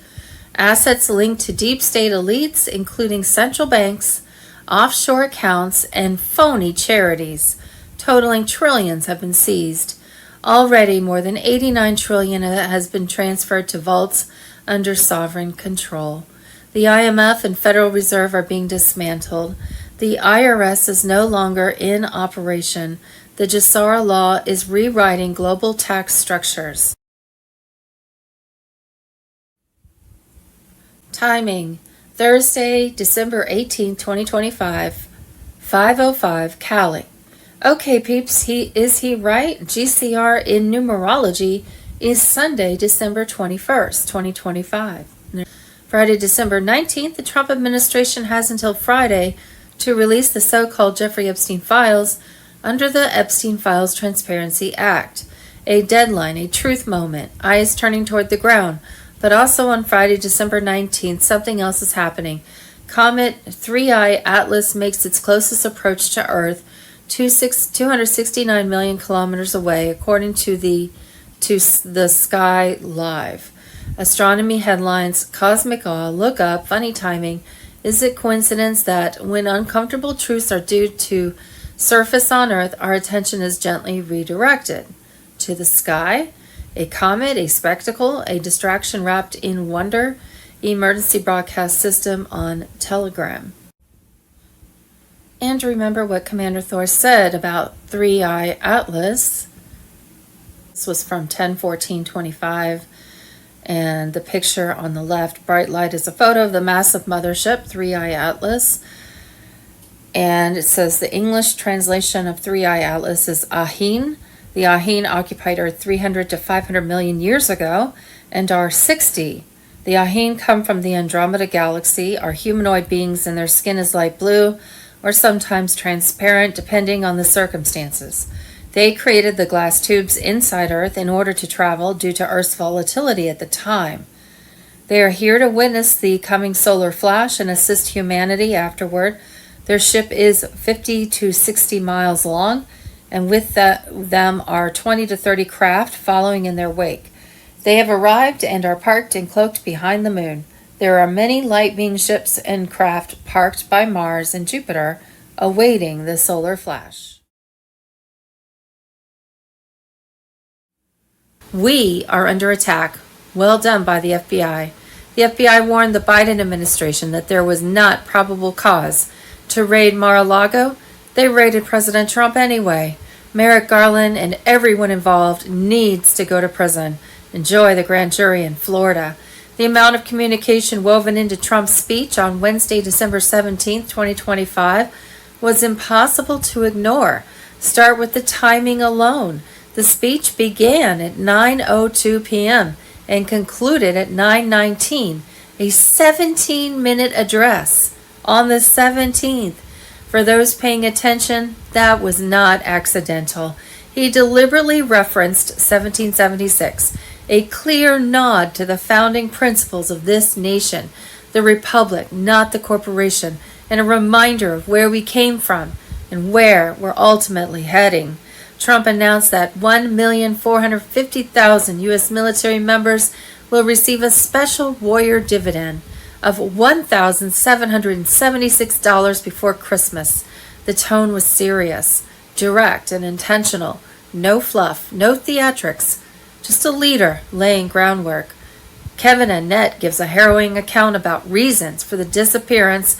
Assets linked to deep state elites, including central banks, offshore accounts, and phony charities, totaling trillions, have been seized. Already, more than $89 trillion has been transferred to vaults under sovereign control. The IMF and Federal Reserve are being dismantled. The IRS is no longer in operation. The JASARA law is rewriting global tax structures. Timing: Thursday, December 18, 2025, 5:05 Cali. Okay, peeps, is he right? GCR in numerology is Sunday, December 21st, 2025. Friday, December 19th, the Trump administration has until Friday to release the so-called Jeffrey Epstein files under the Epstein Files Transparency Act. A deadline, a truth moment, eyes turning toward the ground. But also on Friday, December 19th, something else is happening. Comet 3I Atlas makes its closest approach to Earth, 269 million kilometers away, according to the Sky Live. Astronomy headlines, cosmic awe, look up, funny timing. Is it coincidence that when uncomfortable truths are due to surface on Earth, our attention is gently redirected to the sky? A comet, a spectacle, a distraction wrapped in wonder. Emergency broadcast system on Telegram. And remember what Commander Thor said about 3I Atlas. This was from 10/14/25. And the picture on the left, bright light, is a photo of the massive mothership, 3I Atlas. And it says the English translation of 3I Atlas is Ahin. The Ahin occupied Earth 300 to 500 million years ago and are 60. The Ahin come from the Andromeda Galaxy, are humanoid beings, and their skin is light blue or sometimes transparent depending on the circumstances. They created the glass tubes inside Earth in order to travel due to Earth's volatility at the time. They are here to witness the coming solar flash and assist humanity afterward. Their ship is 50 to 60 miles long, and with them are 20 to 30 craft following in their wake. They have arrived and are parked and cloaked behind the moon. There are many light-beam ships and craft parked by Mars and Jupiter, awaiting the solar flash. We are under attack. Well done by the FBI. The FBI warned the Biden administration that there was not probable cause to raid Mar-a-Lago. They raided President Trump anyway. Merrick Garland and everyone involved needs to go to prison. Enjoy the grand jury in Florida. The amount of communication woven into Trump's speech on Wednesday, December 17, 2025, was impossible to ignore. Start with the timing alone. The speech began at 9:02 p.m. and concluded at 9:19, a 17-minute address on the 17th. For those paying attention, that was not accidental. He deliberately referenced 1776, a clear nod to the founding principles of this nation, the republic, not the corporation, and a reminder of where we came from and where we're ultimately heading. Trump announced that 1,450,000 U.S. military members will receive a special warrior dividend of $1,776 before Christmas. The tone was serious, direct, and intentional. No fluff, no theatrics, just a leader laying groundwork. Kevin Annett gives a harrowing account about reasons for the disappearance.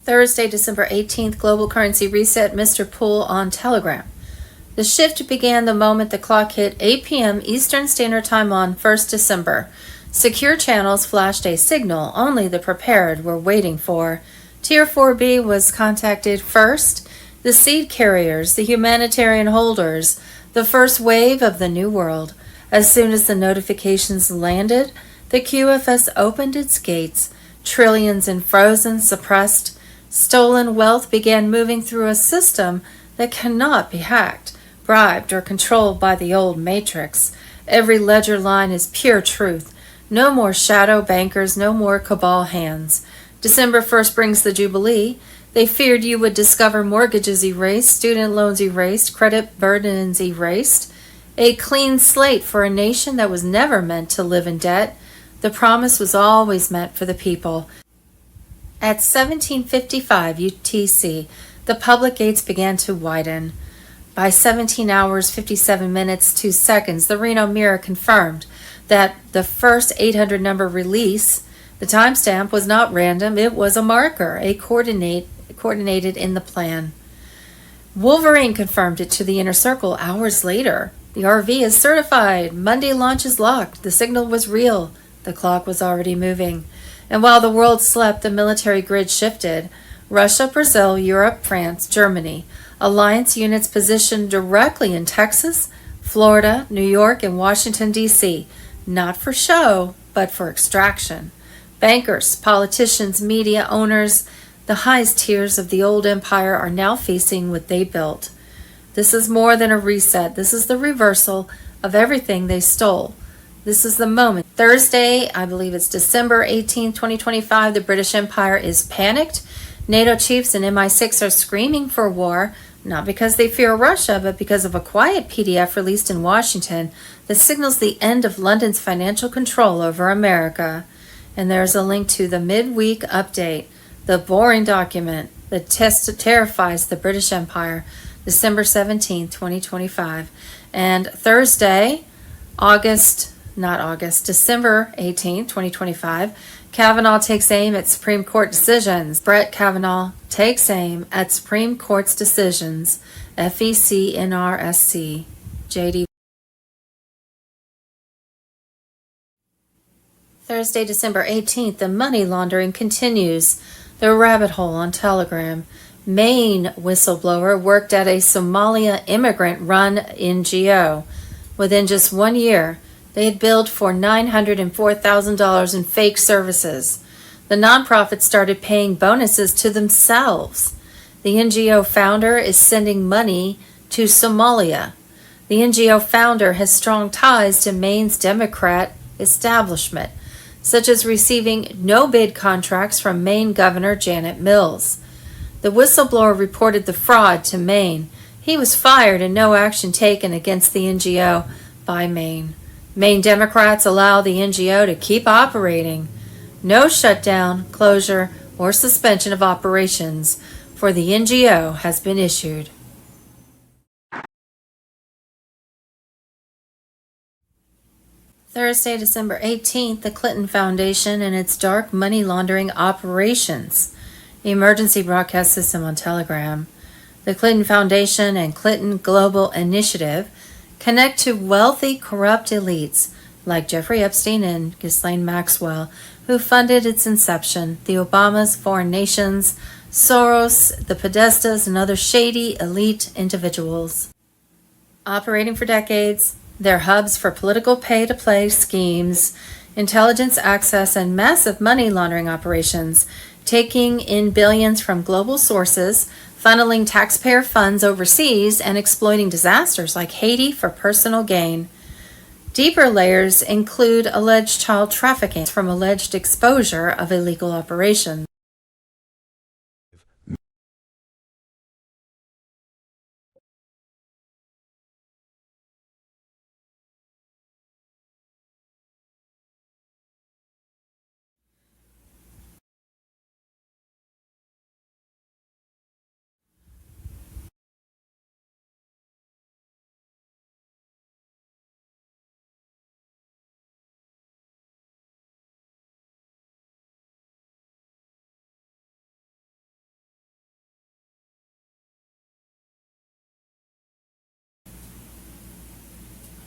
Thursday, December 18th, Global Currency Reset, Mr. Poole on Telegram. The shift began the moment the clock hit 8 p.m. Eastern Standard Time on 1st December. Secure channels flashed a signal only the prepared were waiting for. Tier 4B was contacted first. The seed carriers, the humanitarian holders, the first wave of the new world. As soon as the notifications landed, the QFS opened its gates. Trillions in frozen, suppressed, stolen wealth began moving through a system that cannot be hacked, bribed, or controlled by the old matrix. Every ledger line is pure truth. No more shadow bankers, no more cabal hands. December 1st brings the Jubilee. They feared you would discover mortgages erased, student loans erased, credit burdens erased. A clean slate for a nation that was never meant to live in debt. The promise was always meant for the people. At 1755 UTC, the public gates began to widen. By 17 hours, 57 minutes, 2 seconds, the Reno Mirror confirmed that the first 800 number release, the timestamp was not random, it was a marker, coordinated in the plan. Wolverine confirmed it to the Inner Circle hours later. The RV is certified. Monday launch is locked. The signal was real. The clock was already moving. And while the world slept, the military grid shifted. Russia, Brazil, Europe, France, Germany. Alliance units positioned directly in Texas, Florida, New York, and Washington, D.C. Not for show, but for extraction. Bankers, politicians, media owners, the highest tiers of the old empire are now facing what they built. This is more than a reset. This is the reversal of everything they stole. This is the moment. Thursday, I believe it's December 18, 2025, the British Empire is panicked. NATO chiefs and MI6 are screaming for war, not because they fear Russia, but because of a quiet PDF released in Washington that signals the end of London's financial control over America. And there's a link to the midweek update, the boring document that terrifies the British Empire, December 17, 2025. And Thursday, December 18, 2025, Kavanaugh takes aim at Supreme Court decisions. Brett Kavanaugh takes aim at Supreme Court's decisions. FECNRSC. JD. Thursday, December 18th, the money laundering continues. The rabbit hole on Telegram. Maine whistleblower worked at a Somalia immigrant-run NGO. Within just 1 year, they had billed for $904,000 in fake services. The nonprofit started paying bonuses to themselves. The NGO founder is sending money to Somalia. The NGO founder has strong ties to Maine's Democrat establishment, such as receiving no-bid contracts from Maine Governor Janet Mills. The whistleblower reported the fraud to Maine. He was fired and no action taken against the NGO by Maine. Maine Democrats allow the NGO to keep operating. No shutdown, closure, or suspension of operations for the NGO has been issued. Thursday, December 18th, the Clinton Foundation and its dark money laundering operations. Emergency broadcast system on Telegram. The Clinton Foundation and Clinton Global Initiative connect to wealthy, corrupt elites like Jeffrey Epstein and Ghislaine Maxwell, who funded its inception, the Obamas, foreign nations, Soros, the Podestas, and other shady elite individuals. Operating for decades, they're hubs for political pay-to-play schemes, intelligence access, and massive money laundering operations, taking in billions from global sources, funneling taxpayer funds overseas, and exploiting disasters like Haiti for personal gain. Deeper layers include alleged child trafficking from alleged exposure of illegal operations.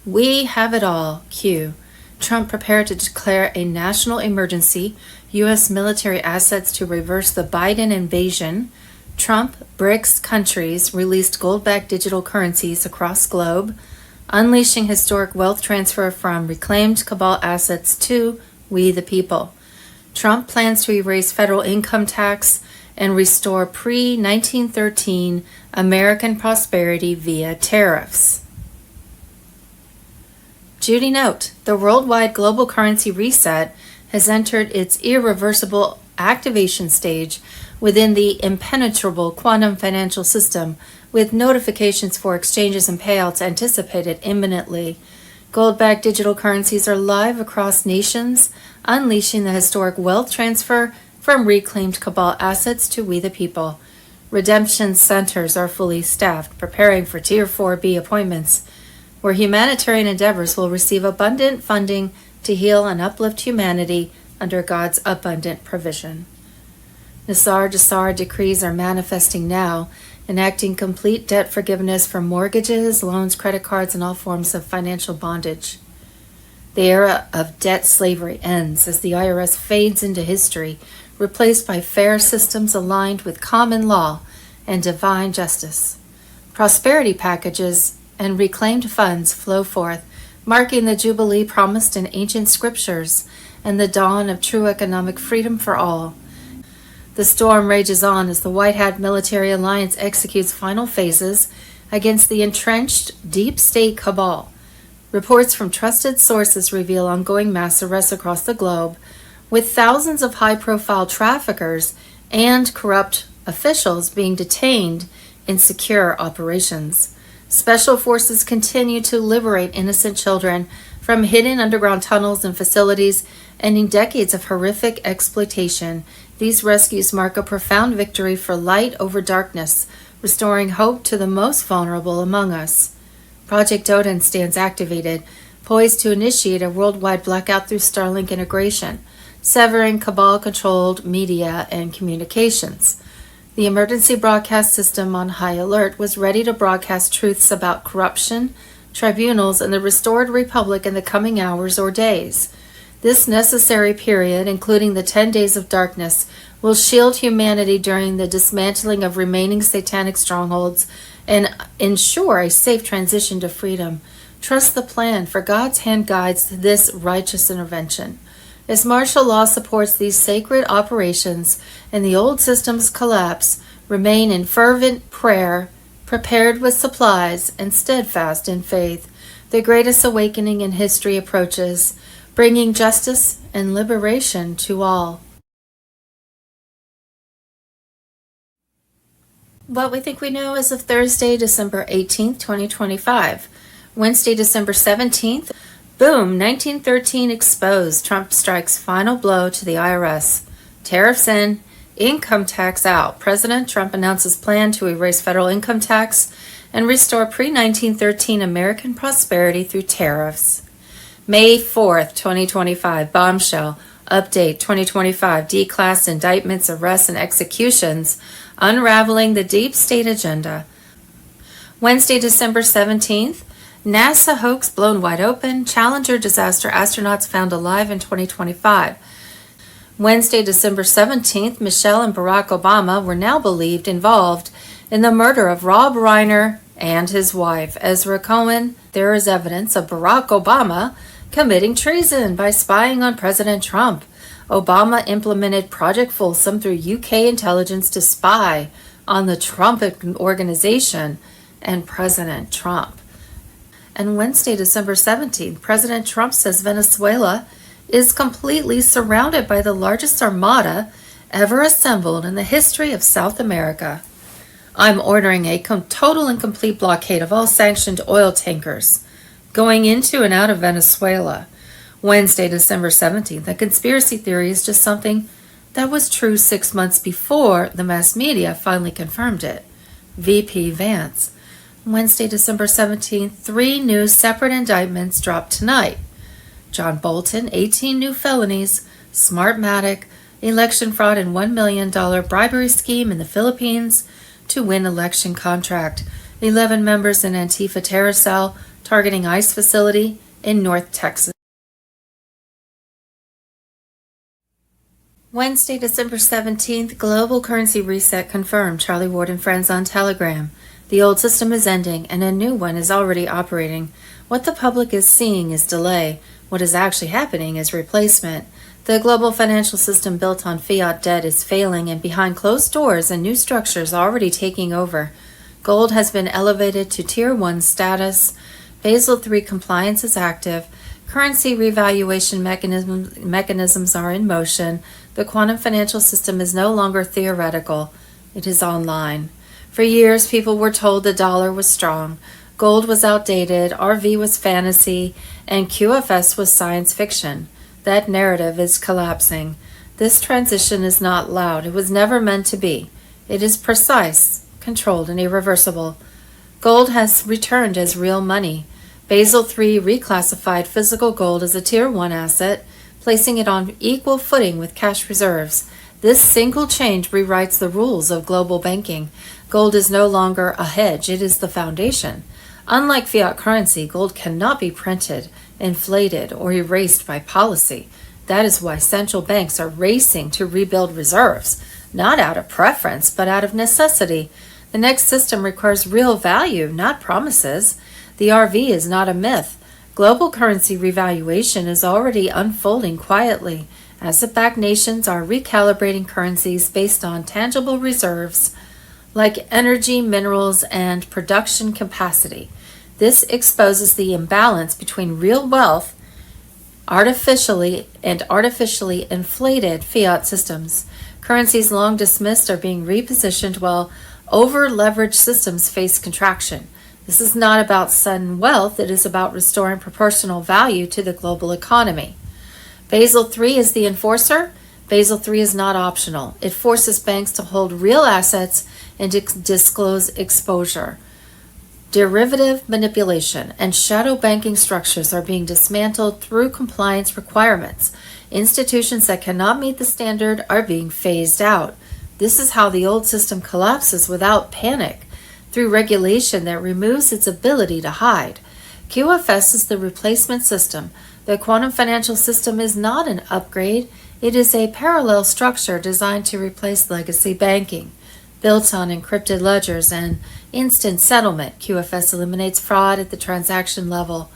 We have it all. Q. Trump prepared to declare a national emergency, U.S. military assets to reverse the Biden invasion. Trump, BRICS countries released gold-backed digital currencies across globe, unleashing historic wealth transfer from reclaimed cabal assets to we the people. Trump plans to erase federal income tax and restore pre-1913 American prosperity via tariffs. Judy note, the worldwide global currency reset has entered its irreversible activation stage within the impenetrable quantum financial system, with notifications for exchanges and payouts anticipated imminently. Gold-backed digital currencies are live across nations, unleashing the historic wealth transfer from reclaimed cabal assets to we the people. Redemption centers are fully staffed, preparing for Tier 4B appointments, where humanitarian endeavors will receive abundant funding to heal and uplift humanity under God's abundant provision. Nassar Jassar decrees are manifesting now, enacting complete debt forgiveness for mortgages, loans, credit cards, and all forms of financial bondage. The era of debt slavery ends as the IRS fades into history, replaced by fair systems aligned with common law and divine justice. Prosperity packages and reclaimed funds flow forth, marking the jubilee promised in ancient scriptures and the dawn of true economic freedom for all. The storm rages on as the White Hat military alliance executes final phases against the entrenched deep state cabal. Reports from trusted sources reveal ongoing mass arrests across the globe, with thousands of high-profile traffickers and corrupt officials being detained in secure operations. Special forces continue to liberate innocent children from hidden underground tunnels and facilities, ending decades of horrific exploitation. These rescues mark a profound victory for light over darkness, restoring hope to the most vulnerable among us. Project Odin stands activated, poised to initiate a worldwide blackout through Starlink integration. severing cabal-controlled media and communications. The emergency broadcast system on high alert was ready to broadcast truths about corruption, tribunals, and the restored republic in the coming hours or days. This necessary period, including the 10 days of darkness, will shield humanity during the dismantling of remaining satanic strongholds and ensure a safe transition to freedom. Trust the plan, for God's hand guides this righteous intervention. As martial law supports these sacred operations and the old systems collapse, remain in fervent prayer, prepared with supplies, and steadfast in faith. The greatest awakening in history approaches, bringing justice and liberation to all. What we think we know as of Thursday, December 18th, 2025. Wednesday, December 17th. Boom, 1913 exposed. Trump strikes final blow to the IRS. Tariffs in, income tax out. President Trump announces plan to erase federal income tax and restore pre-1913 American prosperity through tariffs. May 4th, 2025. Bombshell. Update 2025. D-class indictments, arrests, and executions. Unraveling the deep state agenda. Wednesday, December 17th. NASA hoax blown wide open. Challenger disaster astronauts found alive in 2025. Wednesday, December 17th, Michelle and Barack Obama were now believed involved in the murder of Rob Reiner and his wife, Ezra Cohen. There is evidence of Barack Obama committing treason by spying on President Trump. Obama implemented Project Folsom through UK intelligence to spy on the Trump organization and President Trump. And Wednesday, December 17th, President Trump says Venezuela is completely surrounded by the largest armada ever assembled in the history of South America. I'm ordering a total and complete blockade of all sanctioned oil tankers going into and out of Venezuela. Wednesday, December 17th, a conspiracy theory is just something that was true 6 months before the mass media finally confirmed it. VP Vance. Wednesday, December 17th, 3 new separate indictments dropped tonight. John Bolton, 18 new felonies, Smartmatic, election fraud, and $1 million bribery scheme in the Philippines to win election contract. 11 members in Antifa terror cell targeting ICE facility in North Texas. Wednesday, December 17th, global currency reset confirmed. Charlie Ward and friends on Telegram. The old system is ending and a new one is already operating. What the public is seeing is delay. What is actually happening is replacement. The global financial system built on fiat debt is failing, and behind closed doors a new structure is already taking over. Gold has been elevated to Tier 1 status. Basel III compliance is active. Currency revaluation mechanisms are in motion. The quantum financial system is no longer theoretical. It is online. For years, people were told the dollar was strong, gold was outdated, RV was fantasy, and QFS was science fiction. That narrative is collapsing. This transition is not loud. It was never meant to be. It is precise, controlled, and irreversible. Gold has returned as real money. Basel III reclassified physical gold as a Tier 1 asset, placing it on equal footing with cash reserves. This single change rewrites the rules of global banking. Gold is no longer a hedge, it is the foundation. Unlike fiat currency, gold cannot be printed, inflated, or erased by policy. That is why central banks are racing to rebuild reserves, not out of preference, but out of necessity. The next system requires real value, not promises. The RV is not a myth. Global currency revaluation is already unfolding quietly. Asset-backed nations are recalibrating currencies based on tangible reserves like energy, minerals, and production capacity. This exposes the imbalance between real wealth artificially inflated fiat systems. Currencies long dismissed are being repositioned while over-leveraged systems face contraction. This is not about sudden wealth, it is about restoring proportional value to the global economy. Basel III is the enforcer. Basel III is not optional. It forces banks to hold real assets and disclose exposure. Derivative manipulation and shadow banking structures are being dismantled through compliance requirements. Institutions that cannot meet the standard are being phased out. This is how the old system collapses without panic, through regulation that removes its ability to hide. QFS is the replacement system. The quantum financial system is not an upgrade. It is a parallel structure designed to replace legacy banking. Built on encrypted ledgers and instant settlement, QFS eliminates fraud at the transaction level.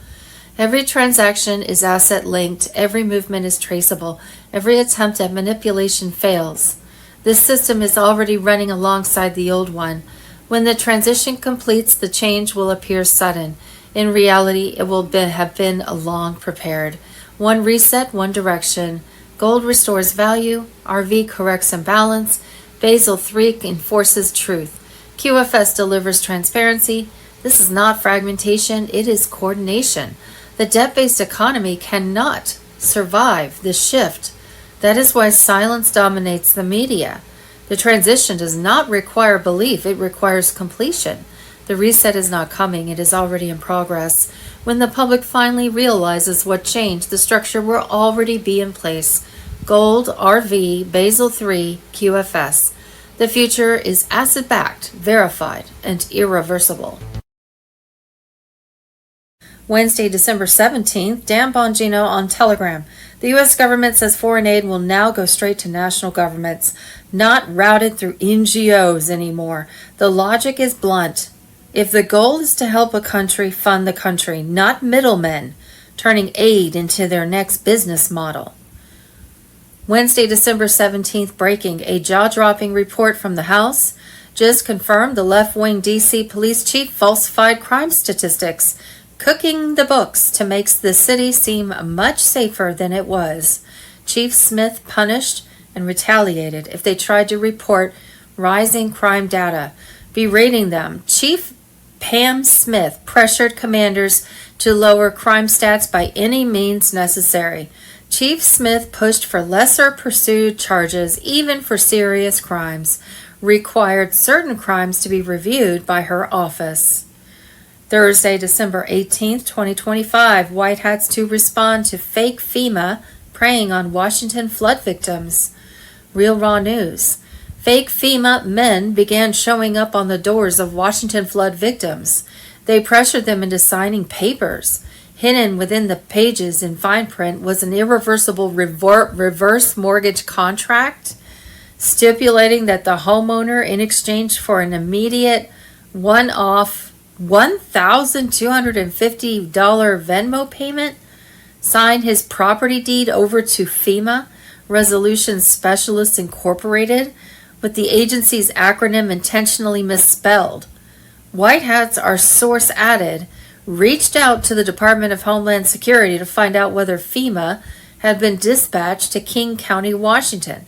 Every transaction is asset linked, every movement is traceable, every attempt at manipulation fails. This system is already running alongside the old one. When the transition completes, the change will appear sudden. In reality, it will have been long prepared. One reset, one direction. Gold restores value, RV corrects imbalance, Basel III enforces truth. QFS delivers transparency. This is not fragmentation, it is coordination. The debt-based economy cannot survive this shift. That is why silence dominates the media. The transition does not require belief, it requires completion. The reset is not coming, it is already in progress. When the public finally realizes what changed, the structure will already be in place. Gold, RV, Basel III, QFS. The future is asset-backed, verified, and irreversible. Wednesday, December 17th, Dan Bongino on Telegram. The U.S. government says foreign aid will now go straight to national governments, not routed through NGOs anymore. The logic is blunt. If the goal is to help a country fund the country, not middlemen turning aid into their next business model. Wednesday, December 17th, breaking. A jaw-dropping report from the House just confirmed the left-wing D.C. police chief falsified crime statistics, cooking the books to make the city seem much safer than it was. Chief Smith punished and retaliated if they tried to report rising crime data, berating them. Chief Pam Smith pressured commanders to lower crime stats by any means necessary. Chief Smith pushed for lesser pursued charges, even for serious crimes, required certain crimes to be reviewed by her office. Thursday, December 18th, 2025, White Hats to respond to fake FEMA preying on Washington flood victims. Real Raw News. Fake FEMA men began showing up on the doors of Washington flood victims. They pressured them into signing papers. Hidden within the pages in fine print was an irreversible reverse mortgage contract stipulating that the homeowner, in exchange for an immediate one-off $1,250 Venmo payment, signed his property deed over to FEMA Resolution Specialists Incorporated, with the agency's acronym intentionally misspelled. White Hats, our source added, reached out to the Department of Homeland Security to find out whether FEMA had been dispatched to King County, Washington.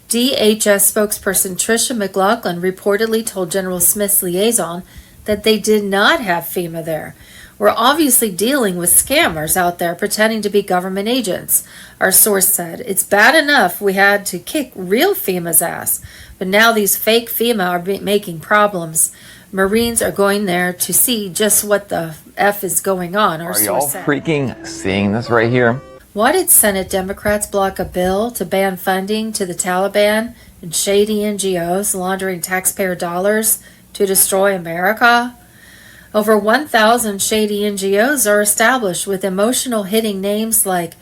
DHS spokesperson Tricia McLaughlin reportedly told General Smith's liaison that they did not have FEMA there. We're obviously dealing with scammers out there pretending to be government agents, our source said. It's bad enough we had to kick real FEMA's ass, but now these fake FEMA are making problems. Marines are going there to see just what the F is going on, our source y'all said. freaking seeing this right here? Why did Senate Democrats block a bill to ban funding to the Taliban and shady NGOs laundering taxpayer dollars to destroy America? Over 1,000 shady NGOs are established with emotional hitting names like,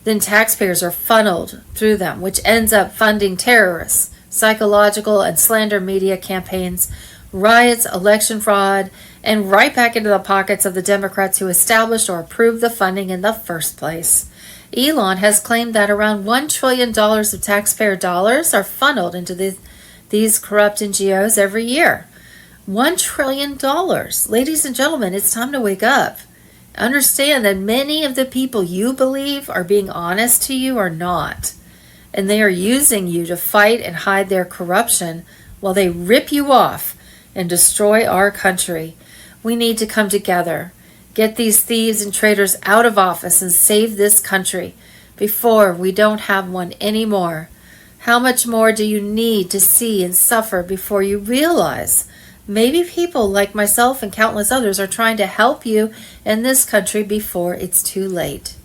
then taxpayers are funneled through them, which ends up funding terrorists, psychological and slander media campaigns, riots, election fraud, and right back into the pockets of the Democrats who established or approved the funding in the first place. Elon has claimed that around $1 trillion of taxpayer dollars are funneled into these corrupt NGOs every year. $1 trillion. Ladies and gentlemen, it's time to wake up. Understand that many of the people you believe are being honest to you are not. And they are using you to fight and hide their corruption while they rip you off and destroy our country. We need to come together, get these thieves and traitors out of office and save this country before we don't have one anymore. How much more do you need to see and suffer before you realize Maybe people like myself and countless others are trying to help you in this country before it's too late.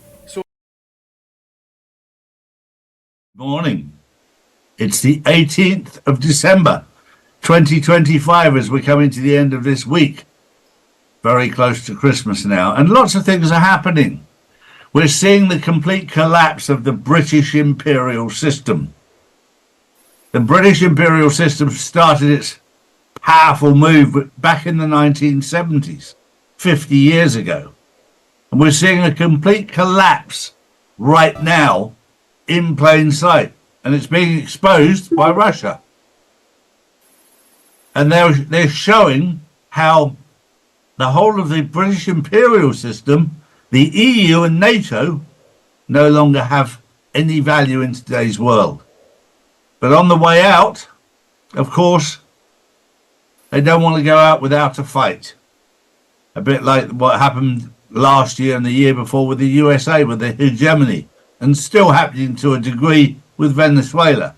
Morning. It's the 18th of December, 2025, as we're coming to the end of this week. Very close to Christmas now, and lots of things are happening. We're seeing the complete collapse of the British imperial system. The British imperial system started its powerful move back in the 1970s, 50 years ago. And we're seeing a complete collapse right now in plain sight. And it's being exposed by Russia. And they're showing how the whole of the British imperial system, the EU and NATO, no longer have any value in today's world. But on the way out, of course, they don't want to go out without a fight. A bit like what happened last year and the year before with the USA, with the hegemony, and still happening to a degree with Venezuela.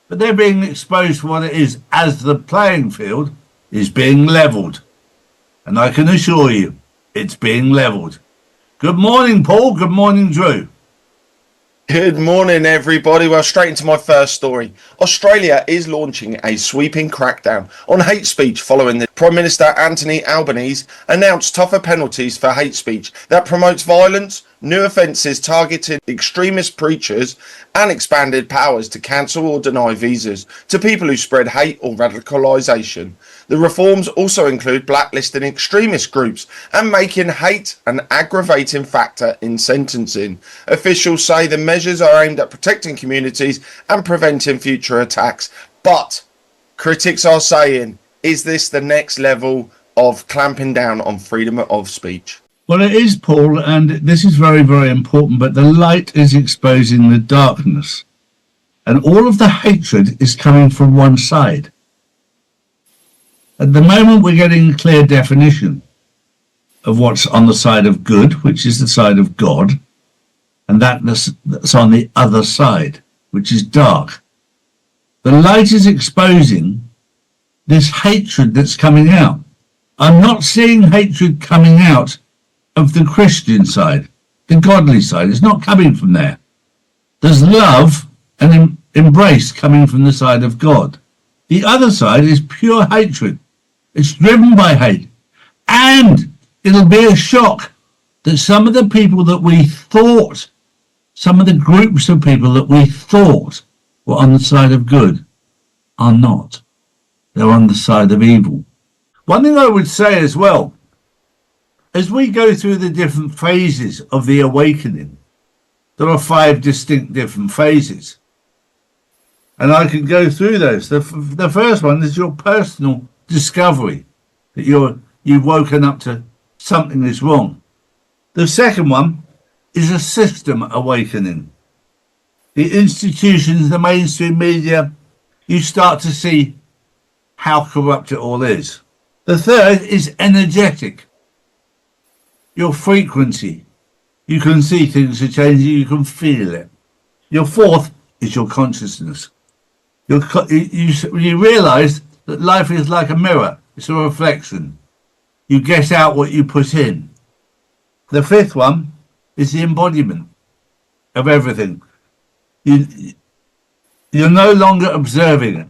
But they're being exposed for what it is, as the playing field is being leveled. And I can assure you, it's being leveled. Good morning, Paul. Good morning, Drew. Good morning, everybody. Well, straight into my first story. Australia is launching a sweeping crackdown on hate speech following the Prime Minister Anthony Albanese announced tougher penalties for hate speech that promotes violence, new offences targeting extremist preachers, and expanded powers to cancel or deny visas to people who spread hate or radicalisation. The reforms also include blacklisting extremist groups and making hate an aggravating factor in sentencing. Officials say the measures are aimed at protecting communities and preventing future attacks. But critics are saying, is this the next level of clamping down on freedom of speech? Well, it is, Paul, and this is very, very important, but the light is exposing the darkness. And all of the hatred is coming from one side. At the moment, we're getting a clear definition of what's on the side of good, which is the side of God, and that's on the other side, which is dark. The light is exposing this hatred that's coming out. I'm not seeing hatred coming out of the Christian side, the godly side. It's not coming from there. There's love and embrace coming from the side of God. The other side is pure hatred. It's driven by hate. And it'll be a shock that some of the people that we thought, some of the groups of people that we thought were on the side of good are not. They're on the side of evil. One thing I would say as well, as we go through the different phases of the awakening, there are 5 distinct different phases. And I can go through those. The first one is your personal discovery, that you've woken up to something is wrong. The second one is a system awakening. The institutions, the mainstream media, you start to see how corrupt it all is. The third is energetic. Your frequency. You can see things are changing, you can feel it. Your fourth is your consciousness. You realize that life is like a mirror. It's a reflection. You get out what you put in. The fifth one is the embodiment of everything. You're no longer observing it.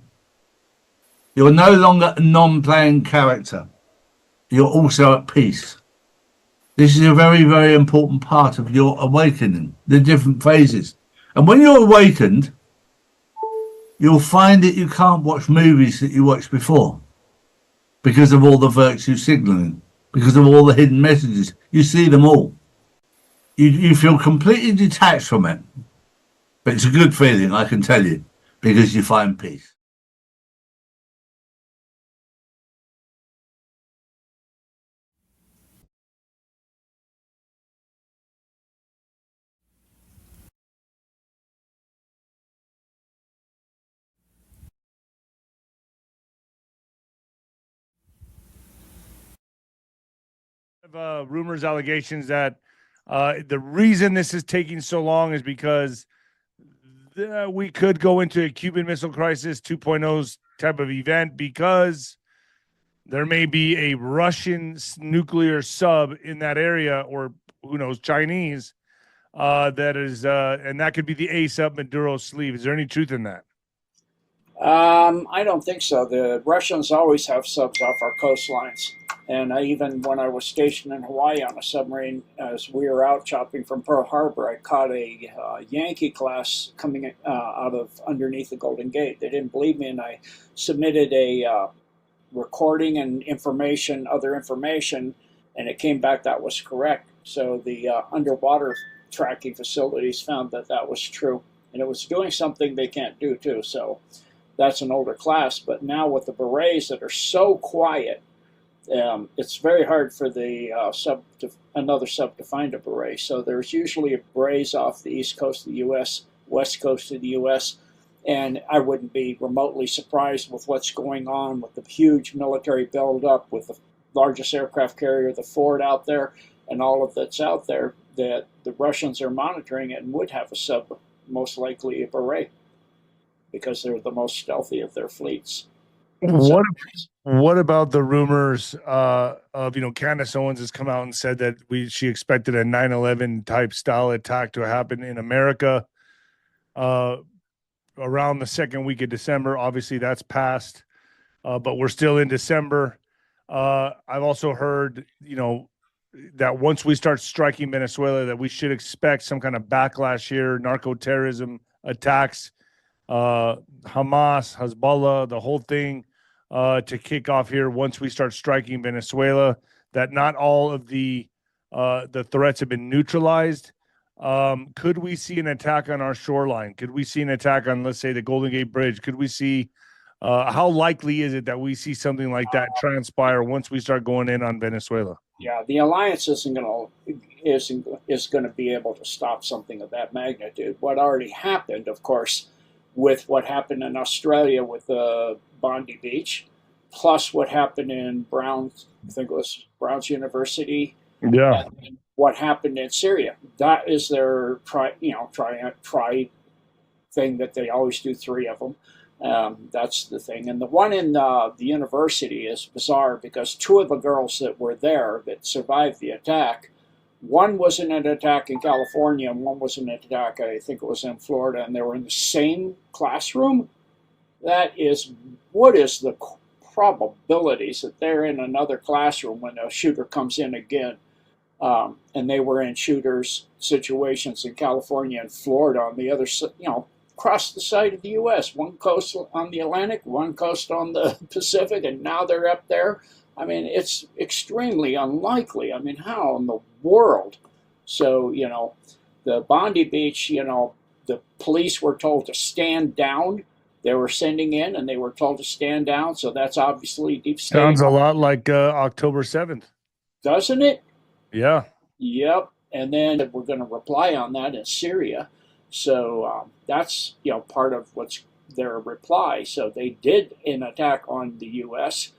You're no longer a non-playing character. You're also at peace. This is a very, very important part of your awakening, the different phases. And when you're awakened, you'll find that you can't watch movies that you watched before because of all the virtue signaling, because of all the hidden messages. You see them all. You feel completely detached from it. But it's a good feeling, I can tell you, because you find peace. Rumors, allegations that the reason this is taking so long is because we could go into a Cuban Missile Crisis 2.0's type of event because there may be a Russian nuclear sub in that area, or who knows, Chinese, that is, and that could be the ace up Maduro's sleeve. Is there any truth in that? I don't think so. The Russians always have subs off our coastlines. And even when I was stationed in Hawaii on a submarine, as we were out chopping from Pearl Harbor, I caught a Yankee class coming out of underneath the Golden Gate. They didn't believe me, and I submitted a recording and information, other information, and it came back that was correct. So the underwater tracking facilities found that that was true. And it was doing something they can't do, too. So that's an older class. But now with the berets that are so quiet, it's very hard for the another sub to find a beret. So there's usually berets off the east coast of the U.S., west coast of the U.S., and I wouldn't be remotely surprised with what's going on with the huge military buildup, with the largest aircraft carrier, the Ford out there, and all of that's out there, that the Russians are monitoring it and would have a sub, most likely a beret, because they're the most stealthy of their fleets. What about the rumors of, Candace Owens has come out and said that she expected a 9/11 type style attack to happen in America around the second week of December. Obviously, that's passed, but we're still in December. I've also heard, that once we start striking Venezuela, that we should expect some kind of backlash here, narco-terrorism attacks, Hamas, Hezbollah, the whole thing. To kick off here once we start striking Venezuela, that not all of the threats have been neutralized. Could we see an attack on our shoreline? Could we see an attack on, let's say, the Golden Gate Bridge? Could we see, how likely is it that we see something like that transpire once we start going in on Venezuela? Yeah, the alliance isn't going to be able to stop something of that magnitude. What already happened, of course, with what happened in Australia with Bondi Beach, plus what happened in Brown's University, and what happened in Syria. That is their try thing that they always do, 3 of them. That's the thing. And the one in the university is bizarre because 2 of the girls that were there that survived the attack, one was in an attack in California and one was in an attack, I think it was in Florida, and they were in the same classroom. What is the probabilities that they're in another classroom when a shooter comes in again? And they were in shooters situations in California and Florida on the other side, across the side of the U.S., one coast on the Atlantic, one coast on the Pacific, and now they're up there. I mean, it's extremely unlikely. I mean, how in the world? So, the Bondi Beach, the police were told to stand down. They were sending in and they were told to stand down. So that's obviously deep state. Sounds a lot like October 7th. Doesn't it? Yeah. Yep. And then we're going to reply on that in Syria. So that's, part of what's their reply. So they did an attack on the U.S.,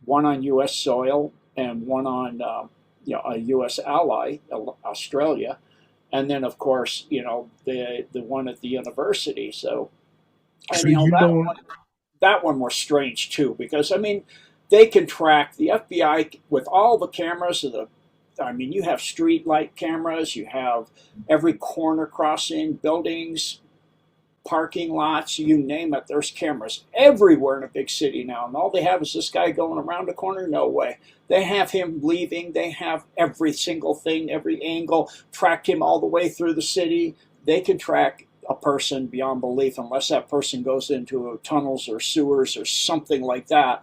one on U.S. soil and one on, a U.S. ally, Australia. And then, of course, the one at the university. So, that one was strange, too, because, they can track the FBI with all the cameras you have street light cameras, you have every corner crossing, buildings, parking lots, you name it, there's cameras everywhere in a big city now. And all they have is this guy going around the corner? No way. They have him leaving. They have every single thing, every angle, tracked him all the way through the city. They can track a person beyond belief unless that person goes into tunnels or sewers or something like that.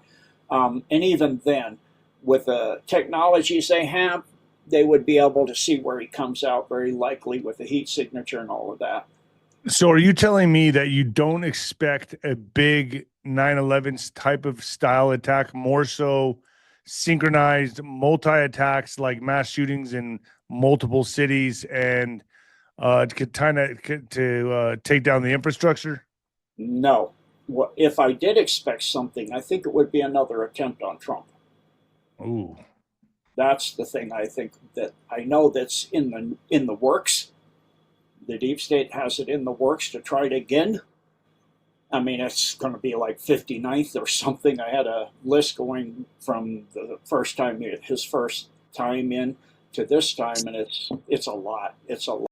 And even then, with the technologies they have, they would be able to see where he comes out very likely with the heat signature and all of that. So are you telling me that you don't expect a big 9/11 type of style attack, more so synchronized multi-attacks like mass shootings in multiple cities and to take down the infrastructure? No. If I did expect something, I think it would be another attempt on Trump. Ooh. That's the thing I think that I know that's in the works. The deep state has it in the works to try it again. I mean, it's going to be like 59th or something. I had a list going from the first time, his first time in to this time, and it's a lot. It's a lot.